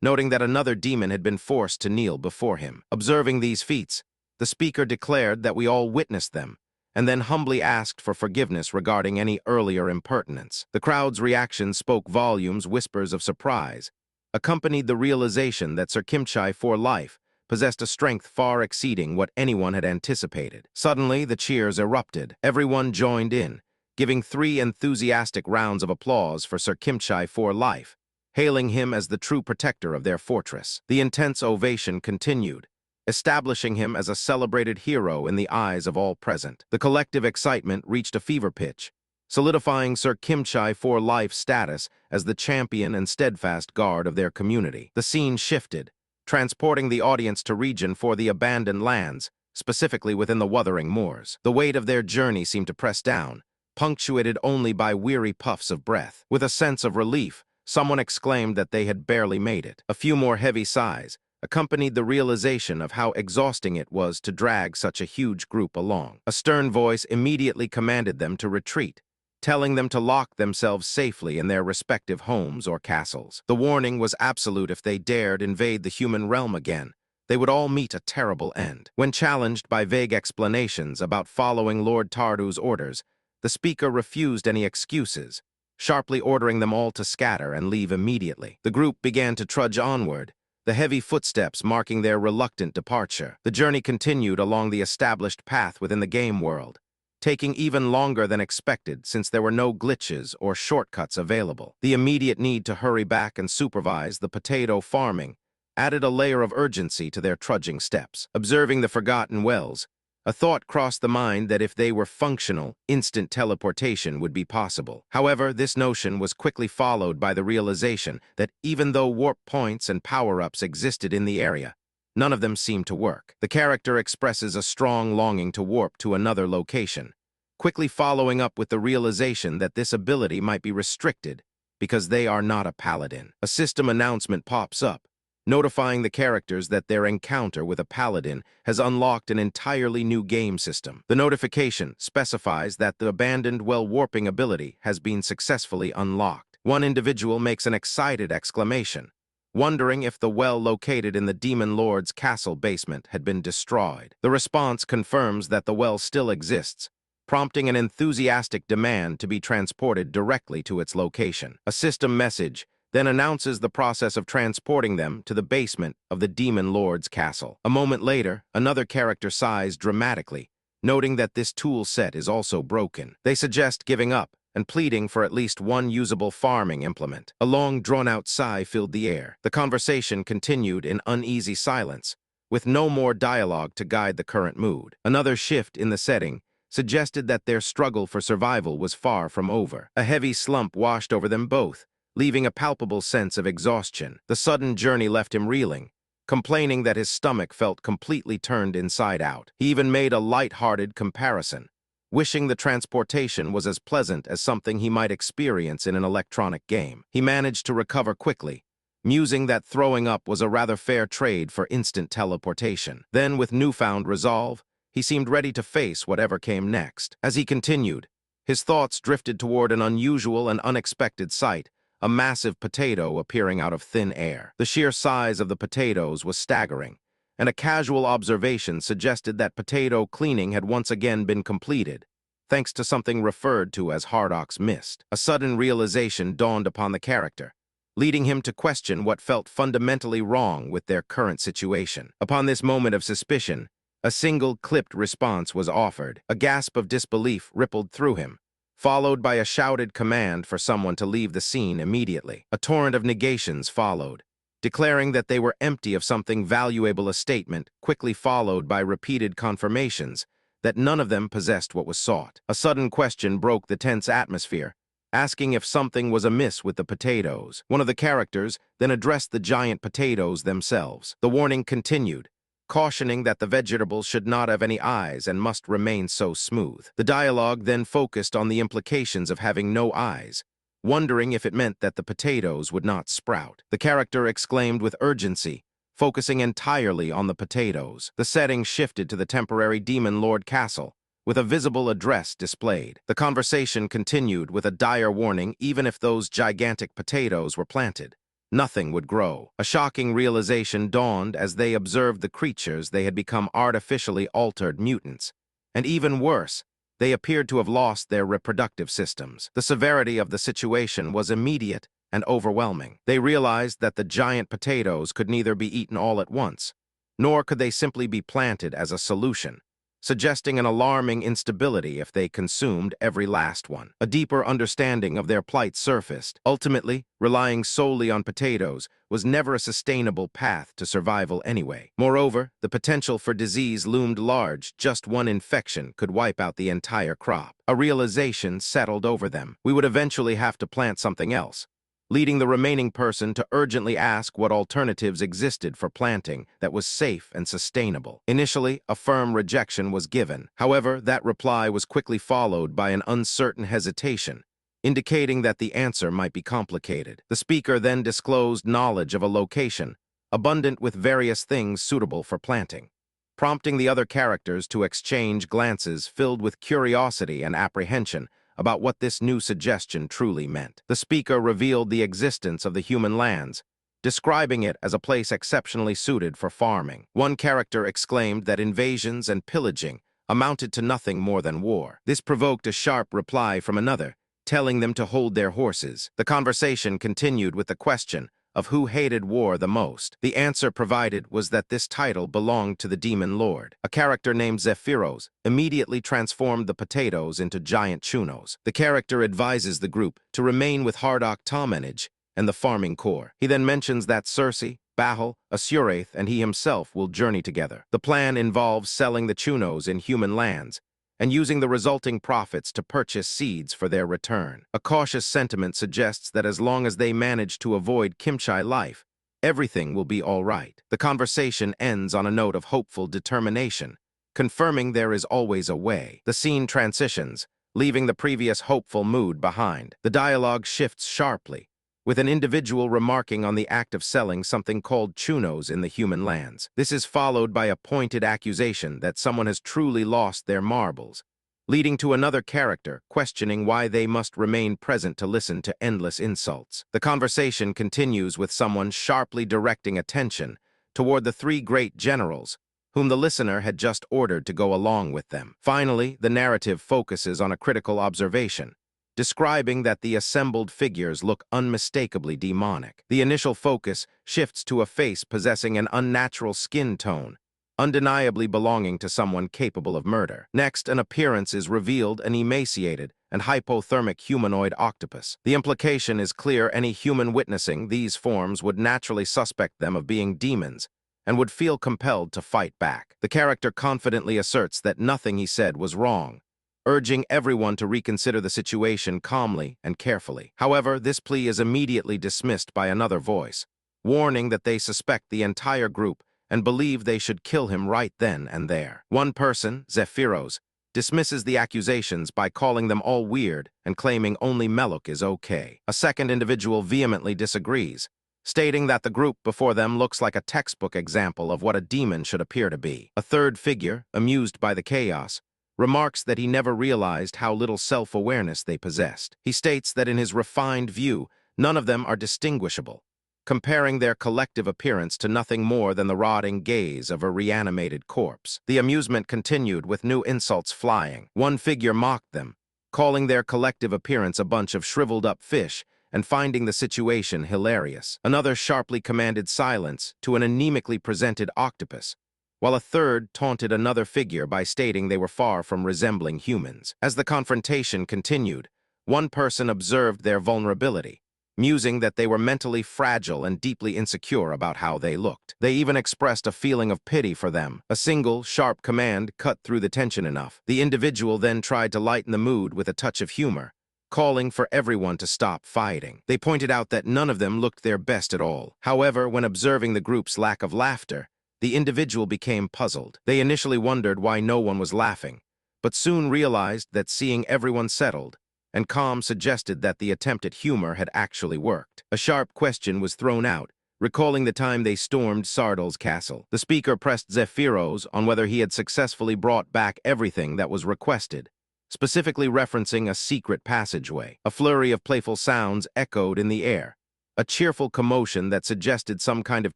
noting that another demon had been forced to kneel before him. Observing these feats, the speaker declared that we all witnessed them, and then humbly asked for forgiveness regarding any earlier impertinence. The crowd's reaction spoke volumes. Whispers of surprise accompanied the realization that Sir Kimchi for Life possessed a strength far exceeding what anyone had anticipated. Suddenly, the cheers erupted. Everyone joined in, giving 3 enthusiastic rounds of applause for Sir Kimchi for Life, hailing him as the true protector of their fortress. The intense ovation continued, establishing him as a celebrated hero in the eyes of all present. The collective excitement reached a fever pitch, solidifying Sir Kimchi for Life's status as the champion and steadfast guard of their community. The scene shifted, transporting the audience to region for the abandoned lands, specifically within the Wuthering Moors. The weight of their journey seemed to press down, punctuated only by weary puffs of breath. With a sense of relief, someone exclaimed that they had barely made it. A few more heavy sighs accompanied the realization of how exhausting it was to drag such a huge group along. A stern voice immediately commanded them to retreat, telling them to lock themselves safely in their respective homes or castles. The warning was absolute: if they dared invade the human realm again, they would all meet a terrible end. When challenged by vague explanations about following Lord Tardu's orders, the speaker refused any excuses, sharply ordering them all to scatter and leave immediately. The group began to trudge onward, the heavy footsteps marking their reluctant departure. The journey continued along the established path within the game world, taking even longer than expected since there were no glitches or shortcuts available. The immediate need to hurry back and supervise the potato farming added a layer of urgency to their trudging steps. Observing the forgotten wells, a thought crossed the mind that if they were functional, instant teleportation would be possible. However, this notion was quickly followed by the realization that even though warp points and power-ups existed in the area, none of them seemed to work. The character expresses a strong longing to warp to another location, quickly following up with the realization that this ability might be restricted because they are not a paladin. A system announcement pops up, notifying the characters that their encounter with a paladin has unlocked an entirely new game system. The notification specifies that the abandoned well warping ability has been successfully unlocked. One individual makes an excited exclamation, wondering if the well located in the Demon Lord's castle basement had been destroyed. The response confirms that the well still exists, prompting an enthusiastic demand to be transported directly to its location. A system message then announces the process of transporting them to the basement of the Demon Lord's castle. A moment later, another character sighs dramatically, noting that this tool set is also broken. They suggest giving up and pleading for at least one usable farming implement. A long, drawn-out sigh filled the air. The conversation continued in uneasy silence, with no more dialogue to guide the current mood. Another shift in the setting suggested that their struggle for survival was far from over. A heavy slump washed over them both, leaving a palpable sense of exhaustion. The sudden journey left him reeling, complaining that his stomach felt completely turned inside out. He even made a light-hearted comparison, wishing the transportation was as pleasant as something he might experience in an electronic game. He managed to recover quickly, musing that throwing up was a rather fair trade for instant teleportation. Then, with newfound resolve, he seemed ready to face whatever came next. As he continued, his thoughts drifted toward an unusual and unexpected sight: a massive potato appearing out of thin air. The sheer size of the potatoes was staggering, and a casual observation suggested that potato cleaning had once again been completed, thanks to something referred to as Hardock's Mist. A sudden realization dawned upon the character, leading him to question what felt fundamentally wrong with their current situation. Upon this moment of suspicion, a single clipped response was offered. A gasp of disbelief rippled through him, followed by a shouted command for someone to leave the scene immediately. A torrent of negations followed, declaring that they were empty of something valuable, a statement quickly followed by repeated confirmations that none of them possessed what was sought. A sudden question broke the tense atmosphere, asking if something was amiss with the potatoes. One of the characters then addressed the giant potatoes themselves. The warning continued, cautioning that the vegetables should not have any eyes and must remain so smooth. The dialogue then focused on the implications of having no eyes, wondering if it meant that the potatoes would not sprout. The character exclaimed with urgency, focusing entirely on the potatoes. The setting shifted to the temporary Demon Lord Castle, with a visible address displayed. The conversation continued with a dire warning: even if those gigantic potatoes were planted, nothing would grow. A shocking realization dawned as they observed the creatures. They had become artificially altered mutants. And even worse, they appeared to have lost their reproductive systems. The severity of the situation was immediate and overwhelming. They realized that the giant potatoes could neither be eaten all at once, nor could they simply be planted as a solution, suggesting an alarming instability if they consumed every last one. A deeper understanding of their plight surfaced. Ultimately, relying solely on potatoes was never a sustainable path to survival anyway. Moreover, the potential for disease loomed large. Just one infection could wipe out the entire crop. A realization settled over them: we would eventually have to plant something else, leading the remaining person to urgently ask what alternatives existed for planting that was safe and sustainable. Initially, a firm rejection was given. However, that reply was quickly followed by an uncertain hesitation, indicating that the answer might be complicated. The speaker then disclosed knowledge of a location abundant with various things suitable for planting, prompting the other characters to exchange glances filled with curiosity and apprehension about what this new suggestion truly meant. The speaker revealed the existence of the human lands, describing it as a place exceptionally suited for farming. One character exclaimed that invasions and pillaging amounted to nothing more than war. This provoked a sharp reply from another, telling them to hold their horses. The conversation continued with the question of who hated war the most. The answer provided was that this title belonged to the Demon Lord. A character named Zephyros immediately transformed the potatoes into giant chunos. The character advises the group to remain with Hardock Tomenage and the farming corps. He then mentions that Circe, Bahal, Asurath, and he himself will journey together. The plan involves selling the chunos in human lands and using the resulting profits to purchase seeds for their return. A cautious sentiment suggests that as long as they manage to avoid Kimchi life, everything will be all right. The conversation ends on a note of hopeful determination, confirming there is always a way. The scene transitions, leaving the previous hopeful mood behind. The dialogue shifts sharply, with an individual remarking on the act of selling something called chunos in the human lands. This is followed by a pointed accusation that someone has truly lost their marbles, leading to another character questioning why they must remain present to listen to endless insults. The conversation continues with someone sharply directing attention toward the three great generals, whom the listener had just ordered to go along with them. Finally, the narrative focuses on a critical observation, describing that the assembled figures look unmistakably demonic. The initial focus shifts to a face possessing an unnatural skin tone, undeniably belonging to someone capable of murder. Next, an appearance is revealed: an emaciated and hypothermic humanoid octopus. The implication is clear: any human witnessing these forms would naturally suspect them of being demons and would feel compelled to fight back. The character confidently asserts that nothing he said was wrong, urging everyone to reconsider the situation calmly and carefully. However, this plea is immediately dismissed by another voice, warning that they suspect the entire group and believe they should kill him right then and there. One person, Zephyros, dismisses the accusations by calling them all weird and claiming only Meluk is okay. A second individual vehemently disagrees, stating that the group before them looks like a textbook example of what a demon should appear to be. A third figure, amused by the chaos, remarks that he never realized how little self-awareness they possessed. He states that in his refined view, none of them are distinguishable, comparing their collective appearance to nothing more than the rotting gaze of a reanimated corpse. The amusement continued with new insults flying. One figure mocked them, calling their collective appearance a bunch of shriveled-up fish and finding the situation hilarious. Another sharply commanded silence to an anemically presented octopus, while a third taunted another figure by stating they were far from resembling humans. As the confrontation continued, one person observed their vulnerability, musing that they were mentally fragile and deeply insecure about how they looked. They even expressed a feeling of pity for them. A single, sharp command cut through the tension enough. The individual then tried to lighten the mood with a touch of humor, calling for everyone to stop fighting. They pointed out that none of them looked their best at all. However, when observing the group's lack of laughter, the individual became puzzled. They initially wondered why no one was laughing, but soon realized that seeing everyone settled and calm suggested that the attempt at humor had actually worked. A sharp question was thrown out, recalling the time they stormed Sardal's castle. The speaker pressed Zephyros on whether he had successfully brought back everything that was requested, specifically referencing a secret passageway. A flurry of playful sounds echoed in the air, a cheerful commotion that suggested some kind of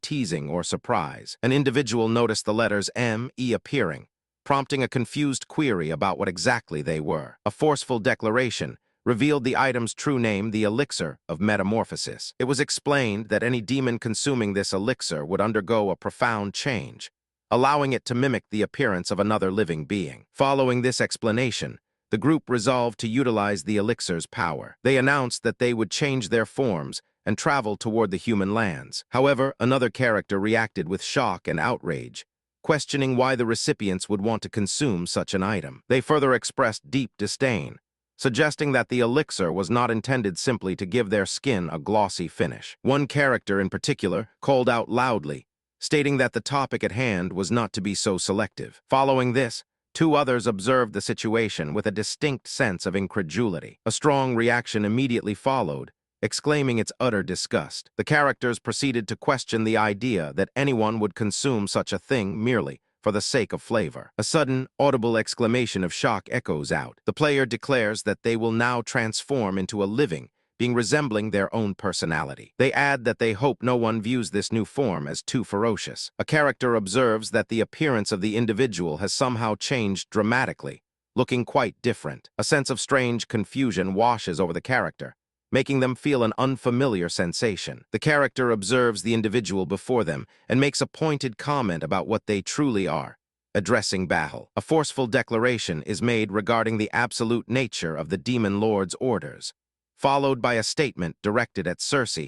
teasing or surprise. An individual noticed the letters M-E appearing, prompting a confused query about what exactly they were. A forceful declaration revealed the item's true name, the elixir of metamorphosis. It was explained that any demon consuming this elixir would undergo a profound change, allowing it to mimic the appearance of another living being. Following this explanation, the group resolved to utilize the elixir's power. They announced that they would change their forms and travel toward the human lands. However, another character reacted with shock and outrage, questioning why the recipients would want to consume such an item. They further expressed deep disdain, suggesting that the elixir was not intended simply to give their skin a glossy finish. One character in particular called out loudly, stating that the topic at hand was not to be so selective. Following this, two others observed the situation with a distinct sense of incredulity. A strong reaction immediately followed, exclaiming its utter disgust. The characters proceeded to question the idea that anyone would consume such a thing merely for the sake of flavor. A sudden, audible exclamation of shock echoes out. The player declares that they will now transform into a living being resembling their own personality. They add that they hope no one views this new form as too ferocious. A character observes that the appearance of the individual has somehow changed dramatically, looking quite different. A sense of strange confusion washes over the character, making them feel an unfamiliar sensation. The character observes the individual before them and makes a pointed comment about what they truly are, addressing Bahal. A forceful declaration is made regarding the absolute nature of the Demon Lord's orders, followed by a statement directed at Circe,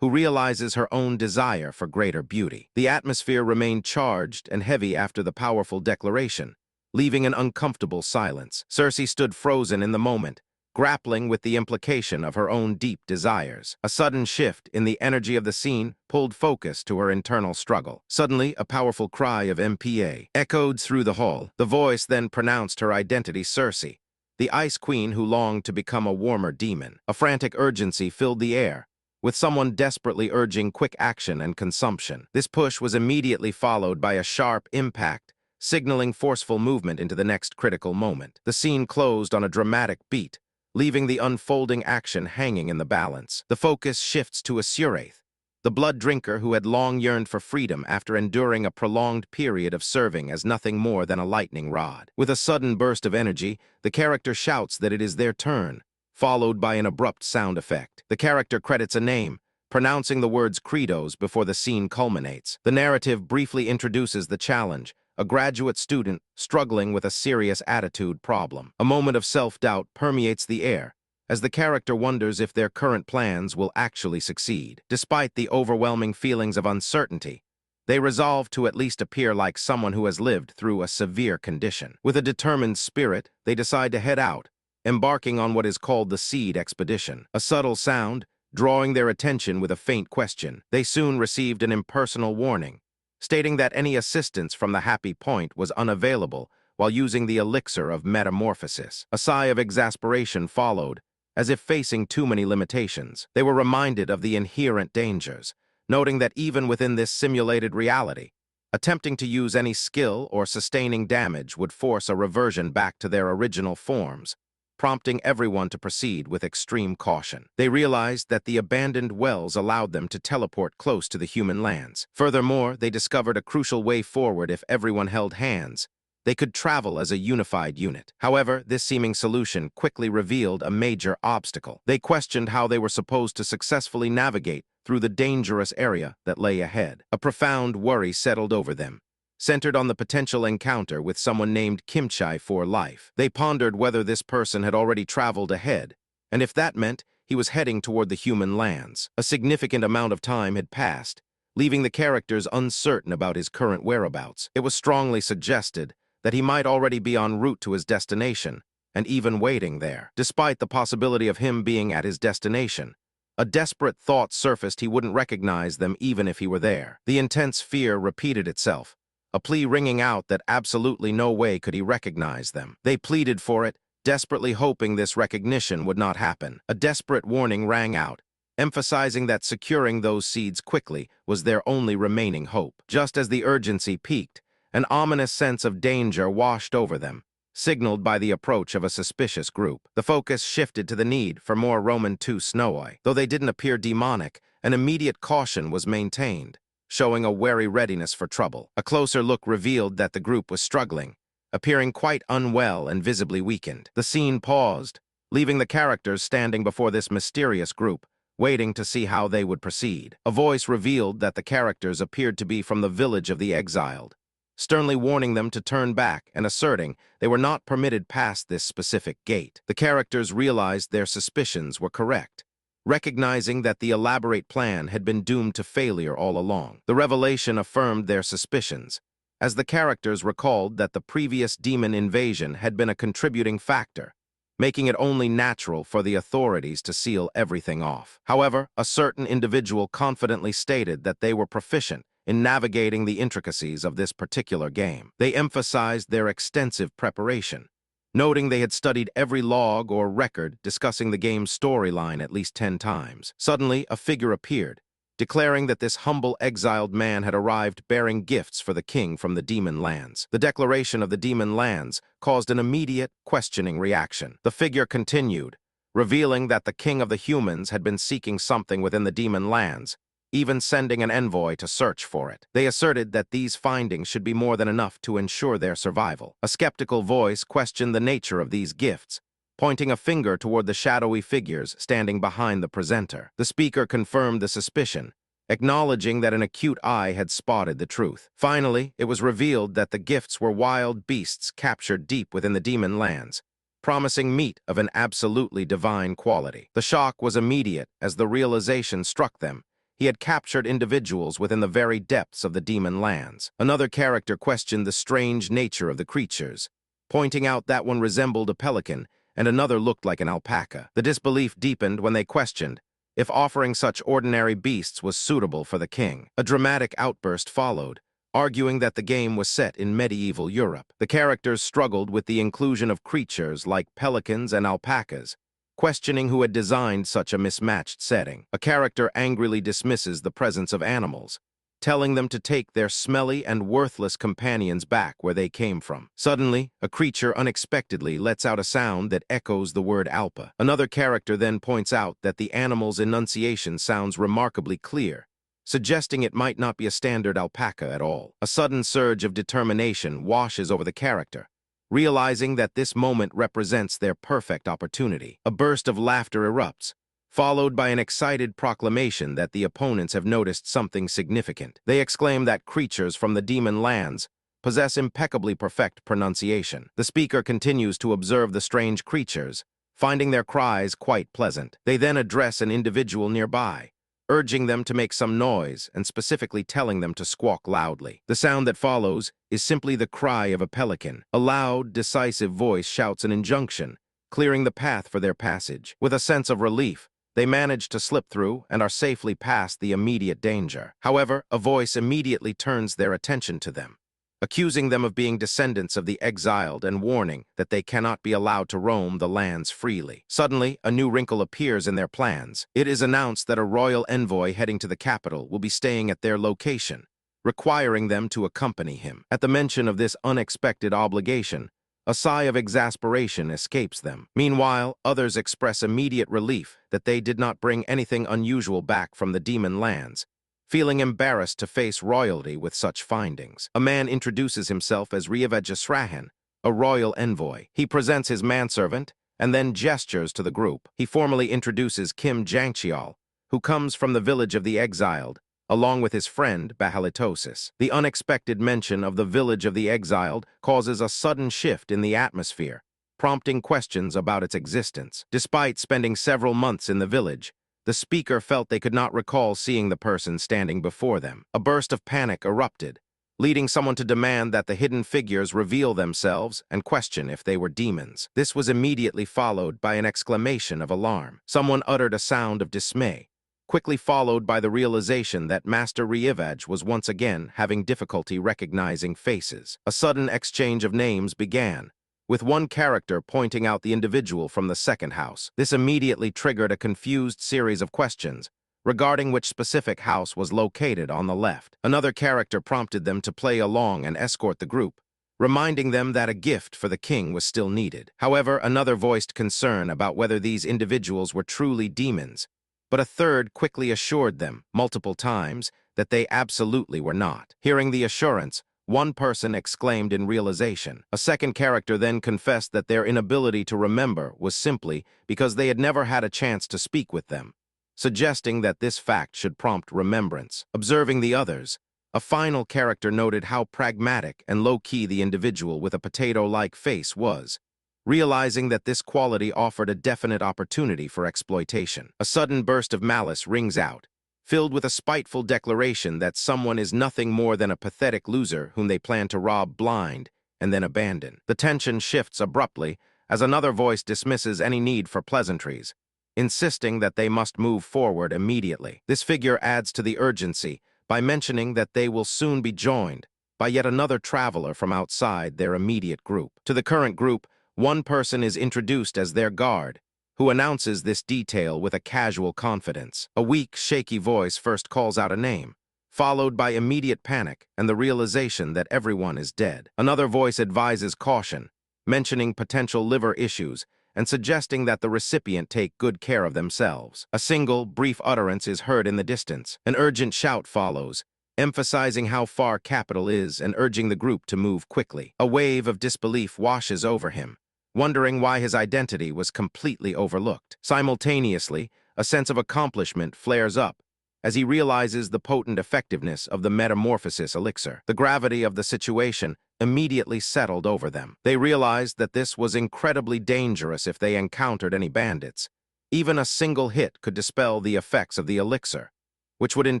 who realizes her own desire for greater beauty. The atmosphere remained charged and heavy after the powerful declaration, leaving an uncomfortable silence. Circe stood frozen in the moment, grappling with the implication of her own deep desires. A sudden shift in the energy of the scene pulled focus to her internal struggle. Suddenly, a powerful cry of MPA echoed through the hall. The voice then pronounced her identity, Circe, the Ice Queen who longed to become a warmer demon. A frantic urgency filled the air, with someone desperately urging quick action and consumption. This push was immediately followed by a sharp impact, signaling forceful movement into the next critical moment. The scene closed on a dramatic beat, leaving the unfolding action hanging in the balance. The focus shifts to Asuraith, the blood drinker who had long yearned for freedom after enduring a prolonged period of serving as nothing more than a lightning rod. With a sudden burst of energy, the character shouts that it is their turn, followed by an abrupt sound effect. The character credits a name, pronouncing the words credos before the scene culminates. The narrative briefly introduces the challenge, a graduate student struggling with a serious attitude problem. A moment of self-doubt permeates the air, as the character wonders if their current plans will actually succeed. Despite the overwhelming feelings of uncertainty, they resolve to at least appear like someone who has lived through a severe condition. With a determined spirit, they decide to head out, embarking on what is called the Seed Expedition. A subtle sound, drawing their attention with a faint question. They soon received an impersonal warning, stating that any assistance from the Happy Point was unavailable while using the elixir of metamorphosis. A sigh of exasperation followed, as if facing too many limitations. They were reminded of the inherent dangers, noting that even within this simulated reality, attempting to use any skill or sustaining damage would force a reversion back to their original forms, prompting everyone to proceed with extreme caution. They realized that the abandoned wells allowed them to teleport close to the human lands. Furthermore, they discovered a crucial way forward. If everyone held hands, they could travel as a unified unit. However, this seeming solution quickly revealed a major obstacle. They questioned how they were supposed to successfully navigate through the dangerous area that lay ahead. A profound worry settled over them, centered on the potential encounter with someone named Kimchai for life. They pondered whether this person had already traveled ahead, and if that meant he was heading toward the human lands. A significant amount of time had passed, leaving the characters uncertain about his current whereabouts. It was strongly suggested that he might already be en route to his destination, and even waiting there. Despite the possibility of him being at his destination, a desperate thought surfaced he wouldn't recognize them even if he were there. The intense fear repeated itself, a plea ringing out that absolutely no way could he recognize them. They pleaded for it, desperately hoping this recognition would not happen. A desperate warning rang out, emphasizing that securing those seeds quickly was their only remaining hope. Just as the urgency peaked, an ominous sense of danger washed over them, signaled by the approach of a suspicious group. The focus shifted to the need for more Roman II Snowy. Though they didn't appear demonic, an immediate caution was maintained, showing a wary readiness for trouble. A closer look revealed that the group was struggling, appearing quite unwell and visibly weakened. The scene paused, leaving the characters standing before this mysterious group, waiting to see how they would proceed. A voice revealed that the characters appeared to be from the village of the exiled, sternly warning them to turn back and asserting they were not permitted past this specific gate. The characters realized their suspicions were correct, recognizing that the elaborate plan had been doomed to failure all along. The revelation affirmed their suspicions, as the characters recalled that the previous demon invasion had been a contributing factor, making it only natural for the authorities to seal everything off. However, a certain individual confidently stated that they were proficient in navigating the intricacies of this particular game. They emphasized their extensive preparation, noting they had studied every log or record discussing the game's storyline at least 10 times. Suddenly, a figure appeared, declaring that this humble exiled man had arrived bearing gifts for the king from the demon lands. The declaration of the demon lands caused an immediate, questioning reaction. The figure continued, revealing that the king of the humans had been seeking something within the demon lands, even sending an envoy to search for it. They asserted that these findings should be more than enough to ensure their survival. A skeptical voice questioned the nature of these gifts, pointing a finger toward the shadowy figures standing behind the presenter. The speaker confirmed the suspicion, acknowledging that an acute eye had spotted the truth. Finally, it was revealed that the gifts were wild beasts captured deep within the demon lands, promising meat of an absolutely divine quality. The shock was immediate as the realization struck them. He had captured individuals within the very depths of the demon lands. Another character questioned the strange nature of the creatures, pointing out that one resembled a pelican and another looked like an alpaca. The disbelief deepened when they questioned if offering such ordinary beasts was suitable for the king. A dramatic outburst followed, arguing that the game was set in medieval Europe. The characters struggled with the inclusion of creatures like pelicans and alpacas, questioning who had designed such a mismatched setting. A character angrily dismisses the presence of animals, telling them to take their smelly and worthless companions back where they came from. Suddenly, a creature unexpectedly lets out a sound that echoes the word alpa. Another character then points out that the animal's enunciation sounds remarkably clear, suggesting it might not be a standard alpaca at all. A sudden surge of determination washes over the character, realizing that this moment represents their perfect opportunity. A burst of laughter erupts, followed by an excited proclamation that the opponents have noticed something significant. They exclaim that creatures from the demon lands possess impeccably perfect pronunciation. The speaker continues to observe the strange creatures, finding their cries quite pleasant. They then address an individual nearby, urging them to make some noise and specifically telling them to squawk loudly. The sound that follows is simply the cry of a pelican. A loud, decisive voice shouts an injunction, clearing the path for their passage. With a sense of relief, they manage to slip through and are safely past the immediate danger. However, a voice immediately turns their attention to them, accusing them of being descendants of the exiled and warning that they cannot be allowed to roam the lands freely. Suddenly, a new wrinkle appears in their plans. It is announced that a royal envoy heading to the capital will be staying at their location, requiring them to accompany him. At the mention of this unexpected obligation, a sigh of exasperation escapes them. Meanwhile, others express immediate relief that they did not bring anything unusual back from the demon lands, feeling embarrassed to face royalty with such findings. A man introduces himself as Rievejasrahan, a royal envoy. He presents his manservant and then gestures to the group. He formally introduces Kim Jangchial, who comes from the village of the exiled, along with his friend Bahalitosis. The unexpected mention of the village of the exiled causes a sudden shift in the atmosphere, prompting questions about its existence. Despite spending several months in the village, the speaker felt they could not recall seeing the person standing before them. A burst of panic erupted, leading someone to demand that the hidden figures reveal themselves and question if they were demons. This was immediately followed by an exclamation of alarm. Someone uttered a sound of dismay, quickly followed by the realization that Master Rievej was once again having difficulty recognizing faces. A sudden exchange of names began, with one character pointing out the individual from the second house. This immediately triggered a confused series of questions regarding which specific house was located on the left. Another character prompted them to play along and escort the group, reminding them that a gift for the king was still needed. However, another voiced concern about whether these individuals were truly demons, but a third quickly assured them, multiple times, that they absolutely were not. Hearing the assurance, one person exclaimed in realization. A second character then confessed that their inability to remember was simply because they had never had a chance to speak with them, suggesting that this fact should prompt remembrance. Observing the others, a final character noted how pragmatic and low-key the individual with a potato-like face was, realizing that this quality offered a definite opportunity for exploitation. A sudden burst of malice rings out, filled with a spiteful declaration that someone is nothing more than a pathetic loser whom they plan to rob blind and then abandon. The tension shifts abruptly as another voice dismisses any need for pleasantries, insisting that they must move forward immediately. This figure adds to the urgency by mentioning that they will soon be joined by yet another traveler from outside their immediate group. To the current group, one person is introduced as their guard, who announces this detail with a casual confidence. A weak, shaky voice first calls out a name, followed by immediate panic and the realization that everyone is dead. Another voice advises caution, mentioning potential liver issues and suggesting that the recipient take good care of themselves. A single, brief utterance is heard in the distance. An urgent shout follows, emphasizing how far capital is and urging the group to move quickly. A wave of disbelief washes over him, wondering why his identity was completely overlooked. Simultaneously, a sense of accomplishment flares up as he realizes the potent effectiveness of the metamorphosis elixir. The gravity of the situation immediately settled over them. They realized that this was incredibly dangerous if they encountered any bandits. Even a single hit could dispel the effects of the elixir, which would in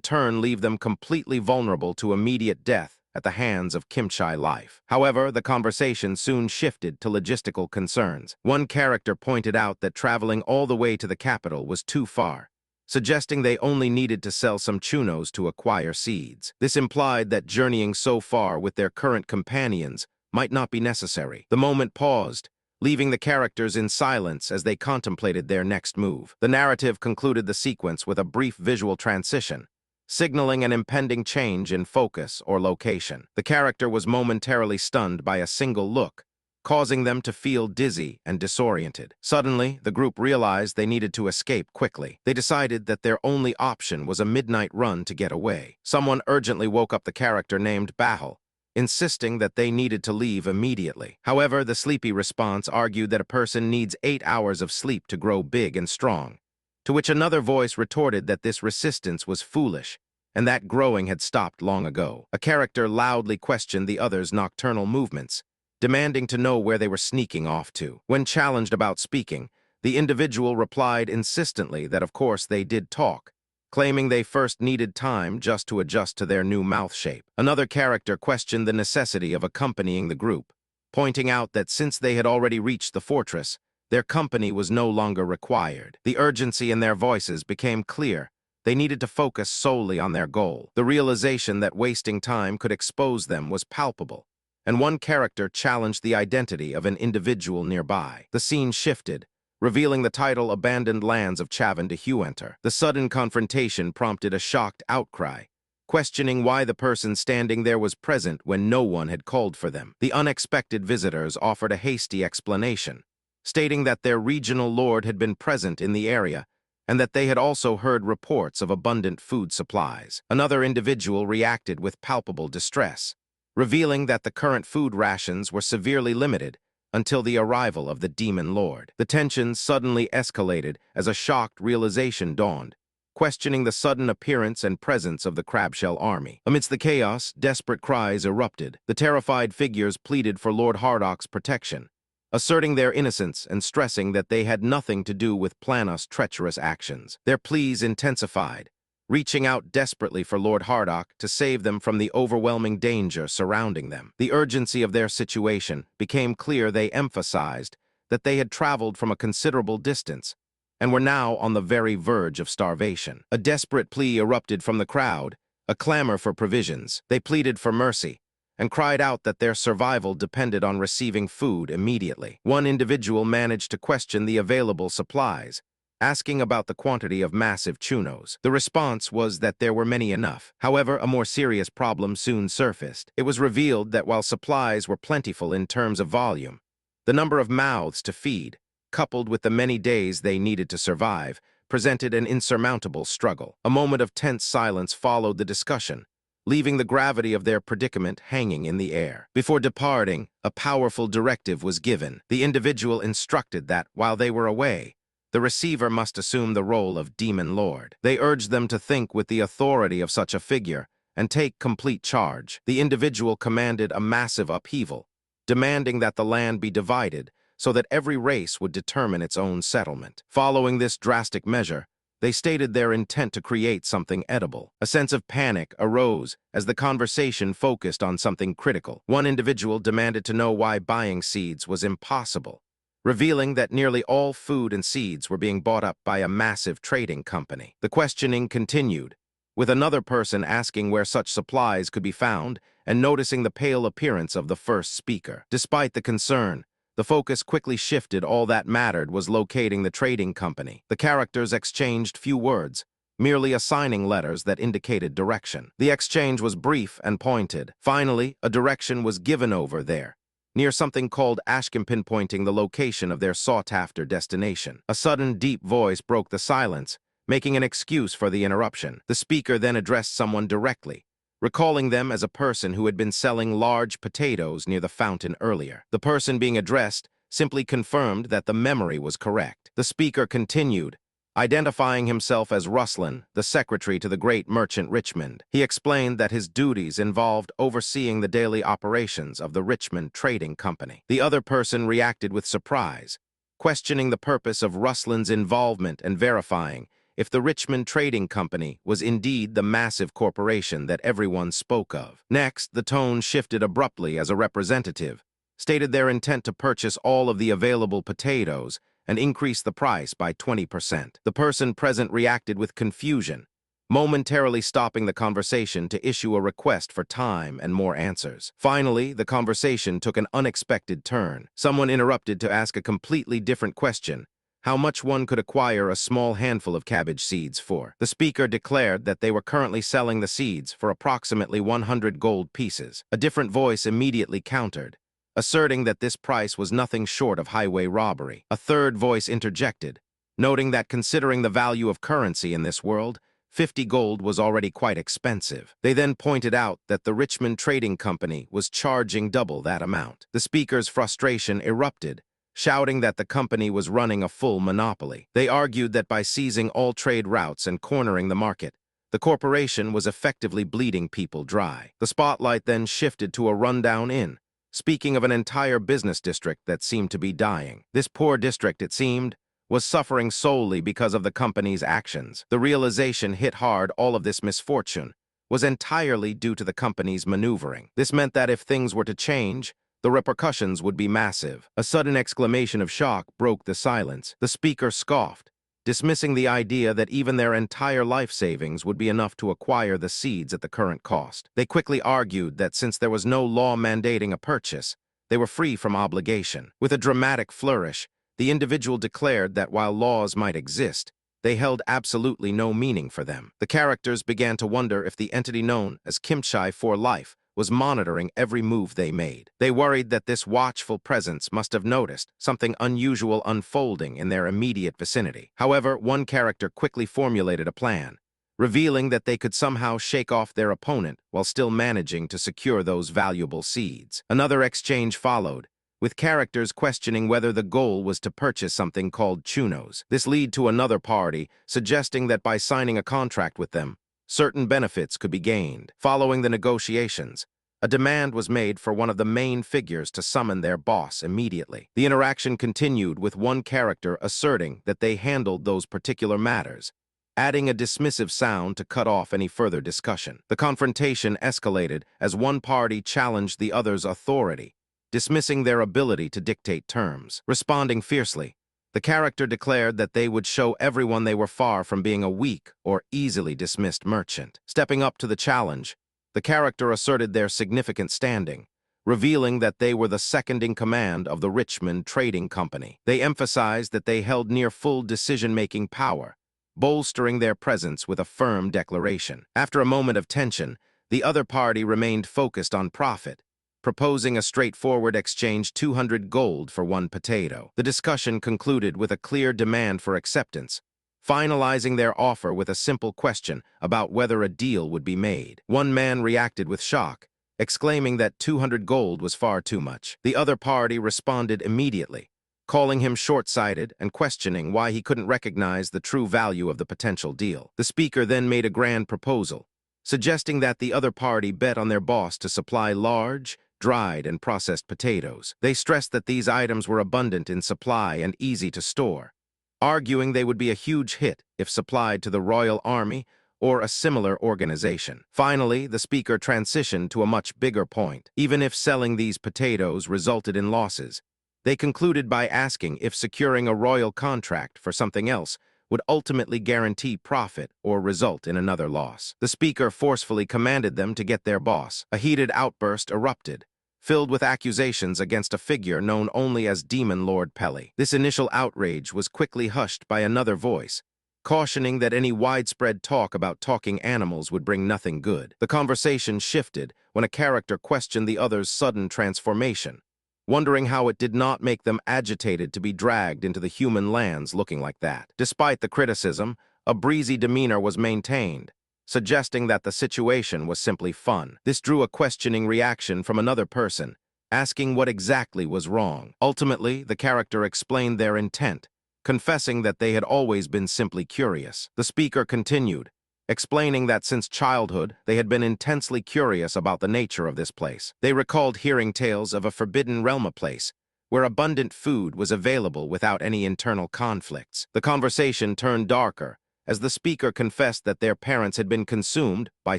turn leave them completely vulnerable to immediate death at the hands of Kimchi life. However, the conversation soon shifted to logistical concerns. One character pointed out that traveling all the way to the capital was too far, suggesting they only needed to sell some chunos to acquire seeds. This implied that journeying so far with their current companions might not be necessary. The moment paused, leaving the characters in silence as they contemplated their next move. The narrative concluded the sequence with a brief visual transition, signaling an impending change in focus or location. The character was momentarily stunned by a single look, causing them to feel dizzy and disoriented. Suddenly, the group realized they needed to escape quickly. They decided that their only option was a midnight run to get away. Someone urgently woke up the character named Bahal, insisting that they needed to leave immediately. However, the sleepy response argued that a person needs 8 hours of sleep to grow big and strong, to which another voice retorted that this resistance was foolish and that growing had stopped long ago. A character loudly questioned the other's nocturnal movements, demanding to know where they were sneaking off to. When challenged about speaking, the individual replied insistently that of course they did talk, claiming they first needed time just to adjust to their new mouth shape. Another character questioned the necessity of accompanying the group, pointing out that since they had already reached the fortress, their company was no longer required. The urgency in their voices became clear. They needed to focus solely on their goal. The realization that wasting time could expose them was palpable, and one character challenged the identity of an individual nearby. The scene shifted, revealing the title Abandoned Lands of Chavin to Huenter. The sudden confrontation prompted a shocked outcry, questioning why the person standing there was present when no one had called for them. The unexpected visitors offered a hasty explanation, stating that their regional lord had been present in the area and that they had also heard reports of abundant food supplies. Another individual reacted with palpable distress, revealing that the current food rations were severely limited until the arrival of the demon lord. The tensions suddenly escalated as a shocked realization dawned, questioning the sudden appearance and presence of the crabshell army. Amidst the chaos, desperate cries erupted. The terrified figures pleaded for Lord Hardock's protection, asserting their innocence and stressing that they had nothing to do with Planos' treacherous actions. Their pleas intensified, reaching out desperately for Lord Hardock to save them from the overwhelming danger surrounding them. The urgency of their situation became clear. They emphasized that they had traveled from a considerable distance and were now on the very verge of starvation. A desperate plea erupted from the crowd, a clamor for provisions. They pleaded for mercy, and cried out that their survival depended on receiving food immediately. One individual managed to question the available supplies, asking about the quantity of massive chunos. The response was that there were many enough. However, a more serious problem soon surfaced. It was revealed that while supplies were plentiful in terms of volume, the number of mouths to feed, coupled with the many days they needed to survive, presented an insurmountable struggle. A moment of tense silence followed the discussion, leaving the gravity of their predicament hanging in the air. Before departing, a powerful directive was given. The individual instructed that, while they were away, the receiver must assume the role of demon lord. They urged them to think with the authority of such a figure and take complete charge. The individual commanded a massive upheaval, demanding that the land be divided so that every race would determine its own settlement. Following this drastic measure, they stated their intent to create something edible. A sense of panic arose as the conversation focused on something critical. One individual demanded to know why buying seeds was impossible, revealing that nearly all food and seeds were being bought up by a massive trading company. The questioning continued, with another person asking where such supplies could be found and noticing the pale appearance of the first speaker. Despite the concern, the focus quickly shifted. All that mattered was locating the trading company. The characters exchanged few words, merely assigning letters that indicated direction. The exchange was brief and pointed. Finally, a direction was given over there, near something called Ashkim, pinpointing the location of their sought-after destination. A sudden, deep voice broke the silence, making an excuse for the interruption. The speaker then addressed someone directly, recalling them as a person who had been selling large potatoes near the fountain earlier. The person being addressed simply confirmed that the memory was correct. The speaker continued, identifying himself as Ruslan, the secretary to the great merchant Richmond. He explained that his duties involved overseeing the daily operations of the Richmond Trading Company. The other person reacted with surprise, questioning the purpose of Ruslan's involvement and verifying if the Richmond Trading Company was indeed the massive corporation that everyone spoke of. Next, the tone shifted abruptly as a representative stated their intent to purchase all of the available potatoes and increase the price by 20%. The person present reacted with confusion, momentarily stopping the conversation to issue a request for time and more answers. Finally, the conversation took an unexpected turn. Someone interrupted to ask a completely different question: how much one could acquire a small handful of cabbage seeds for. The speaker declared that they were currently selling the seeds for approximately 100 gold pieces. A different voice immediately countered, asserting that this price was nothing short of highway robbery. A third voice interjected, noting that considering the value of currency in this world, 50 gold was already quite expensive. They then pointed out that the Richmond Trading Company was charging double that amount. The speaker's frustration erupted, shouting that the company was running a full monopoly. They argued that by seizing all trade routes and cornering the market, the corporation was effectively bleeding people dry. The spotlight then shifted to a rundown inn, speaking of an entire business district that seemed to be dying. This poor district, it seemed, was suffering solely because of the company's actions. The realization hit hard. All of this misfortune was entirely due to the company's maneuvering. This meant that if things were to change, the repercussions would be massive. A sudden exclamation of shock broke the silence. The speaker scoffed, dismissing the idea that even their entire life savings would be enough to acquire the seeds at the current cost. They quickly argued that since there was no law mandating a purchase, they were free from obligation. With a dramatic flourish, the individual declared that while laws might exist, they held absolutely no meaning for them. The characters began to wonder if the entity known as Kimchai for Life was monitoring every move they made. They worried that this watchful presence must have noticed something unusual unfolding in their immediate vicinity. However, one character quickly formulated a plan, revealing that they could somehow shake off their opponent while still managing to secure those valuable seeds. Another exchange followed, with characters questioning whether the goal was to purchase something called chunos. This led to another party suggesting that by signing a contract with them, certain benefits could be gained. Following the negotiations, a demand was made for one of the main figures to summon their boss immediately. The interaction continued, with one character asserting that they handled those particular matters, adding a dismissive sound to cut off any further discussion. The confrontation escalated as one party challenged the other's authority, dismissing their ability to dictate terms. Responding fiercely, the character declared that they would show everyone they were far from being a weak or easily dismissed merchant. Stepping up to the challenge, The character asserted their significant standing, revealing that they were the second in command of the Richmond Trading Company. They emphasized that they held near full decision-making power, bolstering their presence with a firm declaration. After a moment of tension, the other party remained focused on profit, proposing a straightforward exchange 200 gold for one potato. The discussion concluded with a clear demand for acceptance, finalizing their offer with a simple question about whether a deal would be made. One man reacted with shock, exclaiming that 200 gold was far too much. The other party responded immediately, calling him short-sighted and questioning why he couldn't recognize the true value of the potential deal. The speaker then made a grand proposal, suggesting that the other party bet on their boss to supply large, dried and processed potatoes. They stressed that these items were abundant in supply and easy to store, arguing they would be a huge hit if supplied to the Royal Army or a similar organization. Finally, the speaker transitioned to a much bigger point. Even if selling these potatoes resulted in losses, they concluded by asking if securing a royal contract for something else would ultimately guarantee profit or result in another loss. The speaker forcefully commanded them to get their boss. A heated outburst erupted, filled with accusations against a figure known only as Demon Lord Pelly. This initial outrage was quickly hushed by another voice, cautioning that any widespread talk about talking animals would bring nothing good. The conversation shifted when a character questioned the other's sudden transformation, wondering how it did not make them agitated to be dragged into the human lands looking like that. Despite the criticism, a breezy demeanor was maintained, suggesting that the situation was simply fun. This drew a questioning reaction from another person, asking what exactly was wrong. Ultimately, the character explained their intent, confessing that they had always been simply curious. The speaker continued, explaining that since childhood, they had been intensely curious about the nature of this place. They recalled hearing tales of a forbidden realm place, where abundant food was available without any internal conflicts. The conversation turned darker, as the speaker confessed that their parents had been consumed by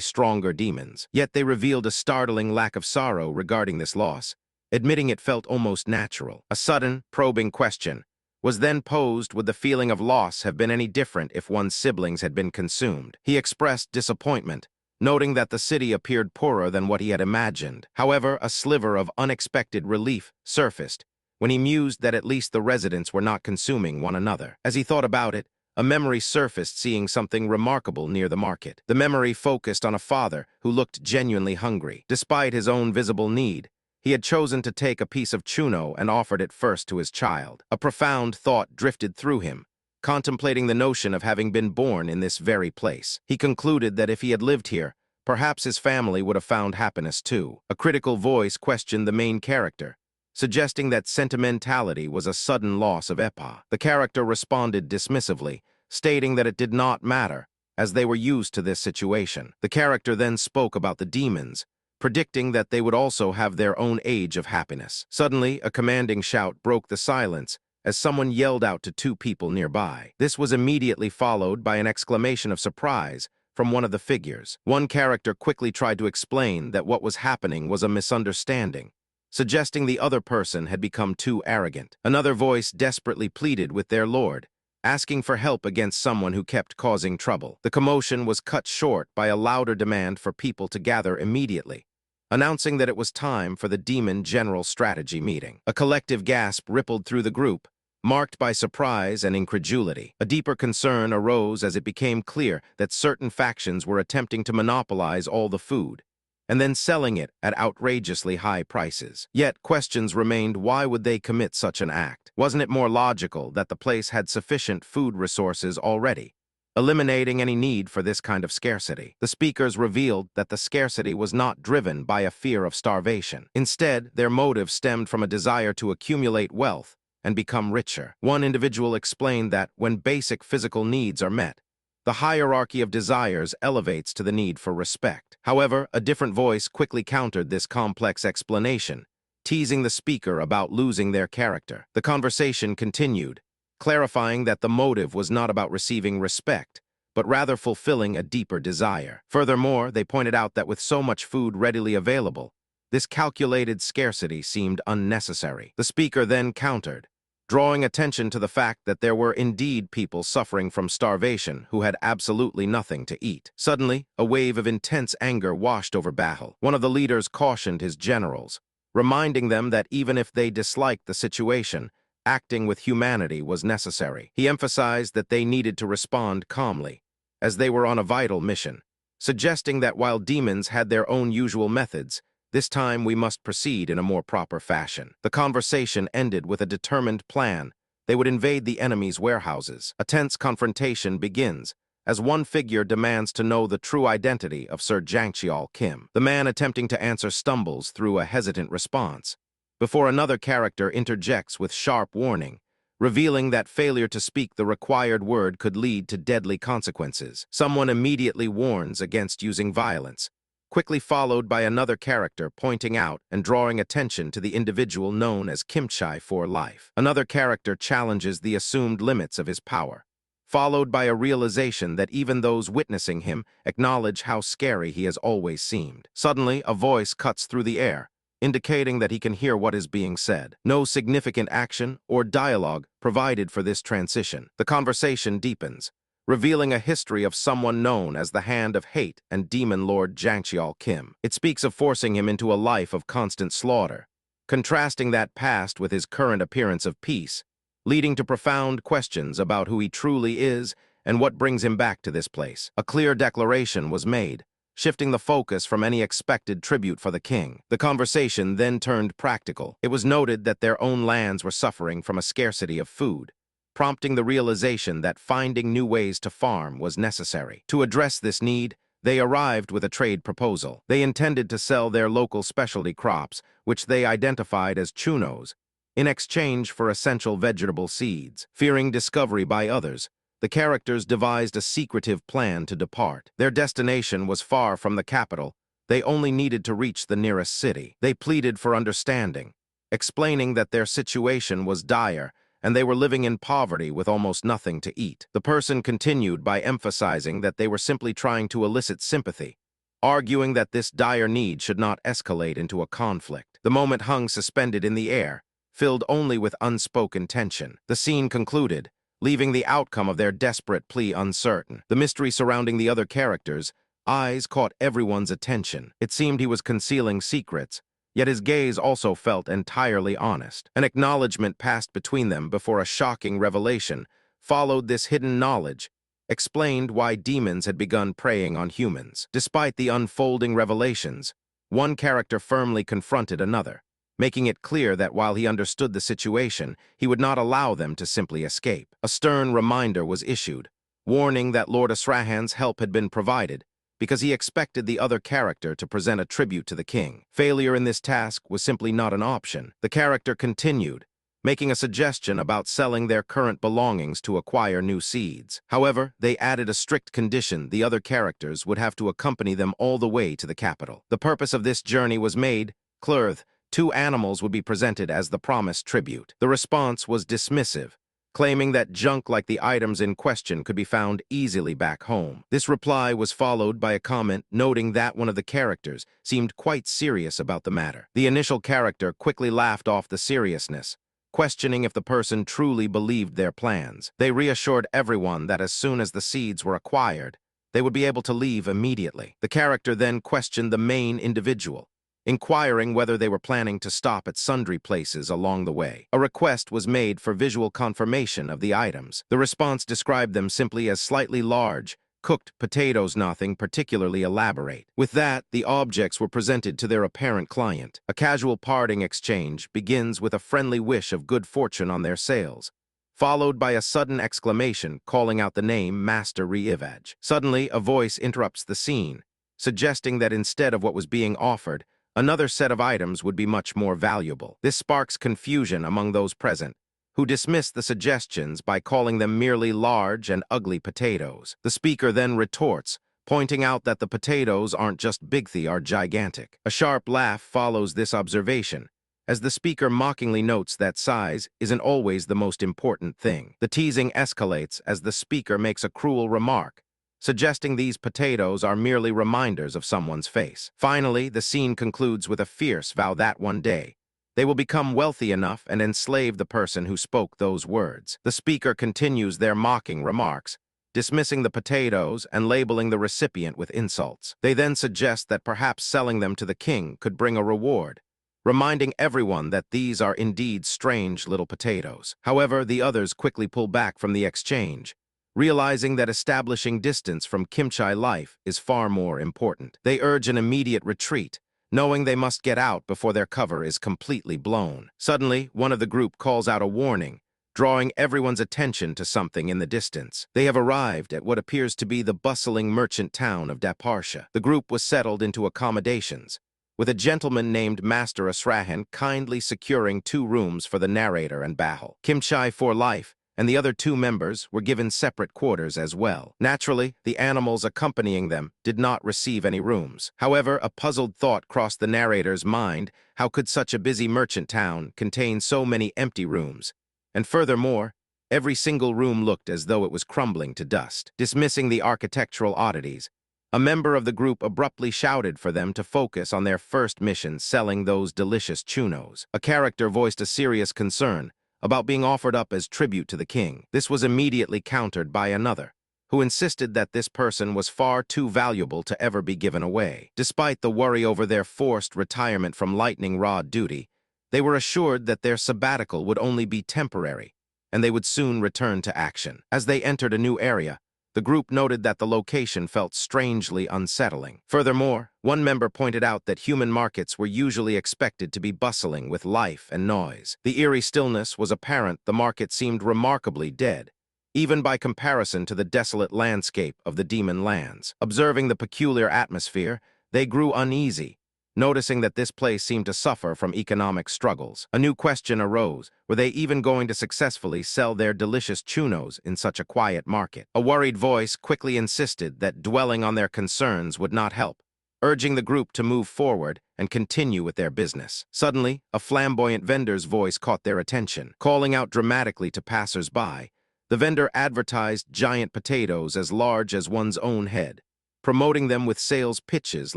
stronger demons. Yet they revealed a startling lack of sorrow regarding this loss, admitting it felt almost natural. A sudden, probing question was then posed: would the feeling of loss have been any different if one's siblings had been consumed? He expressed disappointment, noting that the city appeared poorer than what he had imagined. However, a sliver of unexpected relief surfaced when he mused that at least the residents were not consuming one another. As he thought about it, a memory surfaced, seeing something remarkable near the market. The memory focused on a father who looked genuinely hungry. Despite his own visible need, he had chosen to take a piece of chuno and offered it first to his child. A profound thought drifted through him, contemplating the notion of having been born in this very place. He concluded that if he had lived here, perhaps his family would have found happiness too. A critical voice questioned the main character, suggesting that sentimentality was a sudden loss of epa. The character responded dismissively, stating that it did not matter, as they were used to this situation. The character then spoke about the demons, predicting that they would also have their own age of happiness. Suddenly, a commanding shout broke the silence as someone yelled out to two people nearby. This was immediately followed by an exclamation of surprise from one of the figures. One character quickly tried to explain that what was happening was a misunderstanding, suggesting the other person had become too arrogant. Another voice desperately pleaded with their lord, asking for help against someone who kept causing trouble. The commotion was cut short by a louder demand for people to gather immediately, announcing that it was time for the Demon General Strategy meeting. A collective gasp rippled through the group, marked by surprise and incredulity. A deeper concern arose as it became clear that certain factions were attempting to monopolize all the food, and then selling it at outrageously high prices. Yet questions remained: why would they commit such an act? Wasn't it more logical that the place had sufficient food resources already, eliminating any need for this kind of scarcity? The speakers revealed that the scarcity was not driven by a fear of starvation. Instead, their motive stemmed from a desire to accumulate wealth and become richer. One individual explained that when basic physical needs are met, the hierarchy of desires elevates to the need for respect. However, a different voice quickly countered this complex explanation, teasing the speaker about losing their character. The conversation continued, clarifying that the motive was not about receiving respect, but rather fulfilling a deeper desire. Furthermore, they pointed out that with so much food readily available, this calculated scarcity seemed unnecessary. The speaker then countered, drawing attention to the fact that there were indeed people suffering from starvation who had absolutely nothing to eat. Suddenly, a wave of intense anger washed over battle. One of the leaders cautioned his generals, reminding them that even if they disliked the situation, acting with humanity was necessary. He emphasized that they needed to respond calmly, as they were on a vital mission, suggesting that while demons had their own usual methods, this time we must proceed in a more proper fashion. The conversation ended with a determined plan. They would invade the enemy's warehouses. A tense confrontation begins, as one figure demands to know the true identity of Sir Jangcheol Kim. The man attempting to answer stumbles through a hesitant response, before another character interjects with sharp warning, revealing that failure to speak the required word could lead to deadly consequences. Someone immediately warns against using violence, quickly followed by another character pointing out and drawing attention to the individual known as Kimchai for life. Another character challenges the assumed limits of his power, followed by a realization that even those witnessing him acknowledge how scary he has always seemed. Suddenly, a voice cuts through the air, indicating that he can hear what is being said. No significant action or dialogue provided for this transition. The conversation deepens, revealing a history of someone known as the Hand of Hate and Demon Lord Jangcheol Kim. It speaks of forcing him into a life of constant slaughter, contrasting that past with his current appearance of peace, leading to profound questions about who he truly is and what brings him back to this place. A clear declaration was made, shifting the focus from any expected tribute for the king. The conversation then turned practical. It was noted that their own lands were suffering from a scarcity of food, prompting the realization that finding new ways to farm was necessary. To address this need, they arrived with a trade proposal. They intended to sell their local specialty crops, which they identified as chunos, in exchange for essential vegetable seeds. Fearing discovery by others, the characters devised a secretive plan to depart. Their destination was far from the capital. They only needed to reach the nearest city. They pleaded for understanding, explaining that their situation was dire and they were living in poverty with almost nothing to eat. The person continued by emphasizing that they were simply trying to elicit sympathy, arguing that this dire need should not escalate into a conflict. The moment hung suspended in the air, filled only with unspoken tension. The scene concluded, leaving the outcome of their desperate plea uncertain. The mystery surrounding the other characters' eyes caught everyone's attention. It seemed he was concealing secrets, yet his gaze also felt entirely honest. An acknowledgement passed between them before a shocking revelation followed. This hidden knowledge explained why demons had begun preying on humans. Despite the unfolding revelations, one character firmly confronted another, making it clear that while he understood the situation, he would not allow them to simply escape. A stern reminder was issued, warning that Lord Asrahan's help had been provided, because he expected the other character to present a tribute to the king. Failure in this task was simply not an option. The character continued, making a suggestion about selling their current belongings to acquire new seeds. However, they added a strict condition: the other characters would have to accompany them all the way to the capital. The purpose of this journey was made clear. 2 animals would be presented as the promised tribute. The response was dismissive, claiming that junk like the items in question could be found easily back home. This reply was followed by a comment noting that one of the characters seemed quite serious about the matter. The initial character quickly laughed off the seriousness, questioning if the person truly believed their plans. They reassured everyone that as soon as the seeds were acquired, they would be able to leave immediately. The character then questioned the main individual, inquiring whether they were planning to stop at sundry places along the way. A request was made for visual confirmation of the items. The response described them simply as slightly large, cooked potatoes, nothing particularly elaborate. With that, the objects were presented to their apparent client. A casual parting exchange begins with a friendly wish of good fortune on their sales, followed by a sudden exclamation calling out the name Master Reivage. Suddenly, a voice interrupts the scene, suggesting that instead of what was being offered, another set of items would be much more valuable. This sparks confusion among those present, who dismiss the suggestions by calling them merely large and ugly potatoes. The speaker then retorts, pointing out that the potatoes aren't just big, they are gigantic. A sharp laugh follows this observation, as the speaker mockingly notes that size isn't always the most important thing. The teasing escalates as the speaker makes a cruel remark, suggesting these potatoes are merely reminders of someone's face. Finally, the scene concludes with a fierce vow that one day, They will become wealthy enough and enslave the person who spoke those words. The speaker continues their mocking remarks, dismissing the potatoes and labeling the recipient with insults. They then suggest that perhaps selling them to the king could bring a reward, reminding everyone that these are indeed strange little potatoes. However, the others quickly pull back from the exchange, realizing that establishing distance from kimchi life is far more important. They urge an immediate retreat, knowing they must get out before their cover is completely blown. Suddenly, one of the group calls out a warning, drawing everyone's attention to something in the distance. They have arrived at what appears to be the bustling merchant town of Daparsha. The group was settled into accommodations, with a gentleman named Master Asrahan kindly securing 2 rooms for the narrator and Bahal. Kimchi for life and the other 2 members were given separate quarters as well. Naturally, the animals accompanying them did not receive any rooms. However, a puzzled thought crossed the narrator's mind: how could such a busy merchant town contain so many empty rooms? And furthermore, every single room looked as though it was crumbling to dust. Dismissing the architectural oddities, a member of the group abruptly shouted for them to focus on their first mission, selling those delicious chunos. A character voiced a serious concern about being offered up as tribute to the king. This was immediately countered by another, who insisted that this person was far too valuable to ever be given away. Despite the worry over their forced retirement from lightning rod duty, they were assured that their sabbatical would only be temporary, and they would soon return to action. As they entered a new area, the group noted that the location felt strangely unsettling. Furthermore, one member pointed out that human markets were usually expected to be bustling with life and noise. The eerie stillness was apparent. The market seemed remarkably dead, even by comparison to the desolate landscape of the demon lands. Observing the peculiar atmosphere, they grew uneasy, noticing that this place seemed to suffer from economic struggles. A new question arose: were they even going to successfully sell their delicious chunos in such a quiet market? A worried voice quickly insisted that dwelling on their concerns would not help, urging the group to move forward and continue with their business. Suddenly, a flamboyant vendor's voice caught their attention. Calling out dramatically to passers-by, the vendor advertised giant potatoes as large as one's own head, promoting them with sales pitches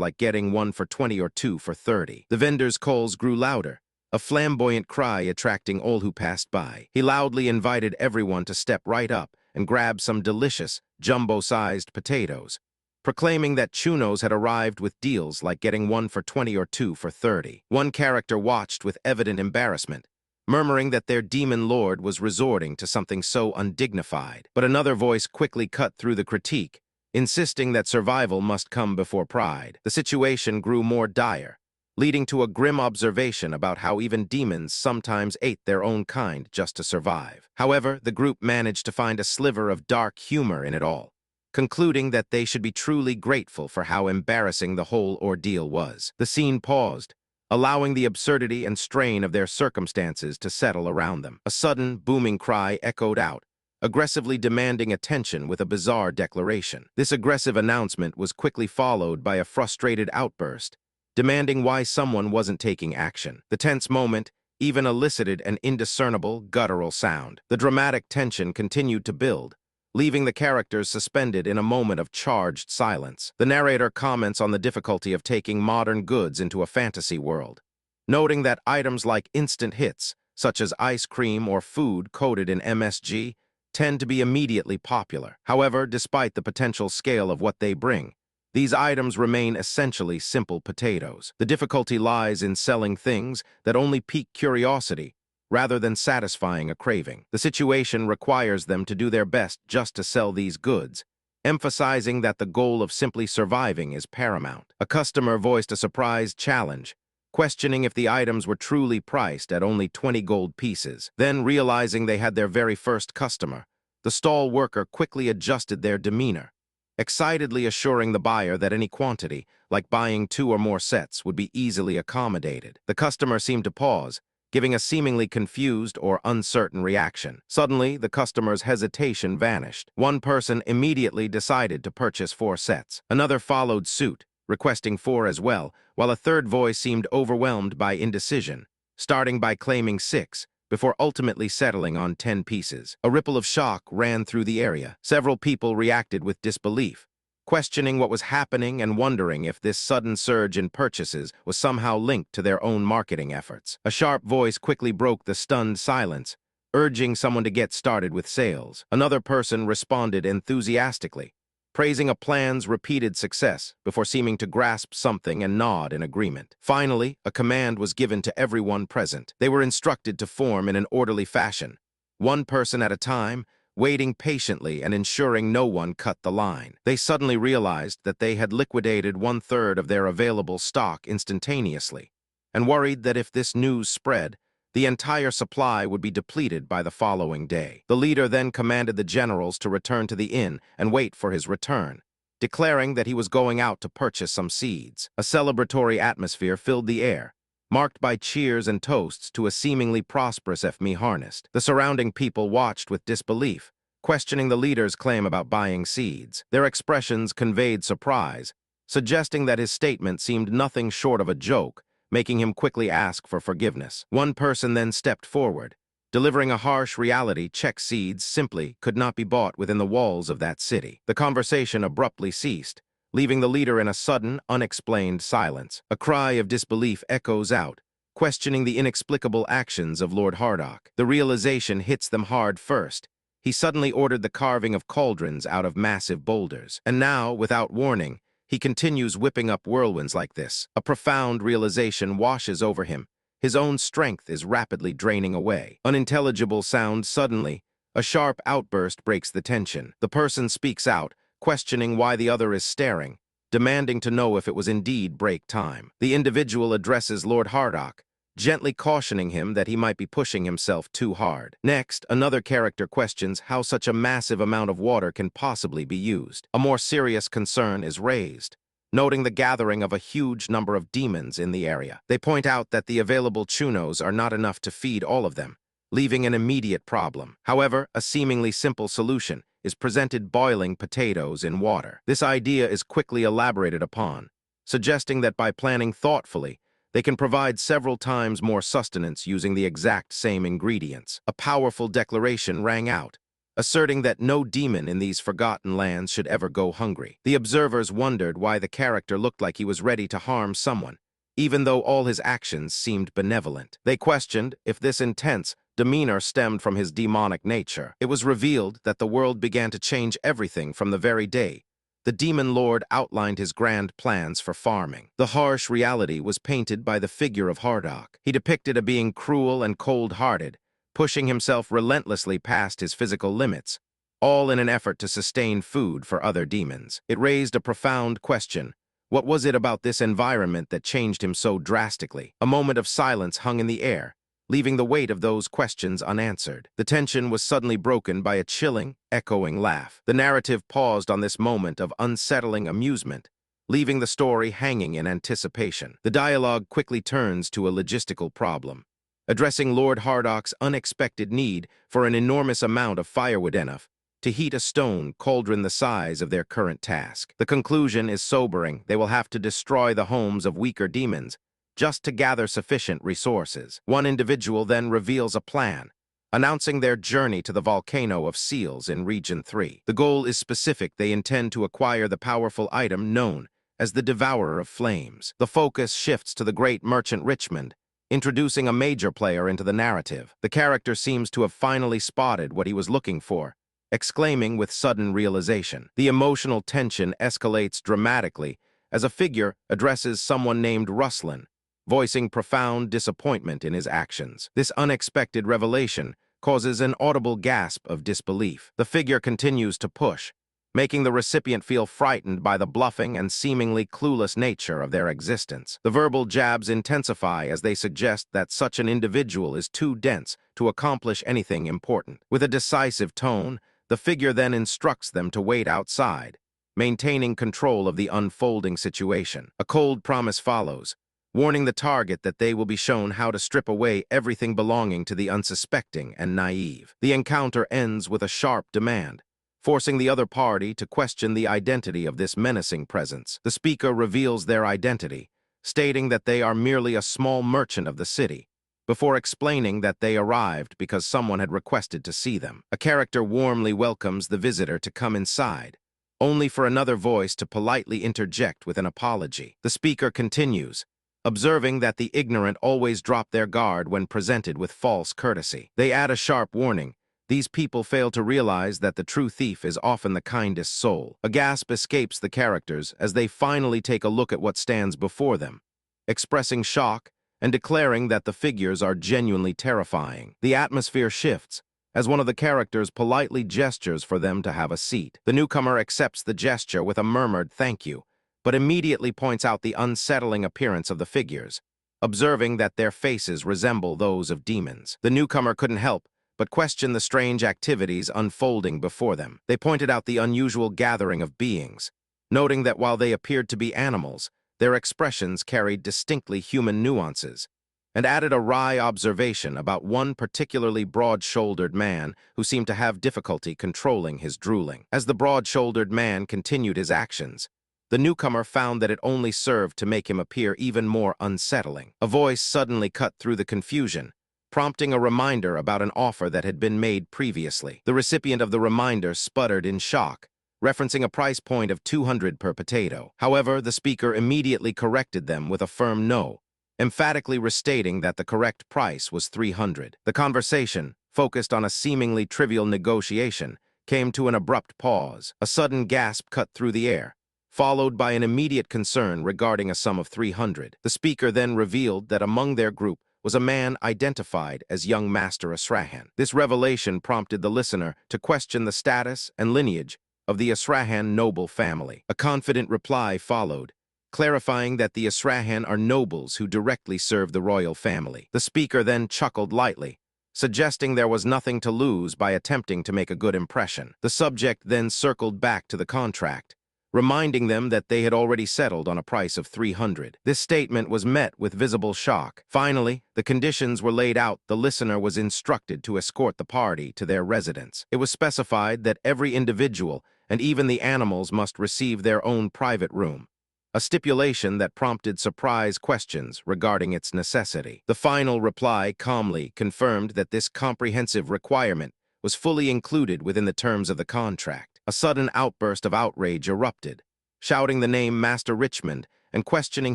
like getting 1 for 20 or 2 for 30. The vendor's calls grew louder, a flamboyant cry attracting all who passed by. He loudly invited everyone to step right up and grab some delicious, jumbo-sized potatoes, proclaiming that chunos had arrived with deals like getting 1 for 20 or 2 for 30. One character watched with evident embarrassment, murmuring that their demon lord was resorting to something so undignified. But another voice quickly cut through the critique, insisting that survival must come before pride. The situation grew more dire, leading to a grim observation about how even demons sometimes ate their own kind just to survive. However, the group managed to find a sliver of dark humor in it all, concluding that they should be truly grateful for how embarrassing the whole ordeal was. The scene paused, allowing the absurdity and strain of their circumstances to settle around them. A sudden, booming cry echoed out, aggressively demanding attention with a bizarre declaration. This aggressive announcement was quickly followed by a frustrated outburst, demanding why someone wasn't taking action. The tense moment even elicited an indiscernible, guttural sound. The dramatic tension continued to build, leaving the characters suspended in a moment of charged silence. The narrator comments on the difficulty of taking modern goods into a fantasy world, noting that items like instant hits, such as ice cream or food coated in MSG, tend to be immediately popular. However, despite the potential scale of what they bring, these items remain essentially simple potatoes. The difficulty lies in selling things that only pique curiosity, rather than satisfying a craving. The situation requires them to do their best just to sell these goods, emphasizing that the goal of simply surviving is paramount. A customer voiced a surprised challenge, questioning if the items were truly priced at only 20 gold pieces. Then, realizing they had their very first customer, the stall worker quickly adjusted their demeanor, excitedly assuring the buyer that any quantity, like buying 2 or more sets, would be easily accommodated. The customer seemed to pause, giving a seemingly confused or uncertain reaction. Suddenly, the customer's hesitation vanished. One person immediately decided to purchase 4 sets. Another followed suit, requesting 4 as well, while a third voice seemed overwhelmed by indecision, starting by claiming 6, before ultimately settling on 10 pieces. A ripple of shock ran through the area. Several people reacted with disbelief, questioning what was happening and wondering if this sudden surge in purchases was somehow linked to their own marketing efforts. A sharp voice quickly broke the stunned silence, urging someone to get started with sales. Another person responded enthusiastically, praising a plan's repeated success before seeming to grasp something and nod in agreement. Finally, a command was given to everyone present. They were instructed to form in an orderly fashion, one person at a time, waiting patiently and ensuring no one cut the line. They suddenly realized that they had liquidated 1/3 of their available stock instantaneously, and worried that if this news spread, the entire supply would be depleted by the following day. The leader then commanded the generals to return to the inn and wait for his return, declaring that he was going out to purchase some seeds. A celebratory atmosphere filled the air, marked by cheers and toasts to a seemingly prosperous FME harnessed. The surrounding people watched with disbelief, questioning the leader's claim about buying seeds. Their expressions conveyed surprise, suggesting that his statement seemed nothing short of a joke, making him quickly ask for forgiveness. One person then stepped forward, delivering a harsh reality check: seeds simply could not be bought within the walls of that city. The conversation abruptly ceased, leaving the leader in a sudden, unexplained silence. A cry of disbelief echoes out, questioning the inexplicable actions of Lord Hardock. The realization hits them hard first. He suddenly ordered the carving of cauldrons out of massive boulders. And now, without warning, he continues whipping up whirlwinds like this. A profound realization washes over him. His own strength is rapidly draining away. Unintelligible sound suddenly. A sharp outburst breaks the tension. The person speaks out, questioning why the other is staring, demanding to know if it was indeed break time. The individual addresses Lord Hardock, gently cautioning him that he might be pushing himself too hard. Next, another character questions how such a massive amount of water can possibly be used. A more serious concern is raised, noting the gathering of a huge number of demons in the area. They point out that the available chunos are not enough to feed all of them, leaving an immediate problem. However, a seemingly simple solution is presented: boiling potatoes in water. This idea is quickly elaborated upon, suggesting that by planning thoughtfully, they can provide several times more sustenance using the exact same ingredients. A powerful declaration rang out, asserting that no demon in these forgotten lands should ever go hungry. The observers wondered why the character looked like he was ready to harm someone, even though all his actions seemed benevolent. They questioned if this intense demeanor stemmed from his demonic nature. It was revealed that the world began to change everything from the very day the demon lord outlined his grand plans for farming. The harsh reality was painted by the figure of Hardock. He depicted a being cruel and cold-hearted, pushing himself relentlessly past his physical limits, all in an effort to sustain food for other demons. It raised a profound question. What was it about this environment that changed him so drastically? A moment of silence hung in the air, leaving the weight of those questions unanswered. The tension was suddenly broken by a chilling, echoing laugh. The narrative paused on this moment of unsettling amusement, leaving the story hanging in anticipation. The dialogue quickly turns to a logistical problem, addressing Lord Hardock's unexpected need for an enormous amount of firewood, enough to heat a stone cauldron the size of their current task. The conclusion is sobering. They will have to destroy the homes of weaker demons just to gather sufficient resources. One individual then reveals a plan, announcing their journey to the volcano of seals in Region 3. The goal is specific. They intend to acquire the powerful item known as the Devourer of Flames. The focus shifts to the great merchant Richmond, introducing a major player into the narrative. The character seems to have finally spotted what he was looking for, exclaiming with sudden realization. The emotional tension escalates dramatically as a figure addresses someone named Ruslan, voicing profound disappointment in his actions. This unexpected revelation causes an audible gasp of disbelief. The figure continues to push, making the recipient feel frightened by the bluffing and seemingly clueless nature of their existence. The verbal jabs intensify as they suggest that such an individual is too dense to accomplish anything important. With a decisive tone, the figure then instructs them to wait outside, maintaining control of the unfolding situation. A cold promise follows, warning the target that they will be shown how to strip away everything belonging to the unsuspecting and naive. The encounter ends with a sharp demand, forcing the other party to question the identity of this menacing presence. The speaker reveals their identity, stating that they are merely a small merchant of the city, before explaining that they arrived because someone had requested to see them. A character warmly welcomes the visitor to come inside, only for another voice to politely interject with an apology. The speaker continues, observing that the ignorant always drop their guard when presented with false courtesy. They add a sharp warning. These people fail to realize that the true thief is often the kindest soul. A gasp escapes the characters as they finally take a look at what stands before them, expressing shock and declaring that the figures are genuinely terrifying. The atmosphere shifts as one of the characters politely gestures for them to have a seat. The newcomer accepts the gesture with a murmured thank you, but immediately points out the unsettling appearance of the figures, observing that their faces resemble those of demons. The newcomer couldn't help but question the strange activities unfolding before them. They pointed out the unusual gathering of beings, noting that while they appeared to be animals, their expressions carried distinctly human nuances, and added a wry observation about one particularly broad-shouldered man who seemed to have difficulty controlling his drooling. As the broad-shouldered man continued his actions, the newcomer found that it only served to make him appear even more unsettling. A voice suddenly cut through the confusion, prompting a reminder about an offer that had been made previously. The recipient of the reminder sputtered in shock, referencing a price point of 200 per potato. However, the speaker immediately corrected them with a firm no, emphatically restating that the correct price was 300. The conversation, focused on a seemingly trivial negotiation, came to an abrupt pause. A sudden gasp cut through the air, followed by an immediate concern regarding a sum of 300. The speaker then revealed that among their group was a man identified as young Master Asrahan. This revelation prompted the listener to question the status and lineage of the Asrahan noble family. A confident reply followed, clarifying that the Asrahan are nobles who directly serve the royal family. The speaker then chuckled lightly, suggesting there was nothing to lose by attempting to make a good impression. The subject then circled back to the contract, reminding them that they had already settled on a price of 300. This statement was met with visible shock. Finally, the conditions were laid out. The listener was instructed to escort the party to their residence. It was specified that every individual and even the animals must receive their own private room, a stipulation that prompted surprise questions regarding its necessity. The final reply calmly confirmed that this comprehensive requirement was fully included within the terms of the contract. A sudden outburst of outrage erupted, shouting the name Master Richmond and questioning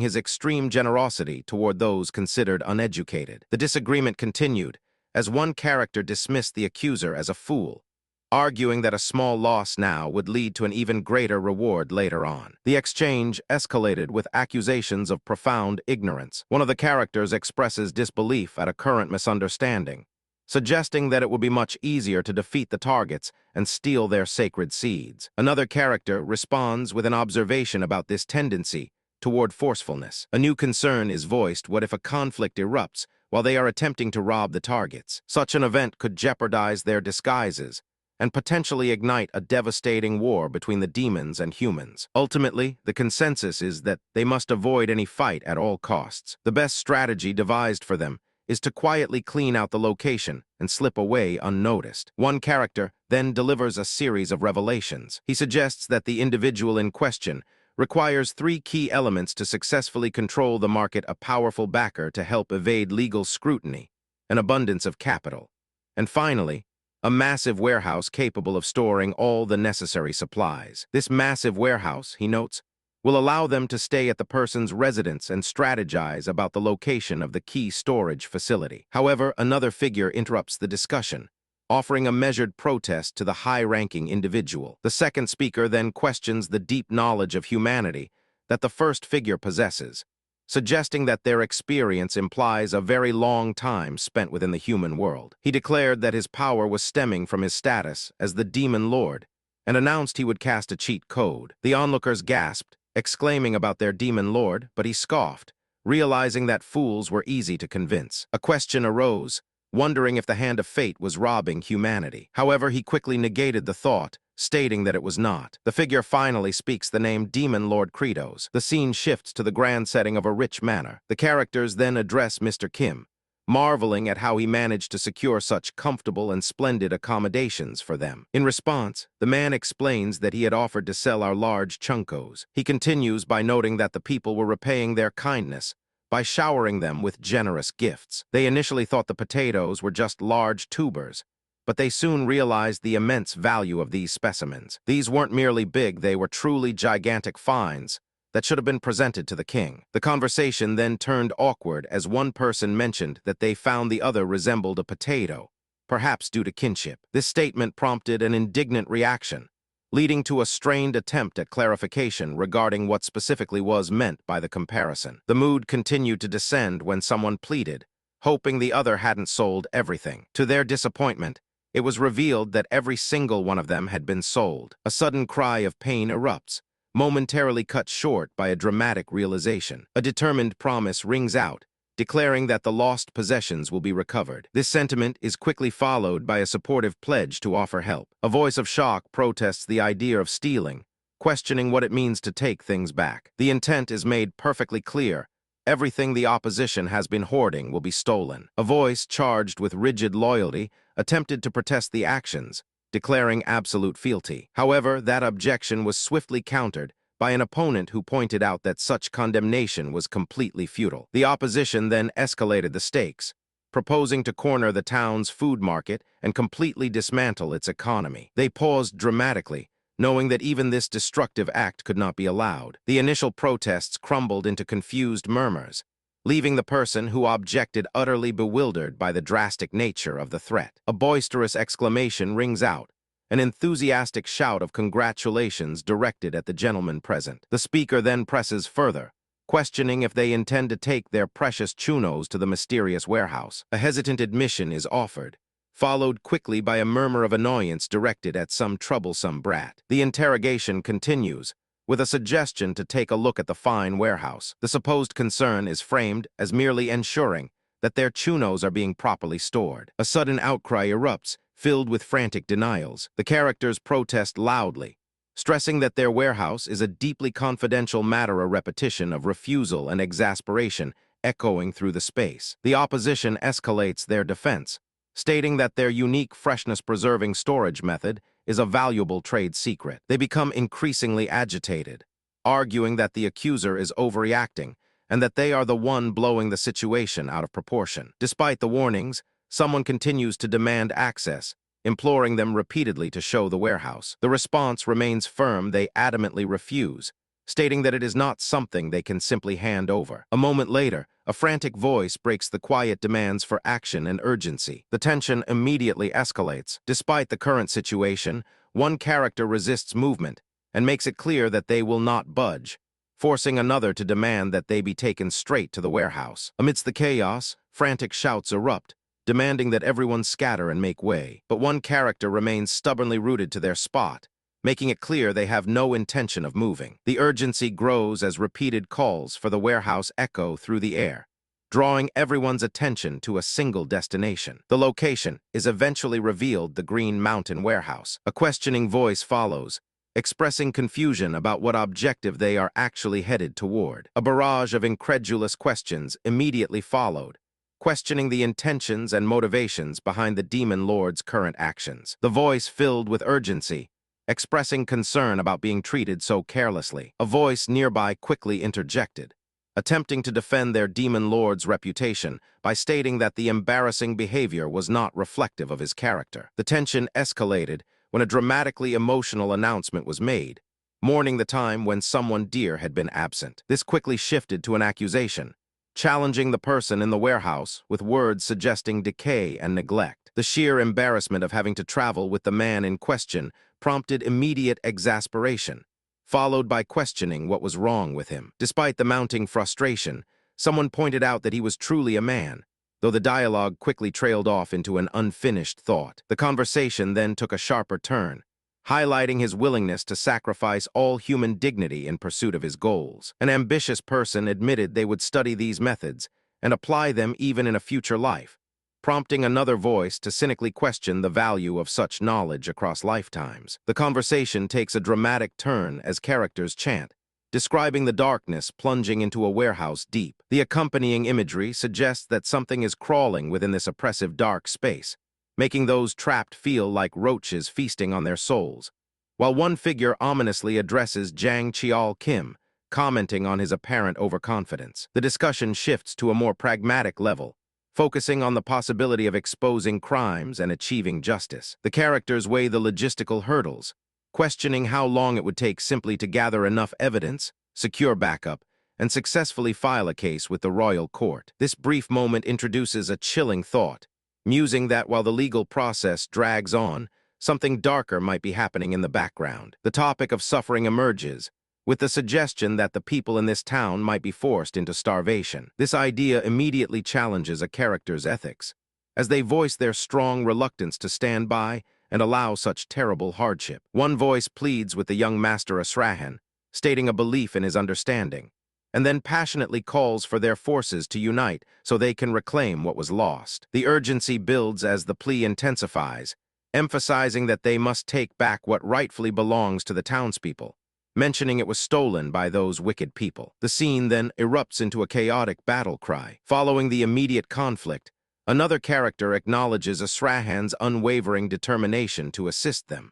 his extreme generosity toward those considered uneducated. The disagreement continued as one character dismissed the accuser as a fool, arguing that a small loss now would lead to an even greater reward later on. The exchange escalated with accusations of profound ignorance. One of the characters expresses disbelief at a current misunderstanding, suggesting that it would be much easier to defeat the targets and steal their sacred seeds. Another character responds with an observation about this tendency toward forcefulness. A new concern is voiced: what if a conflict erupts while they are attempting to rob the targets? Such an event could jeopardize their disguises and potentially ignite a devastating war between the demons and humans. Ultimately, the consensus is that they must avoid any fight at all costs. The best strategy devised for them is to quietly clean out the location and slip away unnoticed. One character then delivers a series of revelations. He suggests that the individual in question requires 3 key elements to successfully control the market: a powerful backer to help evade legal scrutiny, an abundance of capital, and finally, a massive warehouse capable of storing all the necessary supplies. This massive warehouse, he notes, will allow them to stay at the person's residence and strategize about the location of the key storage facility. However, another figure interrupts the discussion, offering a measured protest to the high-ranking individual. The second speaker then questions the deep knowledge of humanity that the first figure possesses, suggesting that their experience implies a very long time spent within the human world. He declared that his power was stemming from his status as the Demon Lord, and announced he would cast a cheat code. The onlookers gasped, exclaiming about their Demon Lord, but he scoffed, realizing that fools were easy to convince. A question arose, wondering if the hand of fate was robbing humanity. However, he quickly negated the thought, stating that it was not. The figure finally speaks the name Demon Lord Kratos. The scene shifts to the grand setting of a rich manor. The characters then address Mr. Kim, marveling at how he managed to secure such comfortable and splendid accommodations for them. In response, the man explains that he had offered to sell our large chunkos. He continues by noting that the people were repaying their kindness by showering them with generous gifts. They initially thought the potatoes were just large tubers, but they soon realized the immense value of these specimens. These weren't merely big, they were truly gigantic finds that should have been presented to the king. The conversation then turned awkward as one person mentioned that they found the other resembled a potato, perhaps due to kinship. This statement prompted an indignant reaction, leading to a strained attempt at clarification regarding what specifically was meant by the comparison. The mood continued to descend when someone pleaded, hoping the other hadn't sold everything. To their disappointment, it was revealed that every single one of them had been sold. A sudden cry of pain erupts, momentarily cut short by a dramatic realization. A determined promise rings out, declaring that the lost possessions will be recovered. This sentiment is quickly followed by a supportive pledge to offer help. A voice of shock protests the idea of stealing, questioning what it means to take things back. The intent is made perfectly clear. Everything the opposition has been hoarding will be stolen. A voice charged with rigid loyalty attempted to protest the actions, declaring absolute fealty. However, that objection was swiftly countered by an opponent who pointed out that such condemnation was completely futile. The opposition then escalated the stakes, proposing to corner the town's food market and completely dismantle its economy. They paused dramatically, knowing that even this destructive act could not be allowed. The initial protests crumbled into confused murmurs, leaving the person who objected utterly bewildered by the drastic nature of the threat. A boisterous exclamation rings out, an enthusiastic shout of congratulations directed at the gentleman present. The speaker then presses further, questioning if they intend to take their precious chunos to the mysterious warehouse. A hesitant admission is offered, followed quickly by a murmur of annoyance directed at some troublesome brat. The interrogation continues, with a suggestion to take a look at the fine warehouse. The supposed concern is framed as merely ensuring that their chunos are being properly stored. A sudden outcry erupts, filled with frantic denials. The characters protest loudly, stressing that their warehouse is a deeply confidential matter, a repetition of refusal and exasperation echoing through the space. The opposition escalates their defense, stating that their unique freshness-preserving storage method is a valuable trade secret. They become increasingly agitated, arguing that the accuser is overreacting and that they are the one blowing the situation out of proportion. Despite the warnings, someone continues to demand access, imploring them repeatedly to show the warehouse. The response remains firm. They adamantly refuse, stating that it is not something they can simply hand over. A moment later, a frantic voice breaks the quiet demands for action and urgency. The tension immediately escalates. Despite the current situation, one character resists movement and makes it clear that they will not budge, forcing another to demand that they be taken straight to the warehouse. Amidst the chaos, frantic shouts erupt, demanding that everyone scatter and make way. But one character remains stubbornly rooted to their spot, making it clear they have no intention of moving. The urgency grows as repeated calls for the warehouse echo through the air, drawing everyone's attention to a single destination. The location is eventually revealed: the Green Mountain Warehouse. A questioning voice follows, expressing confusion about what objective they are actually headed toward. A barrage of incredulous questions immediately followed, questioning the intentions and motivations behind the Demon Lord's current actions. The voice filled with urgency, expressing concern about being treated so carelessly. A voice nearby quickly interjected, attempting to defend their Demon Lord's reputation by stating that the embarrassing behavior was not reflective of his character. The tension escalated when a dramatically emotional announcement was made, mourning the time when someone dear had been absent. This quickly shifted to an accusation, challenging the person in the warehouse with words suggesting decay and neglect. The sheer embarrassment of having to travel with the man in question prompted immediate exasperation, followed by questioning what was wrong with him. Despite the mounting frustration, someone pointed out that he was truly a man, though the dialogue quickly trailed off into an unfinished thought. The conversation then took a sharper turn, highlighting his willingness to sacrifice all human dignity in pursuit of his goals. An ambitious person admitted they would study these methods and apply them even in a future life, prompting another voice to cynically question the value of such knowledge across lifetimes. The conversation takes a dramatic turn as characters chant, describing the darkness plunging into a warehouse deep. The accompanying imagery suggests that something is crawling within this oppressive dark space, making those trapped feel like roaches feasting on their souls, while one figure ominously addresses Jang Kim, commenting on his apparent overconfidence. The discussion shifts to a more pragmatic level, focusing on the possibility of exposing crimes and achieving justice. The characters weigh the logistical hurdles, questioning how long it would take simply to gather enough evidence, secure backup, and successfully file a case with the royal court. This brief moment introduces a chilling thought, musing that while the legal process drags on, something darker might be happening in the background. The topic of suffering emerges, with the suggestion that the people in this town might be forced into starvation. This idea immediately challenges a character's ethics, as they voice their strong reluctance to stand by and allow such terrible hardship. One voice pleads with the young master Asrahan, stating a belief in his understanding, and then passionately calls for their forces to unite so they can reclaim what was lost. The urgency builds as the plea intensifies, emphasizing that they must take back what rightfully belongs to the townspeople, mentioning it was stolen by those wicked people. The scene then erupts into a chaotic battle cry. Following the immediate conflict, another character acknowledges Asrahan's unwavering determination to assist them,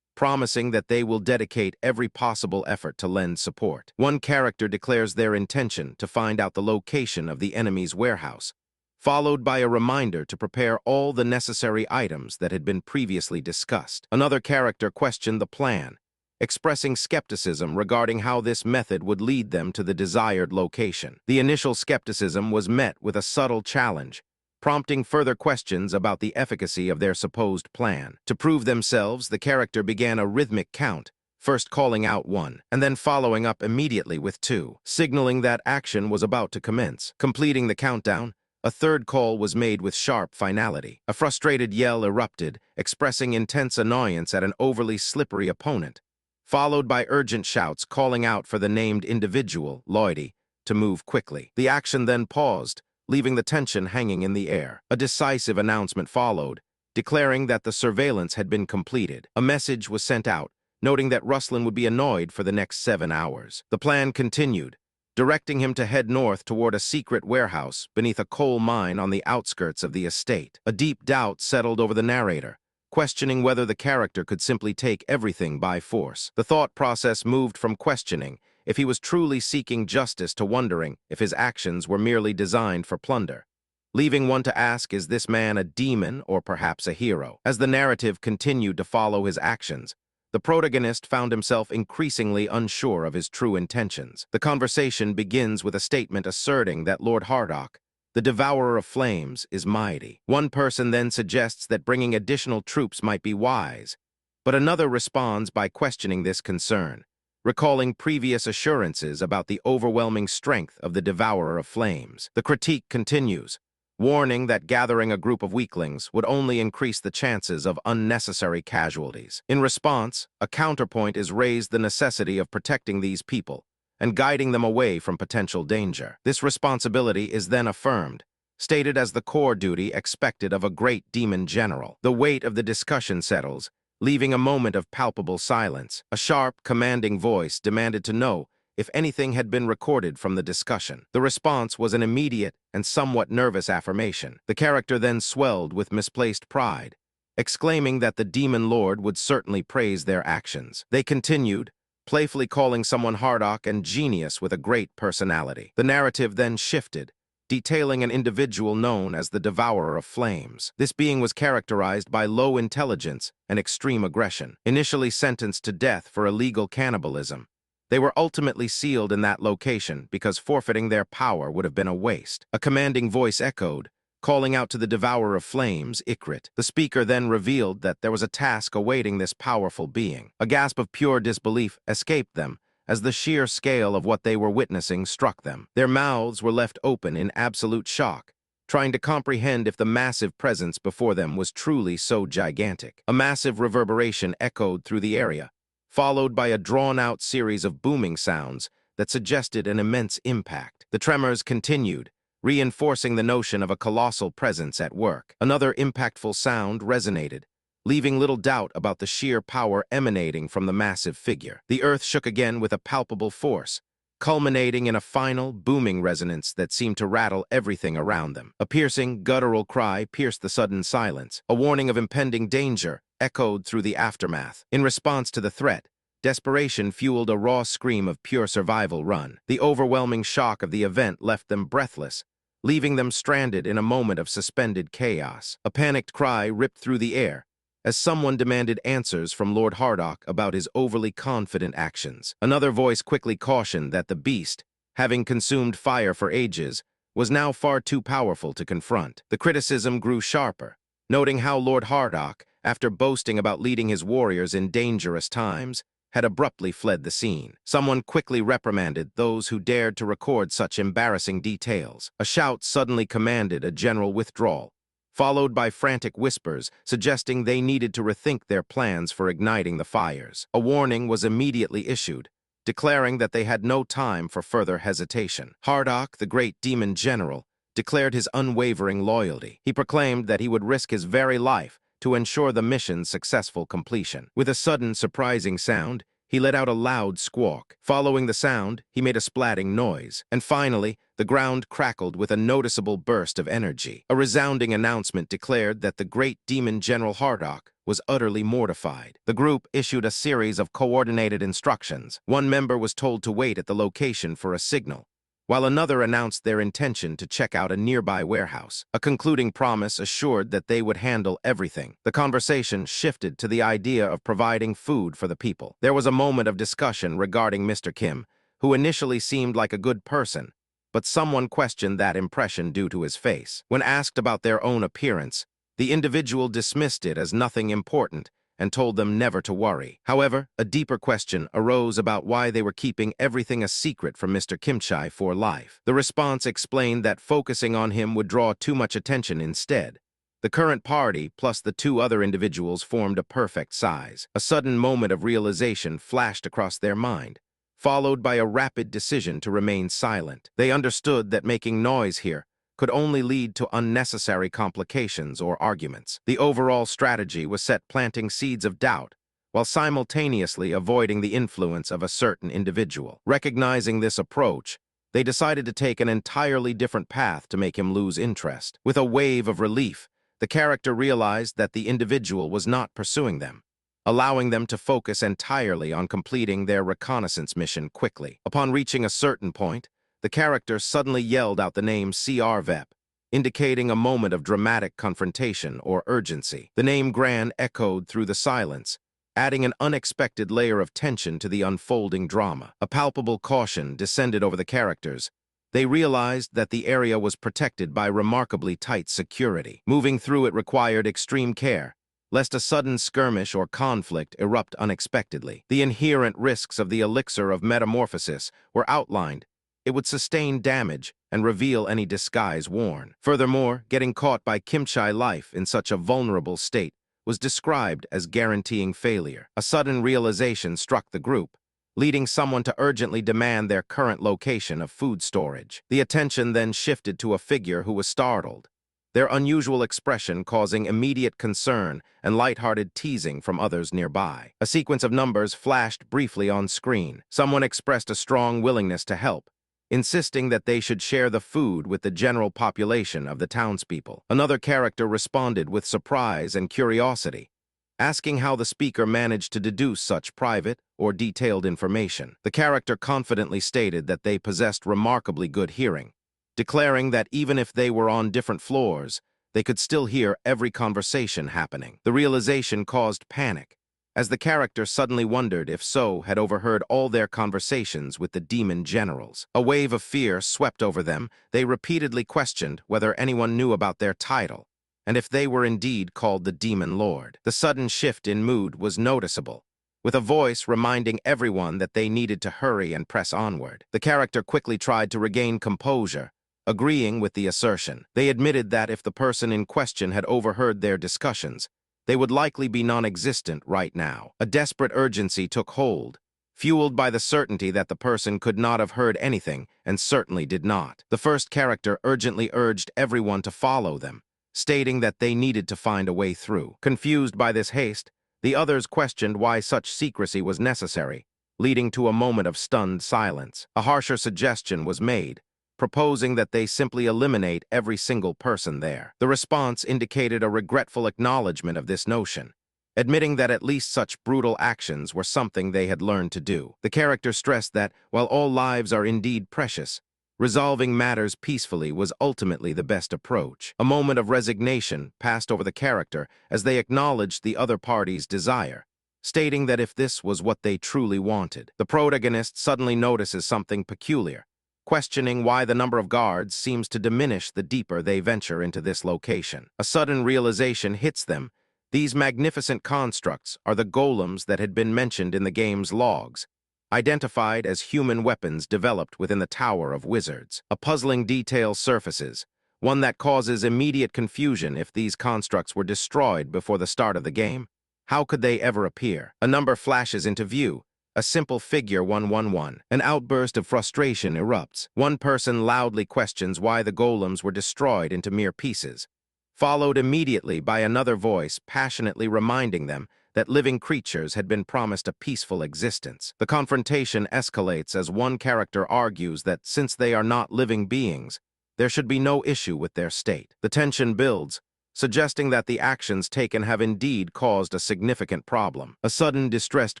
promising that they will dedicate every possible effort to lend support. One character declares their intention to find out the location of the enemy's warehouse, followed by a reminder to prepare all the necessary items that had been previously discussed. Another character questioned the plan, expressing skepticism regarding how this method would lead them to the desired location. The initial skepticism was met with a subtle challenge, prompting further questions about the efficacy of their supposed plan. To prove themselves, the character began a rhythmic count, first calling out 1, and then following up immediately with 2, signaling that action was about to commence. Completing the countdown, a third call was made with sharp finality. A frustrated yell erupted, expressing intense annoyance at an overly slippery opponent, followed by urgent shouts calling out for the named individual, Lloydie, to move quickly. The action then paused, leaving the tension hanging in the air. A decisive announcement followed, declaring that the surveillance had been completed. A message was sent out, noting that Ruslan would be annoyed for the next 7 hours. The plan continued, directing him to head north toward a secret warehouse beneath a coal mine on the outskirts of the estate. A deep doubt settled over the narrator, questioning whether the character could simply take everything by force. The thought process moved from questioning if he was truly seeking justice to wondering if his actions were merely designed for plunder, leaving one to ask, is this man a demon or perhaps a hero? As the narrative continued to follow his actions, the protagonist found himself increasingly unsure of his true intentions. The conversation begins with a statement asserting that Lord Hardock, the devourer of flames, is mighty. One person then suggests that bringing additional troops might be wise, but another responds by questioning this concern, recalling previous assurances about the overwhelming strength of the devourer of flames. The critique continues, warning that gathering a group of weaklings would only increase the chances of unnecessary casualties. In response, a counterpoint is raised the necessity of protecting these people and guiding them away from potential danger. This responsibility is then affirmed, stated as the core duty expected of a great demon general. The weight of the discussion settles, leaving a moment of palpable silence. A sharp, commanding voice demanded to know if anything had been recorded from the discussion. The response was an immediate and somewhat nervous affirmation. The character then swelled with misplaced pride, exclaiming that the demon lord would certainly praise their actions. They continued, playfully calling someone Hardock and genius with a great personality. The narrative then shifted, detailing an individual known as the Devourer of Flames. This being was characterized by low intelligence and extreme aggression. Initially sentenced to death for illegal cannibalism, they were ultimately sealed in that location because forfeiting their power would have been a waste. A commanding voice echoed, calling out to the Devourer of Flames, Ikrit. The speaker then revealed that there was a task awaiting this powerful being. A gasp of pure disbelief escaped them as the sheer scale of what they were witnessing struck them. Their mouths were left open in absolute shock, trying to comprehend if the massive presence before them was truly so gigantic. A massive reverberation echoed through the area, followed by a drawn-out series of booming sounds that suggested an immense impact. The tremors continued, reinforcing the notion of a colossal presence at work. Another impactful sound resonated, leaving little doubt about the sheer power emanating from the massive figure. The earth shook again with a palpable force, culminating in a final, booming resonance that seemed to rattle everything around them. A piercing, guttural cry pierced the sudden silence. A warning of impending danger echoed through the aftermath. In response to the threat, desperation fueled a raw scream of pure survival run. The overwhelming shock of the event left them breathless, leaving them stranded in a moment of suspended chaos. A panicked cry ripped through the air as someone demanded answers from Lord Hardock about his overly confident actions. Another voice quickly cautioned that the beast, having consumed fire for ages, was now far too powerful to confront. The criticism grew sharper, noting how Lord Hardock, after boasting about leading his warriors in dangerous times, had abruptly fled the scene. Someone quickly reprimanded those who dared to record such embarrassing details. A shout suddenly commanded a general withdrawal, followed by frantic whispers suggesting they needed to rethink their plans for igniting the fires. A warning was immediately issued, declaring that they had no time for further hesitation. Hardock, the great demon general, declared his unwavering loyalty. He proclaimed that he would risk his very life to ensure the mission's successful completion. With a sudden, surprising sound, he let out a loud squawk. Following the sound, he made a splatting noise. And finally, the ground crackled with a noticeable burst of energy. A resounding announcement declared that the great demon General Hardock was utterly mortified. The group issued a series of coordinated instructions. One member was told to wait at the location for a signal, while another announced their intention to check out a nearby warehouse. A concluding promise assured that they would handle everything. The conversation shifted to the idea of providing food for the people. There was a moment of discussion regarding Mr. Kim, who initially seemed like a good person, but someone questioned that impression due to his face. When asked about their own appearance, the individual dismissed it as nothing important and told them never to worry. However, a deeper question arose about why they were keeping everything a secret from Mr. Kimchi for life. The response explained that focusing on him would draw too much attention instead. The current party plus the two other individuals formed a perfect size. A sudden moment of realization flashed across their mind, followed by a rapid decision to remain silent. They understood that making noise here could only lead to unnecessary complications or arguments. The overall strategy was set planting seeds of doubt, while simultaneously avoiding the influence of a certain individual. Recognizing this approach, they decided to take an entirely different path to make him lose interest. With a wave of relief, the character realized that the individual was not pursuing them, allowing them to focus entirely on completing their reconnaissance mission quickly. Upon reaching a certain point, the character suddenly yelled out the name CRVEP, indicating a moment of dramatic confrontation or urgency. The name Gran echoed through the silence, adding an unexpected layer of tension to the unfolding drama. A palpable caution descended over the characters. They realized that the area was protected by remarkably tight security. Moving through it required extreme care, lest a sudden skirmish or conflict erupt unexpectedly. The inherent risks of the elixir of metamorphosis were outlined. It would sustain damage and reveal any disguise worn. Furthermore, getting caught by Kimchi life in such a vulnerable state was described as guaranteeing failure. A sudden realization struck the group, leading someone to urgently demand their current location of food storage. The attention then shifted to a figure who was startled, their unusual expression causing immediate concern and lighthearted teasing from others nearby. A sequence of numbers flashed briefly on screen. Someone expressed a strong willingness to help, insisting that they should share the food with the general population of the townspeople. Another character responded with surprise and curiosity, asking how the speaker managed to deduce such private or detailed information. The character confidently stated that they possessed remarkably good hearing, declaring that even if they were on different floors, they could still hear every conversation happening. The realization caused panic, as the character suddenly wondered if So had overheard all their conversations with the demon generals. A wave of fear swept over them. They repeatedly questioned whether anyone knew about their title, and if they were indeed called the Demon Lord. The sudden shift in mood was noticeable, with a voice reminding everyone that they needed to hurry and press onward. The character quickly tried to regain composure, agreeing with the assertion. They admitted that if the person in question had overheard their discussions, they would likely be non-existent right now. A desperate urgency took hold, fueled by the certainty that the person could not have heard anything and certainly did not. The first character urgently urged everyone to follow them, stating that they needed to find a way through. Confused by this haste, the others questioned why such secrecy was necessary, leading to a moment of stunned silence. A harsher suggestion was made, proposing that they simply eliminate every single person there. The response indicated a regretful acknowledgement of this notion, admitting that at least such brutal actions were something they had learned to do. The character stressed that, while all lives are indeed precious, Resolving matters peacefully was ultimately the best approach. A moment of resignation passed over the character as they acknowledged the other party's desire, stating that if this was what they truly wanted. The protagonist suddenly notices something peculiar, questioning why the number of guards seems to diminish the deeper they venture into this location. A sudden realization hits them. These magnificent constructs are the golems that had been mentioned in the game's logs, identified as human weapons developed within the Tower of Wizards. A puzzling detail surfaces, one that causes immediate confusion if these constructs were destroyed before the start of the game. How could they ever appear? A number flashes into view, a simple figure 111. An outburst of frustration erupts. One person loudly questions why the golems were destroyed into mere pieces, followed immediately by another voice passionately reminding them that living creatures had been promised a peaceful existence. The confrontation escalates as one character argues that since they are not living beings, there should be no issue with their state. The tension builds, suggesting that the actions taken have indeed caused a significant problem. A sudden distressed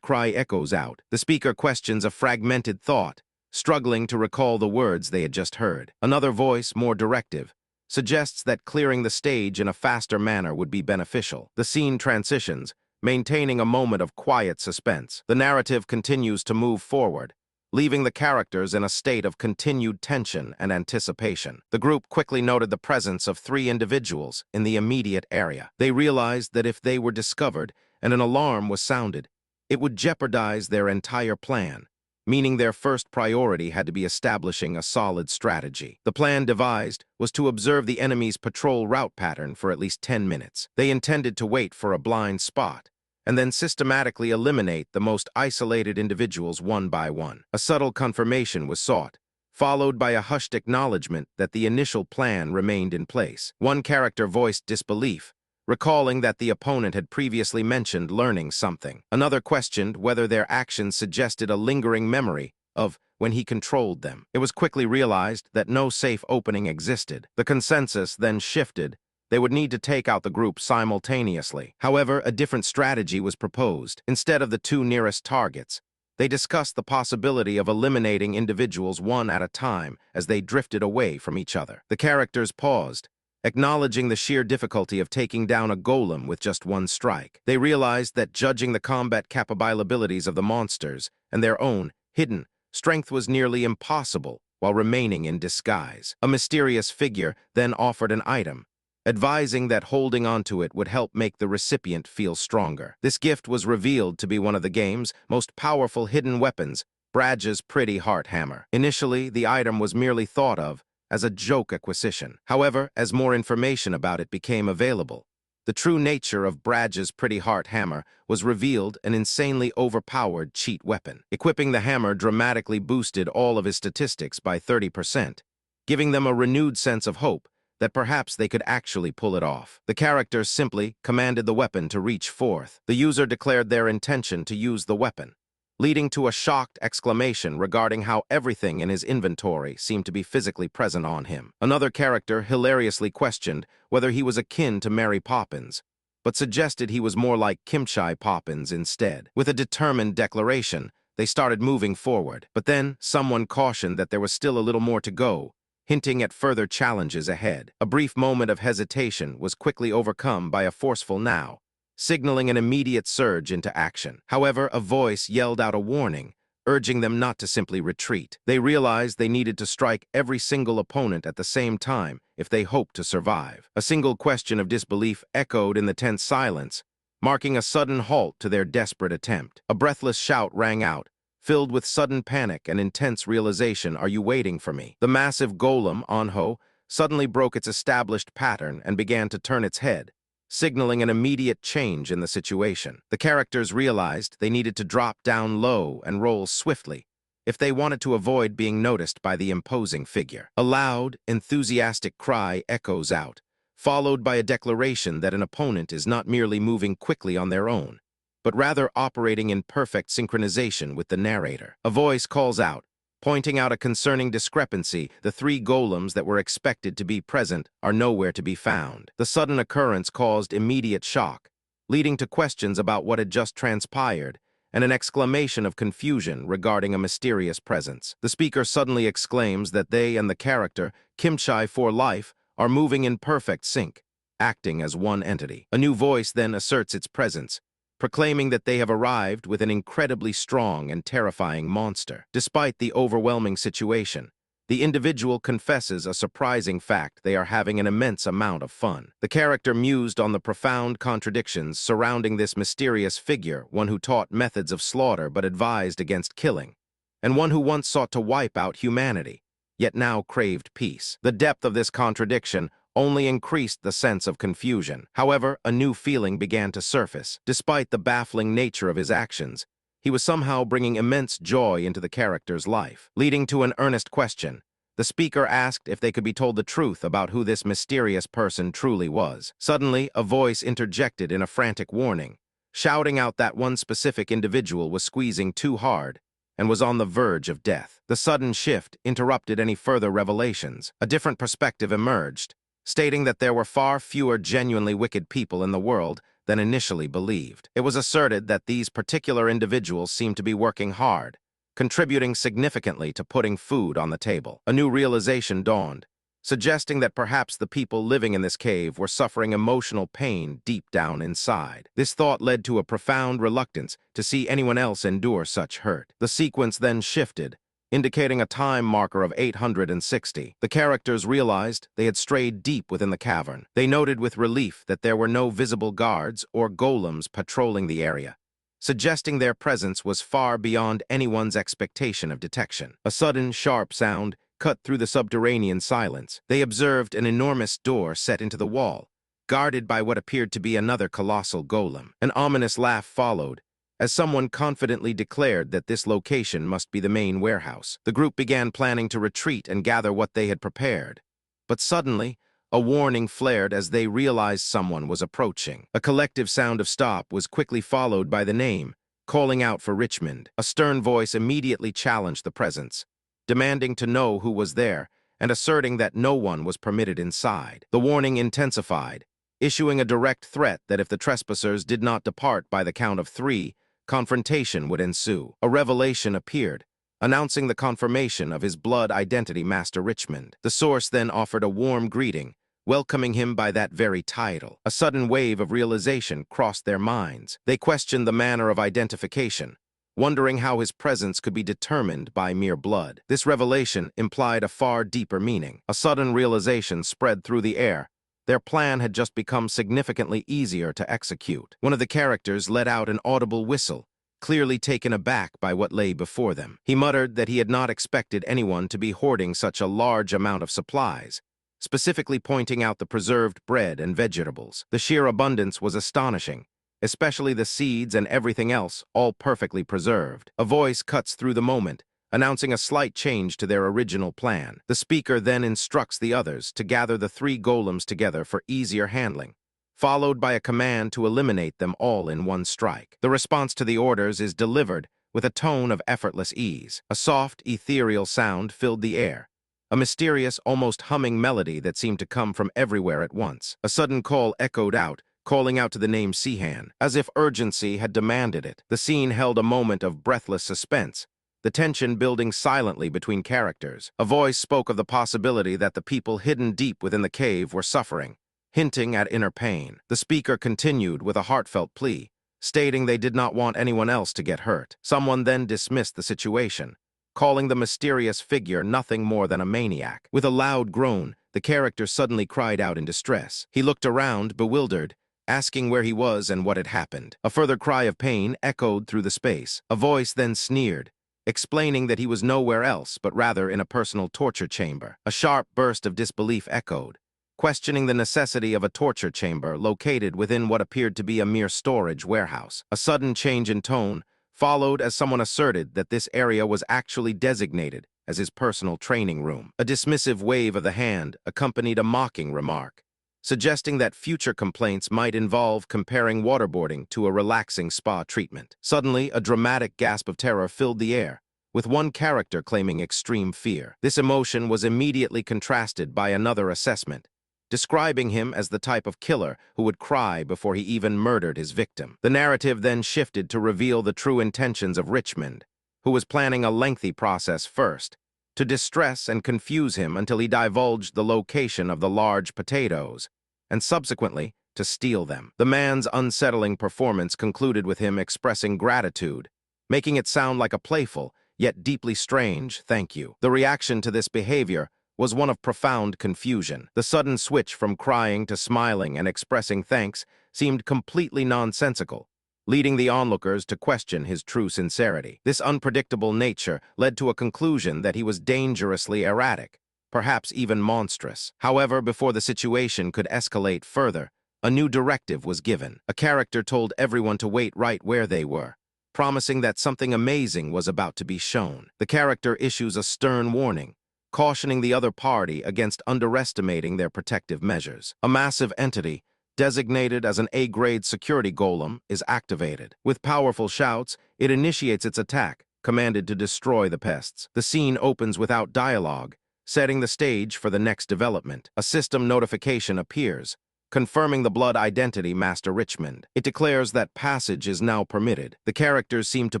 cry echoes out. The speaker questions a fragmented thought, struggling to recall the words they had just heard. Another voice, more directive, suggests that clearing the stage in a faster manner would be beneficial. The scene transitions, maintaining a moment of quiet suspense. The narrative continues to move forward, leaving the characters in a state of continued tension and anticipation. The group quickly noted the presence of 3 individuals in the immediate area. They realized that if they were discovered and an alarm was sounded, it would jeopardize their entire plan, meaning their first priority had to be establishing a solid strategy. The plan devised was to observe the enemy's patrol route pattern for at least 10 minutes. They intended to wait for a blind spot, and then systematically eliminate the most isolated individuals one by one. A subtle confirmation was sought, followed by a hushed acknowledgement that the initial plan remained in place. One character voiced disbelief, recalling that the opponent had previously mentioned learning something. Another questioned whether their actions suggested a lingering memory of when he controlled them. It was quickly realized that no safe opening existed. The consensus then shifted. They would need to take out the group simultaneously. However, a different strategy was proposed. Instead of the 2 nearest targets, they discussed the possibility of eliminating individuals one at a time as they drifted away from each other. The characters paused, acknowledging the sheer difficulty of taking down a golem with just one strike. They realized that judging the combat capabilities of the monsters and their own hidden strength was nearly impossible while remaining in disguise. A mysterious figure then offered an item, advising that holding onto it would help make the recipient feel stronger. This gift was revealed to be one of the game's most powerful hidden weapons, Bradge's Pretty Heart Hammer. Initially, the item was merely thought of as a joke acquisition. However, as more information about it became available, the true nature of Bradge's Pretty Heart Hammer was revealed: an insanely overpowered cheat weapon. Equipping the hammer dramatically boosted all of his statistics by 30%, giving them a renewed sense of hope that perhaps they could actually pull it off. The characters simply commanded the weapon to reach forth. The user declared their intention to use the weapon, leading to a shocked exclamation regarding how everything in his inventory seemed to be physically present on him. Another character hilariously questioned whether he was akin to Mary Poppins, but suggested he was more like Kimchi Poppins instead. With a determined declaration, they started moving forward. But then someone cautioned that there was still a little more to go, hinting at further challenges ahead. A brief moment of hesitation was quickly overcome by a forceful now, signaling an immediate surge into action. However, a voice yelled out a warning, urging them not to simply retreat. They realized they needed to strike every single opponent at the same time if they hoped to survive. A single question of disbelief echoed in the tense silence, marking a sudden halt to their desperate attempt. A breathless shout rang out, filled with sudden panic and intense realization. "Are you waiting for me?" The massive golem, Anho, suddenly broke its established pattern and began to turn its head, signaling an immediate change in the situation. The characters realized they needed to drop down low and roll swiftly if they wanted to avoid being noticed by the imposing figure. A loud, enthusiastic cry echoes out, followed by a declaration that an opponent is not merely moving quickly on their own, but rather operating in perfect synchronization with the narrator. A voice calls out, pointing out a concerning discrepancy. The 3 golems that were expected to be present are nowhere to be found. The sudden occurrence caused immediate shock, leading to questions about what had just transpired and an exclamation of confusion regarding a mysterious presence. The speaker suddenly exclaims that they and the character, Kimchi for life, are moving in perfect sync, acting as one entity. A new voice then asserts its presence, proclaiming that they have arrived with an incredibly strong and terrifying monster. Despite the overwhelming situation, the individual confesses a surprising fact: they are having an immense amount of fun. The character mused on the profound contradictions surrounding this mysterious figure, one who taught methods of slaughter but advised against killing, and one who once sought to wipe out humanity, yet now craved peace. The depth of this contradiction only increased the sense of confusion. However, a new feeling began to surface. Despite the baffling nature of his actions, he was somehow bringing immense joy into the character's life. Leading to an earnest question, the speaker asked if they could be told the truth about who this mysterious person truly was. Suddenly, a voice interjected in a frantic warning, shouting out that one specific individual was squeezing too hard and was on the verge of death. The sudden shift interrupted any further revelations. A different perspective emerged, stating that there were far fewer genuinely wicked people in the world than initially believed. It was asserted that these particular individuals seemed to be working hard, contributing significantly to putting food on the table. A new realization dawned, suggesting that perhaps the people living in this cave were suffering emotional pain deep down inside. This thought led to a profound reluctance to see anyone else endure such hurt. The sequence then shifted, indicating a time marker of 860. The characters realized they had strayed deep within the cavern. They noted with relief that there were no visible guards or golems patrolling the area, suggesting their presence was far beyond anyone's expectation of detection. A sudden, sharp sound cut through the subterranean silence. They observed an enormous door set into the wall, guarded by what appeared to be another colossal golem. An ominous laugh followed, as someone confidently declared that this location must be the main warehouse. The group began planning to retreat and gather what they had prepared. But suddenly, a warning flared as they realized someone was approaching. A collective sound of stop was quickly followed by the name, calling out for Richmond. A stern voice immediately challenged the presence, demanding to know who was there and asserting that no one was permitted inside. The warning intensified, issuing a direct threat that if the trespassers did not depart by the count of 3, confrontation would ensue. A revelation appeared, announcing the confirmation of his blood identity, Master Richmond. The source then offered a warm greeting, welcoming him by that very title. A sudden wave of realization crossed their minds. They questioned the manner of identification, wondering how his presence could be determined by mere blood. This revelation implied a far deeper meaning. A sudden realization spread through the air. Their plan had just become significantly easier to execute. One of the characters let out an audible whistle, clearly taken aback by what lay before them. He muttered that he had not expected anyone to be hoarding such a large amount of supplies, specifically pointing out the preserved bread and vegetables. The sheer abundance was astonishing, especially the seeds and everything else, all perfectly preserved. A voice cuts through the moment, announcing a slight change to their original plan. The speaker then instructs the others to gather the 3 golems together for easier handling, followed by a command to eliminate them all in one strike. The response to the orders is delivered with a tone of effortless ease. A soft, ethereal sound filled the air, a mysterious, almost humming melody that seemed to come from everywhere at once. A sudden call echoed out, calling out to the name Sihan, as if urgency had demanded it. The scene held a moment of breathless suspense, the tension building silently between characters. A voice spoke of the possibility that the people hidden deep within the cave were suffering, hinting at inner pain. The speaker continued with a heartfelt plea, stating they did not want anyone else to get hurt. Someone then dismissed the situation, calling the mysterious figure nothing more than a maniac. With a loud groan, the character suddenly cried out in distress. He looked around, bewildered, asking where he was and what had happened. A further cry of pain echoed through the space. A voice then sneered, explaining that he was nowhere else but rather in a personal torture chamber. A sharp burst of disbelief echoed, questioning the necessity of a torture chamber located within what appeared to be a mere storage warehouse. A sudden change in tone followed as someone asserted that this area was actually designated as his personal training room. A dismissive wave of the hand accompanied a mocking remark, suggesting that future complaints might involve comparing waterboarding to a relaxing spa treatment. Suddenly, a dramatic gasp of terror filled the air, with one character claiming extreme fear. This emotion was immediately contrasted by another assessment, describing him as the type of killer who would cry before he even murdered his victim. The narrative then shifted to reveal the true intentions of Richmond, who was planning a lengthy process first, to distress and confuse him until he divulged the location of the large potatoes, and subsequently to steal them. The man's unsettling performance concluded with him expressing gratitude, making it sound like a playful, yet deeply strange thank you. The reaction to this behavior was one of profound confusion. The sudden switch from crying to smiling and expressing thanks seemed completely nonsensical, leading the onlookers to question his true sincerity. This unpredictable nature led to a conclusion that he was dangerously erratic, perhaps even monstrous. However, before the situation could escalate further, a new directive was given. A character told everyone to wait right where they were, promising that something amazing was about to be shown. The character issues a stern warning, cautioning the other party against underestimating their protective measures. A massive entity, designated as an A-grade security golem, is activated. With powerful shouts, it initiates its attack, commanded to destroy the pests. The scene opens without dialogue, setting the stage for the next development. A system notification appears, confirming the blood identity Master Richmond. It declares that passage is now permitted. The characters seem to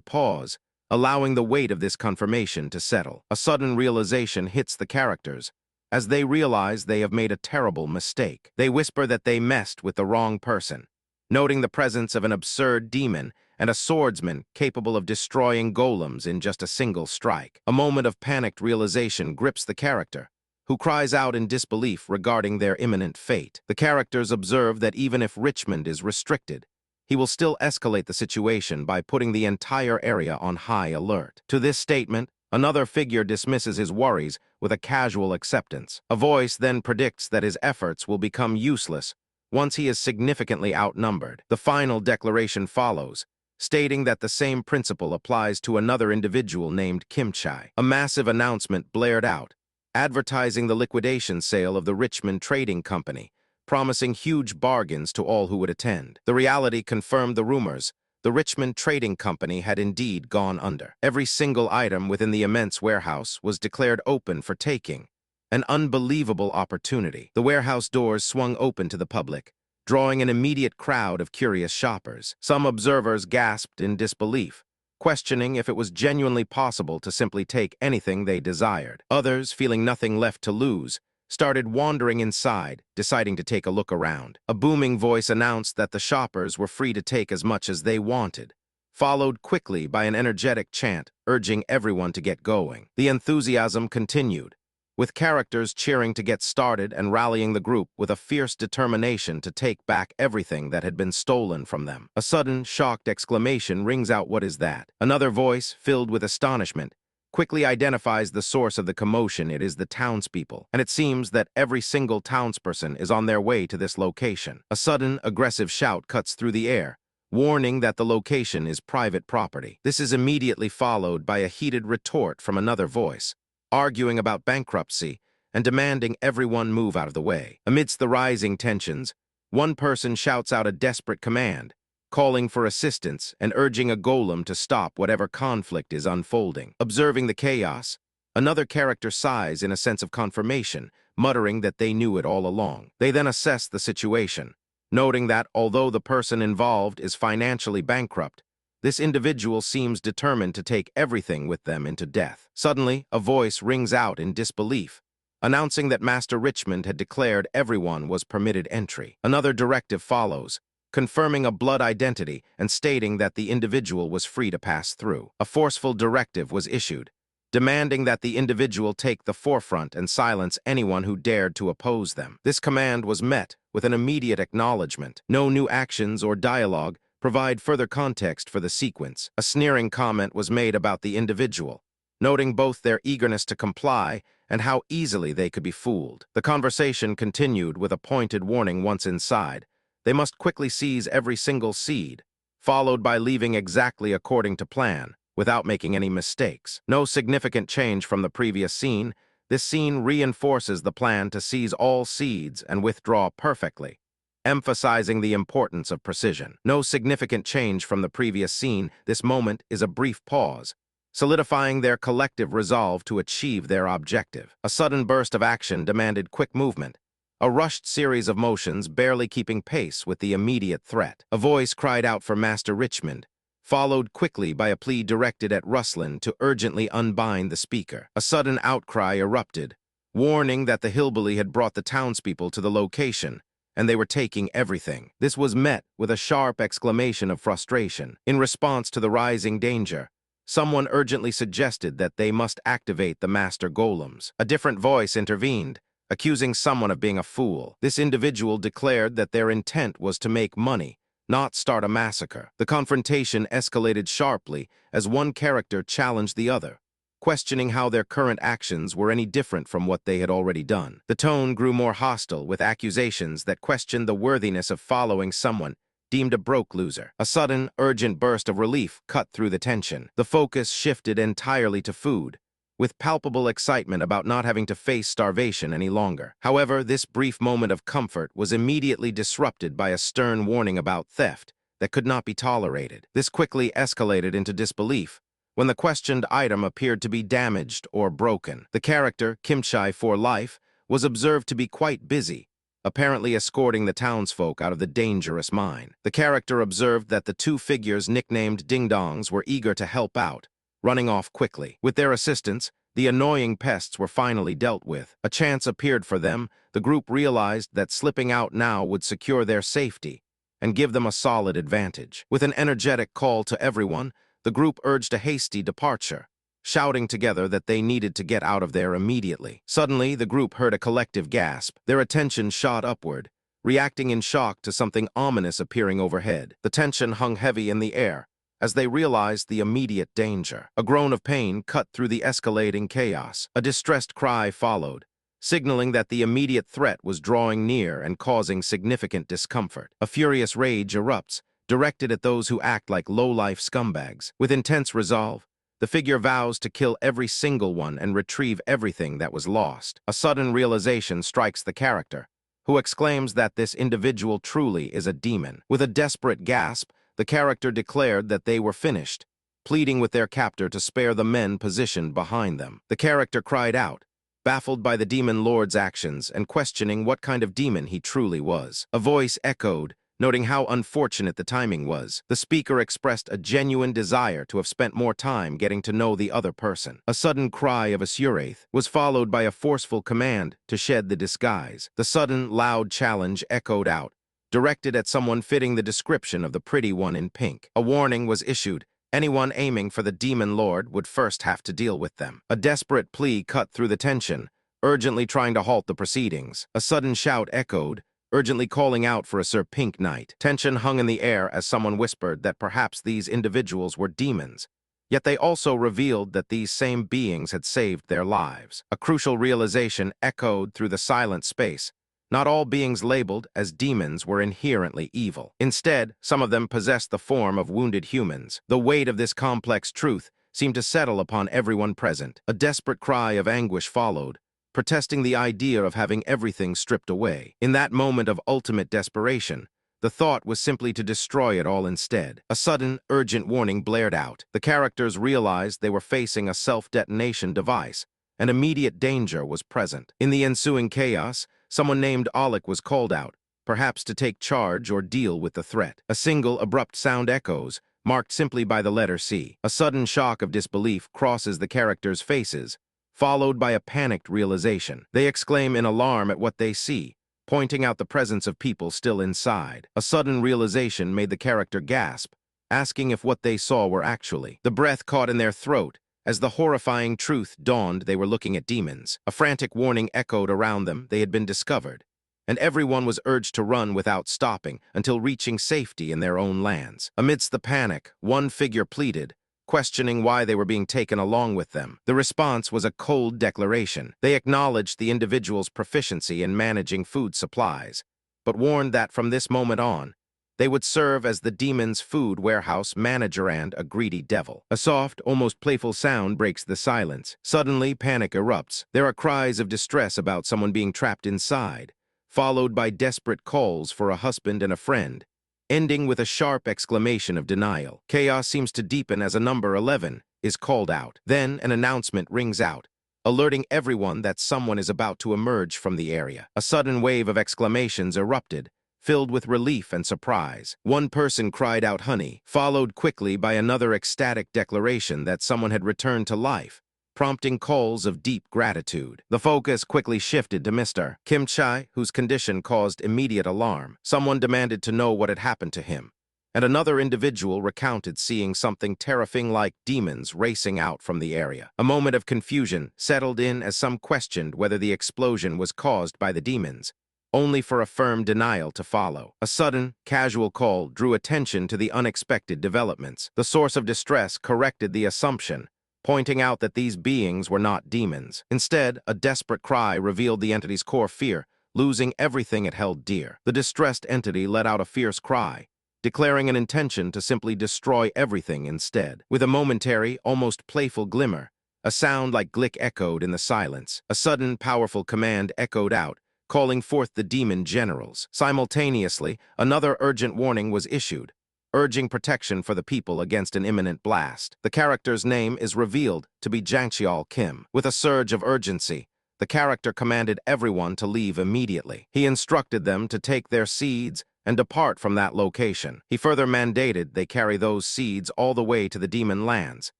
pause, allowing the weight of this confirmation to settle. A sudden realization hits the characters, as they realize they have made a terrible mistake. They whisper that they messed with the wrong person, noting the presence of an absurd demon and a swordsman capable of destroying golems in just a single strike. A moment of panicked realization grips the character, who cries out in disbelief regarding their imminent fate. The characters observe that even if Richmond is restricted, he will still escalate the situation by putting the entire area on high alert. To this statement, another figure dismisses his worries with a casual acceptance. A voice then predicts that his efforts will become useless once he is significantly outnumbered. The final declaration follows, stating that the same principle applies to another individual named Kimchai. A massive announcement blared out, advertising the liquidation sale of the Richmond Trading Company, promising huge bargains to all who would attend. The reality confirmed the rumors. The Richmond Trading Company had indeed gone under. Every single item within the immense warehouse was declared open for taking, an unbelievable opportunity. The warehouse doors swung open to the public, drawing an immediate crowd of curious shoppers. Some observers gasped in disbelief, questioning if it was genuinely possible to simply take anything they desired. Others, feeling nothing left to lose, started wandering inside, deciding to take a look around. A booming voice announced that the shoppers were free to take as much as they wanted, followed quickly by an energetic chant urging everyone to get going. The enthusiasm continued, with characters cheering to get started and rallying the group with a fierce determination to take back everything that had been stolen from them. A sudden, shocked exclamation rings out, "What is that?" Another voice, filled with astonishment, quickly identifies the source of the commotion. It is the townspeople, and it seems that every single townsperson is on their way to this location. A sudden, aggressive shout cuts through the air, warning that the location is private property. This is immediately followed by a heated retort from another voice, arguing about bankruptcy and demanding everyone move out of the way. Amidst the rising tensions, one person shouts out a desperate command, calling for assistance and urging a golem to stop whatever conflict is unfolding. Observing the chaos, another character sighs in a sense of confirmation, muttering that they knew it all along. They then assess the situation, noting that although the person involved is financially bankrupt, this individual seems determined to take everything with them into death. Suddenly, a voice rings out in disbelief, announcing that Master Richmond had declared everyone was permitted entry. Another directive follows, confirming a blood identity and stating that the individual was free to pass through. A forceful directive was issued, demanding that the individual take the forefront and silence anyone who dared to oppose them. This command was met with an immediate acknowledgement. No new actions or dialogue provide further context for the sequence. A sneering comment was made about the individual, noting both their eagerness to comply and how easily they could be fooled. The conversation continued with a pointed warning: once inside, they must quickly seize every single seed, followed by leaving exactly according to plan, without making any mistakes. No significant change from the previous scene. This scene reinforces the plan to seize all seeds and withdraw perfectly, emphasizing the importance of precision. No significant change from the previous scene. This moment is a brief pause, solidifying their collective resolve to achieve their objective. A sudden burst of action demanded quick movement. a rushed series of motions barely keeping pace with the immediate threat. A voice cried out for Master Richmond, followed quickly by a plea directed at Ruslan to urgently unbind the speaker. A sudden outcry erupted, warning that the hillbilly had brought the townspeople to the location, and they were taking everything. This was met with a sharp exclamation of frustration. In response to the rising danger, someone urgently suggested that they must activate the master golems. A different voice intervened, accusing someone of being a fool. This individual declared that their intent was to make money, not start a massacre. The confrontation escalated sharply as one character challenged the other, questioning how their current actions were any different from what they had already done. The tone grew more hostile, with accusations that questioned the worthiness of following someone deemed a broke loser. A sudden, urgent burst of relief cut through the tension. The focus shifted entirely to food, with palpable excitement about not having to face starvation any longer. However, this brief moment of comfort was immediately disrupted by a stern warning about theft that could not be tolerated. This quickly escalated into disbelief when the questioned item appeared to be damaged or broken. The character, Kimchi for Life, was observed to be quite busy, apparently escorting the townsfolk out of the dangerous mine. The character observed that the two figures nicknamed Ding-Dongs were eager to help out, running off quickly. With their assistance, the annoying pests were finally dealt with. A chance appeared for them. The group realized that slipping out now would secure their safety and give them a solid advantage. With an energetic call to everyone, the group urged a hasty departure, shouting together that they needed to get out of there immediately. Suddenly, the group heard a collective gasp. Their attention shot upward, reacting in shock to something ominous appearing overhead. The tension hung heavy in the air as they realized the immediate danger. A groan of pain cut through the escalating chaos. A distressed cry followed, signaling that the immediate threat was drawing near and causing significant discomfort. A furious rage erupts, directed at those who act like low-life scumbags. With intense resolve, the figure vows to kill every single one and retrieve everything that was lost. A sudden realization strikes the character, who exclaims that this individual truly is a demon. With a desperate gasp, the character declared that they were finished, pleading with their captor to spare the men positioned behind them. The character cried out, baffled by the demon lord's actions and questioning what kind of demon he truly was. A voice echoed, noting how unfortunate the timing was. The speaker expressed a genuine desire to have spent more time getting to know the other person. A sudden cry of Asuraith was followed by a forceful command to shed the disguise. The sudden, loud challenge echoed out, directed at someone fitting the description of the pretty one in pink. A warning was issued. Anyone aiming for the demon lord would first have to deal with them. A desperate plea cut through the tension, urgently trying to halt the proceedings. A sudden shout echoed, urgently calling out for a Sir Pink Knight. Tension hung in the air as someone whispered that perhaps these individuals were demons, yet they also revealed that these same beings had saved their lives. A crucial realization echoed through the silent space. Not all beings labeled as demons were inherently evil. Instead, some of them possessed the form of wounded humans. The weight of this complex truth seemed to settle upon everyone present. A desperate cry of anguish followed, protesting the idea of having everything stripped away. In that moment of ultimate desperation, the thought was simply to destroy it all instead. A sudden, urgent warning blared out. The characters realized they were facing a self-detonation device, and immediate danger was present. In the ensuing chaos, someone named Alec was called out, perhaps to take charge or deal with the threat. A single, abrupt sound echoes, marked simply by the letter C. A sudden shock of disbelief crosses the characters' faces, followed by a panicked realization. They exclaim in alarm at what they see, pointing out the presence of people still inside. A sudden realization made the character gasp, asking if what they saw were actually. The breath caught in their throat as the horrifying truth dawned. They were looking at demons. A frantic warning echoed around them. They had been discovered, and everyone was urged to run without stopping until reaching safety in their own lands. Amidst the panic, one figure pleaded, questioning why they were being taken along with them. The response was a cold declaration. They acknowledged the individual's proficiency in managing food supplies, but warned that from this moment on, they would serve as the demon's food warehouse manager and a greedy devil. A soft, almost playful sound breaks the silence. Suddenly, panic erupts. There are cries of distress about someone being trapped inside, followed by desperate calls for a husband and a friend, ending with a sharp exclamation of denial. Chaos seems to deepen as a number 11 is called out. Then an announcement rings out, alerting everyone that someone is about to emerge from the area. A sudden wave of exclamations erupted, filled with relief and surprise. One person cried out honey, followed quickly by another ecstatic declaration that someone had returned to life, prompting calls of deep gratitude. The focus quickly shifted to Mr. Kim Chai, whose condition caused immediate alarm. Someone demanded to know what had happened to him, and another individual recounted seeing something terrifying like demons racing out from the area. A moment of confusion settled in as some questioned whether the explosion was caused by the demons, only for a firm denial to follow. A sudden, casual call drew attention to the unexpected developments. The source of distress corrected the assumption, pointing out that these beings were not demons. Instead, a desperate cry revealed the entity's core fear, losing everything it held dear. The distressed entity let out a fierce cry, declaring an intention to simply destroy everything instead. With a momentary, almost playful glimmer, a sound like glick echoed in the silence. A sudden, powerful command echoed out, calling forth the demon generals. Simultaneously, another urgent warning was issued, urging protection for the people against an imminent blast. The character's name is revealed to be Jang Kim. With a surge of urgency, the character commanded everyone to leave immediately. He instructed them to take their seeds and depart from that location. He further mandated they carry those seeds all the way to the demon lands,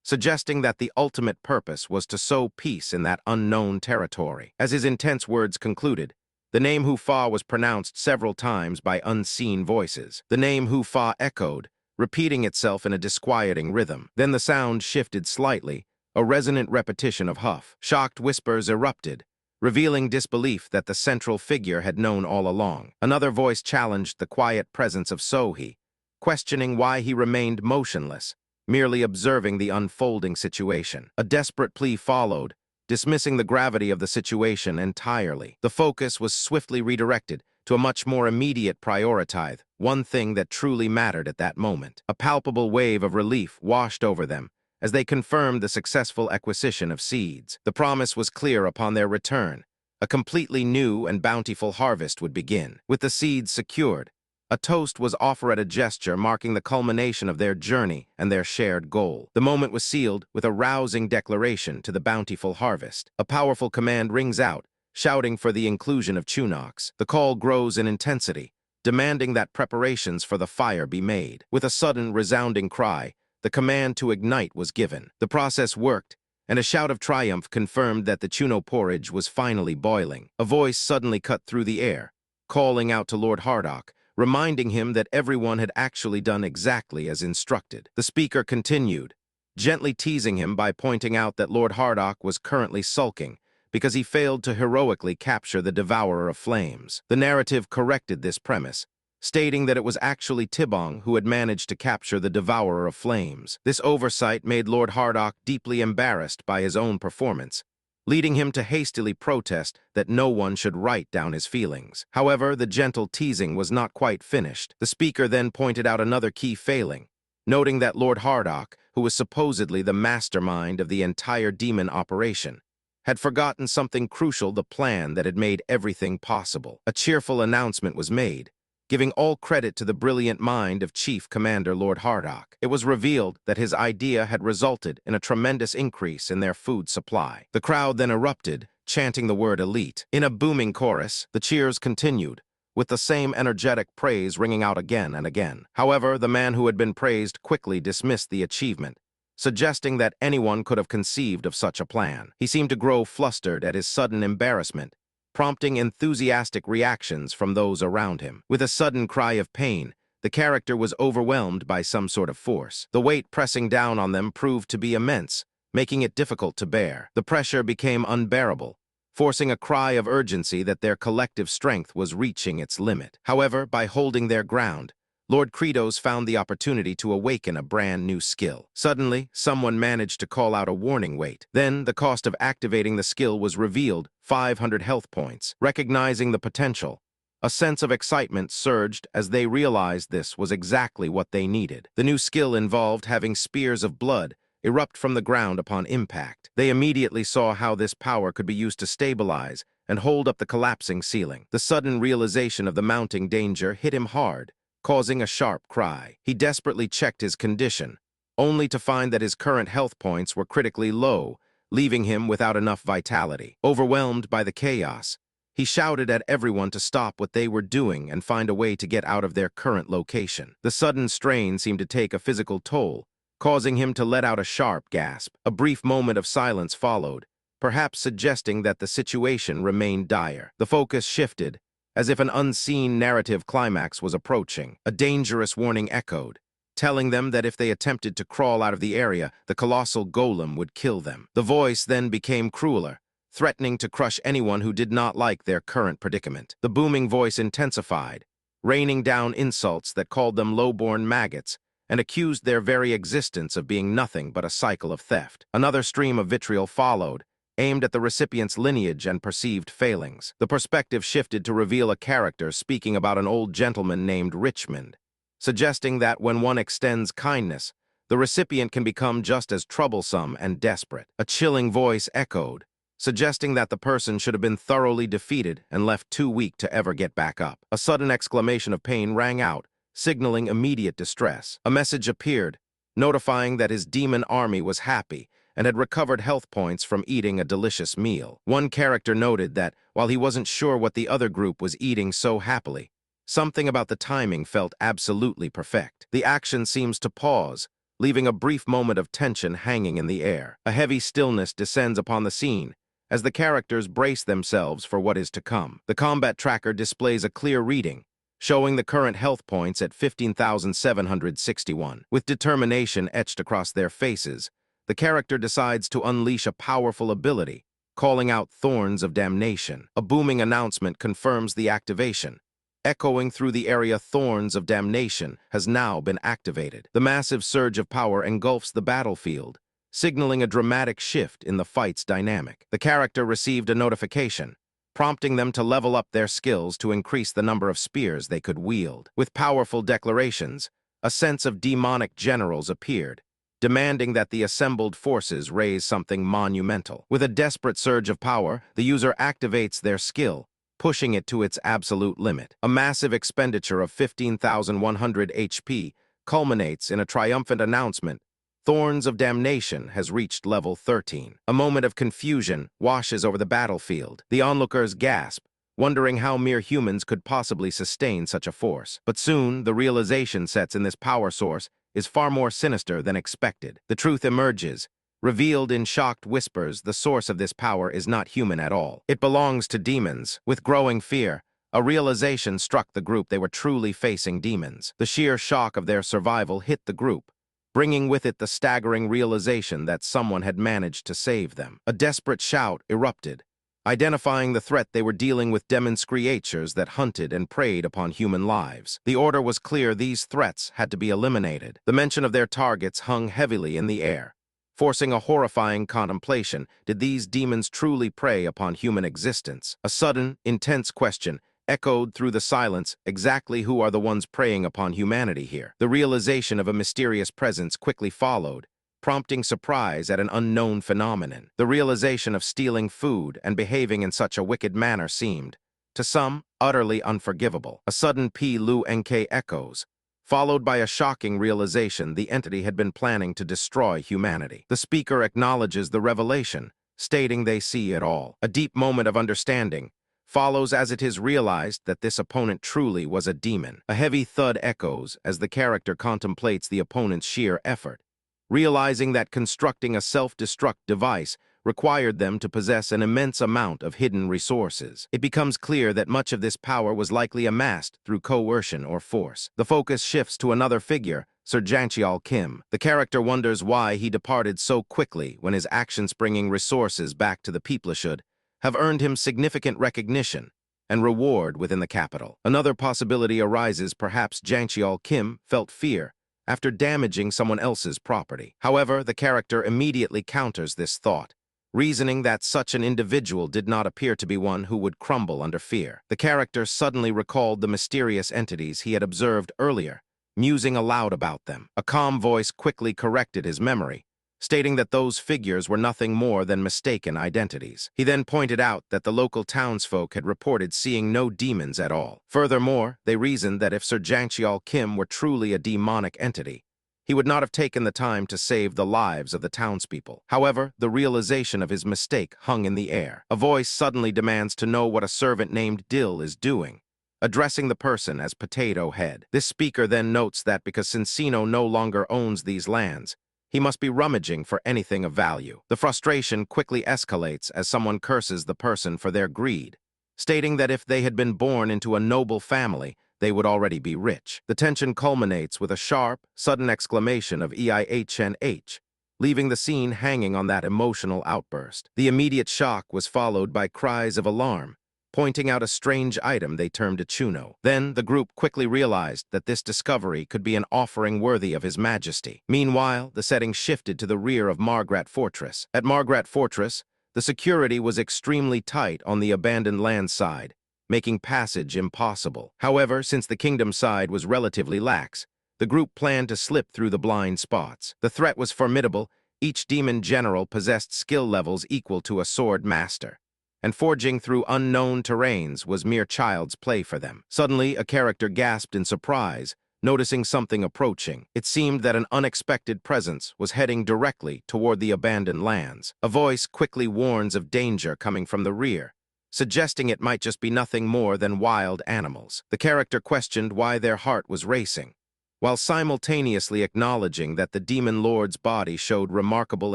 suggesting that the ultimate purpose was to sow peace in that unknown territory. As his intense words concluded, the name Hu-Fa was pronounced several times by unseen voices. The name Hu-Fa echoed, repeating itself in a disquieting rhythm. Then the sound shifted slightly, a resonant repetition of huff. Shocked whispers erupted, revealing disbelief that the central figure had known all along. Another voice challenged the quiet presence of So-Hee, questioning why he remained motionless, merely observing the unfolding situation. A desperate plea followed, dismissing the gravity of the situation entirely. The focus was swiftly redirected to a much more immediate priority, one thing that truly mattered at that moment. A palpable wave of relief washed over them as they confirmed the successful acquisition of seeds. The promise was clear upon their return. A completely new and bountiful harvest would begin. With the seeds secured, a toast was offered at a gesture marking the culmination of their journey and their shared goal. The moment was sealed with a rousing declaration to the bountiful harvest. A powerful command rings out, shouting for the inclusion of Chunox. The call grows in intensity, demanding that preparations for the fire be made. With a sudden, resounding cry, the command to ignite was given. The process worked, and a shout of triumph confirmed that the Chuno porridge was finally boiling. A voice suddenly cut through the air, calling out to Lord Hardock, reminding him that everyone had actually done exactly as instructed. The speaker continued, gently teasing him by pointing out that Lord Hardock was currently sulking because he failed to heroically capture the Devourer of Flames. The narrative corrected this premise, stating that it was actually Tibong who had managed to capture the Devourer of Flames. This oversight made Lord Hardock deeply embarrassed by his own performance, leading him to hastily protest that no one should write down his feelings. However, the gentle teasing was not quite finished. The speaker then pointed out another key failing, noting that Lord Hardock, who was supposedly the mastermind of the entire demon operation, had forgotten something crucial: the plan that had made everything possible. A cheerful announcement was made, giving all credit to the brilliant mind of Chief Commander Lord Hardock. It was revealed that his idea had resulted in a tremendous increase in their food supply. The crowd then erupted, chanting the word elite. In a booming chorus, the cheers continued, with the same energetic praise ringing out again and again. However, the man who had been praised quickly dismissed the achievement, suggesting that anyone could have conceived of such a plan. He seemed to grow flustered at his sudden embarrassment, prompting enthusiastic reactions from those around him. With a sudden cry of pain, the character was overwhelmed by some sort of force. The weight pressing down on them proved to be immense, making it difficult to bear. The pressure became unbearable, forcing a cry of urgency that their collective strength was reaching its limit. However, by holding their ground, Lord Kratos found the opportunity to awaken a brand new skill. Suddenly, someone managed to call out a warning weight. Then, the cost of activating the skill was revealed: 500 health points. Recognizing the potential, a sense of excitement surged as they realized this was exactly what they needed. The new skill involved having spears of blood erupt from the ground upon impact. They immediately saw how this power could be used to stabilize and hold up the collapsing ceiling. The sudden realization of the mounting danger hit him hard, causing a sharp cry. He desperately checked his condition, only to find that his current health points were critically low, leaving him without enough vitality. Overwhelmed by the chaos, he shouted at everyone to stop what they were doing and find a way to get out of their current location. The sudden strain seemed to take a physical toll, causing him to let out a sharp gasp. A brief moment of silence followed, perhaps suggesting that the situation remained dire. The focus shifted, as if an unseen narrative climax was approaching. A dangerous warning echoed, telling them that if they attempted to crawl out of the area, the colossal golem would kill them. The voice then became crueler, threatening to crush anyone who did not like their current predicament. The booming voice intensified, raining down insults that called them low-born maggots and accused their very existence of being nothing but a cycle of theft. Another stream of vitriol followed, aimed at the recipient's lineage and perceived failings. The perspective shifted to reveal a character speaking about an old gentleman named Richmond, suggesting that when one extends kindness, the recipient can become just as troublesome and desperate. A chilling voice echoed, suggesting that the person should have been thoroughly defeated and left too weak to ever get back up. A sudden exclamation of pain rang out, signaling immediate distress. A message appeared, notifying that his demon army was happy and had recovered health points from eating a delicious meal. One character noted that, while he wasn't sure what the other group was eating so happily, something about the timing felt absolutely perfect. The action seems to pause, leaving a brief moment of tension hanging in the air. A heavy stillness descends upon the scene, as the characters brace themselves for what is to come. The combat tracker displays a clear reading, showing the current health points at 15,761. With determination etched across their faces, the character decides to unleash a powerful ability, calling out Thorns of Damnation. A booming announcement confirms the activation. Echoing through the area, Thorns of Damnation has now been activated. The massive surge of power engulfs the battlefield, signaling a dramatic shift in the fight's dynamic. The character received a notification, prompting them to level up their skills to increase the number of spears they could wield. With powerful declarations, a sense of demonic generals appeared, demanding that the assembled forces raise something monumental. With a desperate surge of power, the user activates their skill, pushing it to its absolute limit. A massive expenditure of 15,100 HP culminates in a triumphant announcement: Thorns of Damnation has reached level 13. A moment of confusion washes over the battlefield. The onlookers gasp, wondering how mere humans could possibly sustain such a force. But soon, the realization sets in: this power source is far more sinister than expected. The truth emerges, revealed in shocked whispers. The source of this power is not human at all. It belongs to demons. With growing fear, a realization struck the group: they were truly facing demons. The sheer shock of their survival hit the group, bringing with it the staggering realization that someone had managed to save them. A desperate shout erupted, identifying the threat they were dealing with: demons, creatures that hunted and preyed upon human lives. The order was clear: these threats had to be eliminated. The mention of their targets hung heavily in the air, forcing a horrifying contemplation. Did these demons truly prey upon human existence? A sudden, intense question echoed through the silence: exactly who are the ones preying upon humanity here? The realization of a mysterious presence quickly followed, prompting surprise at an unknown phenomenon. The realization of stealing food and behaving in such a wicked manner seemed, to some, utterly unforgivable. A sudden P-Lu-N-K echoes, followed by a shocking realization: the entity had been planning to destroy humanity. The speaker acknowledges the revelation, stating they see it all. A deep moment of understanding follows as it is realized that this opponent truly was a demon. A heavy thud echoes as the character contemplates the opponent's sheer effort, realizing that constructing a self-destruct device required them to possess an immense amount of hidden resources. It becomes clear that much of this power was likely amassed through coercion or force. The focus shifts to another figure, Sir Jangchial Kim. The character wonders why he departed so quickly when his actions bringing resources back to the people should have earned him significant recognition and reward within the capital. Another possibility arises: perhaps Jangchial Kim felt fear after damaging someone else's property. However, the character immediately counters this thought, reasoning that such an individual did not appear to be one who would crumble under fear. The character suddenly recalled the mysterious entities he had observed earlier, musing aloud about them. A calm voice quickly corrected his memory, stating that those figures were nothing more than mistaken identities. He then pointed out that the local townsfolk had reported seeing no demons at all. Furthermore, they reasoned that if Sir Jangchial Kim were truly a demonic entity, he would not have taken the time to save the lives of the townspeople. However, the realization of his mistake hung in the air. A voice suddenly demands to know what a servant named Dill is doing, addressing the person as Potato Head. This speaker then notes that because Cincino no longer owns these lands, he must be rummaging for anything of value. The frustration quickly escalates as someone curses the person for their greed, stating that if they had been born into a noble family, they would already be rich. The tension culminates with a sharp, sudden exclamation of EIHNH, leaving the scene hanging on that emotional outburst. The immediate shock was followed by cries of alarm, pointing out a strange item they termed a chuno. Then the group quickly realized that this discovery could be an offering worthy of His Majesty. Meanwhile, the setting shifted to the rear of Margrat Fortress. At Margrat Fortress, the security was extremely tight on the abandoned land side, making passage impossible. However, since the kingdom side was relatively lax, the group planned to slip through the blind spots. The threat was formidable. Each demon general possessed skill levels equal to a sword master, and forging through unknown terrains was mere child's play for them. Suddenly, a character gasped in surprise, noticing something approaching. It seemed that an unexpected presence was heading directly toward the abandoned lands. A voice quickly warns of danger coming from the rear, suggesting it might just be nothing more than wild animals. The character questioned why their heart was racing, while simultaneously acknowledging that the demon lord's body showed remarkable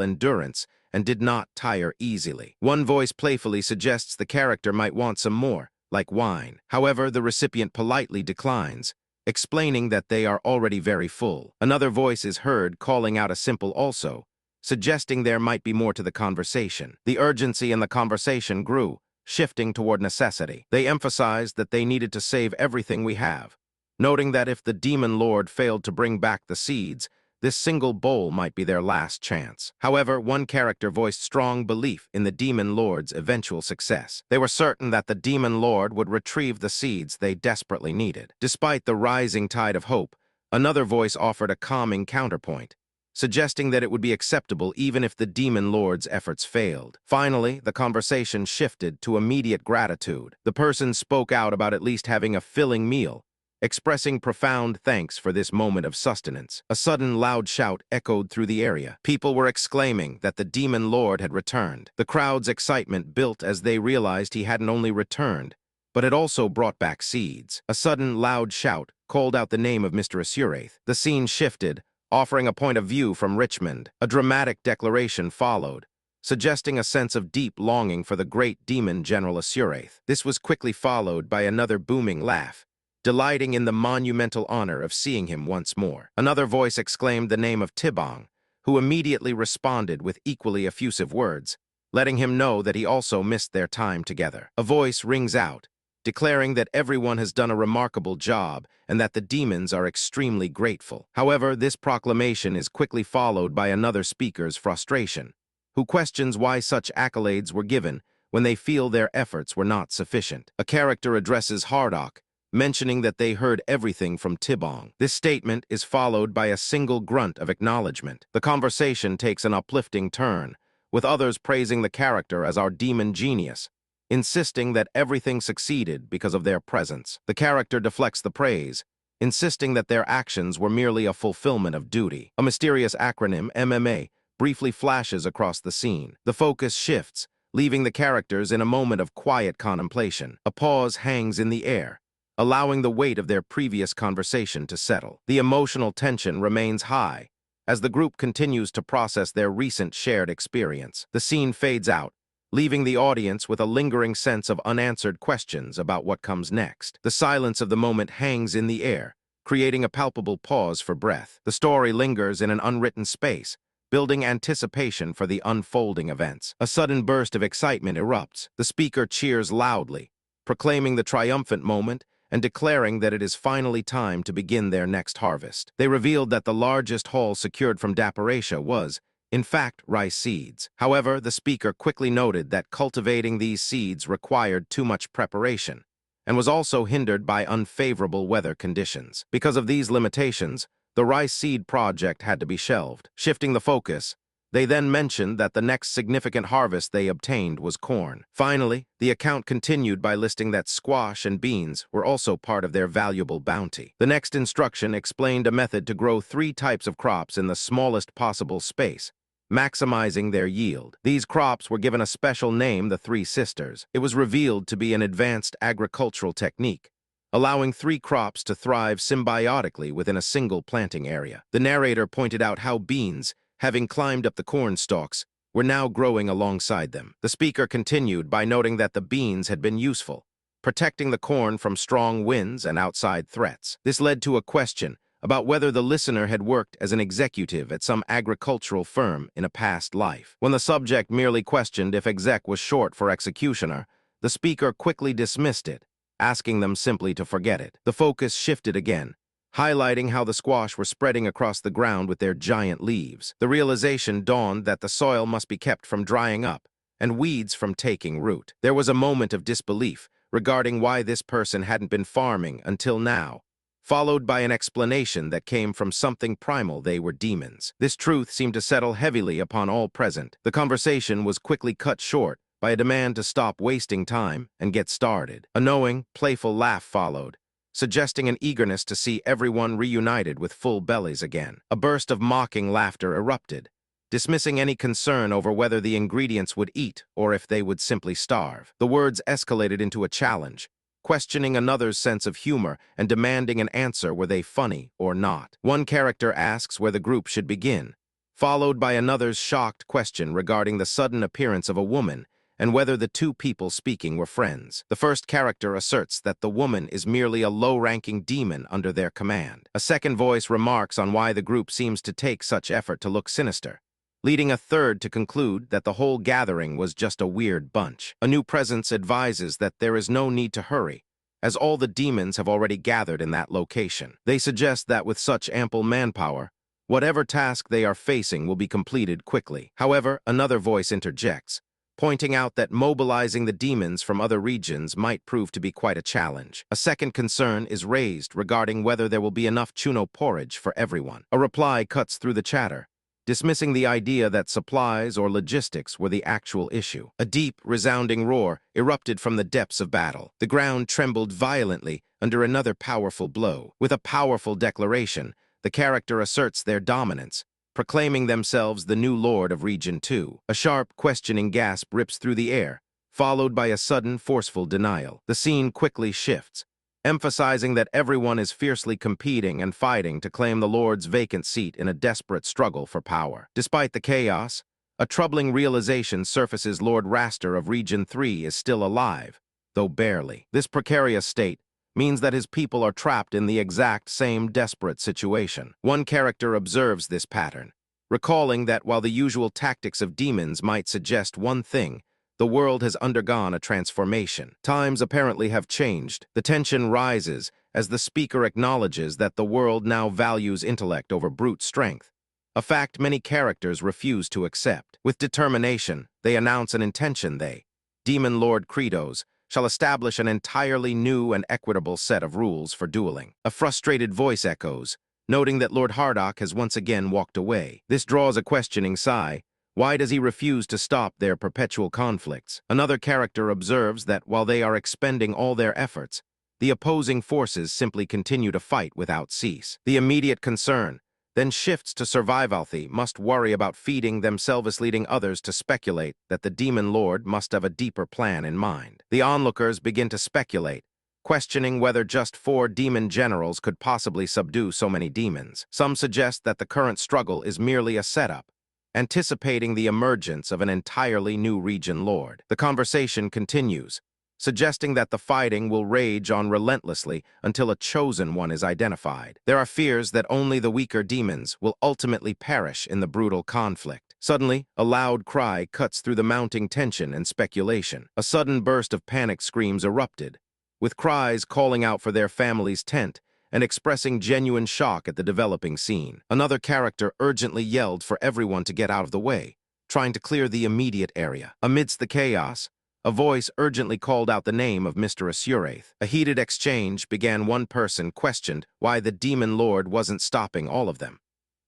endurance and did not tire easily. One voice playfully suggests the character might want some more, like wine. However, the recipient politely declines, explaining that they are already very full. Another voice is heard calling out a simple also, suggesting there might be more to the conversation. The urgency in the conversation grew, shifting toward necessity. They emphasized that they needed to save everything we have, noting that if the demon lord failed to bring back the seeds, this single bowl might be their last chance. However, one character voiced strong belief in the demon lord's eventual success. They were certain that the demon lord would retrieve the seeds they desperately needed. Despite the rising tide of hope, another voice offered a calming counterpoint, suggesting that it would be acceptable even if the demon lord's efforts failed. Finally, the conversation shifted to immediate gratitude. The person spoke out about at least having a filling meal, expressing profound thanks for this moment of sustenance. A sudden loud shout echoed through the area. People were exclaiming that the demon lord had returned. The crowd's excitement built as they realized he hadn't only returned, but had also brought back seeds. A sudden loud shout called out the name of Mr. Assurath. The scene shifted, offering a point of view from Richmond. A dramatic declaration followed, suggesting a sense of deep longing for the great demon General Assurath. This was quickly followed by another booming laugh, delighting in the monumental honor of seeing him once more. Another voice exclaimed the name of Tibong, who immediately responded with equally effusive words, letting him know that he also missed their time together. A voice rings out, declaring that everyone has done a remarkable job and that the demons are extremely grateful. However, this proclamation is quickly followed by another speaker's frustration, who questions why such accolades were given when they feel their efforts were not sufficient. A character addresses Hardock, mentioning that they heard everything from Tibong. This statement is followed by a single grunt of acknowledgement. The conversation takes an uplifting turn, with others praising the character as our demon genius, insisting that everything succeeded because of their presence. The character deflects the praise, insisting that their actions were merely a fulfillment of duty. A mysterious acronym, MMA, briefly flashes across the scene. The focus shifts, leaving the characters in a moment of quiet contemplation. A pause hangs in the air, allowing the weight of their previous conversation to settle. The emotional tension remains high as the group continues to process their recent shared experience. The scene fades out, leaving the audience with a lingering sense of unanswered questions about what comes next. The silence of the moment hangs in the air, creating a palpable pause for breath. The story lingers in an unwritten space, building anticipation for the unfolding events. A sudden burst of excitement erupts. The speaker cheers loudly, proclaiming the triumphant moment and declaring that it is finally time to begin their next harvest. They revealed that the largest haul secured from Daparatia was, in fact, rice seeds. However, the speaker quickly noted that cultivating these seeds required too much preparation and was also hindered by unfavorable weather conditions. Because of these limitations, the rice seed project had to be shelved. Shifting the focus, They then mentioned that the next significant harvest they obtained was corn. Finally, the account continued by listing that squash and beans were also part of their valuable bounty. The next instruction explained a method to grow 3 types of crops in the smallest possible space, maximizing their yield. These crops were given a special name, the Three Sisters. It was revealed to be an advanced agricultural technique, allowing 3 crops to thrive symbiotically within a single planting area. The narrator pointed out how beans, having climbed up the corn stalks, were now growing alongside them. The speaker continued by noting that the beans had been useful, protecting the corn from strong winds and outside threats. This led to a question about whether the listener had worked as an executive at some agricultural firm in a past life. When the subject merely questioned if exec was short for executioner, the speaker quickly dismissed it, asking them simply to forget it. The focus shifted again, highlighting how the squash were spreading across the ground with their giant leaves. The realization dawned that the soil must be kept from drying up and weeds from taking root. There was a moment of disbelief regarding why this person hadn't been farming until now, followed by an explanation that came from something primal: they were demons. This truth seemed to settle heavily upon all present. The conversation was quickly cut short by a demand to stop wasting time and get started. A knowing, playful laugh followed, suggesting an eagerness to see everyone reunited with full bellies again. A burst of mocking laughter erupted, dismissing any concern over whether the ingredients would eat or if they would simply starve. The words escalated into a challenge, questioning another's sense of humor and demanding an answer: were they funny or not? One character asks where the group should begin, followed by another's shocked question regarding the sudden appearance of a woman and whether the 2 people speaking were friends. The first character asserts that the woman is merely a low-ranking demon under their command. A second voice remarks on why the group seems to take such effort to look sinister, leading a third to conclude that the whole gathering was just a weird bunch. A new presence advises that there is no need to hurry, as all the demons have already gathered in that location. They suggest that with such ample manpower, whatever task they are facing will be completed quickly. However, another voice interjects, pointing out that mobilizing the demons from other regions might prove to be quite a challenge. A second concern is raised regarding whether there will be enough chuno porridge for everyone. A reply cuts through the chatter, dismissing the idea that supplies or logistics were the actual issue. A deep, resounding roar erupted from the depths of battle. The ground trembled violently under another powerful blow. With a powerful declaration, the character asserts their dominance, proclaiming themselves the new lord of Region 2. A sharp, questioning gasp rips through the air, followed by a sudden, forceful denial. The scene quickly shifts, emphasizing that everyone is fiercely competing and fighting to claim the Lord's vacant seat in a desperate struggle for power. Despite the chaos, a troubling realization surfaces: Lord Raster of Region 3 is still alive, though barely. This precarious state means that his people are trapped in the exact same desperate situation. One character observes this pattern, recalling that while the usual tactics of demons might suggest one thing, the world has undergone a transformation. Times apparently have changed. The tension rises as the speaker acknowledges that the world now values intellect over brute strength, a fact many characters refuse to accept. With determination, they announce an intention: they, Demon Lord Credos, shall establish an entirely new and equitable set of rules for dueling. A frustrated voice echoes, noting that Lord Hardock has once again walked away. This draws a questioning sigh. Why does he refuse to stop their perpetual conflicts? Another character observes that while they are expending all their efforts, the opposing forces simply continue to fight without cease. The immediate concern then shifts to survivality must worry about feeding themselves, leading others to speculate that the Demon Lord must have a deeper plan in mind. The onlookers begin to speculate, questioning whether just 4 demon generals could possibly subdue so many demons. Some suggest that the current struggle is merely a setup, anticipating the emergence of an entirely new region lord. The conversation continues, suggesting that the fighting will rage on relentlessly until a chosen one is identified. There are fears that only the weaker demons will ultimately perish in the brutal conflict. Suddenly, a loud cry cuts through the mounting tension and speculation. A sudden burst of panic screams erupted, with cries calling out for their family's tent and expressing genuine shock at the developing scene. Another character urgently yelled for everyone to get out of the way, trying to clear the immediate area. Amidst the chaos, a voice urgently called out the name of Mr. Asuraith. A heated exchange began. One person questioned why the Demon Lord wasn't stopping all of them,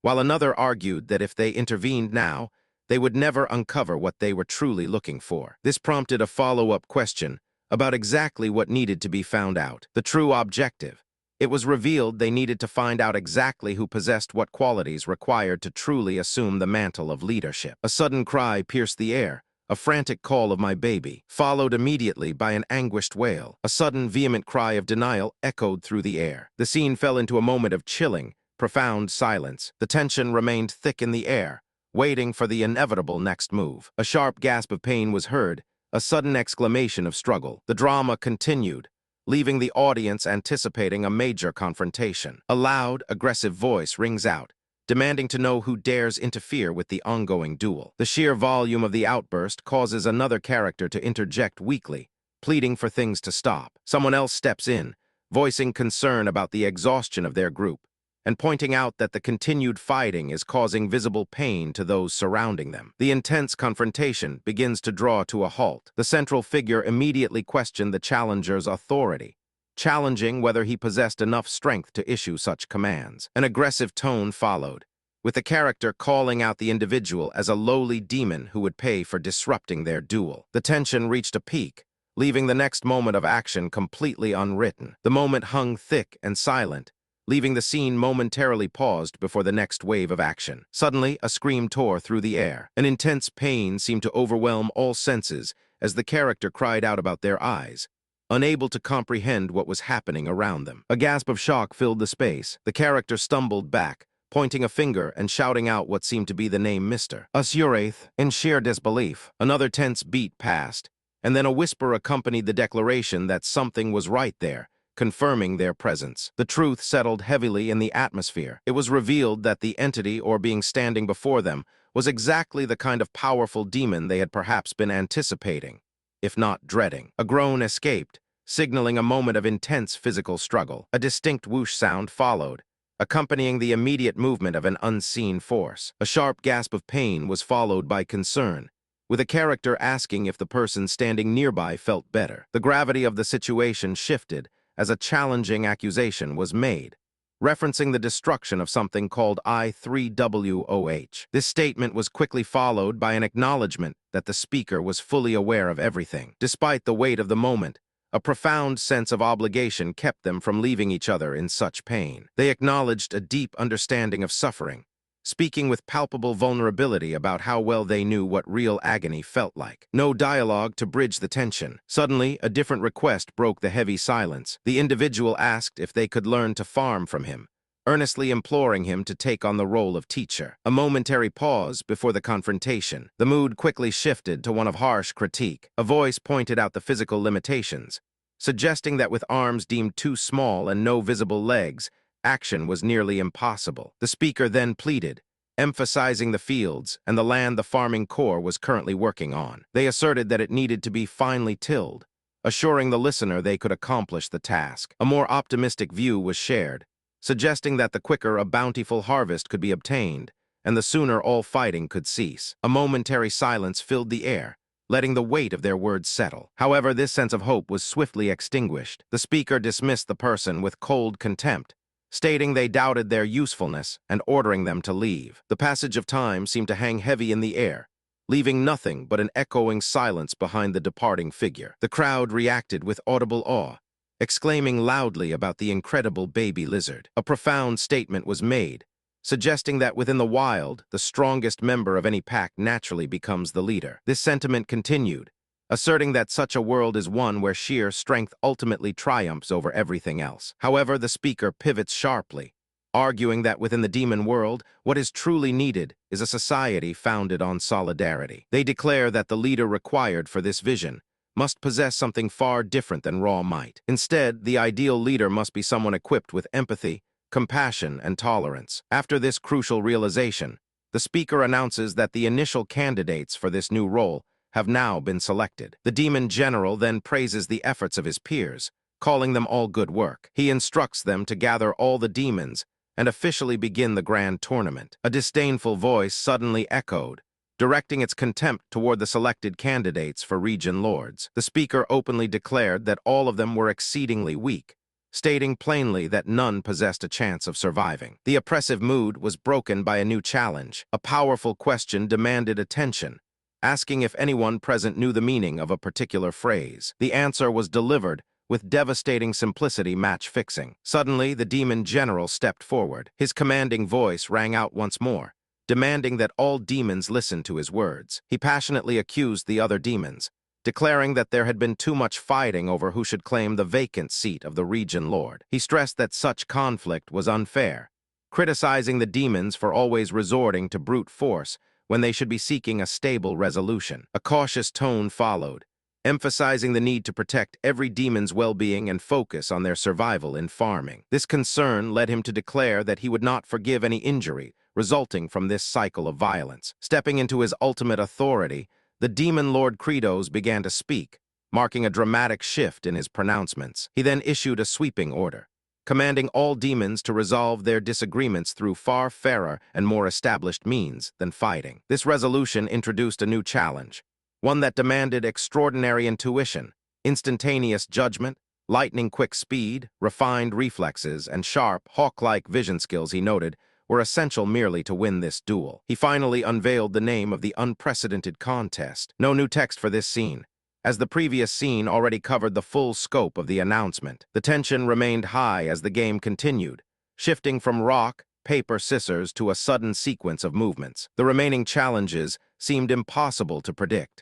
while another argued that if they intervened now, they would never uncover what they were truly looking for. This prompted a follow-up question about exactly what needed to be found out, the true objective. It was revealed they needed to find out exactly who possessed what qualities required to truly assume the mantle of leadership. A sudden cry pierced the air, a frantic call of my baby, followed immediately by an anguished wail. A sudden, vehement cry of denial echoed through the air. The scene fell into a moment of chilling, profound silence. The tension remained thick in the air, waiting for the inevitable next move. A sharp gasp of pain was heard, a sudden exclamation of struggle. The drama continued, leaving the audience anticipating a major confrontation. A loud, aggressive voice rings out, demanding to know who dares interfere with the ongoing duel. The sheer volume of the outburst causes another character to interject weakly, pleading for things to stop. Someone else steps in, voicing concern about the exhaustion of their group, and pointing out that the continued fighting is causing visible pain to those surrounding them. The intense confrontation begins to draw to a halt. The central figure immediately questioned the challenger's authority, challenging whether he possessed enough strength to issue such commands. An aggressive tone followed, with the character calling out the individual as a lowly demon who would pay for disrupting their duel. The tension reached a peak, leaving the next moment of action completely unwritten. The moment hung thick and silent, leaving the scene momentarily paused before the next wave of action. Suddenly, a scream tore through the air. An intense pain seemed to overwhelm all senses as the character cried out about their eyes, unable to comprehend what was happening around them. A gasp of shock filled the space. The character stumbled back, pointing a finger and shouting out what seemed to be the name Mr. Usurath in sheer disbelief. Another tense beat passed, and then a whisper accompanied the declaration that something was right there, confirming their presence. The truth settled heavily in the atmosphere. It was revealed that the entity or being standing before them was exactly the kind of powerful demon they had perhaps been anticipating, if not dreading. A groan escaped, signaling a moment of intense physical struggle. A distinct whoosh sound followed, accompanying the immediate movement of an unseen force. A sharp gasp of pain was followed by concern, with a character asking if the person standing nearby felt better. The gravity of the situation shifted as a challenging accusation was made, referencing the destruction of something called I-3WOH. This statement was quickly followed by an acknowledgement that the speaker was fully aware of everything. Despite the weight of the moment, a profound sense of obligation kept them from leaving each other in such pain. They acknowledged a deep understanding of suffering, speaking with palpable vulnerability about how well they knew what real agony felt like. No dialogue to bridge the tension. Suddenly, a different request broke the heavy silence. The individual asked if they could learn to farm from him, earnestly imploring him to take on the role of teacher. A momentary pause before the confrontation. The mood quickly shifted to one of harsh critique. A voice pointed out the physical limitations, suggesting that with arms deemed too small and no visible legs, action was nearly impossible. The speaker then pleaded, emphasizing the fields and the land the farming corps was currently working on. They asserted that it needed to be finely tilled, assuring the listener they could accomplish the task. A more optimistic view was shared, suggesting that the quicker a bountiful harvest could be obtained, and the sooner all fighting could cease. A momentary silence filled the air, letting the weight of their words settle. However, this sense of hope was swiftly extinguished. The speaker dismissed the person with cold contempt, stating they doubted their usefulness and ordering them to leave. The passage of time seemed to hang heavy in the air, leaving nothing but an echoing silence behind the departing figure. The crowd reacted with audible awe, exclaiming loudly about the incredible baby lizard. A profound statement was made, suggesting that within the wild, the strongest member of any pack naturally becomes the leader. This sentiment continued, asserting that such a world is one where sheer strength ultimately triumphs over everything else. However, the speaker pivots sharply, arguing that within the demon world, what is truly needed is a society founded on solidarity. They declare that the leader required for this vision must possess something far different than raw might. Instead, the ideal leader must be someone equipped with empathy, compassion, and tolerance. After this crucial realization, the speaker announces that the initial candidates for this new role have now been selected. The demon general then praises the efforts of his peers, calling them all good work. He instructs them to gather all the demons and officially begin the grand tournament. A disdainful voice suddenly echoed, directing its contempt toward the selected candidates for region lords. The speaker openly declared that all of them were exceedingly weak, stating plainly that none possessed a chance of surviving. The oppressive mood was broken by a new challenge. A powerful question demanded attention, asking if anyone present knew the meaning of a particular phrase. The answer was delivered with devastating simplicity match-fixing. Suddenly, the demon general stepped forward. His commanding voice rang out once more, demanding that all demons listen to his words. He passionately accused the other demons, declaring that there had been too much fighting over who should claim the vacant seat of the region lord. He stressed that such conflict was unfair, criticizing the demons for always resorting to brute force when they should be seeking a stable resolution. A cautious tone followed, emphasizing the need to protect every demon's well-being and focus on their survival in farming. This concern led him to declare that he would not forgive any injury resulting from this cycle of violence. Stepping into his ultimate authority, the demon lord Kratos began to speak, marking a dramatic shift in his pronouncements. He then issued a sweeping order, commanding all demons to resolve their disagreements through far fairer and more established means than fighting. This resolution introduced a new challenge, one that demanded extraordinary intuition, instantaneous judgment, lightning-quick speed, refined reflexes, and sharp, hawk-like vision skills, he noted, were essential merely to win this duel. He finally unveiled the name of the unprecedented contest. No new text for this scene, as the previous scene already covered the full scope of the announcement. The tension remained high as the game continued, shifting from rock, paper, scissors to a sudden sequence of movements. The remaining challenges seemed impossible to predict.